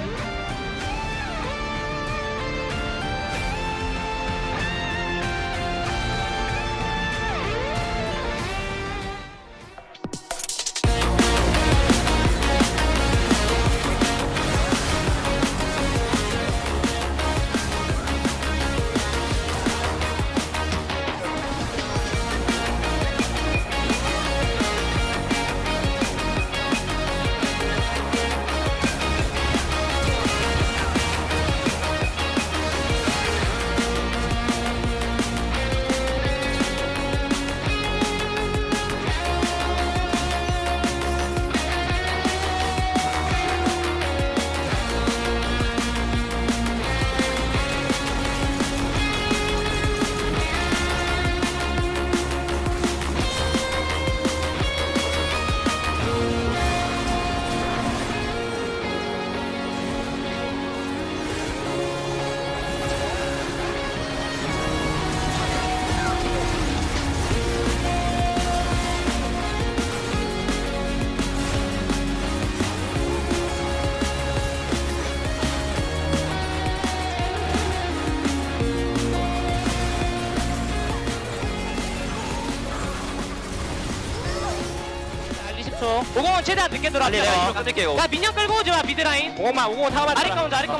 오공은 최대한 늦게 들어왔어. 이거 끊을게 이거. 야 민영 끌고 오지 마 미드라인. 오공만 타고 아리 거 먼저. 아리 거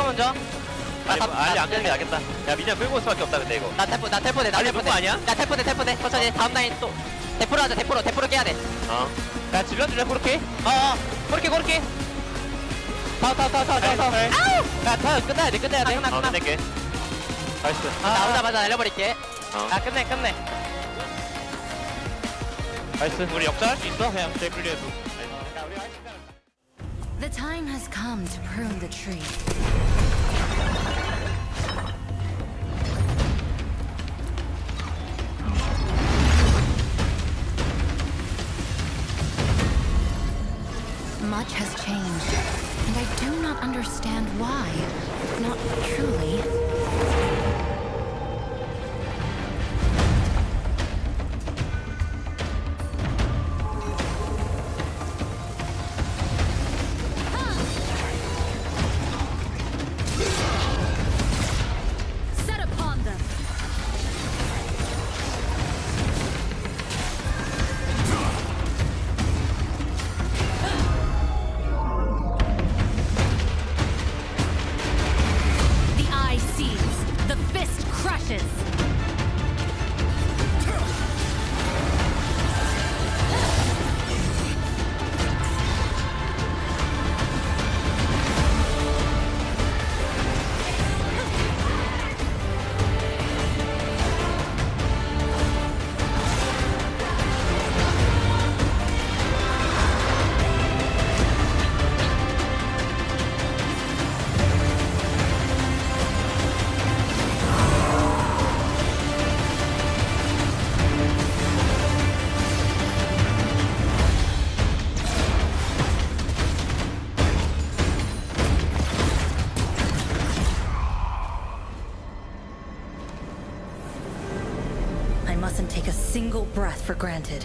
먼저. 아리 안 끄는 게 낫겠다. 야 민영 끌고 올 수밖에 없다 근데 이거. 나 텔포대. 아니야? 나 텔포대. 천천히 다음 라인 또 대포로 하자. 대포로 깨야 돼. 야 질러 그렇게. 그렇게. 더. 아우. 야 끝내야 돼. 끝나. 끝낼게. 나이스. 나오자마자 날려버릴게. 야 끝내. 나이스. 우리 역전할 수 있어? 그냥 제 클리어도. The time has come to prune the tree. Much has changed, and I do not understand why. Not truly. I mustn't take a single breath for granted.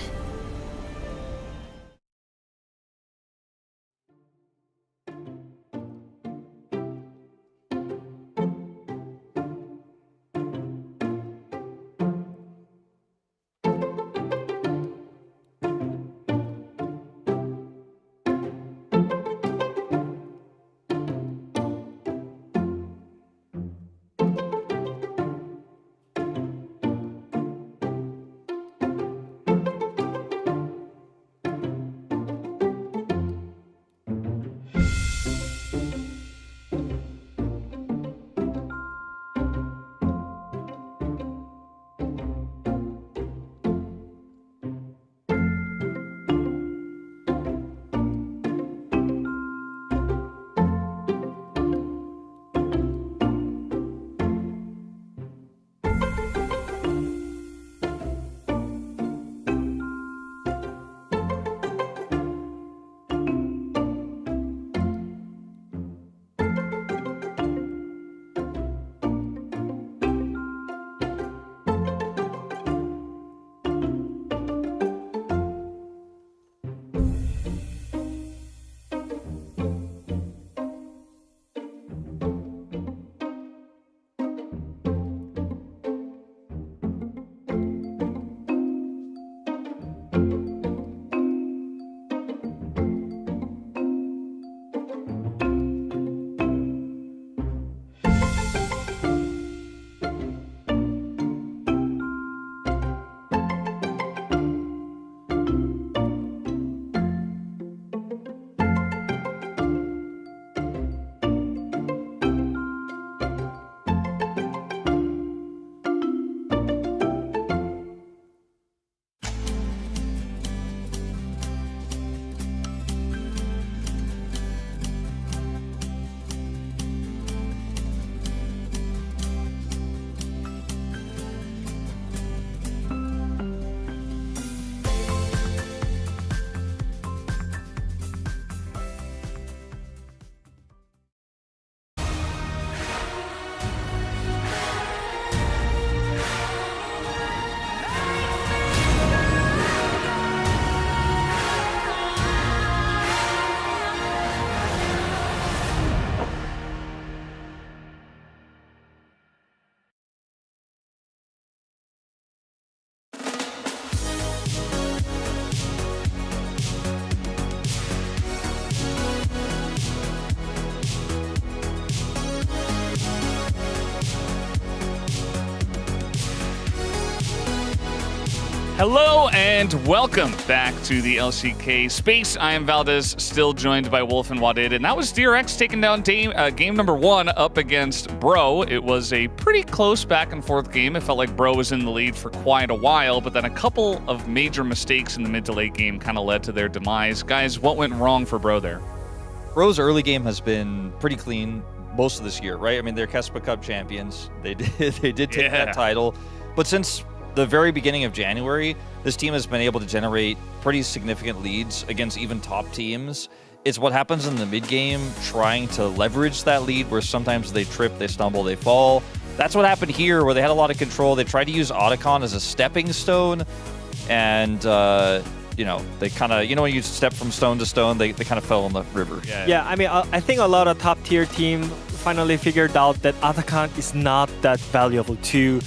Hello and welcome back to the LCK space. I am Valdez, still joined by Wolf and Wadid, and that was DRX taking down game number 1 up against Bro. It was a pretty close back and forth game. It felt like Bro was in the lead for quite a while, but then a couple of major mistakes in the mid to late game kind of led to their demise. Guys, what went wrong for Bro there? Bro's early game has been pretty clean most of this year, right? I mean, they're Kespa Cup champions. They did take that title, but since the very beginning of January, this team has been able to generate pretty significant leads against even top teams. It's what happens in the mid game, trying to leverage that lead, where sometimes they trip, they stumble, they fall. That's what happened here, where they had a lot of control. They tried to use Otacon as a stepping stone, and you know, they kind of, you know, when you step from stone to stone, they kind of fell in the river. Yeah, I mean, I think a lot of top tier team finally figured out that Otacon is not that valuable to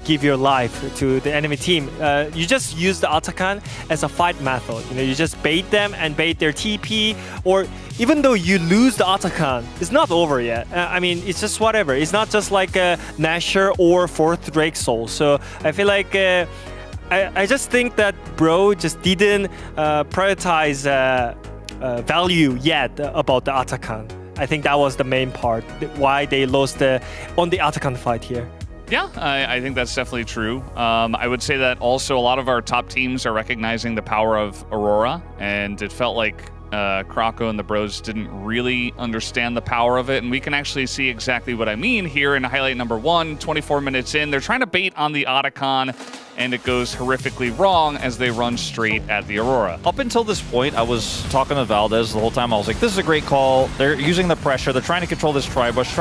give your life to the enemy team. You just use the Otacon as a fight method. You know, you just bait them and bait their TP, or even though you lose the Otacon, it's not over yet. I mean, it's just whatever. It's not just like a Nasher or 4th Drake Soul. So I feel like I just think that Bro just didn't prioritize value yet about the Otacon. I think that was the main part, why they lost on the Otacon fight here. Yeah, I think that's definitely true. I would say that also a lot of our top teams are recognizing the power of Aurora, and it felt like Krako and the Bros didn't really understand the power of it, and we can actually see exactly what I mean here in highlight number 1, 24 minutes in. They're trying to bait on the Otacon, and it goes horrifically wrong as they run straight at the Aurora. Up until this point, I was talking to Valdez the whole time. I was like, this is a great call. They're using the pressure. They're trying to control this tri-bush.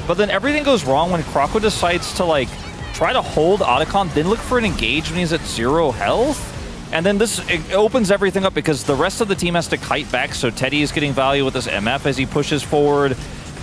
But then everything goes wrong when Krako decides to like try to hold Otacon, then look for an engage when he's at 0 health. And then it opens everything up because the rest of the team has to kite back, so Teddy is getting value with this MF as he pushes forward.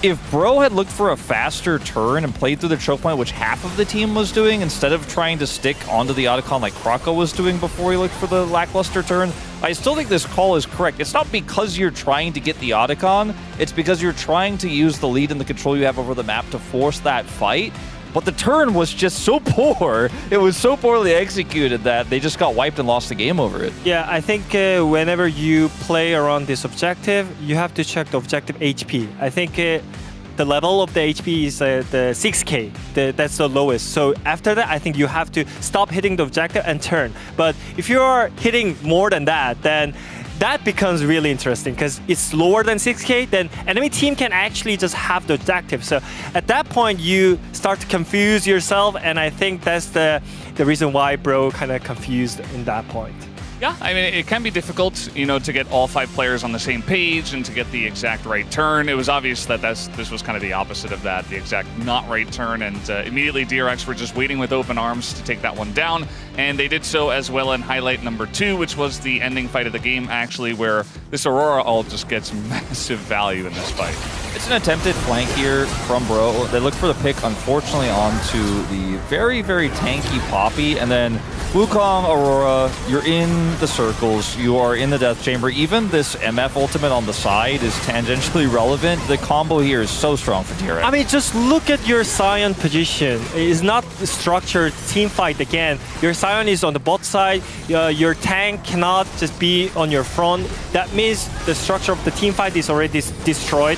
If Bro had looked for a faster turn and played through the choke point, which half of the team was doing, instead of trying to stick onto the Otacon like Krako was doing before he looked for the lackluster turn, I still think this call is correct. It's not because you're trying to get the Otacon, it's because you're trying to use the lead and the control you have over the map to force that fight. But the turn was just so poor. It was so poorly executed that they just got wiped and lost the game over it. Yeah, I think whenever you play around this objective, you have to check the objective HP. I think the level of the HP is the 6k. That's the lowest. So after that, I think you have to stop hitting the objective and turn. But if you are hitting more than that, then that becomes really interesting because it's lower than 6k, then enemy team can actually just have the objective. So at that point, you start to confuse yourself, and I think that's the reason why Bro kind of confused in that point. Yeah, I mean, it can be difficult, you know, to get all 5 players on the same page and to get the exact right turn. It was obvious that this was kind of the opposite of that, the exact not right turn, and immediately DRX were just waiting with open arms to take that one down, and they did so as well in highlight number 2, which was the ending fight of the game, actually, where this Aurora all just gets massive value in this fight. It's an attempted flank here from Bro. They look for the pick, unfortunately, onto the very, very tanky Poppy, and then Wukong, Aurora, you're in the circles, you are in the death chamber. Even this MF ultimate on the side is tangentially relevant. The combo here is so strong for DRX. I mean, just look at your Sion position. It's not structured team fight again. Your Sion is on the bot side. Your tank cannot just be on your front. That means the structure of the team fight is already destroyed.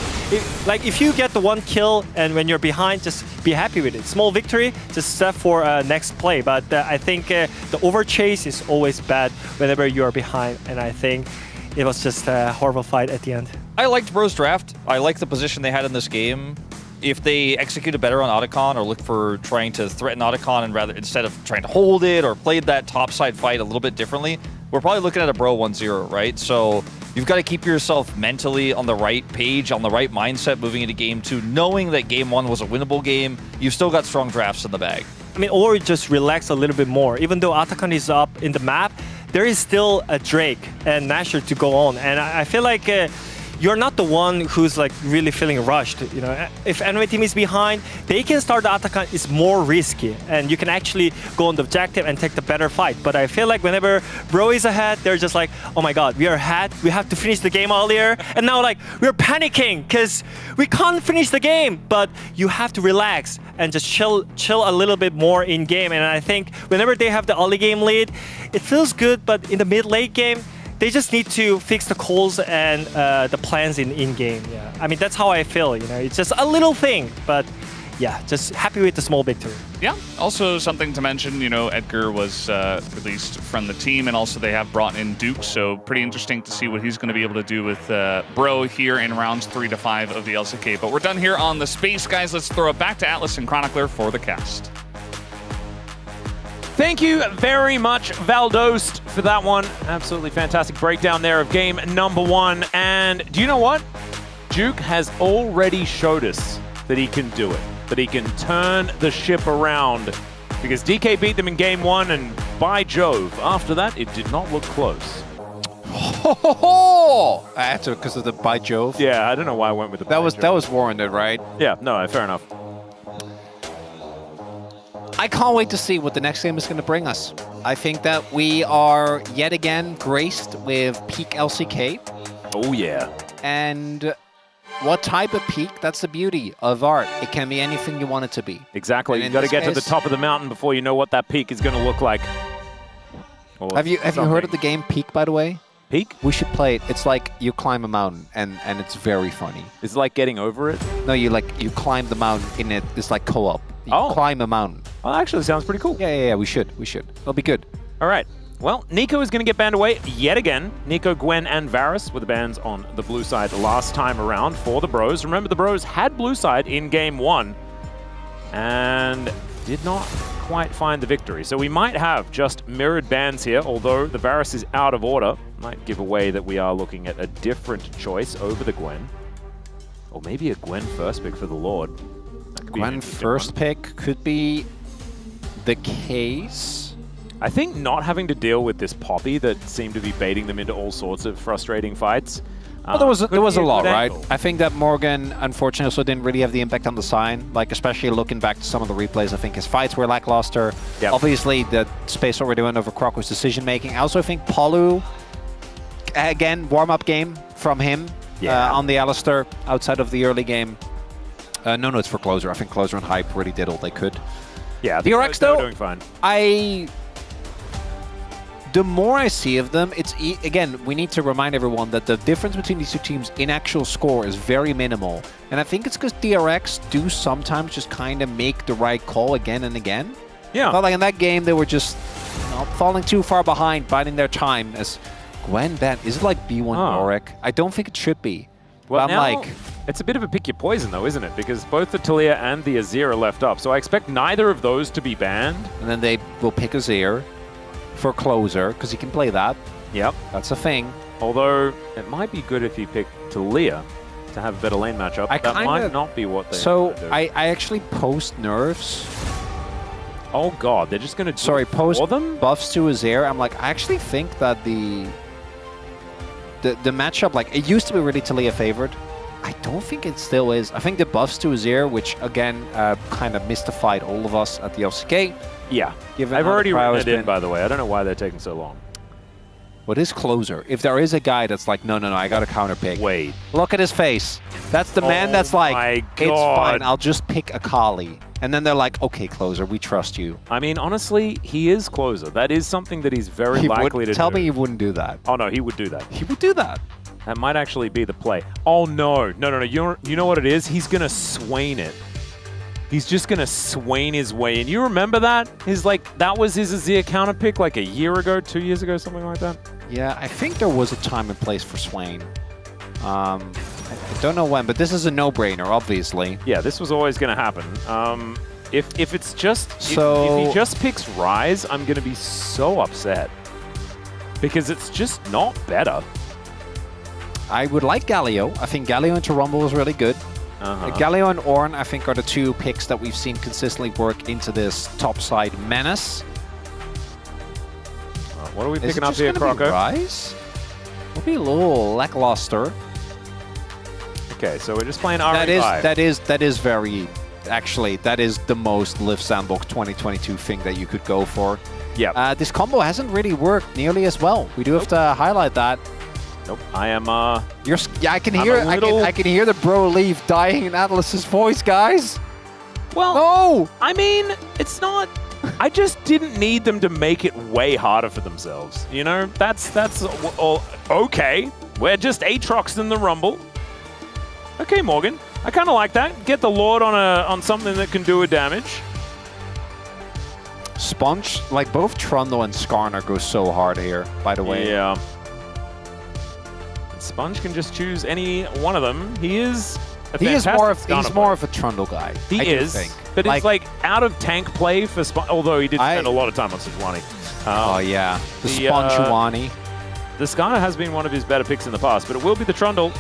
If you get the 1 kill and when you're behind, just be happy with it. Small victory, just set for next play. But I think the overchase is always bad whenever you are behind, and I think it was just a horrible fight at the end. I liked Bro's draft. I like the position they had in this game. If they executed better on Otacon or look for trying to threaten Otacon and instead of trying to hold it or played that topside fight a little bit differently, we're probably looking at a Bro 1-0, right? So you've got to keep yourself mentally on the right page, on the right mindset moving into game 2, knowing that game 1 was a winnable game. You've still got strong drafts in the bag. I mean, or just relax a little bit more. Even though Otacon is up in the map, there is still a Drake and Nasher to go on. And I feel like you're not the one who's like really feeling rushed. You know, if enemy team is behind, they can start the attack. It's more risky, and you can actually go on the objective and take the better fight. But I feel like whenever Bro is ahead, they're just like, oh my god, we are ahead. We have to finish the game earlier, and now like we're panicking because we can't finish the game. But you have to relax and just chill a little bit more in game. And I think whenever they have the early game lead, it feels good. But in the mid-late game, they just need to fix the calls and the plans in game. Yeah, I mean that's how I feel. You know, it's just a little thing, but yeah, just happy with the small victory. Yeah. Also something to mention, you know, Edgar was released from the team, and also they have brought in Duke, so pretty interesting to see what he's going to be able to do with Bro here in rounds 3 to 5 of the LCK. But we're done here on the space, guys. Let's throw it back to Atlas and Chronicler for the cast. Thank you very much, Valdost, for that one. Absolutely fantastic breakdown there of game number 1. And do you know what? Duke has already showed us that he can do it, that he can turn the ship around, because DK beat them in game 1, and by Jove, after that, it did not look close. I had to because of the by Jove. Yeah, I don't know why I went with the that was warranted, right? Yeah, no, fair enough. I can't wait to see what the next game is going to bring us. I think that we are yet again graced with peak LCK. Oh yeah. And what type of peak? That's the beauty of art. It can be anything you want it to be. Exactly. You got to get to the top of the mountain before you know what that peak is going to look like. Have you heard of the game Peak, by the way? Peak? We should play it. It's like you climb a mountain, and it's very funny. Is it like getting over it? No, you climb the mountain in it. It's like co-op. You climb a mountain. Well, actually sounds pretty cool. Yeah, we should. It'll be good. All right. Well, Nico is going to get banned away yet again. Nico, Gwen, and Varus were the bans on the blue side last time around for the Bros. Remember, the Bros had blue side in game 1 and did not quite find the victory. So we might have just mirrored bans here, although the Varus is out of order. Might give away that we are looking at a different choice over the Gwen. Or maybe a Gwen first pick for the Lord. Gwen first pick could be the case. I think not having to deal with this Poppy that seemed to be baiting them into all sorts of frustrating fights. Well, there was a lot, right? I think that Morgan, unfortunately, also didn't really have the impact on the sign. Like, especially looking back to some of the replays, I think his fights were lackluster. Yep. Obviously, the space what we're doing over Croc was decision-making. I also think Palu, again, warm-up game from him on the Alistair outside of the early game. No, it's for Closer. I think Closer and Hype really did all they could. Yeah, DRX, though, doing fine. The more I see of them, again, we need to remind everyone that the difference between these two teams in actual score is very minimal. And I think it's because DRX do sometimes just kind of make the right call again and again. Yeah. But like in that game, they were just falling too far behind, biding their time. As Gwen ban, is it like B1 Yorick? I don't think it should be. Well, but I'm like, it's a bit of a pick your poison, though, isn't it? Because both the Talia and the Azir are left up. So I expect neither of those to be banned. And then they will pick Azir for Closer, because he can play that. Yep. That's a thing. Although, it might be good if you pick Talia to have a better lane matchup. That might not be what they So, do. I actually post nerfs. Oh god, they're just going to post them? Buffs to Azir. I'm like, I actually think that the matchup, like, it used to be really Talia favored. I don't think it still is. I think the buffs to Azir, which again kind of mystified all of us at the LCK. Yeah, I've already written it in, by the way. I don't know why they're taking so long. What is Closer? If there is a guy that's like, no, I got a counter pick. Wait. Look at his face. That's the man that's like, it's fine, I'll just pick Akali. And then they're like, okay, Closer, we trust you. I mean, honestly, he is Closer. That is something that he's very likely to do. Tell me he wouldn't do that. Oh, no, he would do that. He would do that. That might actually be the play. Oh, no. No. You know what it is? He's going to Swain it. He's just going to Swain his way in. You remember that? That was his Azir counter pick like a year ago, 2 years ago, something like that? Yeah, I think there was a time and place for Swain. I don't know when, but this is a no-brainer, obviously. Yeah, this was always going to happen. If it's just... if he just picks Rise, I'm going to be so upset. Because it's just not better. I would like Galio. I think Galio into Rumble is really good. Galio and Ornn, I think, are the two picks that we've seen consistently work into this top-side menace. What are we picking up here, Croco? Rise? We'll be a little lackluster. Okay, so we're just playing RE5. That is very, actually, that is the most Live Sandbox 2022 thing that you could go for. Yeah. This combo hasn't really worked nearly as well. We do have to highlight that. Nope. I am. Yeah, I can hear. I can hear the bro leave dying in Atlas's voice, guys. Well, no. I mean, it's not. I just didn't need them to make it way harder for themselves. You know, that's all. Okay, we're just Aatrox in the Rumble. Okay, Morgan. I kind of like that. Get the Lord on something that can do a damage. Sponge, like both Trundle and Skarner go so hard here, by the way. Yeah. Sponge can just choose any one of them. He is he's more of a Trundle guy. He is, but it's like out of tank play for Sponge, although he did spend a lot of time on Sejuani. Oh yeah, the Sponge-Juani. The Skarner has been one of his better picks in the past, but it will be the Trundle.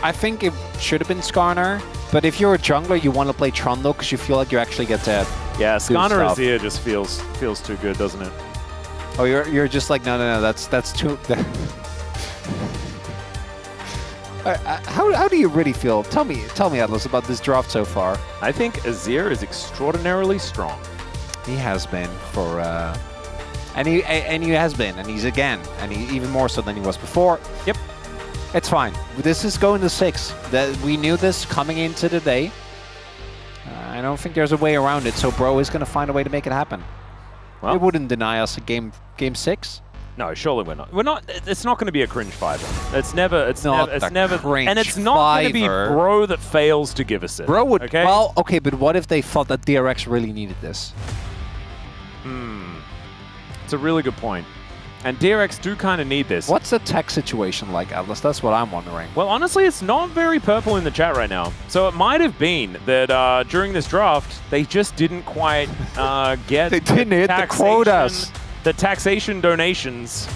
I think it should have been Skarner, but if you're a jungler, you want to play Trundle because you feel like you actually get to. Yeah, Skarner Azir just feels too good, doesn't it? Oh, you're just like no, that's too. How do you really feel? Tell me, Atlas, about this draft so far. I think Azir is extraordinarily strong. He has been for, and he has been, and he's again, and he even more so than he was before. Yep, it's fine. This is going to 6. That we knew this coming into the day. I don't think there's a way around it. So Bro is going to find a way to make it happen. Well, it wouldn't deny us a game 6. No, surely we're not. We're not. It's not going to be a cringe fiver. It's never. It's never. Cringe and it's not going to be Bro that fails to give us it. Bro would. Okay. Well, okay, but what if they thought that DRX really needed this? It's a really good point. And DRX do kind of need this. What's the tech situation like, Atlas? That's what I'm wondering. Well, honestly, it's not very purple in the chat right now. So it might have been that during this draft, they just didn't quite get they didn't hit the quotas. The taxation donations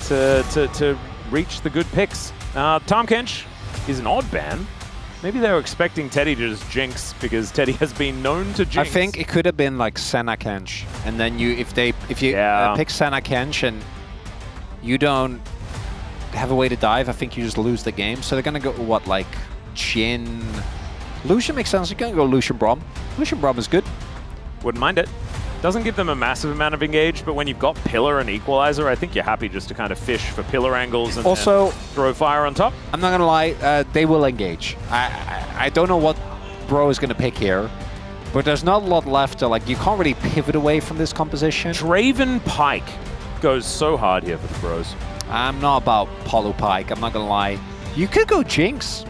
to reach the good picks. Tom Kench is an odd ban. Maybe they were expecting Teddy to just jinx because Teddy has been known to jinx. I think it could have been like Senna Kench, and then if you pick Senna Kench and you don't have a way to dive, I think you just lose the game. So they're gonna go what, like Jhin? Lucian makes sense. You're gonna go Lucian Braum. Lucian Braum is good. Wouldn't mind it. Doesn't give them a massive amount of engage, but when you've got Pillar and Equalizer, I think you're happy just to kind of fish for Pillar angles and also throw fire on top. I'm not gonna lie, they will engage. I don't know what Bro is gonna pick here, but there's not a lot left. Like you can't really pivot away from this composition. Draven Pike goes so hard here for the Bros. I'm not about Polu Pike. I'm not gonna lie. You could go Jinx.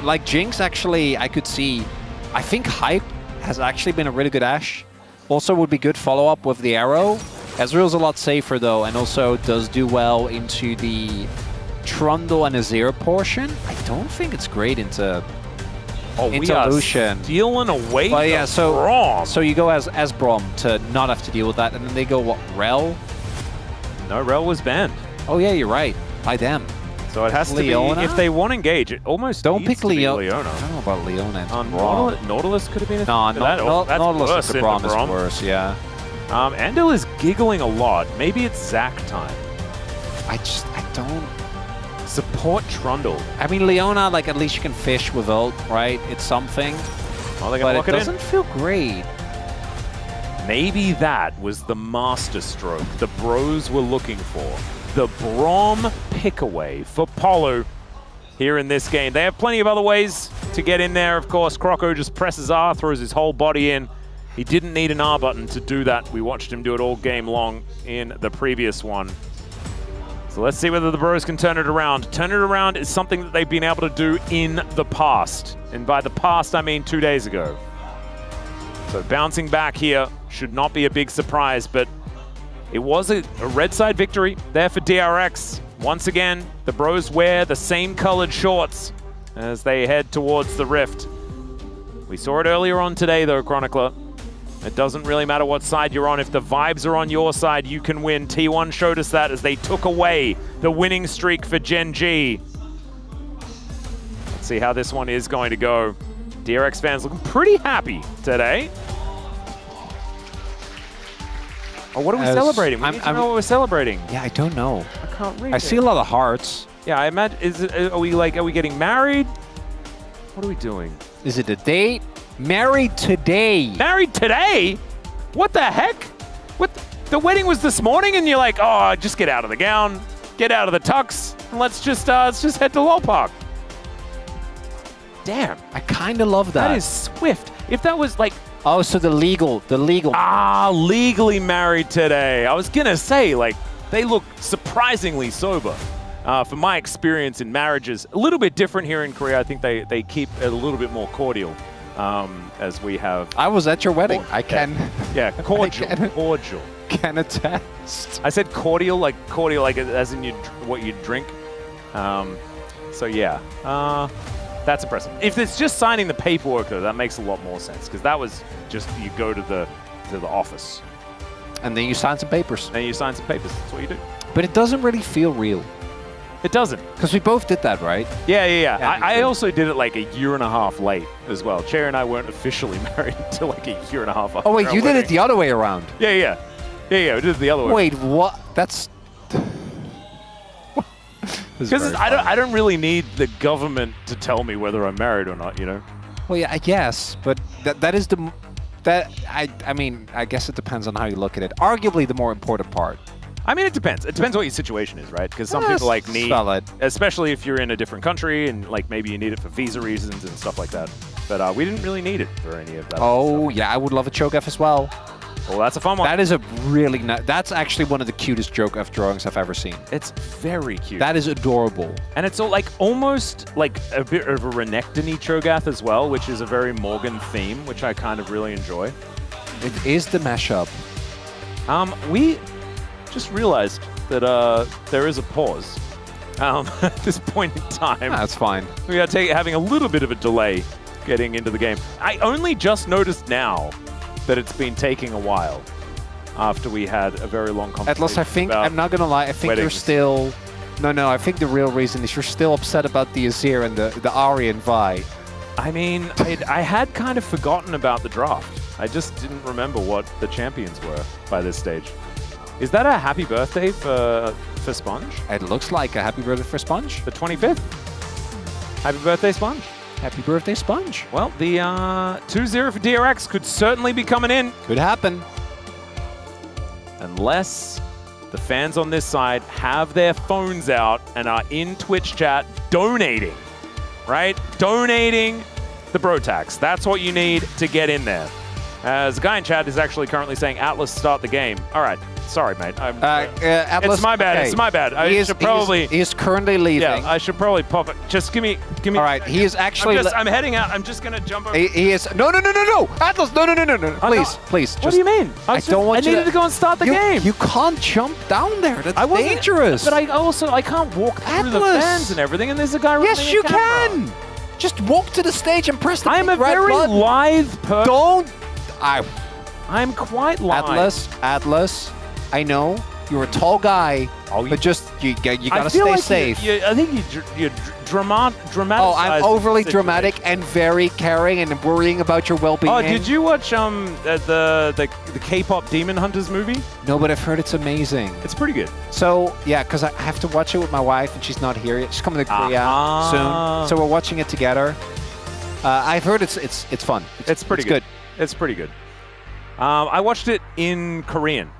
Like Jinx, actually, I could see. I think Hype has actually been a really good Ashe. Also would be good follow-up with the arrow. Ezreal's a lot safer though, and also does do well into the Trundle and Azir portion. I don't think it's great into Lucian. Stealing away Braum. So you go as Braum to not have to deal with that, and then they go what, Rel? No, Rel was banned. Oh yeah, you're right. By them. So it has Leona? To be, if they want to engage, it almost don't pick Leona. Leona. I don't know about Leona and Nautilus could have been a Nautilus into Braum is worse, yeah. Andal is giggling a lot. Maybe it's Zac time. I don't... Support Trundle. I mean, Leona, like, at least you can fish with ult, right? It's something. Well, they but lock it doesn't feel great. Maybe that was the master stroke the Bros were looking for. The Braum pick-away for Polu here in this game. They have plenty of other ways to get in there, of course. Croco just presses R, throws his whole body in. He didn't need an R button to do that. We watched him do it all game long in the previous one. So let's see whether the Bros can turn it around. Turn it around is something that they've been able to do in the past. And by the past, I mean 2 days ago. So bouncing back here should not be a big surprise, but it was a red side victory there for DRX. Once again, the Bros wear the same colored shorts as they head towards the Rift. We saw it earlier on today though, Chronicler. It doesn't really matter what side you're on. If the vibes are on your side, you can win. T1 showed us that as they took away the winning streak for Gen G. Let's see how this one is going to go. DRX fans looking pretty happy today. Oh, what are we celebrating? We need to know what we're celebrating. Yeah, I don't know. I can't read I see a lot of hearts. Yeah, I imagine. Are we getting married? What are we doing? Is it a date? Married today. Married today? What the heck? What? The wedding was this morning, and you're like, oh, just get out of the gown, get out of the tux, and let's just head to Lol Park. Damn. I kind of love that. That is swift. If that was like... Oh, so the legal. Ah, legally married today. I was going to say, like, they look surprisingly sober. From my experience in marriages, a little bit different here in Korea. I think they keep it a little bit more cordial, as we have... I was at your wedding. I can... Yeah, cordial. Cordial. Can attest. I said cordial like as in what you drink. So yeah, that's impressive. If it's just signing the paperwork though, that makes a lot more sense because that was just you go to the office and then you sign some papers. That's what you do. But it doesn't really feel real. It doesn't. Because we both did that, right? Yeah. I also did it like a year and a half late as well. Cherry and I weren't officially married until like a year and a half after. Oh wait, you did it the other way around. Yeah, we did it the other way. Wait, what? That's... Because I don't really need the government to tell me whether I'm married or not, you know? Well, yeah, I guess, but that is the... I mean, I guess it depends on how you look at it. Arguably the more important part. I mean, it depends. It depends what your situation is, right? Because some people like need... Solid. Especially if you're in a different country and like maybe you need it for visa reasons and stuff like that. But we didn't really need it for any of that. Oh, yeah, I would love a choke-F as well. Well, that's a fun one. That is a really nice... That's actually one of the cutest choke-F drawings I've ever seen. It's very cute. That is adorable. And it's like almost like a bit of a Renekton-y Cho'Gath as well, which is a very Morgan theme, which I kind of really enjoy. It is the mashup. We just realized that there is a pause at this point in time. That's fine. We are having a little bit of a delay getting into the game. I only just noticed now that it's been taking a while after we had a very long conversation. Atlas, I think, I'm not going to lie, I think you're still... No, I think the real reason is you're still upset about the Azir and the Ahri and Vi. I mean, I had kind of forgotten about the draft. I just didn't remember what the champions were by this stage. Is that a happy birthday for Sponge? It looks like a happy birthday for Sponge. The 25th? Happy birthday, Sponge. Happy birthday, Sponge. Well, the 2-0 for DRX could certainly be coming in. Could happen. Unless the fans on this side have their phones out and are in Twitch chat donating, right? Donating the bro tax. That's what you need to get in there. As the guy in chat is actually currently saying, Atlas, start the game. All right. Sorry, mate. Atlas, it's my bad. okay. It's my bad. I should probably... He is currently leaving. Yeah, I should probably pop it. Just give me... All right, he is actually... I'm heading out. I'm just going to jump over... He is... No. Atlas, no. Please. What do you mean? I needed to go and start the game. You can't jump down there. That's dangerous. But I can't walk through the fans and everything, and there's a guy running Yes, you can. Just walk to the stage and press the I'm a very lithe person. Don't... I'm quite lithe. Atlas, I know. You're a tall guy, but just you gotta stay like safe. I think you're dramatic. Oh, I'm overly dramatic and very caring and worrying about your well-being. Oh, did you watch the K-pop Demon Hunters movie? No, but I've heard it's amazing. It's pretty good. So yeah, because I have to watch it with my wife and she's not here yet. She's coming to Korea soon, so we're watching it together. I've heard it's fun. It's pretty good. It's pretty good. I watched it in Korean.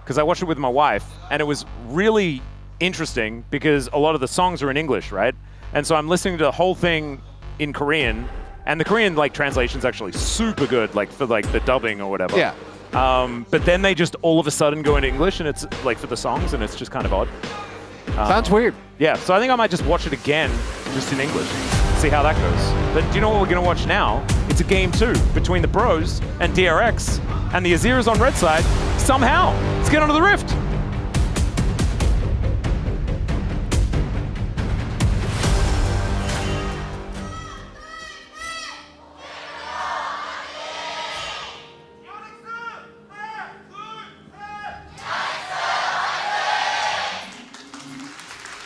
Because I watched it with my wife, and it was really interesting because a lot of the songs are in English, right? And so I'm listening to the whole thing in Korean, and the Korean translation is actually super good, for the dubbing or whatever. Yeah. But then they just all of a sudden go into English, and it's for the songs, and it's just kind of odd. Sounds weird. Yeah, so I think I might just watch it again, just in English, see how that goes. But do you know what we're going to watch now? It's a game 2 between the Bros and DRX, and the Azir is on red side. Somehow, let's get onto the Rift.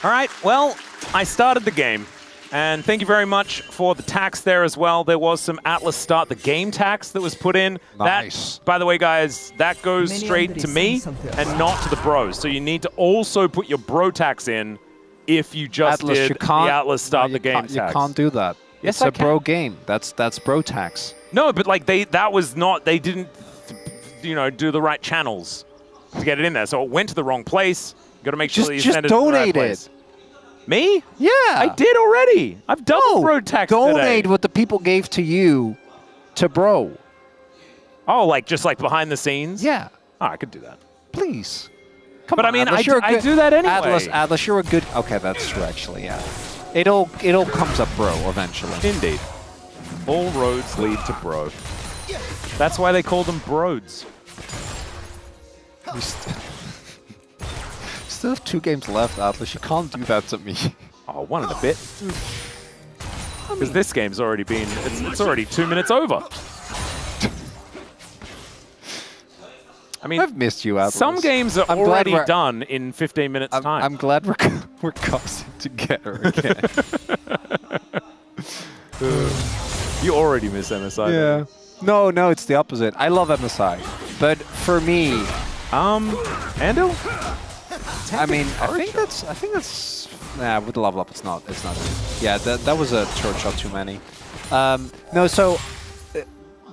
All right, well, I started the game. And thank you very much for the tax there as well. There was some Atlas Start the Game tax that was put in. Nice. That, by the way, guys, that goes straight to me and not to the Bros. So you need to also put your bro tax in if you just Atlas, did you can't, the Atlas start the game You tags. can't do that. Yes, it's I a bro can. game. That's bro tax. No, but like they didn't, you know, do the right channels to get it in there. So it went to the wrong place. You got to make sure that you send it to the right donate place. it. Me? Yeah. I did already. I've double bro tax Donate today. what the people gave to you to bro. Oh, like just like behind the scenes? Yeah. Oh, I could do that. Please. Come But on, I mean, Atlas, I do that anyway. Atlas, you're a good. Okay, that's true. Actually, yeah. It all comes up, bro. Eventually. Indeed. All roads lead to bro. That's why they call them broads. You still have 2 games left, Atlas. You can't do that to me. Oh, 1 and a bit. Because this game's already been. It's already 2 minutes over. I mean, I've missed you, Atlas. Some games are I'm glad already done in 15 minutes time. I'm glad we're coughing together again. You already miss MSI. Yeah. No, it's the opposite. I love MSI, but for me, Andil? I mean, I think that's. Nah, with the level up, it's not. Good. Yeah, that was a short shot too many. No, so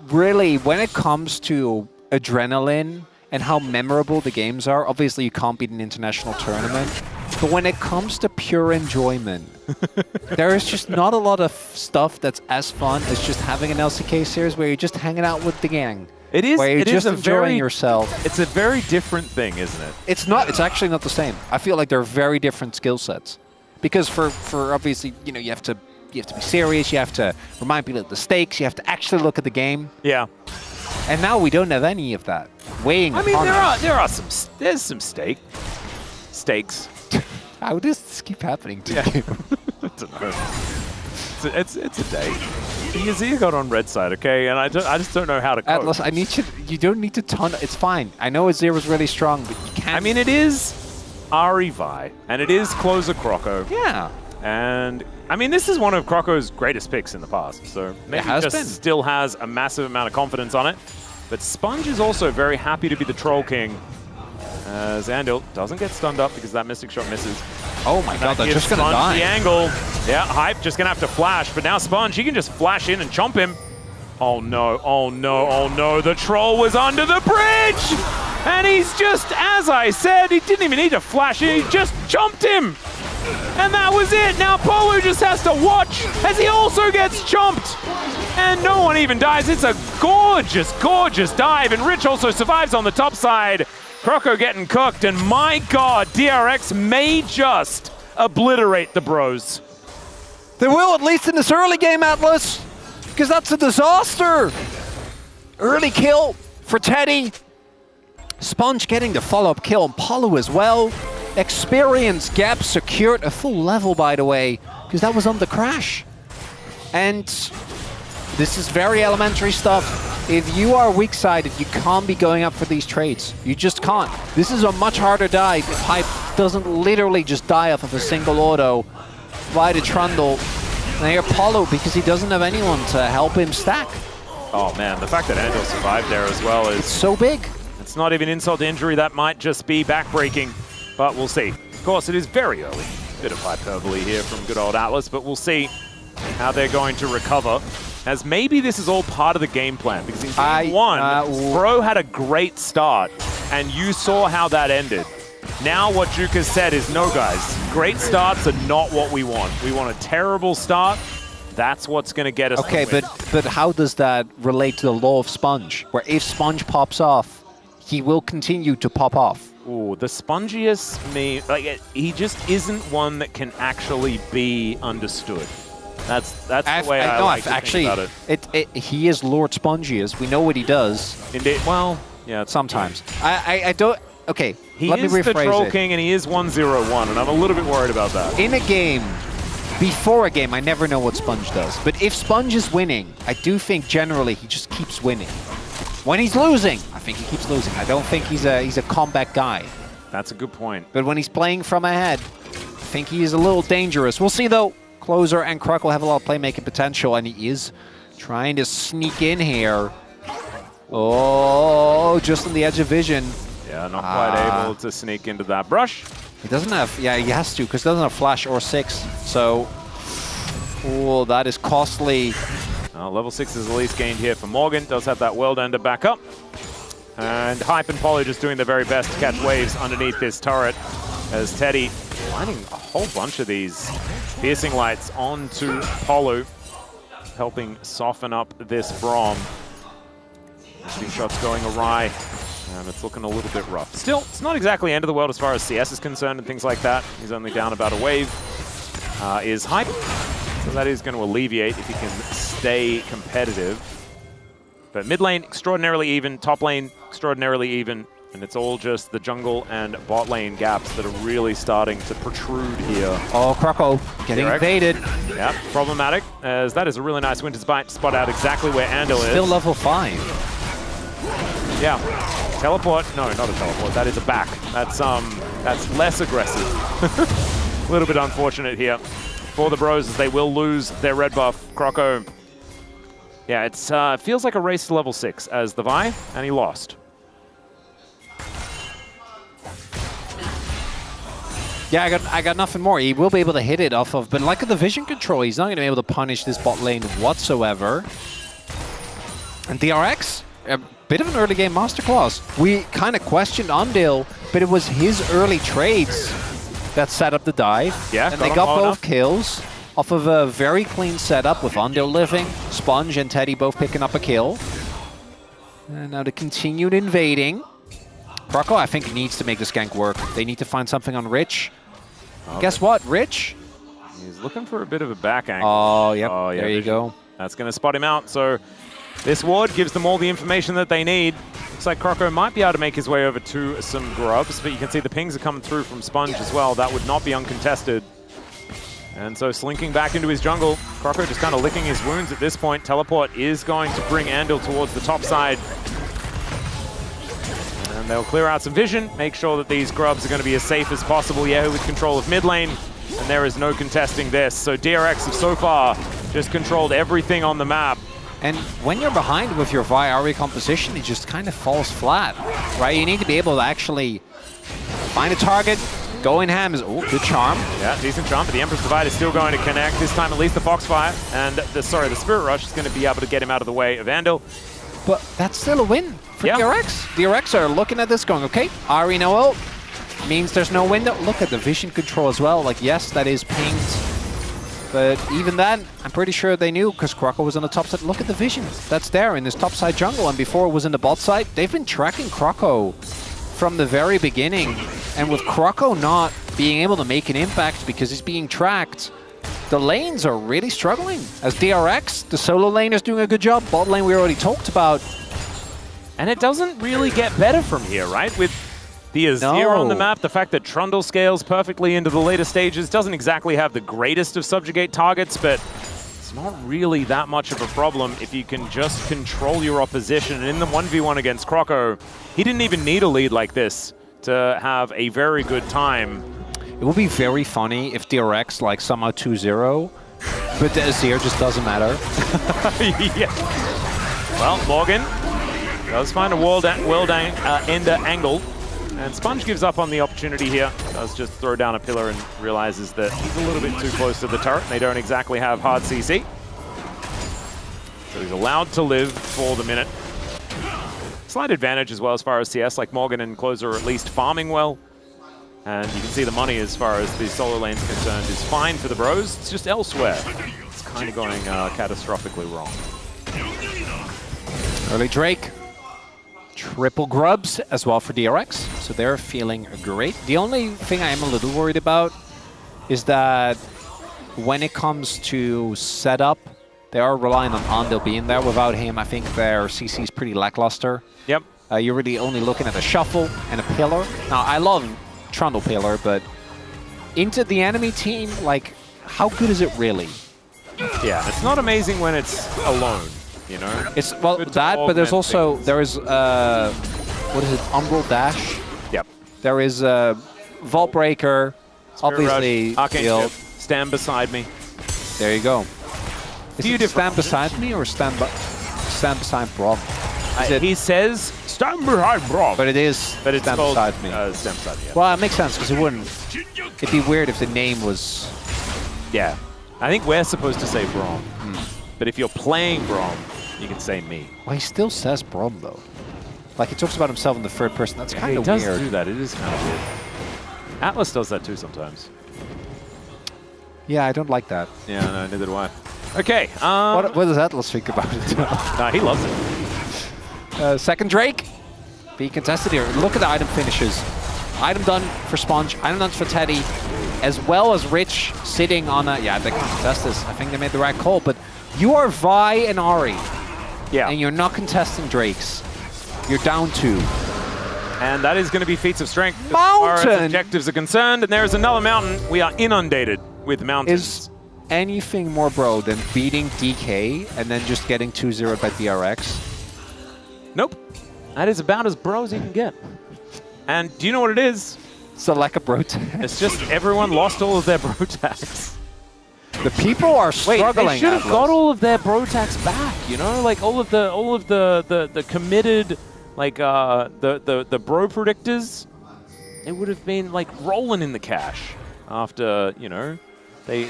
really, when it comes to adrenaline and how memorable the games are, obviously you can't beat an international tournament. But when it comes to pure enjoyment, there is just not a lot of stuff that's as fun as just having an LCK series where you're just hanging out with the gang. It is. Where you're it just is enjoying yourself. It's a very different thing, isn't it? It's not. It's actually not the same. I feel like they're very different skill sets. Because for obviously, you know, you have to be serious. You have to remind people of the stakes. You have to actually look at the game. Yeah. And now we don't have any of that. Weighing. I mean, upon us. there's some stakes. How does this keep happening to you? I don't know. It's a day. You got on red side, okay? And I just don't know how to cope. Atlas, I need you. You don't need to ton. It's fine. I know Azira's really strong, but you can't. I mean, it is Ari Vi, and it is Closer Croco. Yeah. And I mean, this is one of Croco's greatest picks in the past, so maybe he just still has a massive amount of confidence on it. But Sponge is also very happy to be the Troll King. As Andil doesn't get stunned up because that Mystic Shot misses. Oh my god, they're just gonna Sponge die. the angle. Yeah, Hype just gonna have to flash, but now Sponge, he can just flash in and chomp him. Oh no, oh no, oh no, the Troll was under the bridge! And he's just, as I said, he didn't even need to flash in, he just chomped him! And that was it! Now Polu just has to watch as he also gets chomped! And no one even dies. It's a gorgeous, gorgeous dive, and Rich also survives on the top side. Croco getting cooked, and my god, DRX may just obliterate the bros. They will, at least in this early game, Atlas, because that's a disaster. Early kill for Teddy. Sponge getting the follow-up kill, and Polu as well. Experience gap secured, a full level, by the way, because that was on the crash. And this is very elementary stuff. If you are weak-sided, you can't be going up for these trades. You just can't. This is a much harder dive if Hype doesn't literally just die off of a single auto by the Trundle. And here Polu, because he doesn't have anyone to help him stack. Oh man, the fact that Andil survived there as well is so big. It's not even insult to injury, that might just be backbreaking, but we'll see. Of course, it is very early. Bit of hyperbole here from good old Atlas, but we'll see how they're going to recover. As maybe this is all part of the game plan, because in game one, Bro had a great start, and you saw how that ended. Now what Juka said is, no guys, great starts are not what we want. We want a terrible start. That's what's going to get us Okay, the win. but how does that relate to the law of Sponge? Where if Sponge pops off, he will continue to pop off. Ooh, the spongiest he just isn't one that can actually be understood. That's the way I like to think about it. He is Lord Spongiest. We know what he does. Indeed. Well, yeah. Sometimes. I don't... Okay, let me rephrase it. He is the Troll King and he is 1-0-1, and I'm a little bit worried about that. In a game, before a game, I never know what Sponge does. But if Sponge is winning, I do think generally he just keeps winning. When he's losing, I think he keeps losing. I don't think he's a comeback guy. That's a good point. But when he's playing from ahead, I think he is a little dangerous. We'll see, though. Closer and Croco have a lot of playmaking potential, and he is trying to sneak in here. Oh, just on the edge of vision. Yeah, not quite able to sneak into that brush. He doesn't have, yeah, he has to, because he doesn't have flash or 6. So, oh, that is costly. Level 6 is the least gained here for Morgan. Does have that World Ender back up. And Hype and Poly just doing their very best to catch waves underneath this turret as Teddy lining a whole bunch of these piercing lights onto Polu, helping soften up this Brom. Shooting shots going awry, and it's looking a little bit rough. Still, it's not exactly end of the world as far as CS is concerned and things like that. He's only down about a wave. Is Hype, so that is going to alleviate if he can stay competitive. But mid lane, extraordinarily even. Top lane, extraordinarily even. And it's all just the jungle and bot lane gaps that are really starting to protrude here. Oh, Croco getting invaded. Yeah, problematic, as that is a really nice Winter's Bite to spot out exactly where Andal is. Still level 5. Yeah, teleport. No, not a teleport. That is a back. That's less aggressive. A little bit unfortunate here for the bros, as they will lose their red buff. Croco. Yeah, it feels like a race to level 6 as the Vi, and he lost. Yeah, I got nothing more. He will be able to hit it off of, but like the vision control, he's not going to be able to punish this bot lane whatsoever. And DRX, a bit of an early game masterclass. We kind of questioned Andil, but it was his early trades that set up the dive. Yeah, and they got both kills off of a very clean setup with Andil living, Sponge and Teddy both picking up a kill. And now the continued invading. Croco, I think, needs to make this gank work. They need to find something on Rich. Guess what, Rich? He's looking for a bit of a back angle. Oh, yep, oh, yeah, there you go. That's going to spot him out. So this ward gives them all the information that they need. Looks like Croco might be able to make his way over to some grubs, but you can see the pings are coming through from Sponge as well. That would not be uncontested. And so slinking back into his jungle, Croco just kind of licking his wounds at this point. Teleport is going to bring Andil towards the top side. And they'll clear out some vision, make sure that these grubs are going to be as safe as possible. Yeah, with control of mid lane, and there is no contesting this. So DRX have so far just controlled everything on the map. And when you're behind with your Vi RE composition, it just kind of falls flat, right? You need to be able to actually find a target. Going ham is, oh, good charm. Yeah, decent charm, but the Empress Divide is still going to connect. This time at least the Foxfire, and the Spirit Rush is going to be able to get him out of the way of Andil. But that's still a win for DRX. DRX are looking at this going, okay, Ari no ult means there's no window. Look at the vision control as well. Like, yes, that is pinged. But even then, I'm pretty sure they knew because Croco was on the top side. Look at the vision that's there in this top side jungle. And before it was in the bot side, they've been tracking Croco from the very beginning. And with Croco not being able to make an impact because he's being tracked, the lanes are really struggling. As DRX, the solo lane is doing a good job. Bot lane we already talked about. And it doesn't really get better from here, right? With the Azir on the map, the fact that Trundle scales perfectly into the later stages, doesn't exactly have the greatest of subjugate targets, but it's not really that much of a problem if you can just control your opposition. And in the 1v1 against Croco, he didn't even need a lead like this to have a very good time. It would be very funny if DRX like somehow 2-0, but the Azir just doesn't matter. Yeah. Well, Morgan does find a world ender angle, and Sponge gives up on the opportunity here. Does just throw down a pillar and realizes that he's a little bit too close to the turret, and they don't exactly have hard CC. So he's allowed to live for the minute. Slight advantage as well as far as CS, like Morgan and Closer are at least farming well. And you can see the money as far as the solo lane's concerned is fine for the bros. It's just elsewhere. It's kind of going catastrophically wrong. Early Drake. Triple grubs as well for DRX, so they're feeling great. The only thing I am a little worried about is that when it comes to setup, they are relying on Andil being there. Without him, I think their CC is pretty lackluster. Yep. You're really only looking at a shuffle and a pillar. Now, I love Trundle pillar, but into the enemy team, like, how good is it really? Yeah, it's not amazing when it's alone. You know, it's well that, but there's also what is it? Umbral Dash. Yep. There is Vault Breaker. Obviously, Arcane stand beside me. There you go. Is it stand beside me or stand beside Brock? He says stand behind Brom. But it is But it's stand called beside me. Stand Beside Me. Yeah. Well, it makes sense because it wouldn't. It'd be weird if the name was. Yeah. I think we're supposed to say Brom. But if you're playing Brom, you can say me. Well, he still says Brom though. Like he talks about himself in the third person. That's kind of weird. He does do that. It is kind of weird. Atlas does that too sometimes. Yeah, I don't like that. Yeah, no, neither do I. Okay. What does Atlas think about it? Nah, he loves it. Second Drake. Be contested here. Look at the item finishes. Item done for Sponge. Item done for Teddy. As well as Rich sitting on a... Yeah, they can contest this. I think they made the right call. But you are Vi and Ari. Yeah. And you're not contesting Drakes. You're down 2. And that is going to be feats of strength as Mountain! far as objectives are concerned. And there is another mountain. We are inundated with mountains. Is anything more bro than beating DK and then just getting 2-0 by DRX? Nope. That is about as bro as you can get. And do you know what it is? It's the lack of bro tags. It's just everyone lost all of their bro tags. The people are struggling. Wait, they should have got all of their bro tags back, you know? Like all of the committed, like the bro predictors, it would have been like rolling in the cash after, you know, they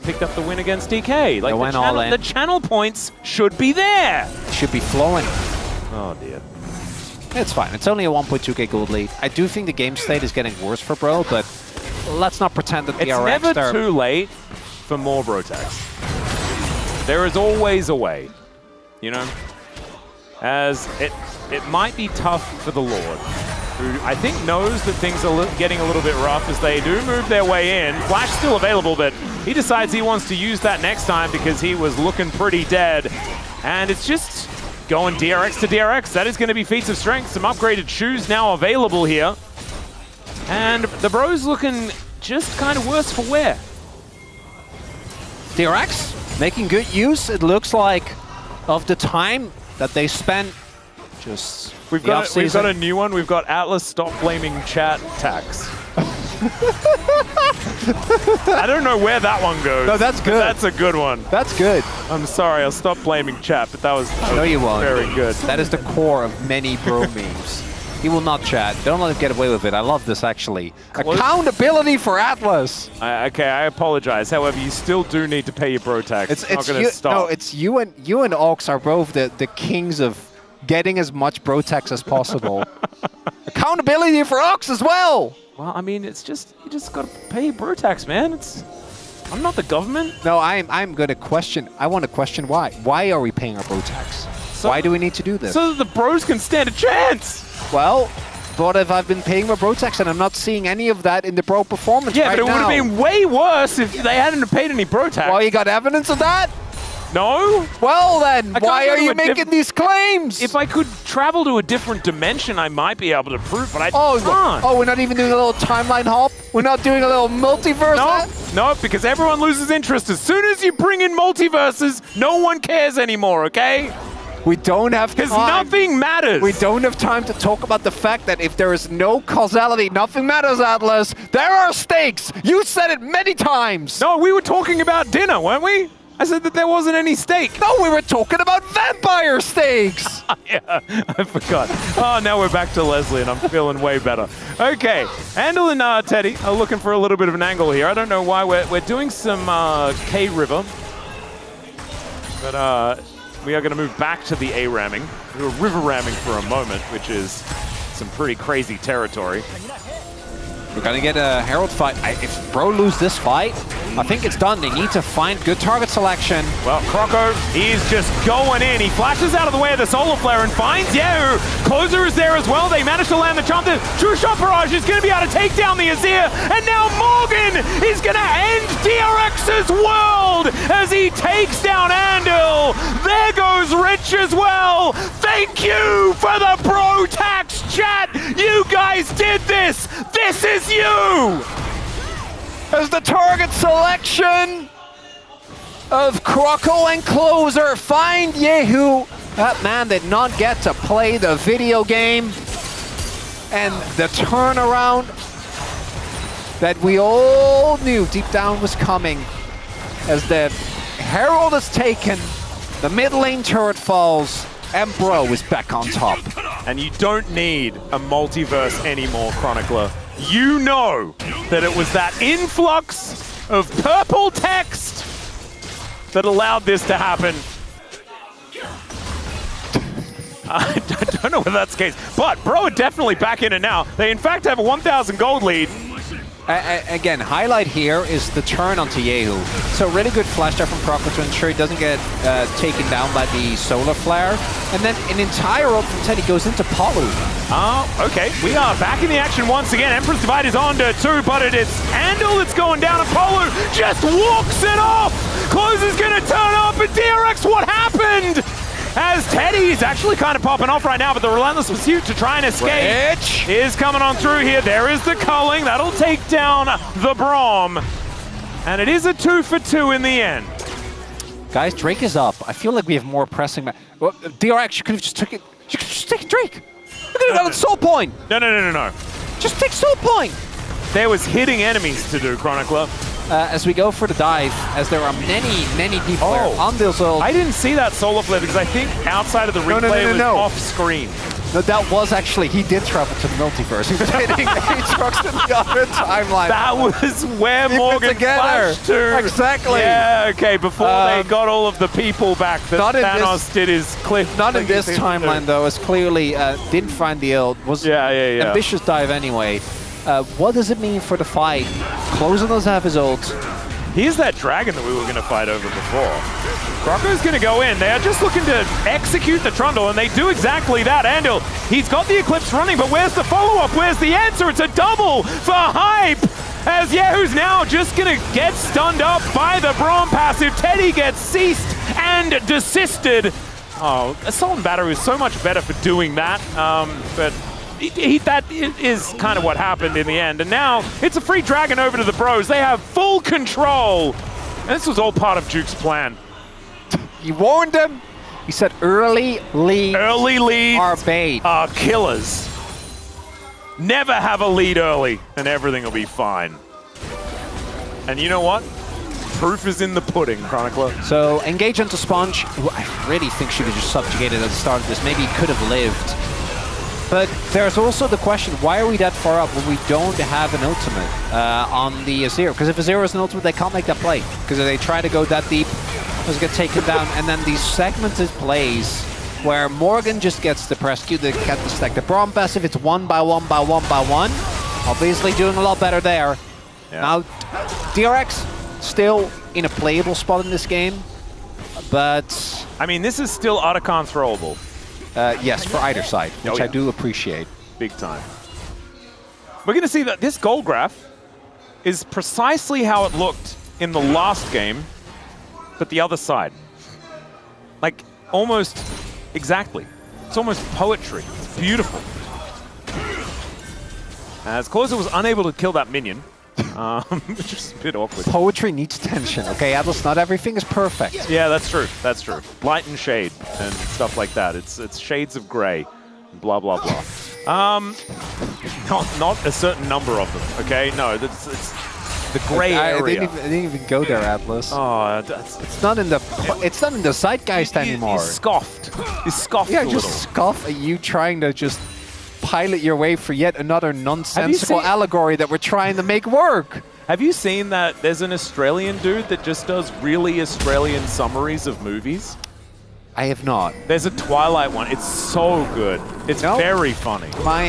picked up the win against DK. Like went all in. The channel points should be there. Should be flowing. Oh dear. It's fine. It's only a 1.2k gold lead. I do think the game state is getting worse for bro, but let's not pretend that It's DRX never too late for more bro tags. There is always a way, you know? As it might be tough for the Lord, who I think knows that things are getting a little bit rough as they do move their way in. Flash still available, but he decides he wants to use that next time because he was looking pretty dead. And it's just going DRX to DRX. That is going to be feats of strength. Some upgraded shoes now available here. And the bro's looking just kind of worse for wear. DRX making good use, it looks like, of the time that they spent just We've got a new one. We've got Atlas stop blaming chat tax. I don't know where that one goes. No, that's good. That's a good one. That's good. I'm sorry, I'll stop blaming chat, but that was No, you won't. very good. That is the core of many bro memes. He will not chat. Don't let him get away with it. I love this, actually. Accountability for Atlas. Okay, I apologize. However, you still do need to pay your bro tax. It's not going to stop. No, it's you and Ox are both the kings of getting as much bro tax as possible. Accountability for Ox as well. Well, I mean, it's just you just got to pay your bro tax, man. I'm not the government. No, I'm going to question. I want to question why. Why are we paying our bro tax? Why do we need to do this? So that the bros can stand a chance. Well, but if I've been paying my bro tax and I'm not seeing any of that in the bro performance right now. Yeah, but it would have been way worse if they hadn't paid any bro tax. Well, you got evidence of that? No. Well then, why are you making these claims? If I could travel to a different dimension, I might be able to prove, but I can't. Oh, we're not even doing a little timeline hop? We're not doing a little multiverse? No, because everyone loses interest. As soon as you bring in multiverses, no one cares anymore, okay? We don't have time. Because nothing matters. We don't have time to talk about the fact that if there is no causality, nothing matters, Atlas. There are stakes. You said it many times. No, we were talking about dinner, weren't we? I said that there wasn't any steak. No, we were talking about vampire steaks. Yeah, I forgot. Oh, now we're back to Leslie, and I'm feeling way better. Okay, Andal and Teddy are looking for a little bit of an angle here. I don't know why we're doing some K-River, but we are going to move back to the A-ramming. We were river ramming for a moment, which is some pretty crazy territory. We're going to get a Herald fight. If Bro lose this fight, I think it's done. They need to find good target selection. Well, Croco, he's just going in. He flashes out of the way of the Solar Flare and finds Yahoo. Closer is there as well. They managed to land the Chomp. The True Shot Barrage is going to be able to take down the Azir. And now Morgan is going to end DRX's world as he takes down Andal. There goes Rich as well. Thank you for the Bro Tax chat. You guys did this. This is you. As the target selection of Croco and Closer find Yehu. That man did not get to play the video game. And the turnaround that we all knew deep down was coming. As the Herald is taken, the mid lane turret falls, and Bro is back on top. And you don't need a multiverse anymore, Chronicler. You know that it was that influx of purple text that allowed this to happen. I don't know whether that's the case, but Bro are definitely back in it now. They in fact have a 1,000 gold lead. Again, highlight here is the turn onto Yehu. So really good flash there from Crocker to ensure he doesn't get taken down by the solar flare. And then an entire ult from Teddy goes into Polu. Oh, okay. We are back in the action once again. Emperor's Divide is on to 2, but it is Andal that's going down, and Polu just walks it off! Close is gonna turn up, and DRX, what happened? As Teddy's actually kind of popping off right now, but the relentless pursuit to try and escape is coming on through here. There is the culling. That'll take down the Brom. And it is a 2 for 2 in the end. Guys, Drake is up. I feel like we have more pressing. Well, DRX, you could have just took it. You could have just taken Drake. You could have done Soul Point. No. Just take Soul Point. There was hitting enemies to do, Chronicler. As we go for the dive, as there are many people there on this ult. I didn't see that solar flare because I think outside of the replay it was off screen. No, that was actually, he did travel to the multiverse. He was hitting Aatrox in the other timeline. That was where Morgan flashed to. Exactly. Yeah, okay, before they got all of the people back that Thanos did his cliff. Not in this timeline, though, as clearly didn't find the ult. Was ambitious dive anyway. What does it mean for the fight? Closer does have his ult. Here's that dragon that we were going to fight over before. Crocco's going to go in. They are just looking to execute the Trundle, and they do exactly that. Andal, he's got the Eclipse running, but where's the follow-up? Where's the answer? It's a double for Hype! As Yehu's now just going to get stunned up by the Braum passive. Teddy gets ceased and desisted. Oh, Assault and Battery is so much better for doing that, but that is kind of what happened in the end. And now it's a free dragon over to the Bros. They have full control. And this was all part of Duke's plan. He warned them. He said early leads are bait. Are killers. Never have a lead early and everything will be fine. And you know what? Proof is in the pudding, Chronicler. So engage into Sponge, who I really think should have just subjugated at the start of this. Maybe he could have lived. But there's also the question, why are we that far up when we don't have an ultimate on the Azir? Because if Azir is an ultimate, they can't make that play. Because if they try to go that deep, they'll get taken down. And then these segmented plays where Morgan just gets the press Q, they get the stack. The Braum passive, it's 1 by 1 by 1 by 1. Obviously doing a lot better there. Yeah. Now, DRX still in a playable spot in this game. But I mean, this is still Otacon throwable. Yes, for either side, which I do appreciate. Big time. We're going to see that this goal graph is precisely how it looked in the last game, but the other side. Like, almost exactly. It's almost poetry. It's beautiful. As Closer was unable to kill that minion, which is a bit awkward. Poetry needs tension, okay, Atlas? Not everything is perfect. Yeah, that's true. That's true. Light and shade and stuff like that. It's shades of gray, blah blah blah. Not a certain number of them. Okay, no, it's the gray area. I didn't even go there, Atlas. Oh, it's not in the zeitgeist anymore. He scoffed. He scoffed. Yeah, a just little. scoff at you trying to just pilot your way for yet another nonsensical allegory that we're trying to make work. Have you seen that there's an Australian dude that just does really Australian summaries of movies? I have not. There's a Twilight one. It's so good. It's very funny. My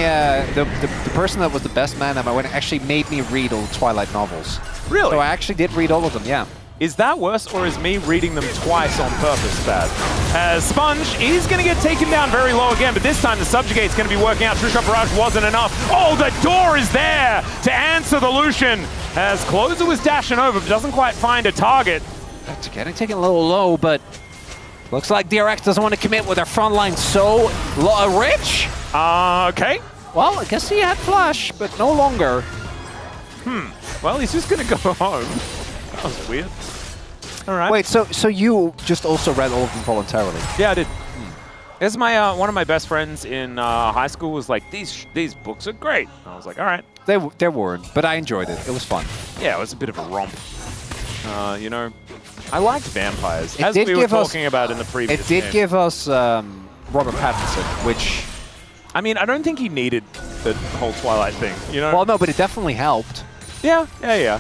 the person that was the best man at my wedding actually made me read all the Twilight novels. Really? So I actually did read all of them, yeah. Is that worse, or is me reading them twice on purpose bad? As Sponge, he's going to get taken down very low again, but this time the Subjugate's going to be working out. True Shot Barrage wasn't enough. Oh, the door is there to answer the Lucian. As Closer was dashing over, but doesn't quite find a target. That's getting taken a little low, but looks like DRX doesn't want to commit with their front line so rich. Okay. Well, I guess he had flash, but no longer. Well, he's just going to go home. That was weird. All right. Wait, so you just also read all of them voluntarily? Yeah, I did. It's my one of my best friends in high school was like, these books are great. I was like, all right. They weren't, but I enjoyed it. It was fun. Yeah, it was a bit of a romp. You know, I liked vampires, it as did we were give talking about in the previous It did game. give us Robert Pattinson, which I mean, I don't think he needed the whole Twilight thing, you know? Well, no, but it definitely helped. Yeah. I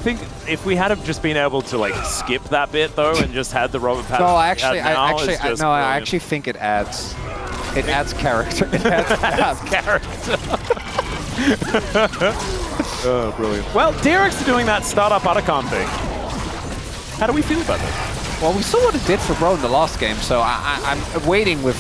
think if we had have just been able to like skip that bit though and just had the Robert Pattinson. No, I actually think it adds. It adds character. It adds character. Oh, brilliant. Well, DRX are doing that startup Otacon thing. How do we feel about this? Well, we saw what it did for Bro in the last game, so I'm waiting with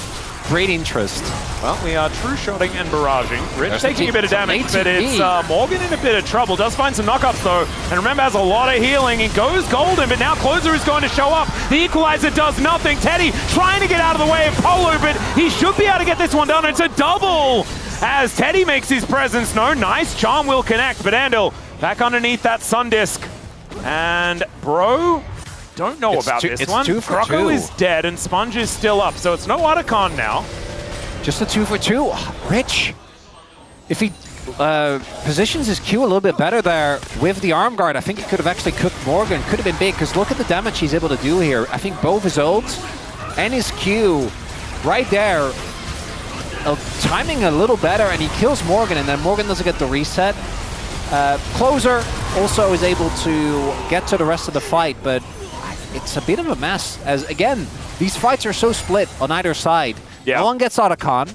great interest. Well, we are true-shotting and barraging. Rich There's taking a bit of damage, but it's Morgan in a bit of trouble. Does find some knockups, though. And remember, has a lot of healing. He goes golden, but now Closer is going to show up. The equalizer does nothing. Teddy trying to get out of the way of Polo, but he should be able to get this one done. It's a double as Teddy makes his presence known. Nice charm will connect, but Andal back underneath that Sun Disc. And Bro, don't know about this one. 2 for 2. Croco is dead and Sponge is still up, so it's no Otacon now. Just a 2 for 2. Rich, if he positions his Q a little bit better there with the arm guard, I think he could have actually cooked Morgan. Could have been big, because look at the damage he's able to do here. I think both his ults and his Q right there, timing a little better, and he kills Morgan, and then Morgan doesn't get the reset. Closer also is able to get to the rest of the fight, but it's a bit of a mess, as again, these fights are so split on either side. Yeah. No one gets Otacon,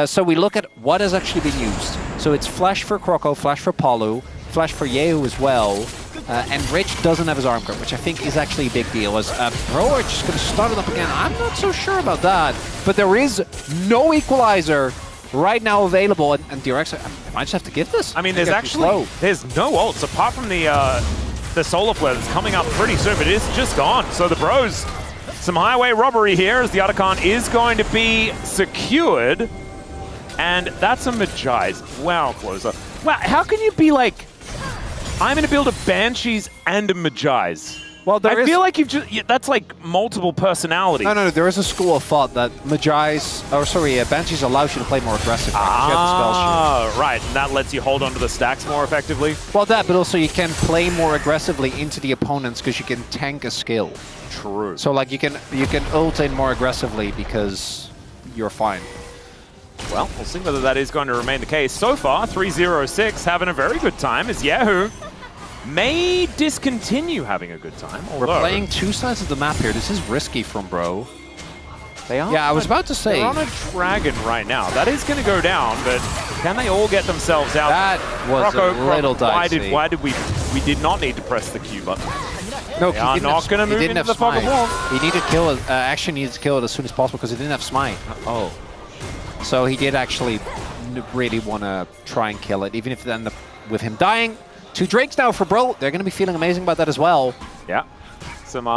so we look at what has actually been used. So it's Flash for Croco, Flash for Palu, Flash for Yehu as well, and Rich doesn't have his arm guard, which I think is actually a big deal, as Bro are just going to start it up again. I'm not so sure about that, but there is no equalizer right now available, and DRX, I might just have to give this. I mean, there's no ults, apart from the Solar Flare that's coming up pretty soon, but it's just gone. So the Bros, some highway robbery here, as the Otacon is going to be secured. And that's a Magi's. Wow, Closer. Wow, how can you be like, I'm going to build a Banshees and a Magi's? Well, I feel like that's like multiple personalities. No, there is a school of thought that Banshees allows you to play more aggressive. Right, and that lets you hold onto the stacks more effectively. Well, that, but also you can play more aggressively into the opponents because you can tank a skill. True. So like you can ult in more aggressively because you're fine. Well, we'll see whether that is going to remain the case. So far, 306 having a very good time as Yehu may discontinue having a good time. We're playing two sides of the map here. This is risky from Bro. They are. Yeah, I was about to say. They're on a dragon right now. That is going to go down, but can they all get themselves out? That was a little dicey. Why did we did not need to press the Q button? No, they are not going to move into the fog of war. He needed to kill it. Actually needed to kill it as soon as possible because he didn't have smite. Oh. So he did actually really want to try and kill it, even if it ended up with him dying. 2 Drakes now for Bro. They're going to be feeling amazing about that as well. Yeah. Some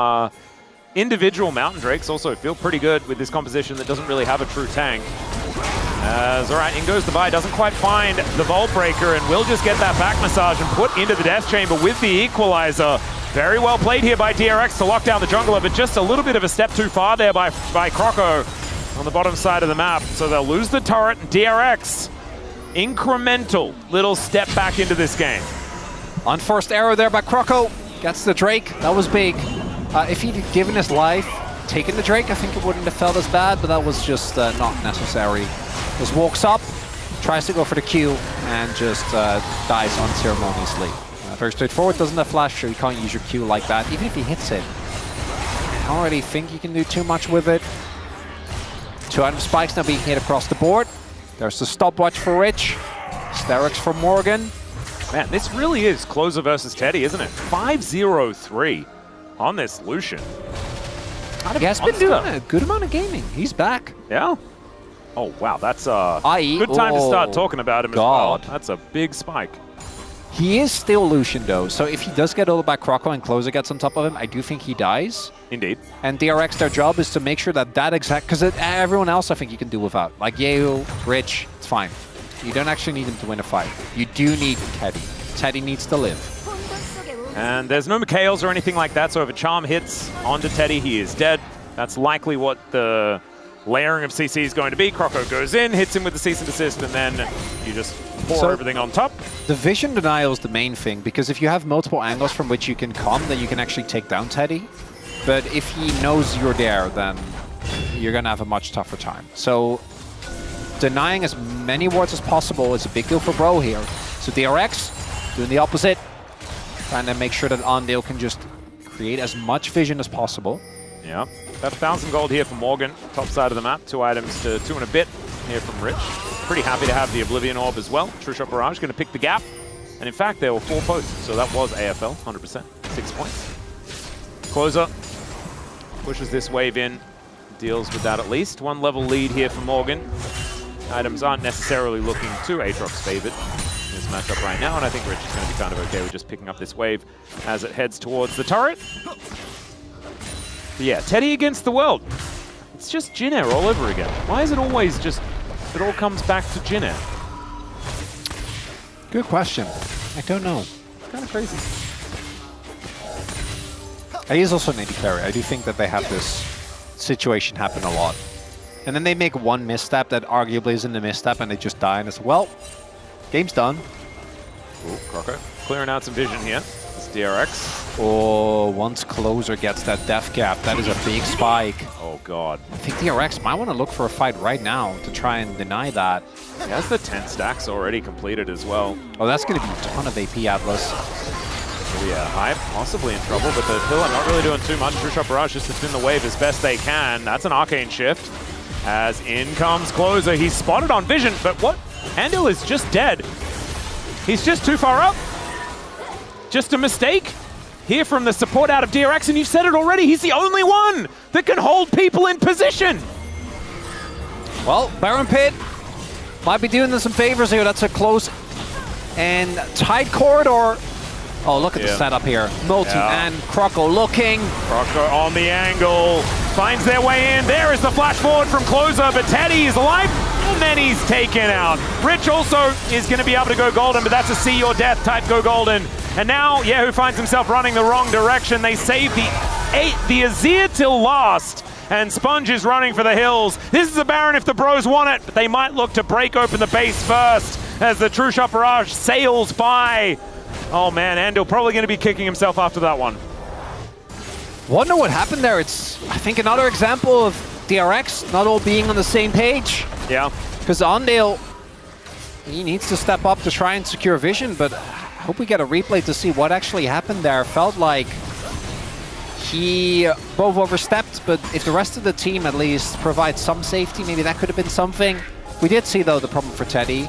individual Mountain Drakes also feel pretty good with this composition that doesn't really have a true tank. All right, in goes the buy. Doesn't quite find the Vault Breaker and will just get that back massage and put into the Death Chamber with the Equalizer. Very well played here by DRX to lock down the jungler, but just a little bit of a step too far there by Croco on the bottom side of the map. So they'll lose the turret. DRX, incremental little step back into this game. Unforced arrow there by Croco. Gets the Drake. That was big. If he'd given his life, taken the Drake, I think it wouldn't have felt as bad, but that was just not necessary. Just walks up, tries to go for the Q, and just dies unceremoniously. Very straightforward, doesn't have flash, so you can't use your Q like that, even if he hits it. I don't really think you can do too much with it. 2 item spikes now being hit across the board. There's the stopwatch for Rich. Sterix for Morgan. Man, this really is Closer versus Teddy, isn't it? 5-0-3 on this Lucian. He has been doing a good amount of gaming. He's back. Yeah? Oh, wow. That's a good time to start talking about him as well. That's a big spike. He is still Lucian, though. So if he does get ulted by Croco and Closer gets on top of him, I do think he dies. Indeed. And DRX, their job is to make sure that exact... Because everyone else, I think you can do without. Like Yehu, Rich, it's fine. You don't actually need him to win a fight. You do need Teddy. Teddy needs to live. And there's no Mikhails or anything like that, so if a charm hits onto Teddy, he is dead. That's likely what the layering of CC is going to be. Croco goes in, hits him with the cease and desist, and then you just pour everything on top. The vision denial is the main thing, because if you have multiple angles from which you can come, then you can actually take down Teddy. But if he knows you're there, then you're going to have a much tougher time. So denying as many wards as possible is a big deal for Bro here. So DRX doing the opposite, trying to make sure that Ondale can just create as much vision as possible. Yeah, about 1,000 gold here for Morgan, top side of the map. 2 items to 2 and a bit here from Rich. Pretty happy to have the Oblivion Orb as well. True Shot Barrage going to pick the gap. And in fact, there were 4 posts, so that was AFL, 100%. 6 points. Closer pushes this wave in, deals with that at least. 1 level lead here for Morgan. Items aren't necessarily looking too Aatrox favored in this matchup right now, and I think Rich is going to be kind of okay with just picking up this wave as it heads towards the turret. But yeah, Teddy against the world. It's just Jin Air all over again. Why is it always just, it all comes back to Jin Air? Good question. I don't know. Kind of crazy. He is also an AD carry. I do think that they have this situation happen a lot. And then they make one misstep that arguably isn't a misstep and they just die and it's, well, game's done. Ooh, Croco clearing out some vision here. It's DRX. Oh, once Closer gets that death cap, that is a big spike. Oh god. I think DRX might want to look for a fight right now to try and deny that. He has the 10 stacks already completed as well. Oh, that's going to be a ton of AP Atlas. Oh yeah, Hype possibly in trouble, but the Pillar not really doing too much. True Shot Barrage just to spin the wave as best they can. That's an Arcane Shift. As in comes Closer. He's spotted on vision, but what? Andil is just dead. He's just too far up. Just a mistake. Here from the support out of DRX, and you've said it already, he's the only one that can hold people in position. Well, Baron Pit might be doing them some favors here. That's a close and tight corridor. Oh, look at the setup here. Multi and Croco looking. Croco on the angle. Finds their way in. There is the flash forward from Closer, but Teddy is alive, and then he's taken out. Rich also is going to be able to go golden, but that's a see your death type go golden. And now Yehu finds himself running the wrong direction. They save the Azir till last, and Sponge is running for the hills. This is a Baron if the bros want it, but they might look to break open the base first as the True Shot Barrage sails by. Oh man, Andil probably going to be kicking himself after that one. Wonder what happened there. It's, I think, another example of DRX not all being on the same page. Yeah. Because Ondale, he needs to step up to try and secure vision, but I hope we get a replay to see what actually happened there. Felt like he both overstepped, but if the rest of the team at least provides some safety, maybe that could have been something. We did see, though, the problem for Teddy.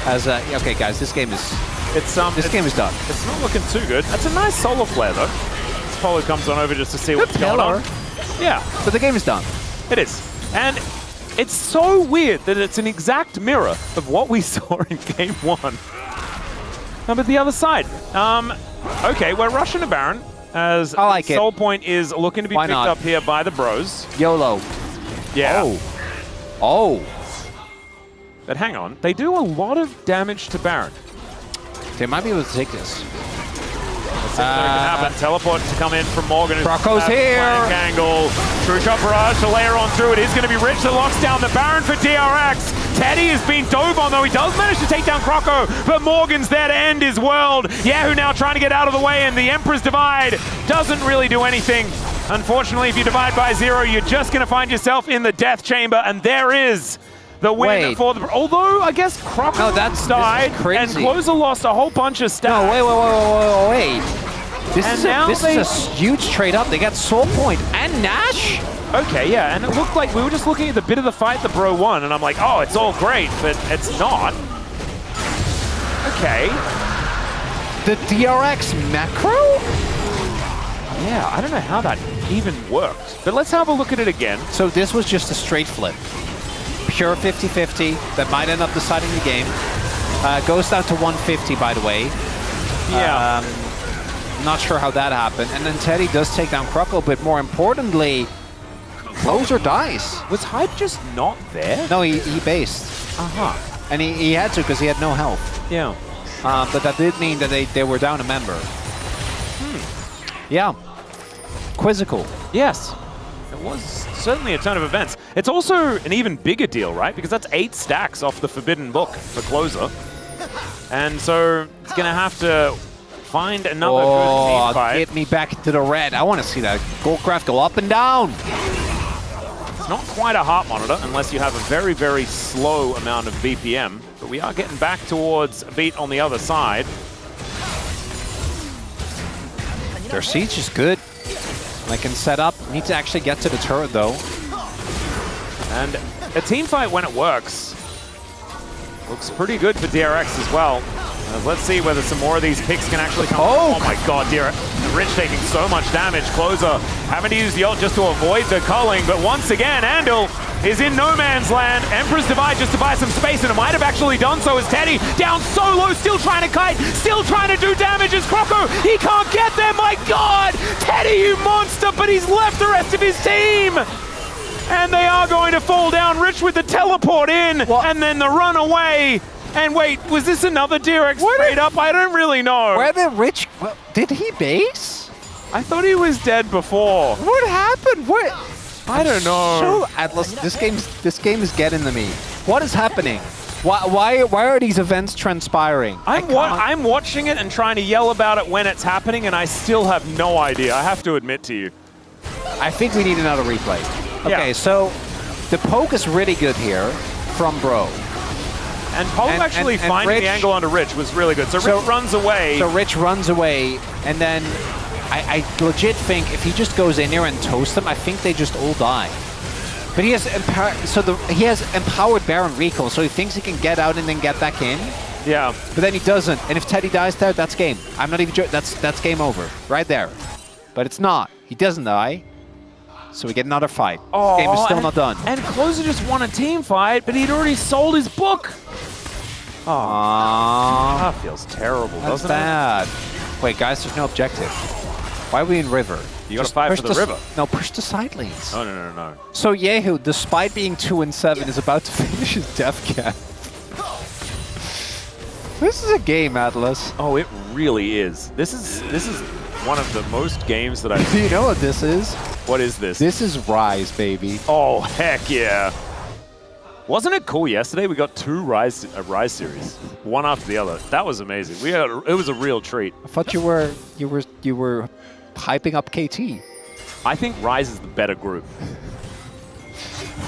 As, okay, guys, this game is... this game is done. It's not looking too good. That's a nice solar flare, though. Polo comes on over just to see what's going on. Yeah. But the game is done. It is. And it's so weird that it's an exact mirror of what we saw in Game 1. But the other side. Okay, we're rushing to Baron. As I like Soul Point is looking to be picked up here by the bros. YOLO. Yeah. Oh. But hang on. They do a lot of damage to Baron. They might be able to take this. Let's see if that can happen. Teleport to come in from Morgan. Croco's here. Angle. True Shot Barrage to layer on through. It is going to be Rich that locks down the Baron for DRX. Teddy has been dove on, though. He does manage to take down Croco, but Morgan's there to end his world. Yehu now trying to get out of the way, and the Emperor's Divide doesn't really do anything. Unfortunately, if you divide by 0, you're just going to find yourself in the death chamber, and there is the win for the... Although, I guess Croco died, and Closer lost a whole bunch of stats. No, wait. This is a huge trade up. They got Soul Point and Nash. Okay, yeah, and it looked like we were just looking at the bit of the fight the bro won, and I'm like, oh, it's all great, but it's not. Okay. The DRX macro? Yeah, I don't know how that even worked. But let's have a look at it again. So this was just a straight flip. Pure 50-50 that might end up deciding the game. Goes down to 150, by the way. Yeah. Not sure how that happened. And then Teddy does take down Croco, but more importantly, Closer dies. Was Hype just not there? No, he based. And he had to because he had no health. Yeah. But that did mean that they were down a member. Yeah. Quizzical. Yes. It was certainly a ton of events. It's also an even bigger deal, right? Because that's 8 stacks off the Forbidden Book for Closer. And so it's going to have to find another good team fight. Get me back into the red. I want to see that Goldcraft go up and down. It's not quite a heart monitor unless you have a very, very slow amount of BPM, but we are getting back towards Beat on the other side. Their siege is good. They can set up. Need to actually get to the turret though. And a team fight when it works looks pretty good for DRX as well. Let's see whether some more of these picks can actually come. Oh my god, Rich taking so much damage. Closer having to use the ult just to avoid the culling, but once again, Andal is in no man's land. Emperor's Divide just to buy some space, and it might have actually done so as Teddy down so low, still trying to kite, still trying to do damage as Croco. He can't get there, my god! Teddy, you monster, but he's left the rest of his team! And they are going to fall down. Rich with the teleport in, and then the run away. And wait, was this another DRX straight up? I don't really know. Where did Rich... Well, did he base? I thought he was dead before. What happened? What? I don't know. So, Atlas, this game is getting to me. What is happening? Why are these events transpiring? I'm watching it and trying to yell about it when it's happening, and I still have no idea. I have to admit to you. I think we need another replay. Okay, Yeah. so the poke is really good here from Bro. And Poe actually finding the angle onto Rich was really good. So Rich runs away. So Rich runs away, and then I legit think if he just goes in here and toasts them, I think they just all die. But he has he has empowered Baron recall, so he thinks he can get out and then get back in. Yeah. But then he doesn't, and if Teddy dies there, that's game. I'm not even joking. That's game over right there. But it's not. He doesn't die. So we get another fight. Oh, This game is still not done. And Closer just won a team fight, but he'd already sold his book. Oh, that feels terrible, doesn't bad. Wait, guys, there's no objective. Why are we in river? You gotta fight for the river. No, push the side lanes. No. So Yehu, despite being 2-7, is about to finish his death cap. This is a game, Atlas. Oh, it really is. This is one of the most games that I've Do you know what this is? What is this? This is Rise, baby. Oh, heck yeah. Wasn't it cool yesterday? We got two Rise series, one after the other. That was amazing. It was a real treat. I thought you were hyping up KT. I think Rise is the better group.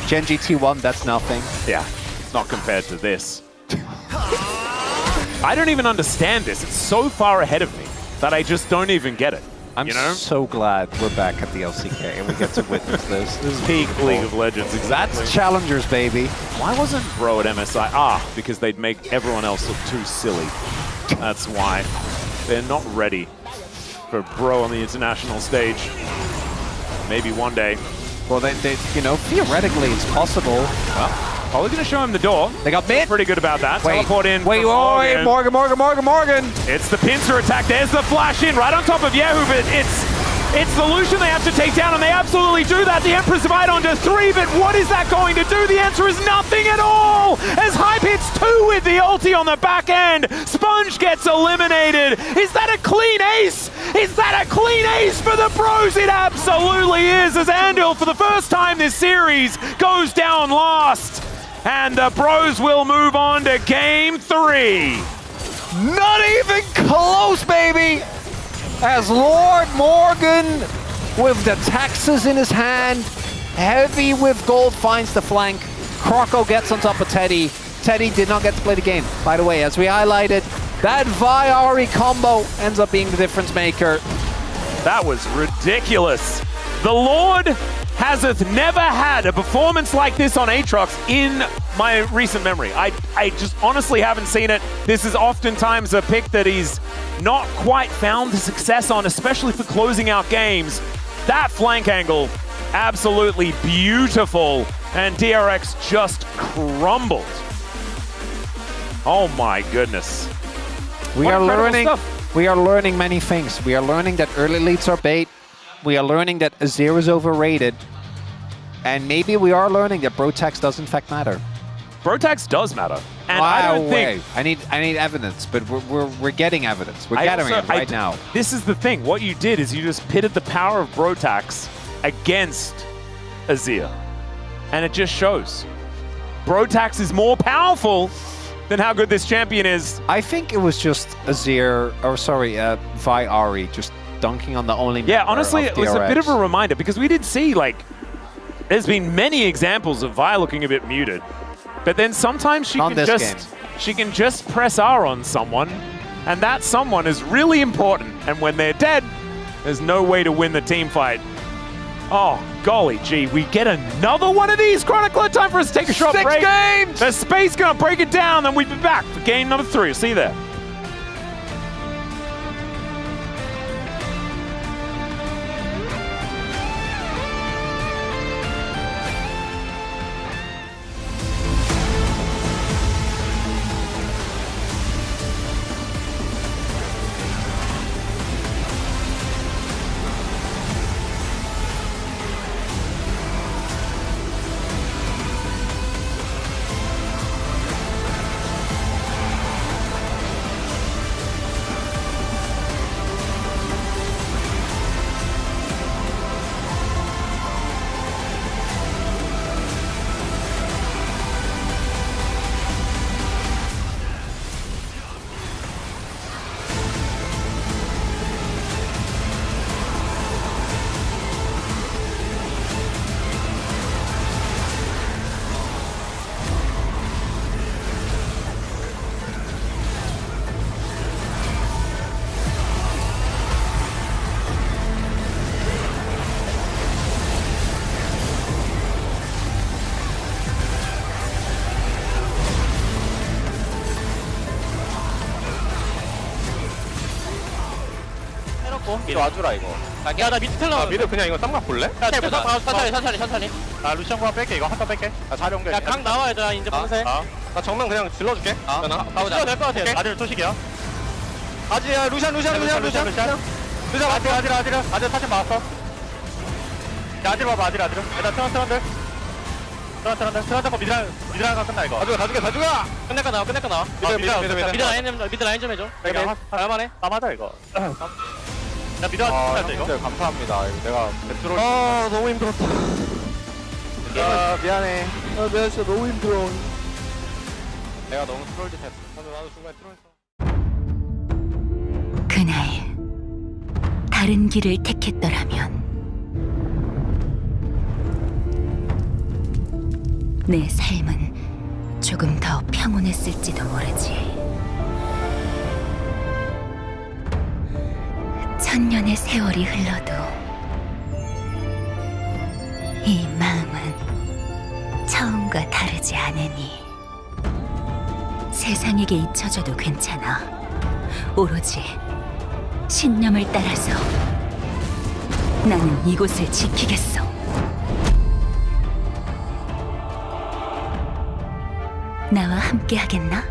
Gen G T1, that's nothing. Yeah, not compared to this. I don't even understand this. It's so far ahead of me that I just don't even get it. I'm so glad we're back at the LCK and we get to witness this. This is peak League of Legends, exactly. That's challengers, baby. Why wasn't Bro at MSI? Because they'd make everyone else look too silly. That's why. They're not ready for Bro on the international stage. Maybe one day. Well, they you know, theoretically it's possible. Well, probably going to show him the door. They got mid. Pretty good about that. Wait, Teleport in. Wait, Morgan. It's the pincer attack. There's the flash in right on top of Yahoo, but it's the Lucian they have to take down, and they absolutely do that. The Emperor's Divide onto 3, but what is that going to do? The answer is nothing at all, as Hype hits 2 with the ulti on the back end. Sponge gets eliminated. Is that a clean ace? Is that a clean ace for the Bros? It absolutely is, as Andal, for the first time this series, goes down last. And the Bros will move on to Game 3. Not even close, baby! As Lord Morgan, with the taxes in his hand, heavy with gold, finds the flank. Croco gets on top of Teddy. Teddy did not get to play the game. By the way, as we highlighted, that Vi Ahri combo ends up being the difference maker. That was ridiculous. The Lord hasn't never had a performance like this on Aatrox in my recent memory. I just honestly haven't seen it. This is oftentimes a pick that he's not quite found the success on, especially for closing out games. That flank angle, absolutely beautiful, and DRX just crumbled. Oh my goodness. We are learning many things. We are learning that early leads are bait. We are learning that Azir is overrated. And maybe we are learning that Brotax does in fact matter. Brotax does matter. And I don't think... I need evidence, but we're getting evidence. We're gathering it right now. This is the thing. What you did is you just pitted the power of Brotax against Azir. And it just shows. Brotax is more powerful than how good this champion is. I think it was just Azir, or sorry, Vi Ahri just dunking on the only member honestly, of it was a DRX. bit of a reminder because we did see, like, There's been many examples of Vi looking a bit muted, but then sometimes she can just press R on someone, and that someone is really important. And when they're dead, there's no way to win the team fight. Oh, golly gee, we get another one of these. Chronicler, time for us to take a short break. 6 games! The space gonna break it down, then we'll be back for game number 3. See you there. 미드 와주라 이거. 야 나 미드 텔러. 미드 그냥 이거 쌍막 볼래? 야 천천히. 나 루시안 구만 뺄게 이거 한번 뺄게. 나 자리 옮겨. 야강 나와야 돼 이제 방세. 나 정면 그냥 질러줄게. 가보자. 될것 같아. 아들 토식이야. 아지야 루시안. 루시안 아들 사진 막았어. 야 아들 봐봐 아들. 일단 트런들 잡고 미드랑 끝나 이거. 가져가. 끝낼까 나와. 미드 라인 좀 해줘. 할만해. 맞아 이거. 야 미드 할때 이거. 감사합니다. 이거 내가 배트롤. 너무 힘들었다. 미안해. 미안 진짜 너무 힘들어. 내가 너무 트롤 짓 했어. 나도 중간에 트롤 했어. 그날 다른 길을 택했더라면 내 삶은 조금 더 평온했을지도 모르지. 천년의 세월이 흘러도 이 마음은 처음과 다르지 않으니 세상에게 잊혀져도 괜찮아. 오로지 신념을 따라서 나는 이곳을 지키겠어. 나와 함께 하겠나?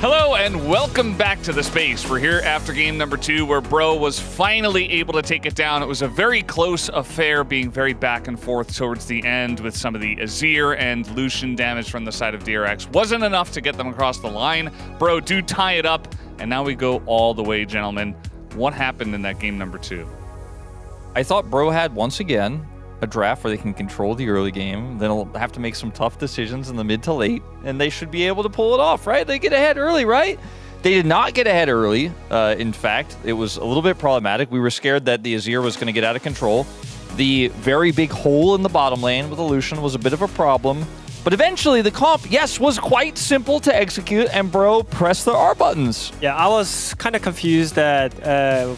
Hello and welcome back to the space. We're here after game number 2 where Bro was finally able to take it down. It was a very close affair, being very back and forth towards the end with some of the Azir and Lucian damage from the side of DRX. Wasn't enough to get them across the line. Bro do tie it up, and now we go all the way, gentlemen. What happened in that game number 2? I thought Bro had, once again, a draft where they can control the early game. Then they'll have to make some tough decisions in the mid to late, and they should be able to pull it off, right? They get ahead early, right? They did not get ahead early. In fact, it was a little bit problematic. We were scared that the Azir was going to get out of control. The very big hole in the bottom lane with the Lucian was a bit of a problem. But eventually, the comp, yes, was quite simple to execute, and Bro pressed the R buttons. Yeah, I was kind of confused that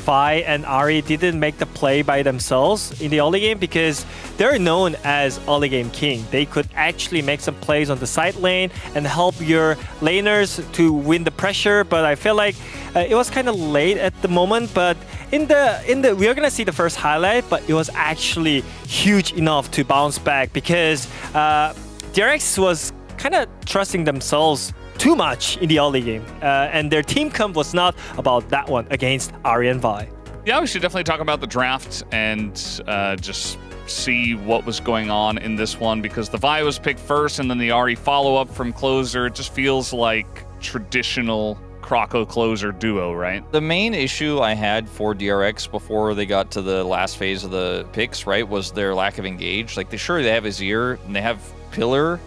Vi and Ahri didn't make the play by themselves in the early game because they're known as early game king. They could actually make some plays on the side lane and help your laners to win the pressure, but I feel like it was kind of late at the moment. But in the we are gonna see the first highlight, but it was actually huge enough to bounce back because DRX was kind of trusting themselves too much in the early game, and their team comp was not about that one against Ahri and Vi. Yeah, we should definitely talk about the draft and just see what was going on in this one, because the Vi was picked first and then the Ahri follow-up from closer. It just feels like traditional Croco closer duo, right? The main issue I had for DRX before they got to the last phase of the picks, right, was their lack of engage. Like, they have Azir and they have Pillar,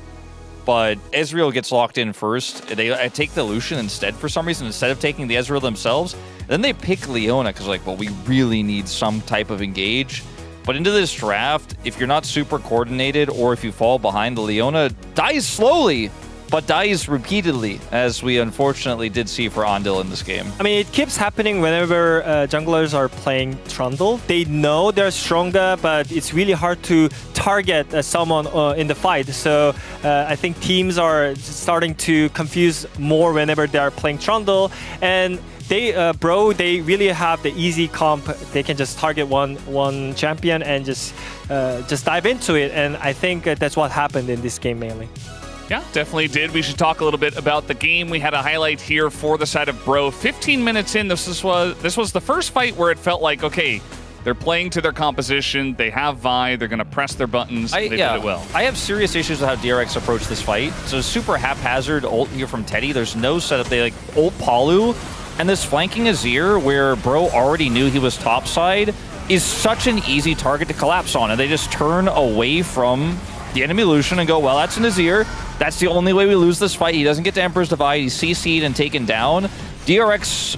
but Ezreal gets locked in first. I take the Lucian instead for some reason, instead of taking the Ezreal themselves. Then they pick Leona because, like, well, we really need some type of engage. But into this draft, if you're not super coordinated or if you fall behind, the Leona dies slowly, but dies repeatedly, as we unfortunately did see for Andil in this game. I mean, it keeps happening whenever junglers are playing Trundle. They know they're stronger, but it's really hard to target someone in the fight. So I think teams are starting to confuse more whenever they are playing Trundle. And Bro, they really have the easy comp. They can just target one champion and just dive into it. And I think that's what happened in this game mainly. Yeah, definitely did. We should talk a little bit about the game. We had a highlight here for the side of Bro. 15 minutes in, this was the first fight where it felt like, okay, they're playing to their composition. They have Vi. They're going to press their buttons. They did it well. I have serious issues with how DRX approached this fight. So super haphazard ult here from Teddy. There's no setup. They like ult Palu, and this flanking Azir where Bro already knew he was topside is such an easy target to collapse on, and they just turn away from the enemy Lucian and go, well, that's an Azir. That's the only way we lose this fight. He doesn't get to Emperor's Divide. He's CC'd and taken down. DRX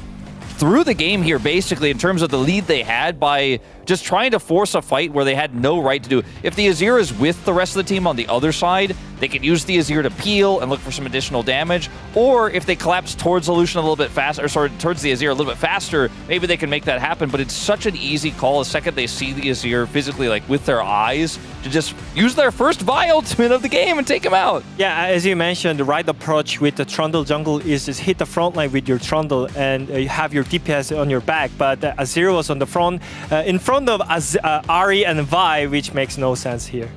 threw the game here, basically, in terms of the lead they had by just trying to force a fight where they had no right to do. If the Azir is with the rest of the team on the other side, they can use the Azir to peel and look for some additional damage. Or if they collapse towards the Lucian a little bit faster, or sorry, towards the Azir a little bit faster, maybe they can make that happen. But it's such an easy call the second they see the Azir physically, like with their eyes, to just use their first Vi ultimate of the game and take him out. Yeah, as you mentioned, the right approach with the Trundle jungle is just hit the front line with your Trundle and you have your DPS on your back. But Azir was on the front, in front of Ahri and Vi, which makes no sense here.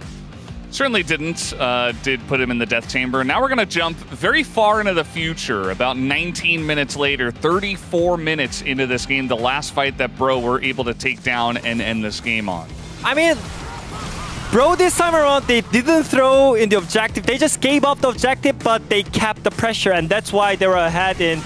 Certainly did put him in the death chamber. Now we're going to jump very far into the future, about 19 minutes later, 34 minutes into this game, the last fight that Bro were able to take down and end this game on. I mean, Bro, this time around, they didn't throw in the objective. They just gave up the objective, but they kept the pressure, and that's why they were ahead in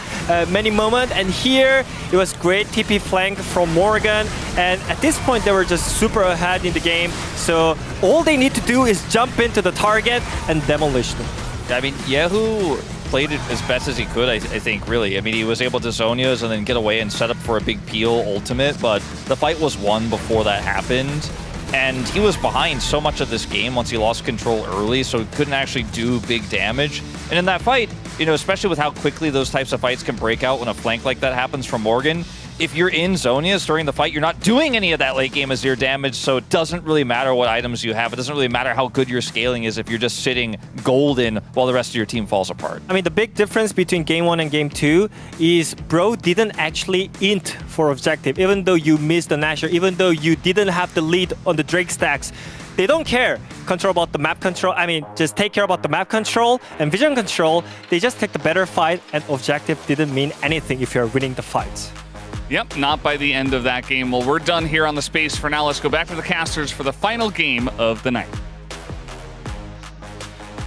many moments. And here, it was great TP flank from Morgan, and at this point, they were just super ahead in the game. So all they need to do is jump into the target and demolish them. I mean, Yehu played it as best as he could, I think, really. I mean, he was able to Zhonya's and then get away and set up for a big peel ultimate, but the fight was won before that happened. And he was behind so much of this game once he lost control early, so he couldn't actually do big damage. And in that fight, you know, especially with how quickly those types of fights can break out when a flank like that happens from Morgan, if you're in Zhonya's during the fight, you're not doing any of that late game Azir damage, so it doesn't really matter what items you have. It doesn't really matter how good your scaling is if you're just sitting golden while the rest of your team falls apart. I mean, the big difference between Game 1 and Game 2 is Bro didn't actually int for objective. Even though you missed the Nashor, even though you didn't have the lead on the Drake stacks, they don't care control about the map control. I mean, just take care about the map control and vision control. They just take the better fight, and objective didn't mean anything if you're winning the fights. Yep, not by the end of that game. Well, we're done here on the space for now. Let's go back to the casters for the final game of the night.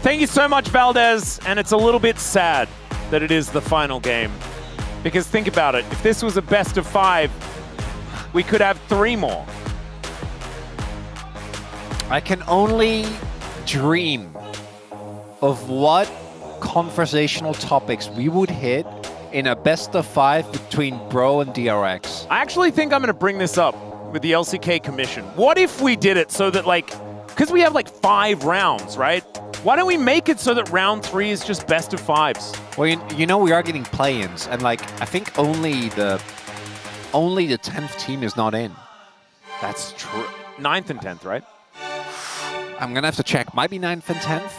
Thank you so much, Valdez. And it's a little bit sad that it is the final game. Because think about it, if this was a best of 5, we could have 3 more. I can only dream of what conversational topics we would hit in a best of 5 between Bro and DRX. I actually think I'm going to bring this up with the LCK Commission. What if we did it so that, like, because we have like 5 rounds, right? Why don't we make it so that round 3 is just best of 5s? Well, you know we are getting play-ins, and like I think only the 10th team is not in. That's true. 9th and 10th, right? I'm gonna have to check. Might be 9th and 10th.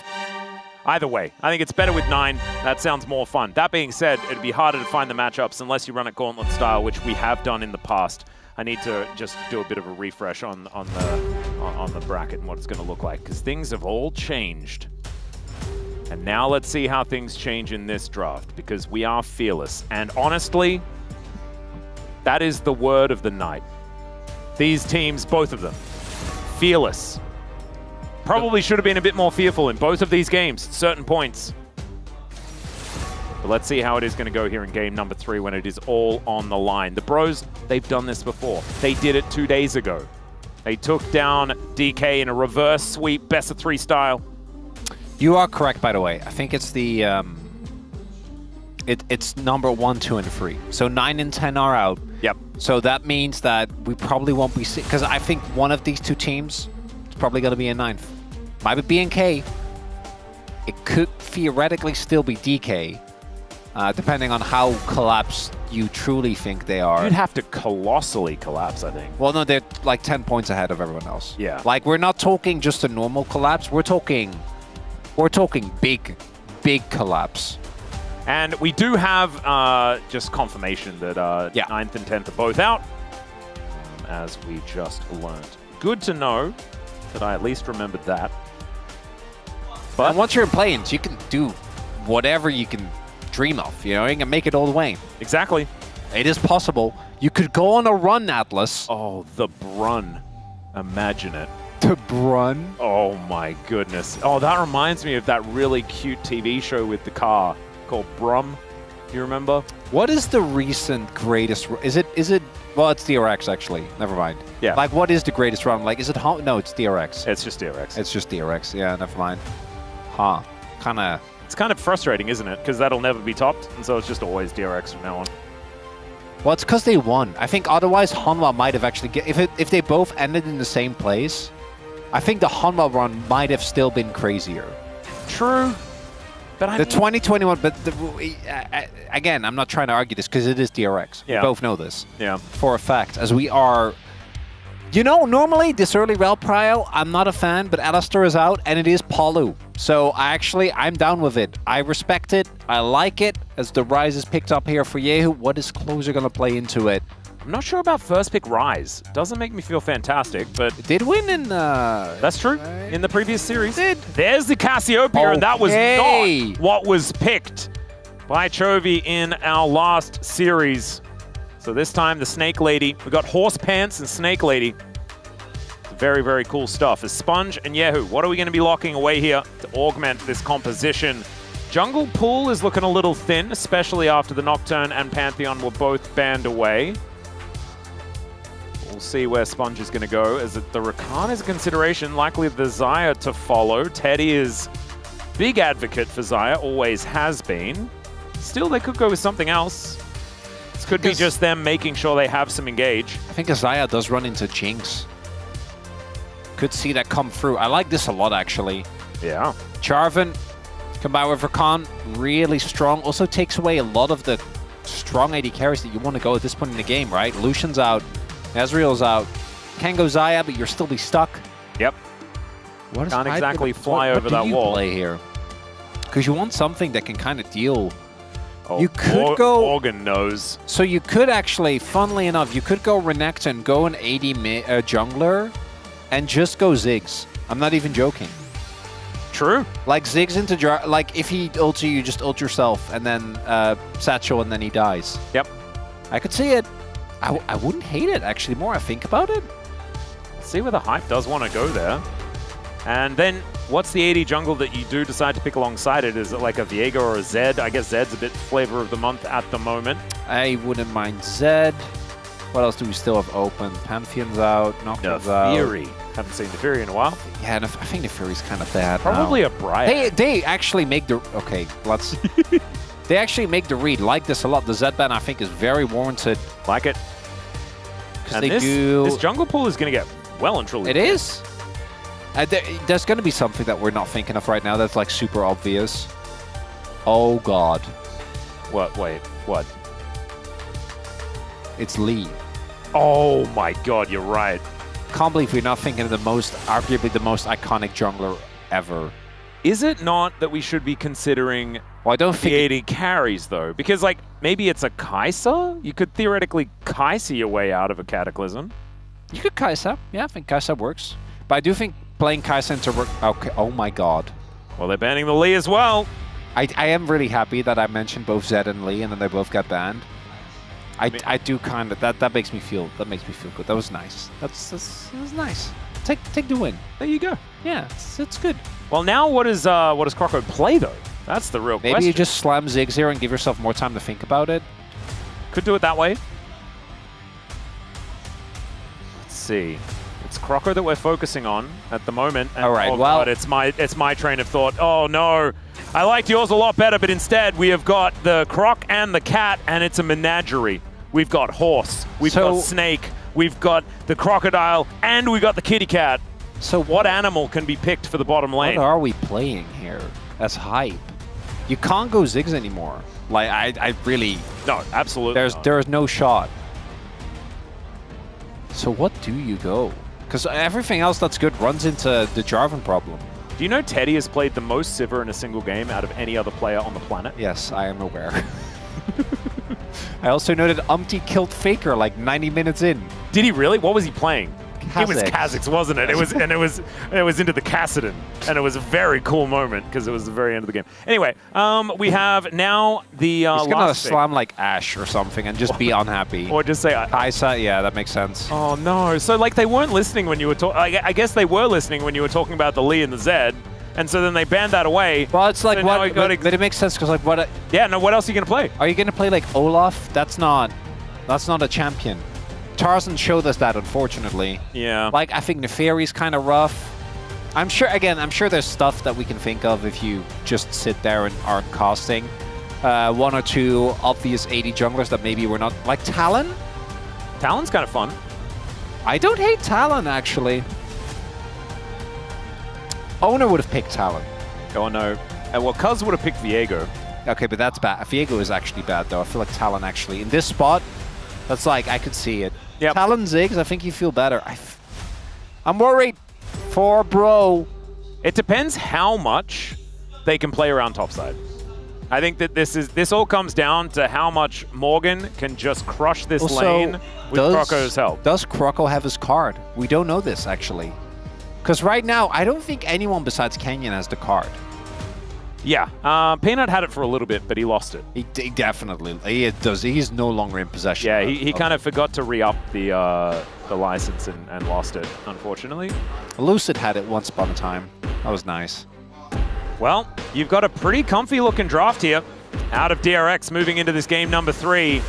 Either way, I think it's better with 9. That sounds more fun. That being said, it'd be harder to find the matchups unless you run it gauntlet style, which we have done in the past. I need to just do a bit of a refresh on the bracket and what it's going to look like, because things have all changed. And now let's see how things change in this draft, because we are fearless. And honestly, that is the word of the night. These teams, both of them, fearless. Probably should have been a bit more fearful in both of these games at certain points. But let's see how it is going to go here in game number 3 when it is all on the line. The Bros, they've done this before. They did it 2 days ago. They took down DK in a reverse sweep, best of 3 style. You are correct, by the way. I think it's the it's number 1, 2, and 3. So 9 and 10 are out. Yep. So that means that we probably won't be because I think one of these 2 teams is probably going to be in 9th. Might be BNK. It could theoretically still be DK, depending on how collapsed you truly think they are. You'd have to colossally collapse, I think. Well, no, they're like 10 points ahead of everyone else. Yeah. Like, we're not talking just a normal collapse. We're talking big collapse. And we do have just confirmation that 9th and 10th are both out, as we just learned. Good to know that I at least remembered that. But and once you're in play-ins, you can do whatever you can dream of. You know, you can make it all the way. Exactly. It is possible. You could go on a run, Atlas. Oh, the Brun. Imagine it. The Brun? Oh my goodness. Oh, that reminds me of that really cute TV show with the car called Brum. Do you remember? What is the recent greatest? Is it? Well, it's DRX actually. Never mind. Yeah. Like, what is the greatest run? Like, is it? No, it's DRX. It's just DRX. It's just DRX. Yeah, never mind. Huh. It's kind of frustrating, isn't it? Because that'll never be topped, and so it's just always DRX from now on. Well, it's because they won. I think otherwise Hanwha might have actually if they both ended in the same place, I think the Hanwha run might have still been crazier. True. But the 2021, but again, I'm not trying to argue this because it is DRX. Yeah. We both know this. Yeah. For a fact, as we are. You know, normally this early Rel Prio, I'm not a fan, but Alistair is out and it is Palu. So I'm down with it. I respect it. I like it. As the Rise is picked up here for Yehu, what is Closer going to play into it? I'm not sure about first pick Rise. Doesn't make me feel fantastic, but it did win in that's true. In the previous series. There's the Cassiopeia, and that was not what was picked by Chovy in our last series. So this time the Snake Lady. We got Horse Pants and Snake Lady. Very, very cool stuff. As Sponge and Yehu, what are we going to be locking away here to augment this composition? Jungle Pool is looking a little thin, especially after the Nocturne and Pantheon were both banned away. We'll see where Sponge is going to go, as the Rakan is a consideration, likely the Xayah to follow. Teddy is big advocate for Xayah, always has been. Still, they could go with something else. This could be just them making sure they have some engage. I think Xayah does run into Jinx. Could see that come through. I like this a lot, actually. Yeah. Jarvan, combined with Rakan, really strong. Also takes away a lot of the strong AD carries that you want to go at this point in the game, right? Lucian's out. Ezreal's out. Can go Xayah, but you'll still be stuck. Yep. What is Can't exactly fly over that wall. Play here? Because you want something that can kind of deal. Oh, you could go Organ knows. So you could actually, funnily enough, you could go Renekton and go an AD jungler, and just go Ziggs. I'm not even joking. True. Like Ziggs into like if he ults you just ult yourself and then Satchel and then he dies. Yep. I could see it. I wouldn't hate it actually. More I think about it. See where the hype does want to go there. And then what's the AD jungle that you do decide to pick alongside it? Is it like a Viego or a Zed? I guess Zed's a bit flavor of the month at the moment. I wouldn't mind Zed. What else do we still have open? Pantheon's out, Nocturne's out. Fury. Haven't seen the Fury in a while. Yeah, and I think the Fury's kind of bad Probably now. a Brion. They actually make the... Okay, let's... They actually make the read. Like this a lot. The Zed ban, I think, is very warranted. Like it. Because they do... This jungle pool is going to get well and truly... It is. There's going to be something that we're not thinking of right now that's like super obvious. Oh, God. What? Wait. What? It's Lee. Oh, my God. You're right. Can't believe we're not thinking of the most, arguably the most iconic jungler ever. Is it not that we should be considering well, I don't think the AD carries, though? Because, like, maybe it's a Kai'Sa? You could theoretically Kai'Sa your way out of a Cataclysm. You could Kai'Sa. Yeah, I think Kai'Sa works. But I do think playing Kai'Sa into... Okay, oh my God. Well, they're banning the Lee as well. I am really happy that I mentioned both Zed and Lee, and then they both got banned. I do kind of... That makes me feel good. That was nice. That was nice. Take the win. There you go. Yeah, it's good. Well, now what does Croco play, though? That's the real question. Maybe you just slam Ziggs here and give yourself more time to think about it. Could do it that way. Let's see. It's Croco that we're focusing on at the moment. And, all right, oh well... God, it's my train of thought. Oh, no. I liked yours a lot better, but instead we have got the Croc and the cat, and it's a menagerie. We've got horse, we've got snake, we've got the crocodile, and we got the kitty cat. So what animal can be picked for the bottom lane? What are we playing here? That's hype. You can't go Ziggs anymore. Like, I really... No, absolutely There is no shot. So what do you go? Because everything else that's good runs into the Jarvan problem. Do you know Teddy has played the most Sivir in a single game out of any other player on the planet? Yes, I am aware. I also know that Umpty killed Faker like 90 minutes in. Did he really? What was he playing? Kha'Zix. It was Kha'Zix, wasn't it? It was into the Kassadin, and it was a very cool moment because it was the very end of the game. Anyway, we have now the He's gonna last slam like Ashe or something and just be unhappy. Or just say Kai'Sa. Yeah, that makes sense. Oh no! So like they weren't listening when you were talking. I guess they were listening when you were talking about the Lee and the Zed. And so then they banned that away. Well, it's like so what? But it makes sense because like what? Yeah. No. What else are you gonna play? Are you gonna play like Olaf? That's not a champion. Tarzan showed us that, unfortunately. Yeah. Like I think Neferi's kind of rough. I'm sure there's stuff that we can think of if you just sit there and aren't casting. One or two obvious AD junglers that maybe we're not like Talon. Talon's kind of fun. I don't hate Talon actually. Owner would have picked Talon. Oh no. Well, Cuz would have picked Viego. Okay, but that's bad. Viego is actually bad though. I feel like Talon actually in this spot. That's like I could see it. Yep. Talon Ziggs, I think you feel better. I'm worried for bro. It depends how much they can play around topside. I think that this all comes down to how much Morgan can just crush this lane with Croco's help. Does Croco have his card? We don't know this actually. Because right now, I don't think anyone besides Canyon has the card. Yeah, Peanut had it for a little bit, but he lost it. He definitely does. He's no longer in possession. Yeah, he kind of forgot to re-up the license and lost it, unfortunately. Lucid had it once upon a time. That was nice. Well, you've got a pretty comfy-looking draft here out of DRX moving into this game number 3.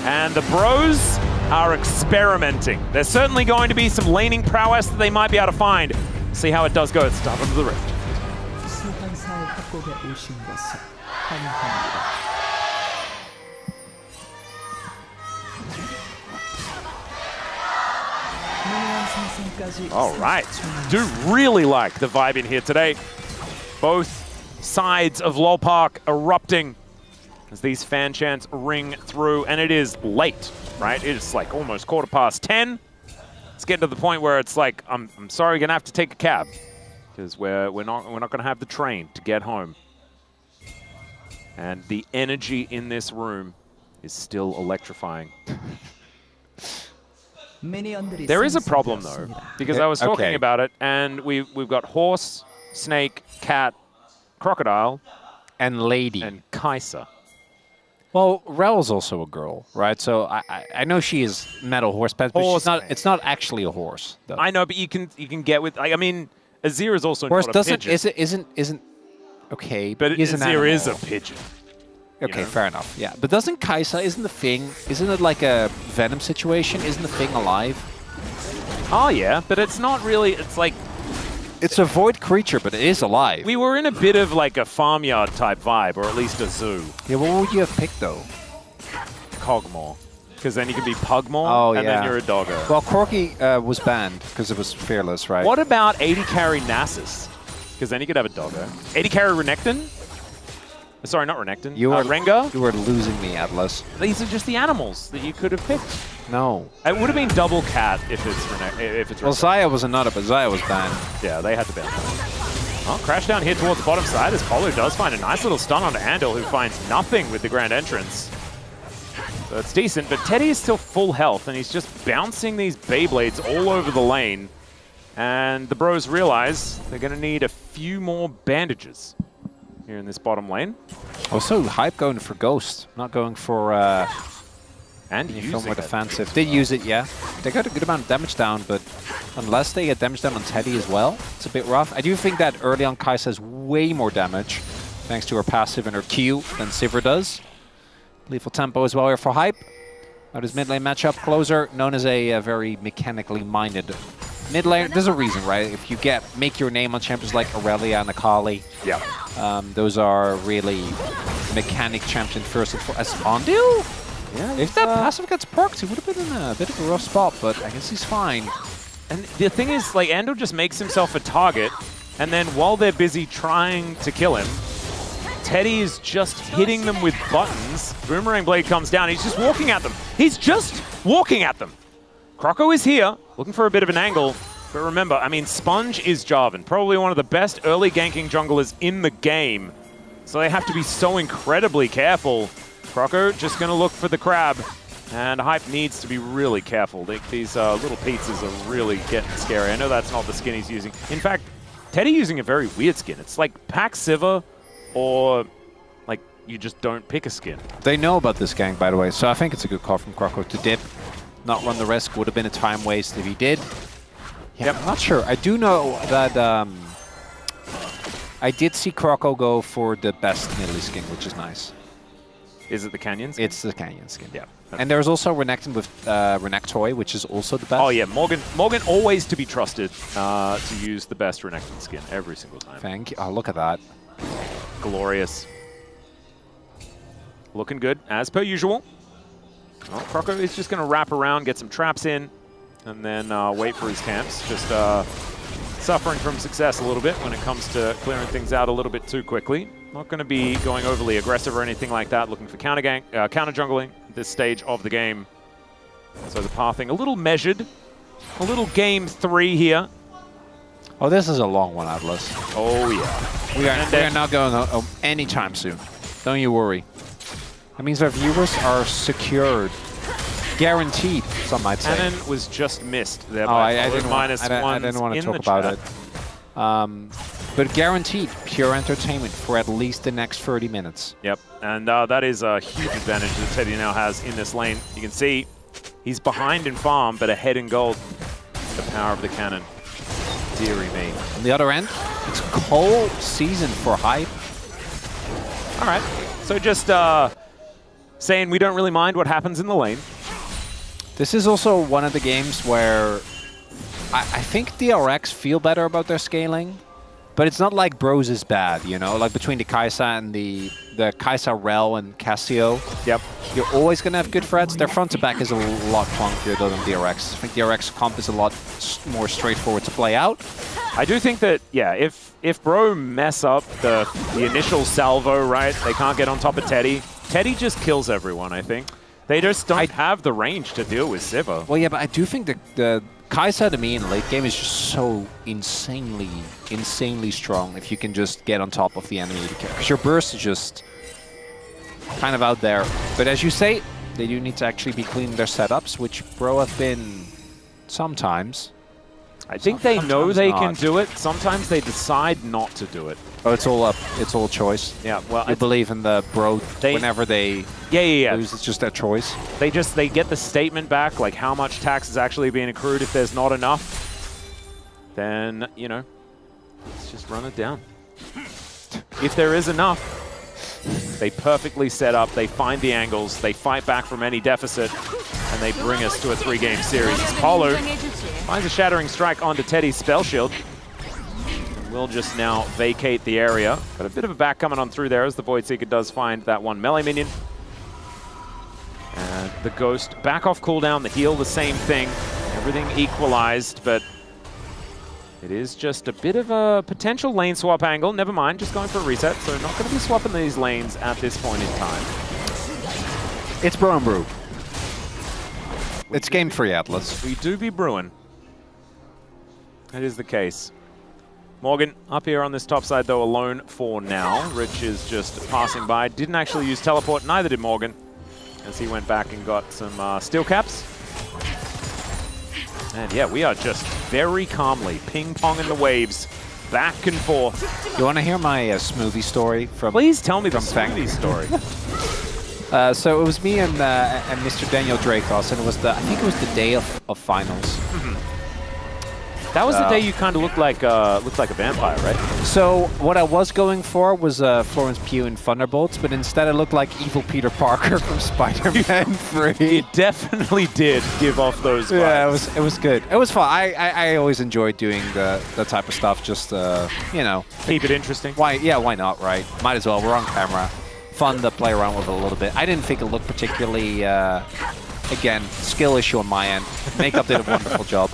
And the bros are experimenting. There's certainly going to be some laning prowess that they might be able to find. See how it does go at the start of the Rift. All right. Do really like the vibe in here today. Both sides of LoL Park erupting as these fan chants ring through, and it is late, right? It's like almost 10:15. It's getting to the point where it's like, I'm sorry, gonna have to take a cab because we're not gonna have the train to get home. And the energy in this room is still electrifying. 미니언들이 There is a problem though, because I was talking about it, and we've got horse, snake, cat, crocodile, and lady, and Kai'Sa. Well, Rel's also a girl, right? So I know she is metal horse pet, but she's not. It's not actually a horse, though. I know, but you can get with. I mean, Azir is also horse not a pigeon. Isn't okay, but Azir is a pigeon. Okay, fair enough. Yeah, but doesn't Kai'Sa, isn't it like a Venom situation? Isn't the thing alive? Oh yeah, but it's not really. It's like it's a void creature, but it is alive. We were in a bit of like a farmyard type vibe, or at least a zoo. Yeah, what would you have picked though? Cogmore, because then you can be Pugmore, and then you're a doggo. Well, Corki was banned because it was fearless, right? What about 80 carry Nasus? Because then you could have a doggo. 80 carry Renekton? Sorry, not Renekton. Rengar? You were losing me, Atlas. These are just the animals that you could have picked. No. It would have been double cat if it's Well, Zaya was another, but Zaya was banned. Yeah, they had to ban that. Oh, crash down here towards the bottom side as Polo does find a nice little stun onto Andal, who finds nothing with the Grand Entrance. So it's decent, but Teddy is still full health, and he's just bouncing these Beyblades all over the lane. And the bros realize they're going to need a few more bandages here in this bottom lane. Also, Hype going for Ghost, not going for and using more defensive. They use it, yeah. They got a good amount of damage down, but unless they get damage down on Teddy as well, it's a bit rough. I do think that early on Kai'Sa has way more damage, thanks to her passive and her Q, than Sivir does. Lethal tempo as well here for Hype. Now his mid lane matchup closer, known as a very mechanically minded mid lane. There's a reason, right? If you make your name on champions like Aurelia and Akali, those are really mechanic champion first and foremost. Ondil? Yeah, if that passive gets perked, he would have been in a bit of a rough spot, but I guess he's fine. And the thing is, like, Andal just makes himself a target, and then while they're busy trying to kill him, Teddy is just hitting them with buttons. Boomerang Blade comes down. He's just walking at them. He's just walking at them. Croco is here, looking for a bit of an angle. But remember, I mean, Sponge is Jarvan, probably one of the best early ganking junglers in the game. So they have to be so incredibly careful. Croco just going to look for the crab. And Hype needs to be really careful. These little pizzas are really getting scary. I know that's not the skin he's using. In fact, Teddy using a very weird skin. It's like Pack Sivir, or like you just don't pick a skin. They know about this gang, by the way, so I think it's a good call from Croco to dip. Not run the risk. Would have been a time waste if he did. Yeah, I'm not sure. I do know that I did see Croco go for the best Nidalee skin, which is nice. Is it the Canyon skin? It's the Canyon skin, yeah. And there's also Renekton with Renektoy, which is also the best. Oh yeah, Morgan always to be trusted to use the best Renekton skin every single time. Thank you. Oh, look at that. Glorious. Looking good, as per usual. Well, Croco is just going to wrap around, get some traps in, and then wait for his camps. Just suffering from success a little bit when it comes to clearing things out a little bit too quickly. Not going to be going overly aggressive or anything like that, looking for counter jungling at this stage of the game. So the pathing a little measured, a little game 3 here. Oh, this is a long one, Atlas. Oh yeah. We are not going anytime soon. Don't you worry. That means our viewers are secured. Guaranteed, some might say. Cannon was just missed there by I didn't want to talk about it. But guaranteed pure entertainment for at least the next 30 minutes. Yep, and that is a huge advantage that Teddy now has in this lane. You can see he's behind in farm, but ahead in gold. The power of the cannon. Deary me. On the other end, it's cold season for Hype. All right, so just saying we don't really mind what happens in the lane. This is also one of the games where I think DRX feel better about their scaling, but it's not like Bros is bad, you know? Like between the Kai'Sa and the Kai'Sa Rel and Cassio. Yep. You're always going to have good threats. Their front to back is a lot clunkier though than DRX. I think DRX comp is a lot more straightforward to play out. I do think that, yeah, if Bro mess up the initial salvo, right, they can't get on top of Teddy. Teddy just kills everyone, I think. They just don't have the range to deal with Sivir. Well, yeah, but I do think the Kai'Sa to me in late game is just so insanely strong if you can just get on top of the enemy. Because your burst is just kind of out there. But as you say, they do need to actually be cleaning their setups, which Bro have been Sometimes. I think they know Sometimes they not. can do it. Sometimes they decide not to do it. Oh, it's all up. It's all choice. Yeah, well, I believe in the bro. Whenever they yeah. lose, it's just their choice. They get the statement back, like how much tax is actually being accrued. If there's not enough, then, you know, let's just run it down. If there is enough, they perfectly set up, they find the angles, they fight back from any deficit, and they bring us to a 3-game series. Paulo finds a Shattering Strike onto Teddy's Spell Shield. We'll just now vacate the area. Got a bit of a back coming on through there as the Void Seeker does find that one melee minion. And the Ghost back off cooldown, the heal the same thing. Everything equalized, but it is just a bit of a potential lane swap angle. Never mind, just going for a reset. So not going to be swapping these lanes at this point in time. It's Brew and Brew. It's game 3, Atlas. We do be brewing. That is the case. Morgan up here on this top side, though, alone for now. Rich is just passing by. Didn't actually use teleport, neither did Morgan, as he went back and got some steel caps. And yeah, we are just very calmly ping-ponging the waves back and forth. You want to hear my smoothie story from? Please tell me the smoothie story. So it was me and Mr. Daniel Dracos, and it was I think it was the day of finals. That was the day you kind of looked like a vampire, right? So what I was going for was Florence Pugh in Thunderbolts, but instead I looked like evil Peter Parker from Spider-Man 3. It definitely did give off those vibes. Yeah, it was good. It was fun. I always enjoyed doing the type of stuff. Just you know, keep it interesting. Why not, right? Might as well. We're on camera. Fun to play around with a little bit. I didn't think it looked particularly. Again, skill issue on my end. Makeup did a wonderful job.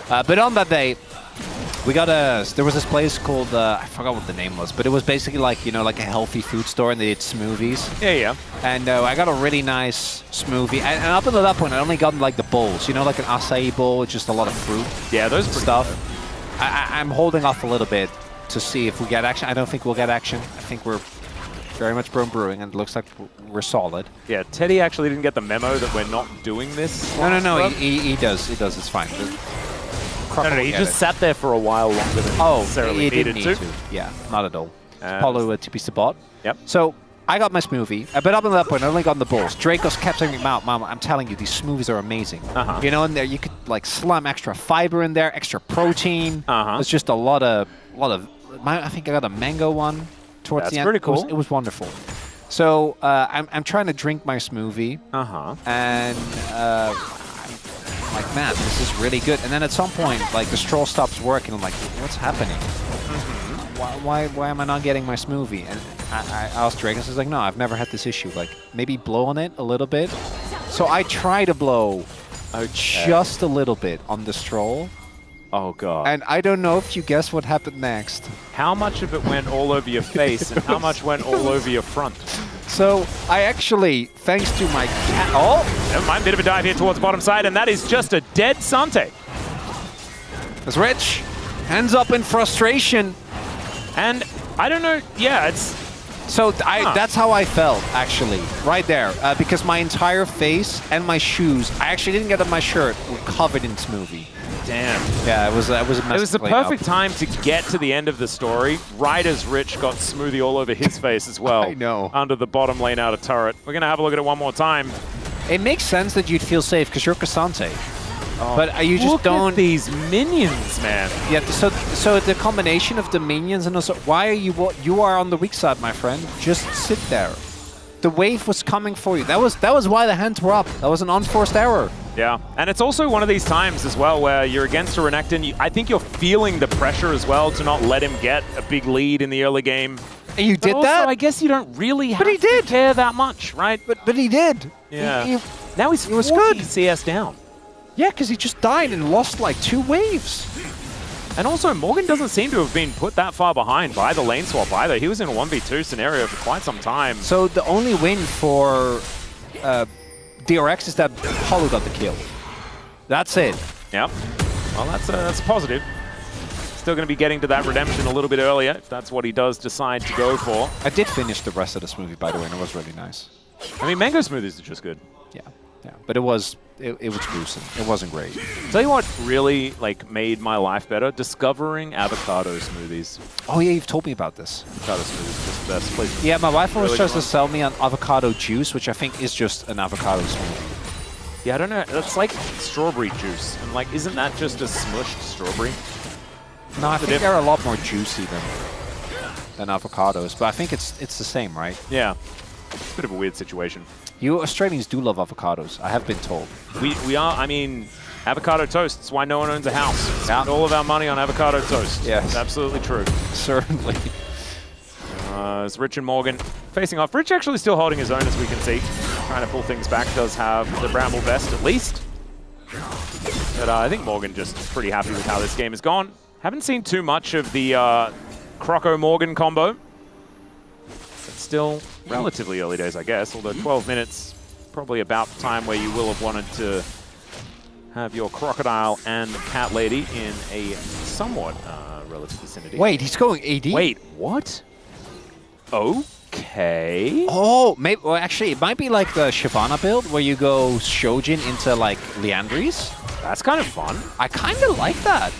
But on that day, we got there was this place called, I forgot what the name was, but it was basically like, you know, like a healthy food store, and they did smoothies. Yeah. And I got a really nice smoothie. And up until that point, I only got like the bowls, you know, like an acai bowl with just a lot of fruit. Yeah, those stuff. I'm holding off a little bit to see if we get action. I don't think we'll get action. I think we're very much brewing, and it looks like we're solid. Yeah, Teddy actually didn't get the memo that we're not doing this. No, he does. It's fine. No, he just sat there for a while longer than necessarily he didn't need to. Yeah, not at all. Apollo TP Sabot. Yep. So I got my smoothie, but up until that point, I only got the bowls. Dracos kept saying, "Mom, I'm telling you, these smoothies are amazing. You know, in there you could like slam extra fiber in there, extra protein. It's just a lot of. I think I got a mango one towards the end. That's pretty cool. It was wonderful. So I'm trying to drink my smoothie. And. Like, man, this is really good. And then at some point, like, the straw stops working. I'm like, what's happening? Why am I not getting my smoothie? And I asked Drake, and he's like, no, I've never had this issue. Like, maybe blow on it a little bit. So I try to blow just a little bit on the straw. Oh, God. And I don't know if you guess what happened next. How much of it went all over your face and how much went all over your front? So I actually, thanks to my cat... Oh! Never mind, bit of a dive here towards the bottom side, and that is just a dead Sante. That's Rich. Hands up in frustration. And I don't know, yeah, it's... So that's how I felt, actually, right there. Because my entire face and my shoes, I actually didn't get on my shirt, were covered in smoothie. Damn. Yeah, it was a mess. It was the perfect time to get to the end of the story, right as Rich got smoothie all over his face as well. I know. Under the bottom lane out of turret. We're going to have a look at it one more time. It makes sense that you'd feel safe because you're Cassante. But you just don't... Look at these minions, man. Yeah, so the combination of the minions and also... Why are you are on the weak side, my friend. Just sit there. The wave was coming for you. That was why the hands were up. That was an unforced error. Yeah, and it's also one of these times as well where you're against a Renekton. I think you're feeling the pressure as well to not let him get a big lead in the early game. And you did that? I guess you don't really have to care that much, right? But he did. Yeah. Now he's 40 CS down. Yeah, because he just died and lost like 2 waves. And also, Morgan doesn't seem to have been put that far behind by the lane swap either. He was in a 1v2 scenario for quite some time. So the only win for DRX is that Hollow got the kill. That's it. Yep. Well, that's positive. Still going to be getting to that redemption a little bit earlier, if that's what he does decide to go for. I did finish the rest of the smoothie, by the way, and it was really nice. I mean, mango smoothies are just good. Yeah, but it was it was gruesome. It wasn't great. Tell you what really like made my life better? Discovering avocado smoothies. Oh yeah, you've told me about this. Avocado smoothies, just the best place. Yeah, my wife always Really tries good to sell me an avocado juice, which I think is just an avocado smoothie. Yeah, I don't know. That's like strawberry juice. And like, isn't that just a smushed strawberry? No, I think they're a lot more juicy than avocados, but I think it's the same, right? Yeah. Bit of a weird situation. You Australians do love avocados, I have been told. We are, I mean, avocado toast. That's why no one owns a house. Spend all of our money on avocado toast. Yes. It's absolutely true. Certainly. It's Rich and Morgan facing off. Rich actually still holding his own, as we can see. Trying to pull things back. Does have the Bramble Vest, at least. But I think Morgan just pretty happy with how this game has gone. Haven't seen too much of the Croco-Morgan combo. But still relatively early days, I guess. Although 12 minutes, probably about the time where you will have wanted to have your Crocodile and Cat Lady in a somewhat relative vicinity. Wait, he's going AD? Wait, what? Okay. Oh, maybe. Well, actually, it might be like the Shyvana build where you go Shojin into like Liandry's. That's kind of fun. I kind of like that.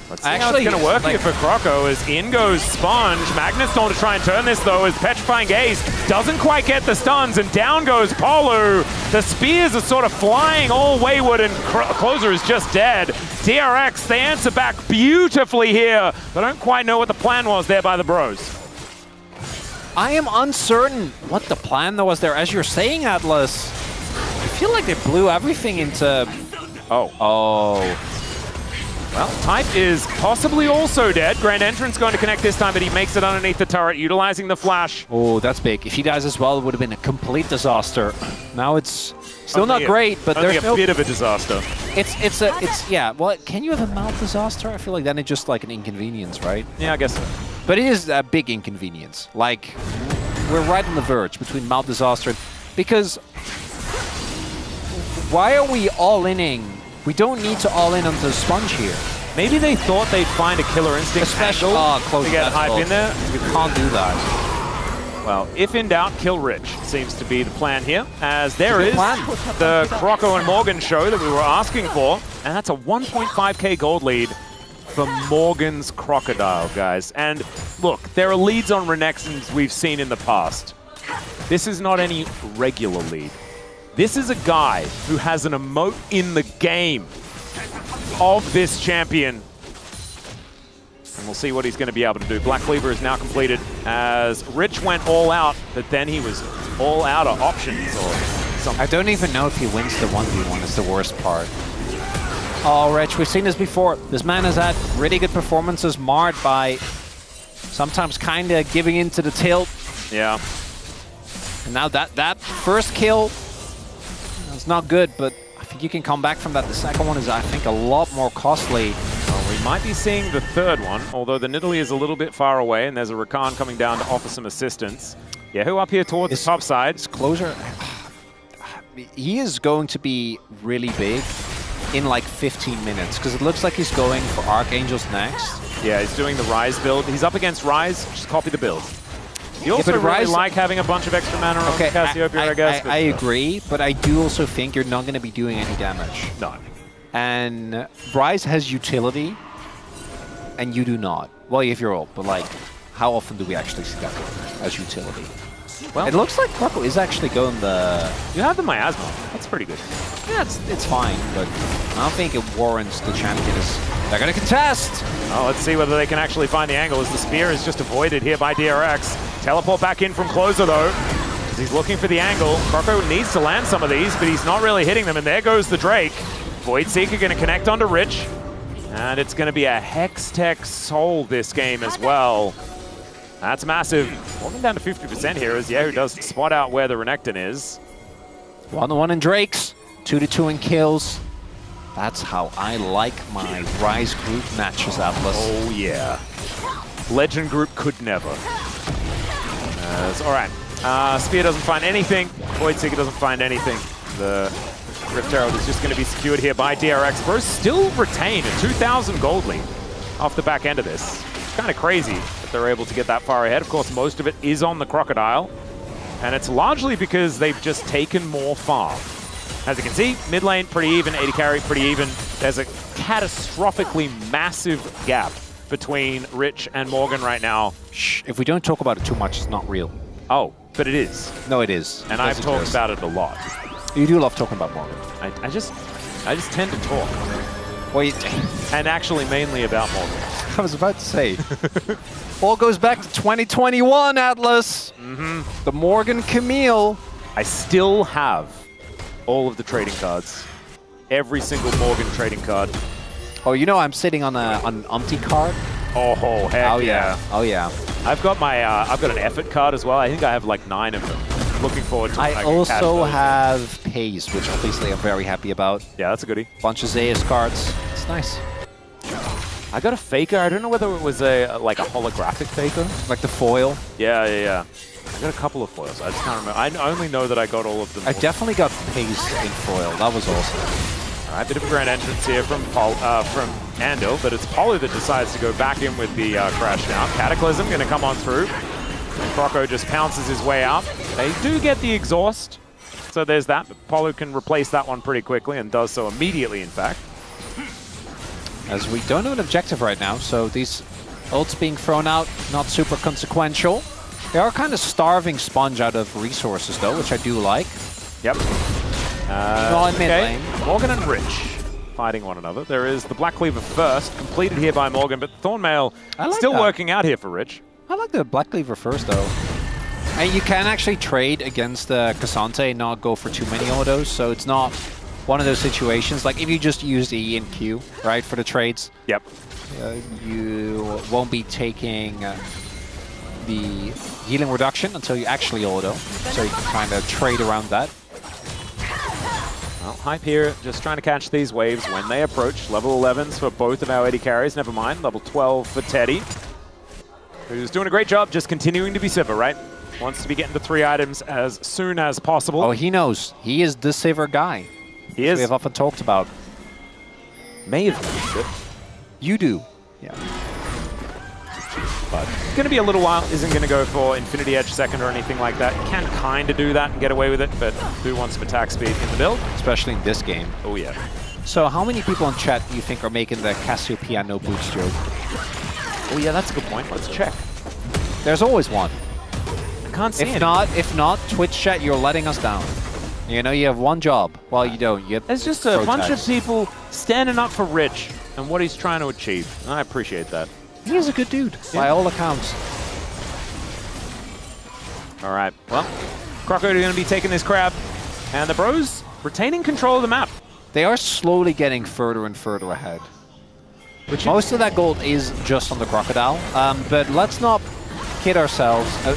Let's see how it's going to work here for Croco as in goes Sponge. Magnus going to try and turn this though as Petrifying Gaze doesn't quite get the stuns and down goes Polu. The spears are sort of flying all wayward and Closer is just dead. DRX, they answer back beautifully here. They don't quite know what the plan was there by the bros. I am uncertain what the plan was there. As you're saying, Atlas, I feel like they blew everything into... Oh. Well, Type is possibly also dead. Grand Entrance going to connect this time, but he makes it underneath the turret, utilizing the flash. Oh, that's big. If he dies as well, it would have been a complete disaster. Now it's still not great, but there's a bit of a disaster. Yeah, well, can you have a mild disaster? I feel like then it's just like an inconvenience, right? Yeah, I guess so. But it is a big inconvenience. Like, we're right on the verge between mild disaster and... Because why are we all-inning? We don't need to all-in onto the Sponge here. Maybe they thought they'd find a Killer Instinct angle close to get hype in there. You can't do that. Well, if in doubt, kill Rich seems to be the plan here, as there is the Croco and Morgan show that we were asking for, and that's a 1.5k gold lead for Morgan's Crocodile, guys. And look, there are leads on Renekton's we've seen in the past. This is not any regular lead. This is a guy who has an emote in the game of this champion. And we'll see what he's going to be able to do. Black Cleaver is now completed as Rich went all out, but then he was all out of options or something. I don't even know if he wins the 1v1. It's the worst part. Oh, Rich, we've seen this before. This man has had really good performances marred by sometimes kind of giving into the tilt. Yeah. And now that first kill, it's not good, but I think you can come back from that. The second one is, I think, a lot more costly. Well, we might be seeing the third one, although the Nidalee is a little bit far away, and there's a Rakan coming down to offer some assistance. Yeah, who up here towards the top side? It's Closer. He is going to be really big in like 15 minutes, because it looks like he's going for Archangels next. Yeah, he's doing the Ryze build. He's up against Ryze, just copy the build. You also but really Ryze, like having a bunch of extra mana on Cassiopeia, I guess. I agree, but I do also think you're not going to be doing any damage. No. And Ryze has utility, and you do not. Well, if you're old, but like, how often do we actually see that as utility? Well, it looks like Croco is actually going the... You have the Miasma. That's pretty good. Yeah, it's fine, but I don't think it warrants the champion. They're going to contest! Oh, let's see whether they can actually find the angle as the spear is just avoided here by DRX. Teleport back in from Closer, though, as he's looking for the angle. Croco needs to land some of these, but he's not really hitting them, and there goes the Drake. Void Seeker going to connect onto Rich, and it's going to be a Hextech Soul this game as well. That's massive. Walking down to 50% here as Yehu does spot out where the Renekton is. 1-1 in Drakes, 2-2 in kills. That's how I like my Ryze group matches, Atlas. Oh yeah. Legend group could never. All right. Spear doesn't find anything. Void Seeker doesn't find anything. The Rift Herald is just going to be secured here by DRX. Bros still retain a 2,000 gold lead off the back end of this. It's kind of crazy that they're able to get that far ahead. Of course, most of it is on the Crocodile. And it's largely because they've just taken more farm. As you can see, mid lane pretty even, AD carry pretty even. There's a catastrophically massive gap between Rich and Morgan right now. Shh, if we don't talk about it too much, it's not real. Oh, but it is. No, it is. And I've talked about it a lot. You do love talking about Morgan. I just tend to talk. Well, and actually mainly about Morgan. I was about to say. All goes back to 2021, Atlas. The Morgan Camille. I still have all of the trading cards. Every single Morgan trading card. Oh, you know I'm sitting on an empty card. Oh, heck yeah. Oh yeah. I've got an effort card as well. I think I have like 9 of them. Looking forward to it. I also have Pace, which obviously I'm very happy about. Yeah, that's a goodie. Bunch of Zeus cards. It's nice. I got a faker. I don't know whether it was like a holographic faker. Like the foil? Yeah. I got a couple of foils. I just can't remember. I only know that I got all of them. I definitely got Pace in foil. That was awesome. All right, bit of a grand entrance here from Andil, but it's Polu that decides to go back in with the crash now. Cataclysm going to come on through. And Croco just pounces his way out. They do get the exhaust, so there's that. But Polu can replace that one pretty quickly and does so immediately, in fact. As we don't have an objective right now, so these ults being thrown out, not super consequential. They are kind of starving Sponge out of resources, though, which I do like. Yep. In mid lane. Morgan and Rich fighting one another. There is the Black Cleaver first, completed here by Morgan, but Thornmail still working out here for Rich. I like the Black Cleaver first, though. And you can actually trade against Cassante and not go for too many autos, so it's not one of those situations. Like, if you just use the E and Q, right, for the trades, yep, you won't be taking the healing reduction until you actually auto, so you can kind of trade around that. Well, Hype here just trying to catch these waves when they approach. Level 11s for both of our AD carries, never mind. Level 12 for Teddy, who's doing a great job just continuing to be Sivir, right? Wants to be getting the 3 items as soon as possible. Oh, he knows. He is the Sivir guy. He is. We have often talked about. May have mentioned it. You do. Yeah. But it's going to be a little while. Isn't going to go for Infinity Edge second or anything like that. Can kind of do that and get away with it, but do want some attack speed in the build. Especially in this game. Oh, yeah. So how many people in chat do you think are making the Cassiopeia no boots joke? Oh, yeah, that's a good point. Let's check. There's always one. I can't see If not, Twitch chat, you're letting us down. You know, you have one job. Well, you don't. You There's just a bunch of people standing up for Rich and what he's trying to achieve. And I appreciate that. He is a good dude, by all accounts. All right, well, Croco going to be taking this crab, and the bros retaining control of the map. They are slowly getting further and further ahead. Most of that gold is just on the Crocodile, but let's not kid ourselves. A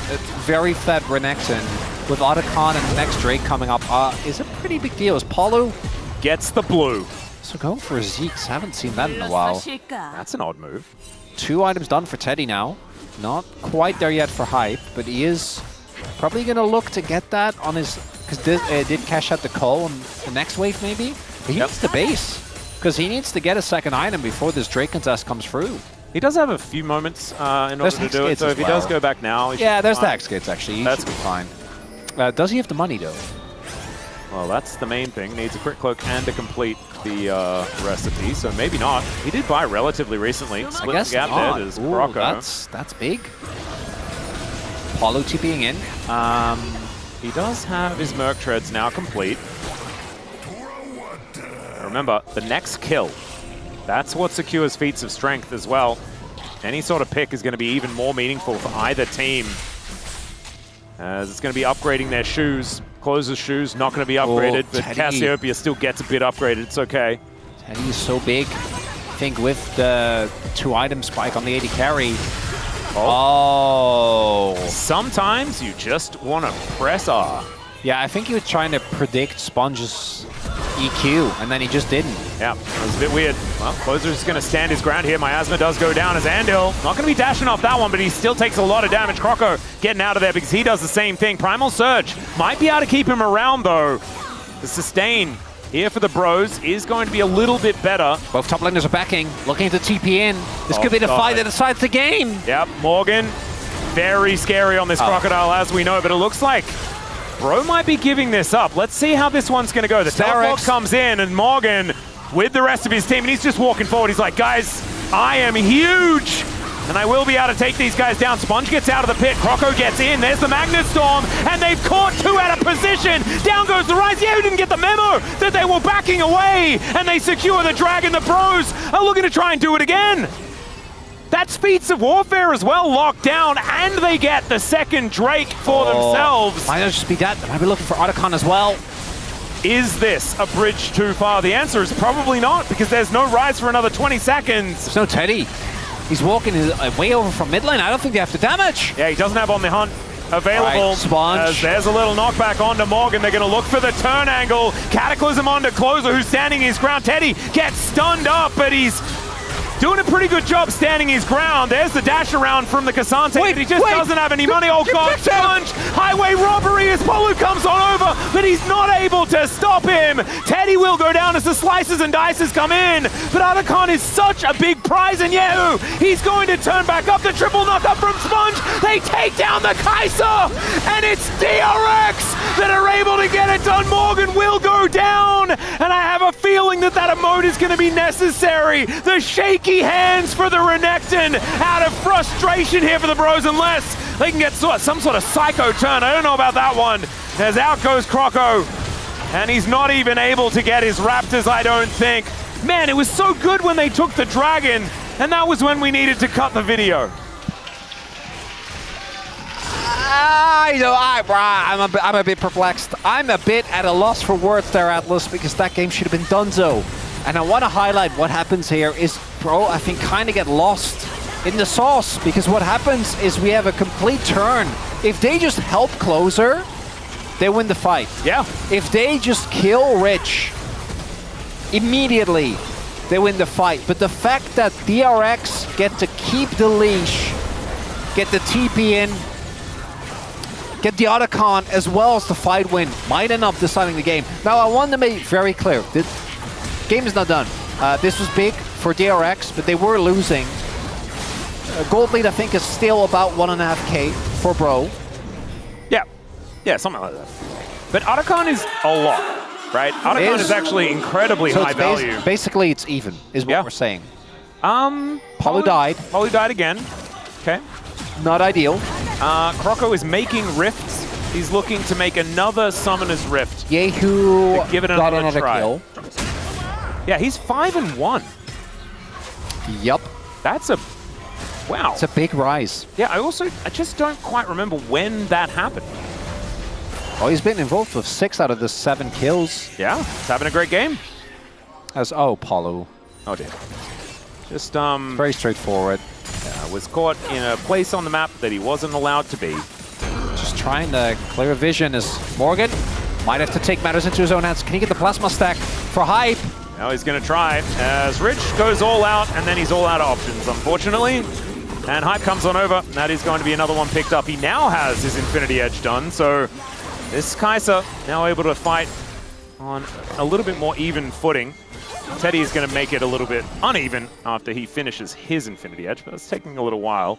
very fed Renekton with Otacon and the next Drake coming up is a pretty big deal. As Paulo gets the blue. So going for Zeeks, haven't seen that in a while. That's an odd move. 2 items done for Teddy now. Not quite there yet for Hype, but he is probably going to look to get that on his... Because did cash out the call on the next wave, maybe? But he needs the base, because he needs to get a second item before this Drake contest comes through. He does have a few moments in order to do it, so if he does go back now... Yeah, there's the Hex Gates, actually. He should be fine. Does he have the money, though? Well, that's the main thing. Needs a Crit Cloak and to complete the recipe, so maybe not. He did buy relatively recently. Split I guess the gap not. there. There's Ooh, Croco. that's big. Paulo TPing in. He does have his Merc Treads now complete. Remember, the next kill, that's what secures feats of strength as well. Any sort of pick is going to be even more meaningful for either team, as it's going to be upgrading their shoes. Closer's shoes not going to be upgraded, but Teddy. Cassiopeia still gets a bit upgraded. It's okay. Teddy is so big. I think with the 2-item spike on the AD carry. Oh. Sometimes you just want to press R. Yeah, I think he was trying to predict Sponge's EQ, and then he just didn't. Yeah, it was a bit weird. Well, Closer's going to stand his ground here. Miasma does go down as Andil. Not going to be dashing off that one, but he still takes a lot of damage. Croco getting out of there because he does the same thing. Primal Surge might be able to keep him around, though. The sustain here for the bros is going to be a little bit better. Both top laners are backing, looking to TP in. This could be the fight that decides the game. Yep, Morgan, very scary on this Crocodile, as we know, but it looks like Bro might be giving this up. Let's see how this one's going to go. The teleport comes in, and Morgan with the rest of his team, and he's just walking forward. He's like, guys, I am huge, and I will be able to take these guys down. Sponge gets out of the pit. Croco gets in. There's the Magnet Storm, and they've caught two out of position. Down goes the Rise. Yeah, who didn't get the memo that they were backing away, and they secure the Dragon. The Bros are looking to try and do it again. That's Feats of Warfare as well, locked down, and they get the second Drake for themselves. Might not just be that. They might be looking for Otacon as well. Is this a bridge too far? The answer is probably not, because there's no Rise for another 20 seconds. There's no Teddy. He's walking way over from mid lane. I don't think they have to damage. Yeah, he doesn't have On the Hunt available. Right, Sponge. As there's a little knockback onto Morgan. They're going to look for the turn angle. Cataclysm onto Closer, who's standing his ground. Teddy gets stunned up, but he's doing a pretty good job standing his ground. There's the dash around from the Cassante, but he just doesn't have any money. Oh God, Sponge! Highway robbery as Polu comes on over, but he's not able to stop him. Teddy will go down as the slices and dices come in, but Otacon is such a big prize, and Yahoo! He's going to turn back up. The triple knock up from Sponge. They take down the Kai'Sa, and it's DRX that are able to get it done. Morgan will go down, and I have a feeling that that emote is going to be necessary. The shaky hands for the Renekton out of frustration here for the Bros, unless they can get some sort of psycho turn. I don't know about that one. As out goes Croco, and he's not even able to get his Raptors, I don't think. Man, it was so good when they took the Dragon, and that was when we needed to cut the video. I'm a bit perplexed. I'm a bit at a loss for words there, Atlas, because that game should have been donezo. And I want to highlight what happens here is, bro, I think kind of get lost in the sauce, because what happens is we have a complete turn. If they just help Closer, they win the fight. Yeah. If they just kill Rich immediately, they win the fight. But the fact that DRX get to keep the leash, get the TP in, get the Otacon as well as the fight win, might end up deciding the game. Now, I want to make very clear, the game is not done. This was big for DRX, but they were losing. Gold lead, I think, is still about 1.5K for Bro. Yeah, something like that. But Otacon is a lot, right? Otacon is actually incredibly high value. Basically, it's even, is what we're saying. Polu died. Polu died again. Okay. Not ideal. Croco is making rifts. He's looking to make another Summoner's Rift. Yahoo give it got another try. kill. Yeah, he's 5-1. Yup. That's a... Wow. It's a big rise. Yeah, I just don't quite remember when that happened. Oh, he's been involved with 6 out of the 7 kills. Yeah, he's having a great game. Polu. Oh dear. Just, very straightforward. Was caught in a place on the map that he wasn't allowed to be. Just trying to clear vision as Morgan might have to take matters into his own hands. Can he get the plasma stack for Hype? Now he's going to try as Rich goes all out, and then he's all out of options, unfortunately. And Hype comes on over. That is going to be another one picked up. He now has his Infinity Edge done, so this Kai'Sa now able to fight on a little bit more even footing. Teddy is going to make it a little bit uneven after he finishes his Infinity Edge, but it's taking a little while.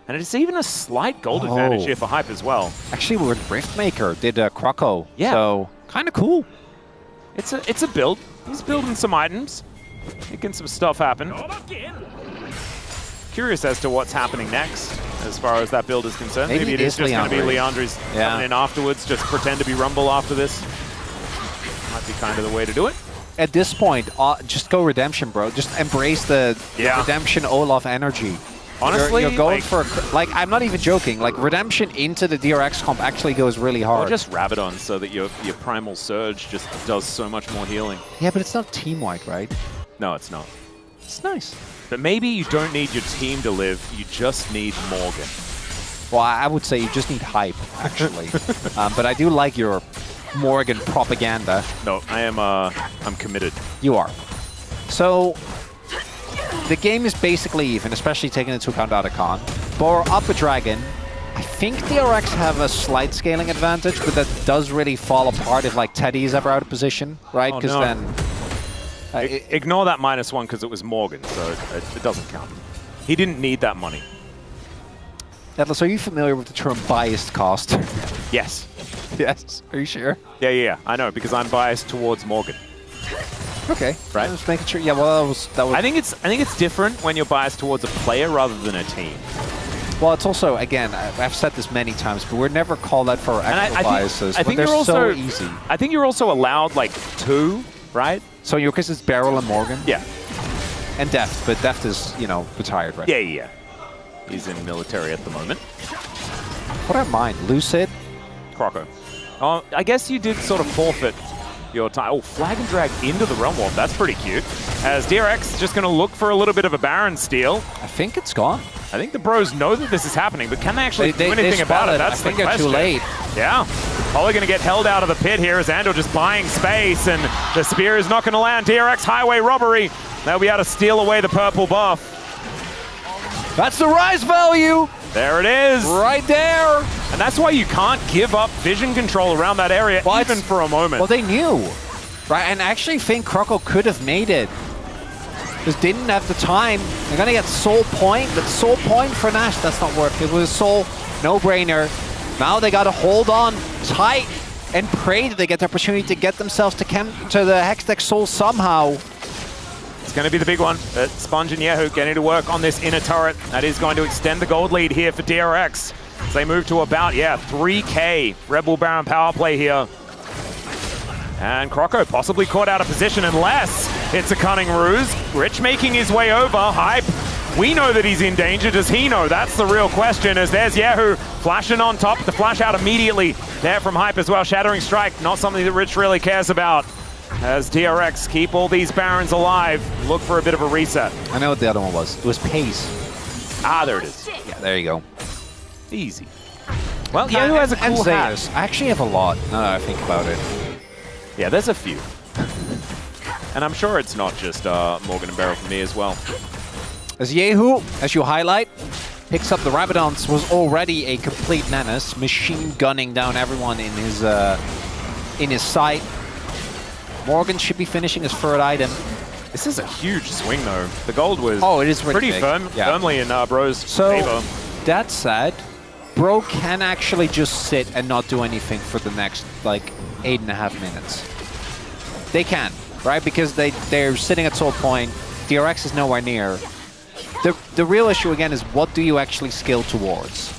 And it's even a slight gold advantage here for Hype as well. Actually, with Riftmaker did Croco. Yeah. So, kind of cool. It's a build. He's building some items, making some stuff happen. Curious as to what's happening next, as far as that build is concerned. Maybe it is just going to be Leandri's coming in afterwards, just pretend to be Rumble after this. Might be kind of the way to do it. At this point, just go Redemption, bro. Just embrace the Redemption Olaf energy. Honestly, you're going for, I'm not even joking, Redemption into the DRX comp actually goes really hard. Or just Rabadon so that your Primal Surge just does so much more healing. Yeah, but it's not team-wide, right? No, it's not. It's nice. But maybe you don't need your team to live, you just need Morgan. Well, I would say you just need Hype, actually. But I do like your Morgan propaganda. No, I'm committed. You are. So, the game is basically even, especially taking into account Otacon. But we're up a Dragon. I think DRX have a slight scaling advantage, but that does really fall apart if Teddy is ever out of position, right? Because then... Ignore that -1 because it was Morgan, so it doesn't count. He didn't need that money. Atlas, are you familiar with the term biased cost? Yes. Yes. Are you sure? Yeah. I know, because I'm biased towards Morgan. Okay. Right. I was making sure. Yeah. Well, that was. I think it's different when you're biased towards a player rather than a team. Well, it's also, again, I've said this many times, but we're never called out for actual biases. I think they're you're also so easy. I think you're also allowed like 2, right? So in your case, it's Beryl and Morgan. Yeah. And Deft, but Deft is, retired, right? Yeah. He's in military at the moment. What I mind, Lucid, Croco. Oh, I guess you did sort of forfeit your time. Oh, flag and drag into the Realm Warp. That's pretty cute. As DRX is just going to look for a little bit of a Baron steal. I think it's gone. I think the bros know that this is happening, but can they actually do anything about it? That's the question. I think they're too late. Yeah. Probably going to get held out of the pit here as Andor just buying space, and the spear is not going to land. DRX highway robbery. They'll be able to steal away the purple buff. That's the rise value. There it is. Right there. And that's why you can't give up vision control around that area, even for a moment. Well, they knew, right? And I actually think Croco could have made it. Just didn't have the time. They're going to get Soul Point, but Soul Point for Nash, that's not worth it. It was Soul, no-brainer. Now they got to hold on tight and pray that they get the opportunity to get themselves to the Hextech Soul somehow. It's going to be the big one. Sponge and Yahoo getting to work on this inner turret. That is going to extend the gold lead here for DRX. As they move to about, 3K. Rebel Baron power play here. And Croco possibly caught out of position unless it's a cunning ruse. Rich making his way over. Hype, we know that he's in danger. Does he know? That's the real question, as there's Yahoo flashing on top. The flash out immediately there from Hype as well. Shattering Strike, not something that Rich really cares about. As DRX keep all these Barons alive, look for a bit of a reset. I know what the other one was. It was Pace. Ah, there it is. Yeah, there you go. Easy. Well, Yahoo has a cool hat. I actually have a lot, now that I think about it. Yeah, there's a few. And I'm sure it's not just Morgan and Beryl for me as well. As Yahoo, as you highlight, picks up the Rabadons, was already a complete menace, machine gunning down everyone in his sight. Morgan should be finishing his third item. This is a huge swing, though. The gold was it is pretty big. Firmly in Bro's favor. That said, Bro can actually just sit and not do anything for the next, 8.5 minutes. They can, right? Because they're sitting at Soul Point. DRX is nowhere near. The real issue, again, is what do you actually skill towards?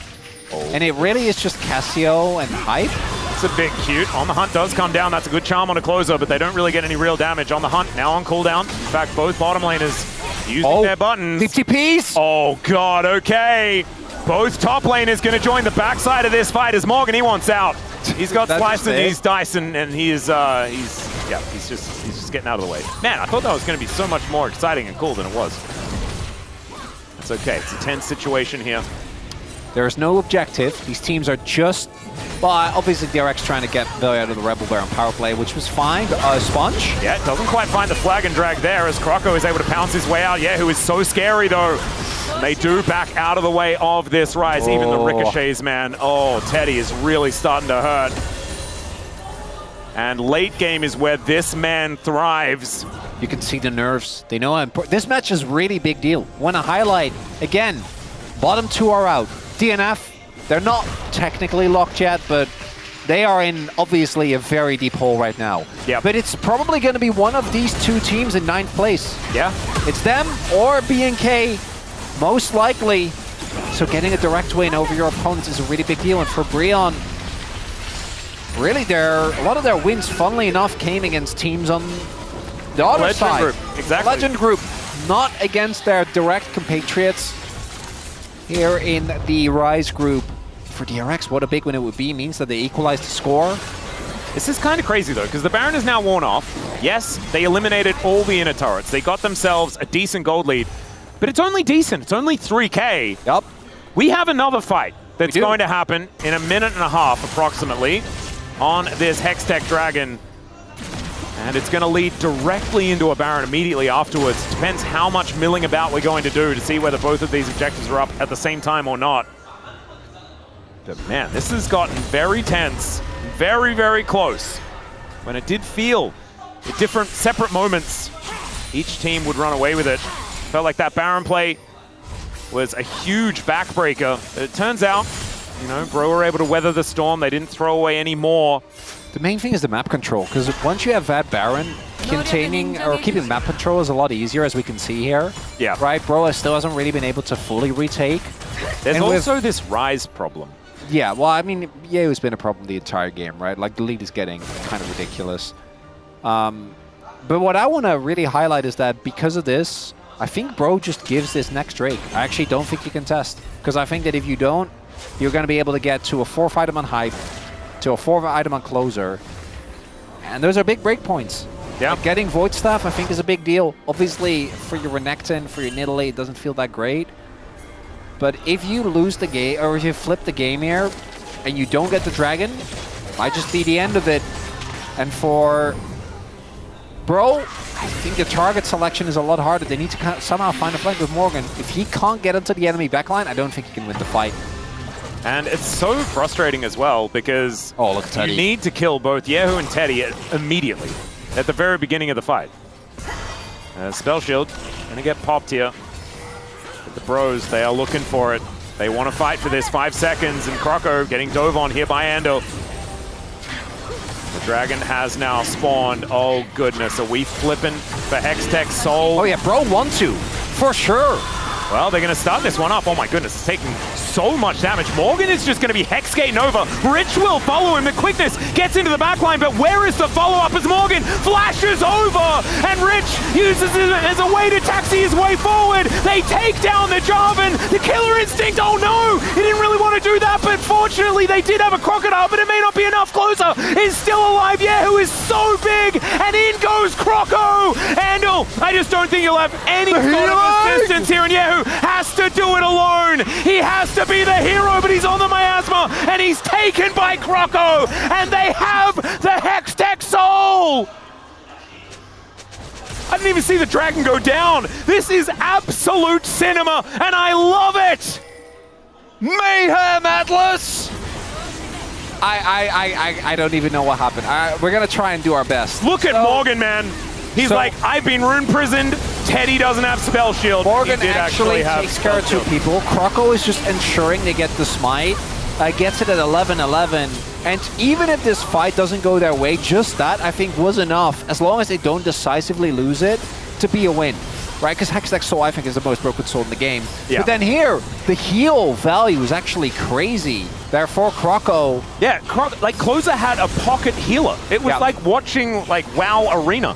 And it really is just Cassio and Hype. It's a bit cute. On the Hunt does come down. That's a good charm on a closer, but they don't really get any real damage. On the Hunt, now on cooldown. In fact, both bottom laners using their buttons. 50Ps! Oh, God, okay. Both top laners going to join the backside of this fight as Morgan, he wants out. He's got Slice and he's Dyson, and he's just getting out of the way. Man, I thought that was going to be so much more exciting and cool than it was. It's okay. It's a tense situation here. There is no objective. These teams are just... Well, obviously DRX trying to get Billy out of the Rebel Baron power play, which was fine. Sponge? Yeah, doesn't quite find the flag and drag there as Croco is able to pounce his way out. Yeah, who is so scary, though. And they do back out of the way of this rise. Even the ricochets, man. Oh, Teddy is really starting to hurt. And late game is where this man thrives. You can see the nerves. They know how important. This match is really big deal. Want to highlight, again, bottom 2 are out. DNF, they're not technically locked yet, but they are in, obviously, a very deep hole right now. Yeah. But it's probably going to be one of these 2 teams in 9th place. Yeah. It's them or BNK, most likely. So getting a direct win over your opponents is a really big deal. And for Brion, really, a lot of their wins, funnily enough, came against teams on the other side. Group. Exactly. Legend group, not against their direct compatriots. Here in the Rise group for DRX, what a big win it would be. Means that they equalized the score. This is kind of crazy, though, because the Baron is now worn off. Yes, they eliminated all the inner turrets. They got themselves a decent gold lead, but it's only decent. It's only 3K. Yep. We have another fight that's going to happen in a minute and a half, approximately, on this Hextech Dragon. And it's going to lead directly into a Baron immediately afterwards. Depends how much milling about we're going to do to see whether both of these objectives are up at the same time or not. But man, this has gotten very tense, very, very close. When it did feel at different, separate moments, each team would run away with it. Felt like that Baron play was a huge backbreaker. But it turns out you know, Bro were able to weather the storm. They didn't throw away any more. The main thing is the map control, because once you have that Baron, containing or keeping map control is a lot easier, as we can see here. Yeah. Right, Bro still hasn't really been able to fully retake. There's also this Rise problem. Yeah, well, I mean, Yehu's been a problem the entire game, right? Like, the lead is getting kind of ridiculous. But what I want to really highlight is that because of this, I think Bro just gives this next Drake. I actually don't think you can test, because I think that if you don't, you're going to be able to get to a 4th item on Hype, to a 4th item on Closer, and those are big breakpoints. Yeah. Like getting Void Staff, I think, is a big deal. Obviously, for your Renekton, for your Nidalee, it doesn't feel that great. But if you lose the game, or if you flip the game here, and you don't get the Dragon, might just be the end of it. And for Bro, I think the target selection is a lot harder. They need to somehow find a flank with Morgan. If he can't get into the enemy backline, I don't think he can win the fight. And it's so frustrating as well, because you need to kill both Yehu and Teddy immediately, at the very beginning of the fight. Spell Shield gonna get popped here. But the Bros, they are looking for it. They want to fight for this. 5 seconds, and Croco getting dove on here by Ando. The Dragon has now spawned. Oh goodness, are we flipping for Hextech Soul? Oh yeah, Bro want to, for sure. Well, they're going to start this one up. Oh my goodness, it's taking so much damage. Morgan is just going to be Hexgating over. Rich will follow him. The quickness gets into the backline, but where is the follow-up as Morgan flashes over? And Rich uses it as a way to taxi his way forward. They take down the Jarvan. The Killer Instinct, oh no! He didn't really want to do that, but fortunately they did have a Crocodile, but it may not be enough. Closer is still alive. Yehu is so big, and in goes Croco. Andal, I just don't think he'll have any sort of assistance here, and Yehu has to do it alone. He has to be the hero, but he's on the miasma, and he's taken by Croco, and they have the Hextech Soul. I didn't even see the Dragon go down. This is absolute cinema, and I love it. Mayhem, Atlas! I don't even know what happened. We're gonna try and do our best. Look at Morgan, man. He's like, I've been rune prisoned. Teddy doesn't have spell shield. Morgan actually takes care of 2 people. Croco is just ensuring they get the smite. Gets it at 11-11. And even if this fight doesn't go their way, just that, I think, was enough, as long as they don't decisively lose it, to be a win. Right? Because Hextech Soul, I think, is the most broken soul in the game. Yeah. But then here, the heal value is actually crazy. Therefore, Croco... Yeah, like, Closer had a pocket healer. It was like watching, like, WoW Arena.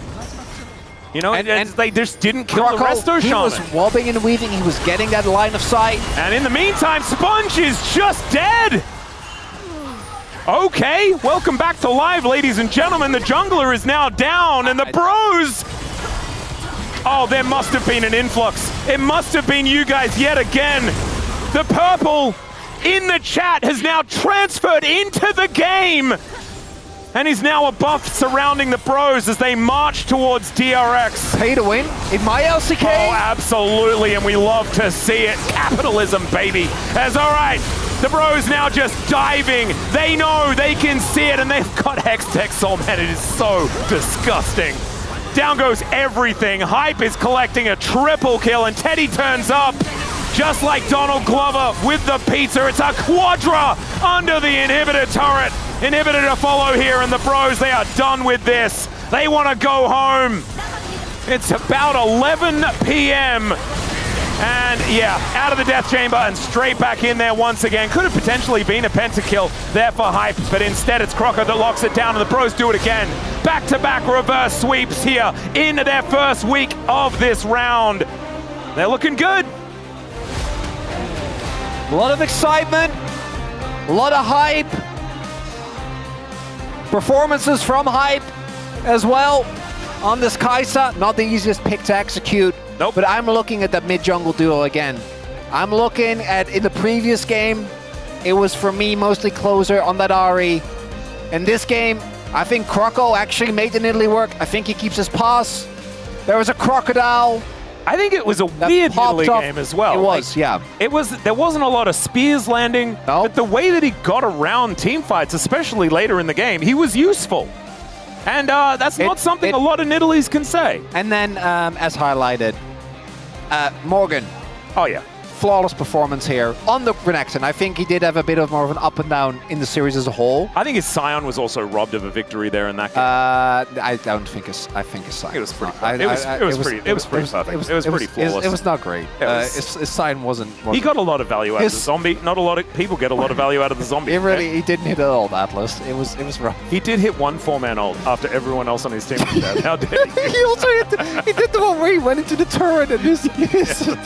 You know, and they just didn't kill Croco, the Resto Shaman. He was wobbing and weaving, he was getting that line of sight. And in the meantime, Sponge is just dead! Okay, welcome back to live, ladies and gentlemen. The jungler is now down, and the Bros... Oh, there must have been an influx. It must have been you guys yet again. The purple in the chat has now transferred into the game. And is now a buff surrounding the Bros as they march towards DRX. Pay to win in my LCK? Oh, absolutely, and we love to see it. Capitalism, baby. As all right, the Bros now just diving. They know they can see it, and they've got Hextech Soul, man. It is so disgusting. Down goes everything. Hype is collecting a triple kill, and Teddy turns up. Just like Donald Glover with the pizza, it's a quadra under the inhibitor turret. Inhibitor to follow here, and the Bros, they are done with this. They want to go home. It's about 11 p.m. And yeah, out of the death chamber and straight back in there once again. Could have potentially been a pentakill there for Hype, but instead it's Croco that locks it down, and the Bros do it again. Back-to-back reverse sweeps here in their first week of this round. They're looking good. A lot of excitement, a lot of hype. Performances from Hype as well on this Kai'Sa. Not the easiest pick to execute. Nope. But I'm looking at that mid-jungle duo again. I'm looking at, in the previous game, it was for me mostly Closer on that Ahri. In this game, I think Croco actually made the Nidalee work. I think he keeps his pass. There was a Crocodile. I think it was a weird Nidalee game as well. It was, yeah. There wasn't a lot of spears landing, but the way that he got around team fights, especially later in the game, he was useful. And that's not something a lot of Nidalees can say. And then, as highlighted, Morgan. Oh, yeah. flawless performance here on the Renekton. I think he did have a bit of more of an up and down in the series as a whole. I think his Scion was also robbed of a victory there in that game. I don't think I think his Scion. It was pretty. It was pretty perfect. It was pretty flawless. It was not great. His Scion wasn't. He got a lot of value out of the zombie. Not a lot of people get a lot of value out of the zombie. He didn't hit it all, Atlas. It was rough. He did hit one 4-man ult after everyone else on his team was dead. How dare he? He also he did the one where he went into the turret and his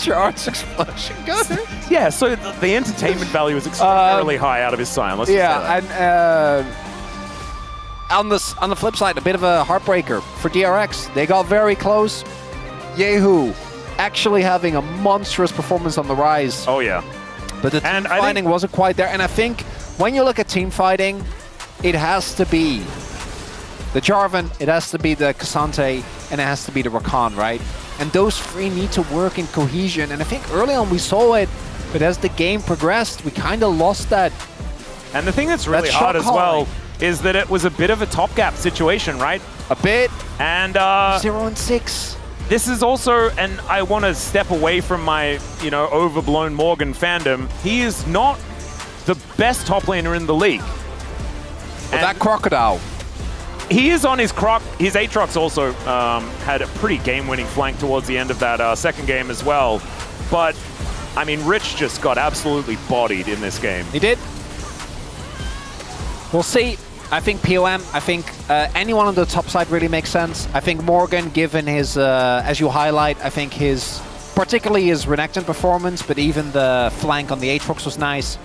charge explosion got him. Yeah, so the entertainment value is extraordinarily high out of his Scion. Let's just say that. And on the flip side, a bit of a heartbreaker for DRX. They got very close. Yehu actually having a monstrous performance on the rise. Oh yeah. But the team fighting wasn't quite there. And I think when you look at team fighting, it has to be the Jarvan, it has to be the Cassante, and it has to be the Rakan, right? And those three need to work in cohesion. And I think early on we saw it, but as the game progressed, we kind of lost that. And the thing that's really hard as well is that it was a bit of a top gap situation, right? A bit. And 0-6. This is also, and I want to step away from my, overblown Morgan fandom. He is not the best top laner in the league. But that Crocodile. He is on his his Aatrox also had a pretty game-winning flank towards the end of that second game as well. But, I mean, Rich just got absolutely bodied in this game. He did. We'll see. I think POM, I think anyone on the top side really makes sense. I think Morgan, given his, as you highlight, I think particularly his Renekton performance, but even the flank on the Aatrox was nice.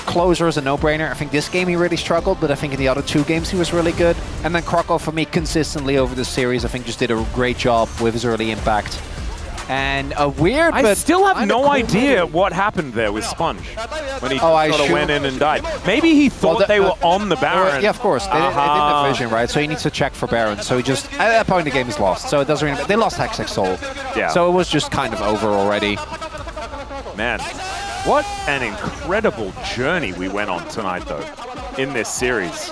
Closer is a no-brainer. I think this game he really struggled, but I think in the other two games he was really good. And then Croco, for me, consistently over the series, I think just did a great job with his early impact. And a weird, I still have no idea what happened there with Sponge when he sort of went in and died. Maybe he thought they were on the Baron. Yeah, of course. They didn't have vision, right? So he needs to check for Baron. So he just, at that point, the game is lost. So it doesn't really, they lost Hextech Soul. Yeah. So it was just kind of over already. Man, what an incredible journey we went on tonight, though, in this series.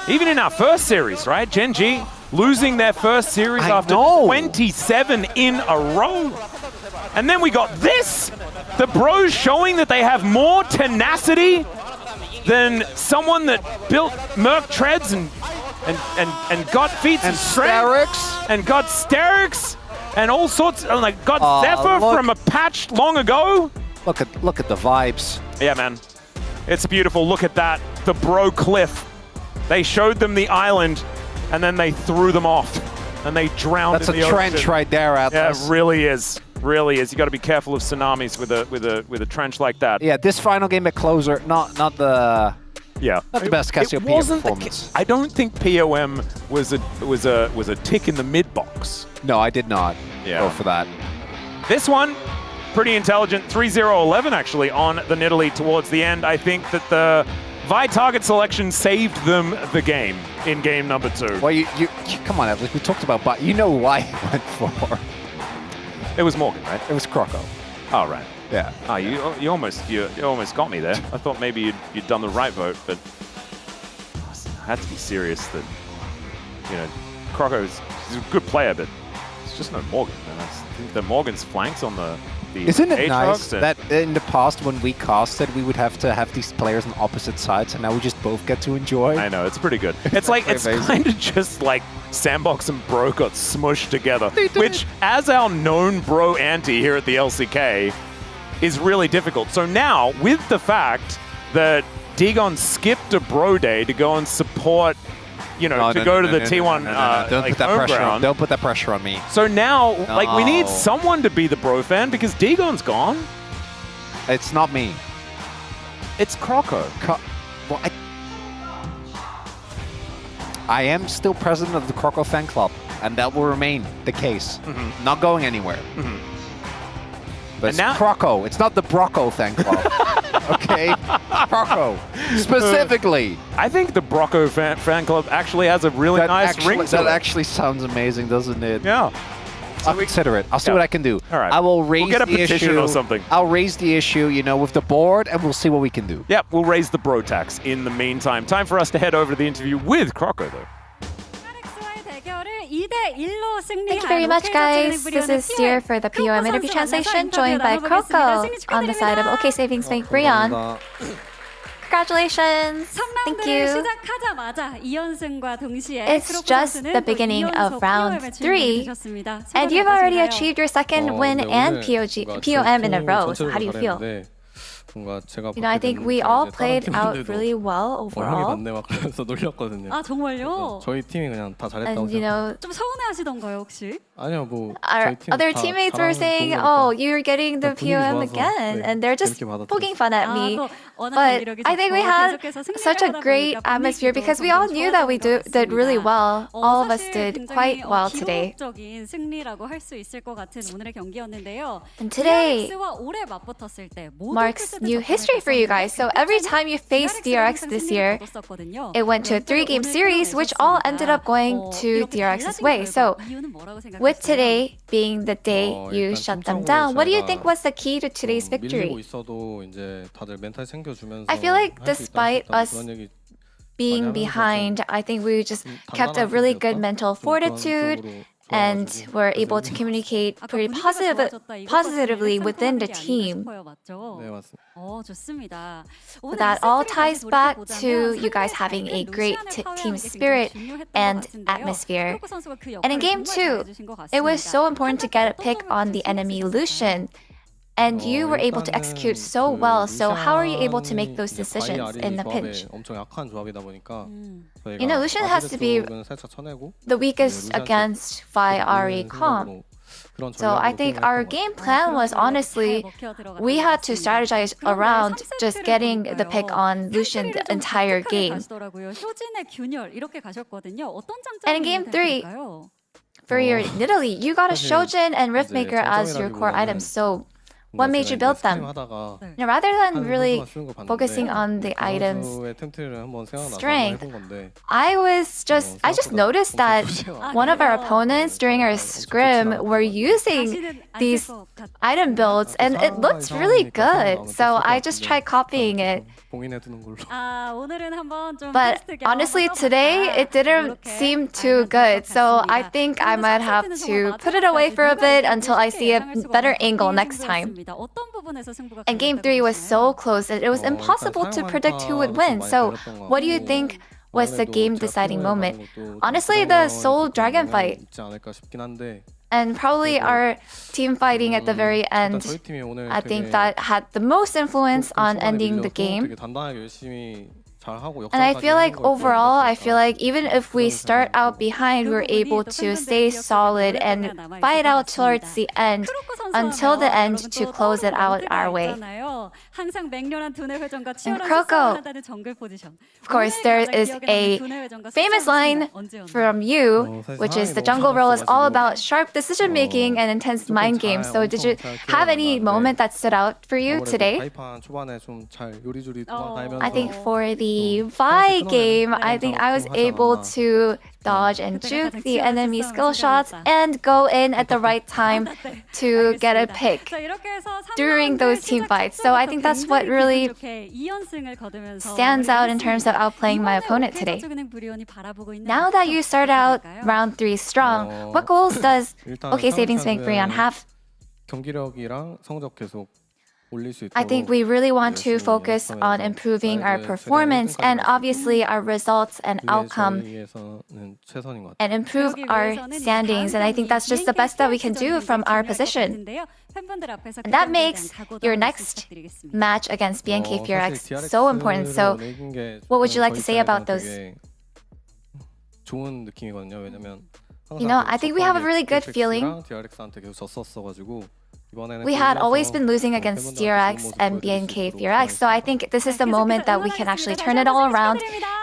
Even in our first series, right? Gen G losing their first series after 27 in a row. And then we got this. The Bros showing that they have more tenacity than someone that built Merc Treads and got feats and strength and got Sterix and all sorts, and like got Zephyr from a patch long ago. Look at the vibes. Yeah, man. It's beautiful. Look at that. The Bro Cliff. They showed them the island, and then they threw them off, and they drowned in the ocean. That's a trench right there, Atlas. Yeah, it really is. Really is. You got to be careful of tsunamis with a trench like that. Yeah, this final game at closer, not the best Cassiopeia performance. I don't think POM was a tick in the mid box. No, I did not go for that. This one, pretty intelligent. 3-0-11 actually on the Nidalee towards the end. I think that the Vi target selection saved them the game in game number 2. Well, you come on, Atlas. We talked about, but you know why he went for. It was Morgan, right? It was Croco. Oh, right. Yeah. Oh, you almost got me there. I thought maybe you'd done the right vote, but I had to be serious that, Croco's a good player, but it's just no Morgan. And I think the Morgan's flanks on the Isn't it nice that in the past when we casted, we would have to have these players on opposite sides, and now we just both get to enjoy? I know, it's pretty good. It's like, it's kind of just like Sandbox and Bro got smushed together, which, as our known Bro anti here at the LCK, is really difficult. So now, with the fact that Dagon skipped a Bro day to go and support, to go to the T1 Don't put that pressure on. Don't put that pressure on me. So now, we need someone to be the Bro fan because Dagon's gone. It's not me. It's Croco. Well, I am still president of the Croco fan club, and that will remain the case. Not going anywhere. But it's Croco. It's not the Brocco fan club. Okay? Croco. Specifically. I think the Brocco fan club actually has a really nice ring to it. That actually sounds amazing, doesn't it? Yeah. I'll consider it. I'll see what I can do. All right. I will raise get a petition or something. I'll raise the issue, with the board, and we'll see what we can do. Yep, we'll raise the bro tax in the meantime. Time for us to head over to the interview with Croco, though. Thank you very much, guys. This is Steer for the POM interview translation, joined by Croco on the side of OK Savings Bank Brion. Congratulations! Thank you. It's just the beginning of round 3, and you've already achieved your second win and POM in a row. So how do you feel? You know, I think we all played out really well overall. 아 정말요? 저희 팀이 그냥 다 잘했다고 And you know, 좀 서운해하시던가요 혹시? 아니요 뭐 our other teammates were saying, "Oh, you're getting the POM again," and they're just poking fun at me. But I think we had such a great atmosphere because we all knew that we did really well. All of us did quite well today. And today marks new history for you guys. So every time you faced DRX this year, it went to a 3-game series, which all ended up going to DRX's way. So with today being the day you shut them down, what do you think was the key to today's victory? I feel like despite us being behind, I think we just kept a really good mental fortitude and were able to communicate pretty positively within the team. That all ties back to you guys having a great team spirit and atmosphere. And in game 2, it was so important to get a pick on the enemy Lucian. And you were able to execute so well. So how are you able to make those decisions in the pinch? You know, Lucian has to be the weakest against Vi, Ahri, Calm. So I think our game plan was honestly, we had to strategize around just getting the pick on Lucian the entire game. And in game 3, for your Nidalee, you got a Shojin and Riftmaker as your core items. So what made you build them? Now, rather than really focusing on the item's strength, I just noticed that one of our opponents during our scrim were using these item builds and it looked really good. So I just tried copying it. But honestly, today it didn't seem too good. So I think I might have to put it away for a bit until I see a better angle next time. And game 3 was so close that it was impossible to predict who would win. So what do you think was the game deciding moment? Honestly, the Soul Dragon fight. And probably our team fighting at the very end, I think that had the most influence on ending the game. And I feel like overall, even if we start out behind, we're able to stay solid and fight out towards the end until the end to close it out our way. And Croco, of course, there is a famous line from you, which is the jungle role is all about sharp decision making and intense mind games. So did you have any moment that stood out for you today? I think for the Vi game, I think I was able to dodge and juke the enemy skill shots and go in at the right time to get a pick during those team fights. So I think that's what really stands out in terms of outplaying my opponent today. Now that you start out round 3 strong, what goals does OK Savings Bank Brion have? I think we really want to focus on improving our performance and obviously our results and outcome and improve our standings. And I think that's just the best that we can do from our position. And that makes your next match against BNK PRX so important. So what would you like to say about those? You know, I think we have a really good feeling. We had always been losing against DRX and BNK PRX, so I think this is the moment that we can actually turn it all around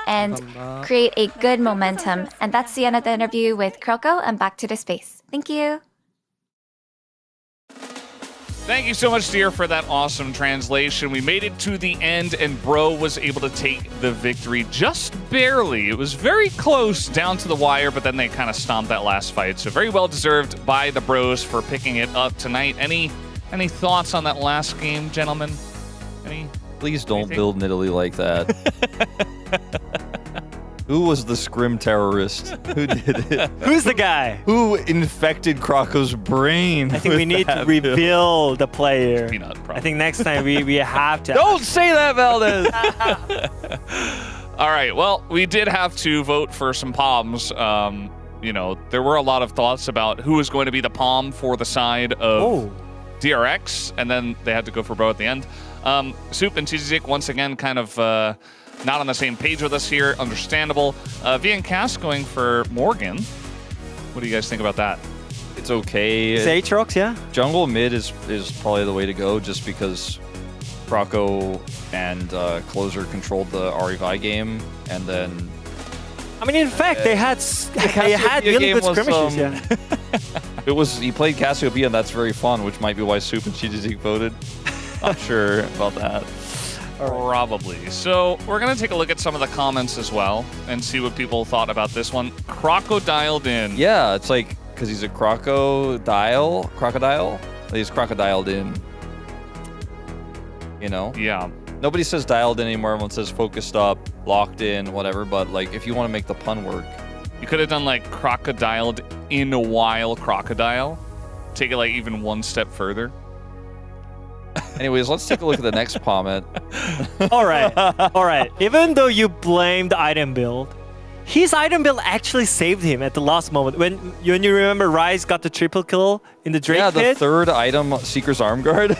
and create a good momentum. And that's the end of the interview with Croco, and back to the space. Thank you. Thank you so much, dear, for that awesome translation. We made it to the end, and Bro was able to take the victory just barely. It was very close down to the wire, but then they kind of stomped that last fight. So very well deserved by the Bros for picking it up tonight. Any thoughts on that last game, gentlemen? Please don't build Nidalee like that. Who was the scrim terrorist? Who did it? Who's the guy? Who infected Krako's brain? I think we need to reveal the player. Peanut, I think next time we have to. Don't say that, Valdez! All right, well, we did have to vote for some palms. You know, there were a lot of thoughts about who was going to be the palm for the side of DRX, and then they had to go for Bro at the end. Soup and Tizik once again kind of not on the same page with us here. Understandable. V and Cass going for Morgan. What do you guys think about that? It's okay. It's Aatrox, yeah. Jungle mid is probably the way to go, just because Krako and Closer controlled the REVI game, and then. I mean, in fact, they had really good skirmishes. Yeah. It was he played Cassiopeia, and that's very fun, which might be why Soup and Chijizik voted. Not sure about that. Probably. So we're going to take a look at some of the comments as well and see what people thought about this one. Crocodiled in. Yeah, it's like, because he's a crocodile. He's crocodiled in. You know? Yeah. Nobody says dialed in anymore. Everyone says focused up, locked in, whatever. But like, if you want to make the pun work. You could have done like crocodiled in a while crocodile. Take it like even one step further. Anyways, let's take a look at the next comment. All right. Even though you blame the item build, his item build actually saved him at the last moment. When you remember Rise got the triple kill in the Drake pit? Yeah, the third item, Seeker's Arm Guard.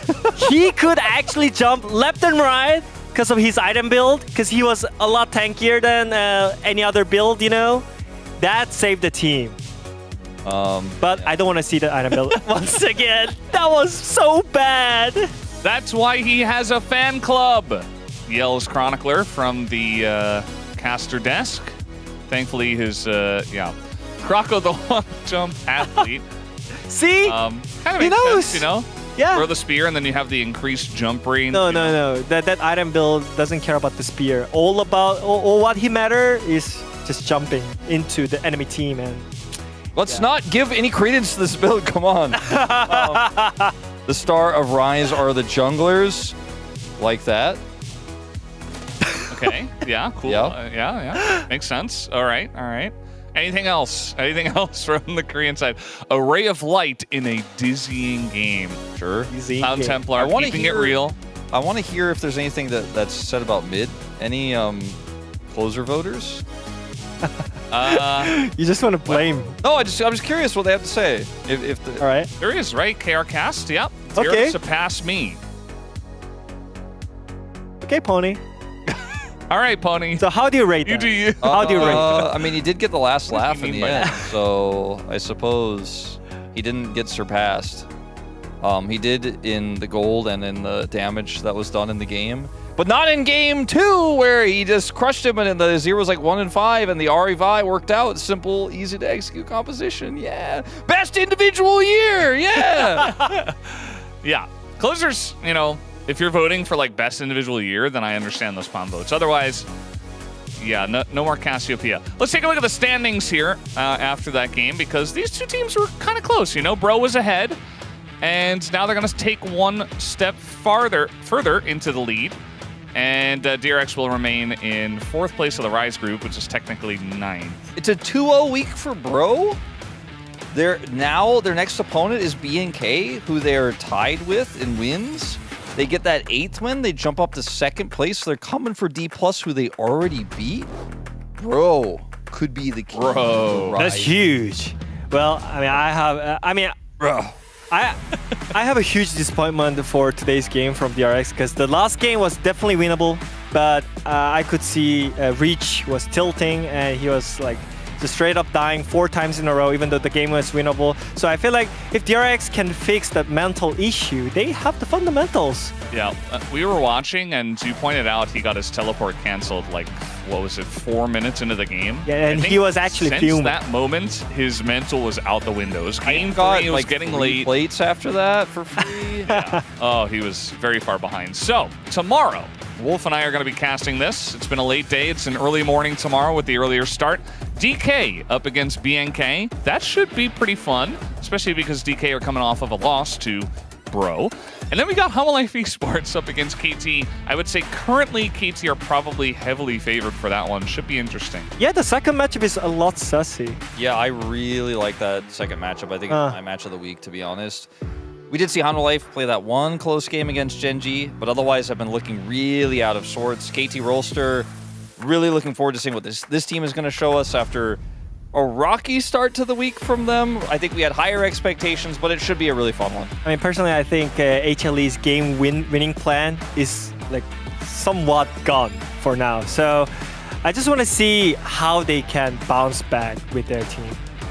He could actually jump left and right because of his item build, because he was a lot tankier than any other build, you know? That saved the team. But I don't want to see the item build once again. That was so bad. That's why he has a fan club, yells Chronicler from the caster desk. Thankfully, his, Croco the one jump athlete. See? Kind of makes sense, you know? Yeah. Throw the spear, and then you have the increased jump range. No. That item build doesn't care about the spear. All what he matter is just jumping into the enemy team. And let's not give any credence to this build. Come on. The star of Rise are the junglers, like that. Okay. Yeah. Cool. Yep. Yeah. Makes sense. All right. Anything else? Anything else from the Korean side? A ray of light in a dizzying game. Sure. Cloud Templar keeping it real. I want to hear if there's anything that's said about mid. Any closer voters? You just want to blame. No, I'm just curious what they have to say. All right. There is, right? KR Cast. Yep. Okay. Surpass me. Okay, Pony. All right, Pony. So how do you rate that? How do you rate that? I mean, he did get the last laugh in the end, so I suppose he didn't get surpassed. He did in the gold and in the damage that was done in the game. But not in game 2, where he just crushed him and the 0 was like 1 and 5, and the REVI worked out. Simple, easy to execute composition. Yeah. Best individual year. Yeah. Yeah. Closers, you know, if you're voting for like best individual year, then I understand those palm votes. Otherwise, yeah, no more Cassiopeia. Let's take a look at the standings here after that game, because these two teams were kind of close. You know, Bro was ahead, and now they're going to take one step further into the lead. And DRX will remain in 4th place of the Rise group, which is technically 9th. It's a 2-0 week for Bro. Their next opponent is BNK, who they're tied with in wins. They get that 8th win. They jump up to 2nd place. So they're coming for D+, who they already beat. Bro could be the key. Bro, that's huge. Well, I have a huge disappointment for today's game from DRX, because the last game was definitely winnable, but I could see Reach was tilting, and he was like just straight up dying 4 times in a row, even though the game was winnable. So I feel like if DRX can fix that mental issue, they have the fundamentals. Yeah, we were watching, and you pointed out he got his teleport canceled like, what was it, 4 minutes into the game? Yeah, and he was actually since fuming. That moment, his mental was out the windows. Game got 3 was like getting 3 late. plates after that for free. Yeah. Oh, he was very far behind. So, tomorrow, Wolf and I are going to be casting this. It's been a late day. It's an early morning tomorrow with the earlier start. DK up against BNK. That should be pretty fun, especially because DK are coming off of a loss to Bro. And then we got Humble Life Esports up against KT. I would say currently KT are probably heavily favored for that one. Should be interesting. Yeah, the second matchup is a lot sussy. Yeah, I really like that second matchup. I think it's my match of the week, to be honest. We did see Humble Life play that one close game against Gen G, but otherwise have been looking really out of sorts. KT Rolster, really looking forward to seeing what this team is going to show us after a rocky start to the week from them. I think we had higher expectations, but it should be a really fun one. I mean, personally, I think HLE's game winning plan is like somewhat gone for now. So I just want to see how they can bounce back with their team.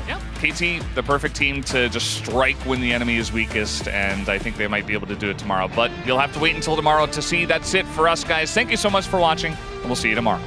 Yeah, KT, the perfect team to just strike when the enemy is weakest, and I think they might be able to do it tomorrow. But you'll have to wait until tomorrow to see. That's it for us, guys. Thank you so much for watching, and we'll see you tomorrow.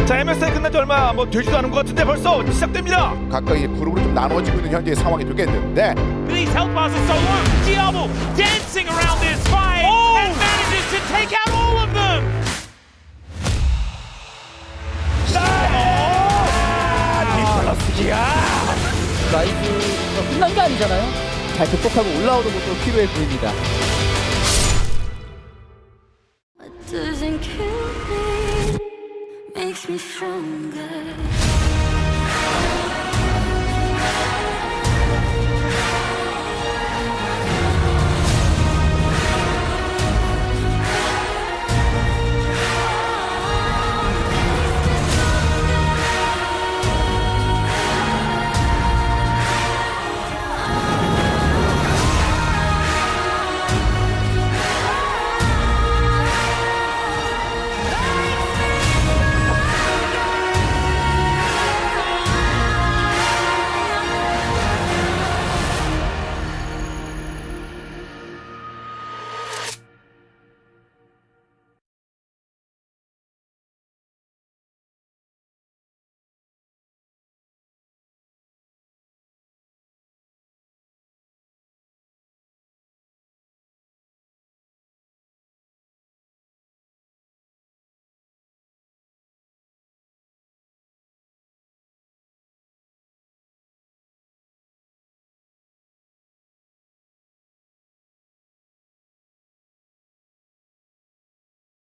자, MSI 끝난 지 얼마 되지도 않은 것 같은데 벌써 시작됩니다. 각각의 그룹으로 좀 나눠지고 있는 현재의 상황이 되겠는데 These health bars are so low. Diablo dancing around this fight and manages to take out all of them. 라이브가 끝난 게 아니잖아요. 잘 극복하고 올라오는 것도 필요해 보입니다. Doesn't kill me, makes me stronger.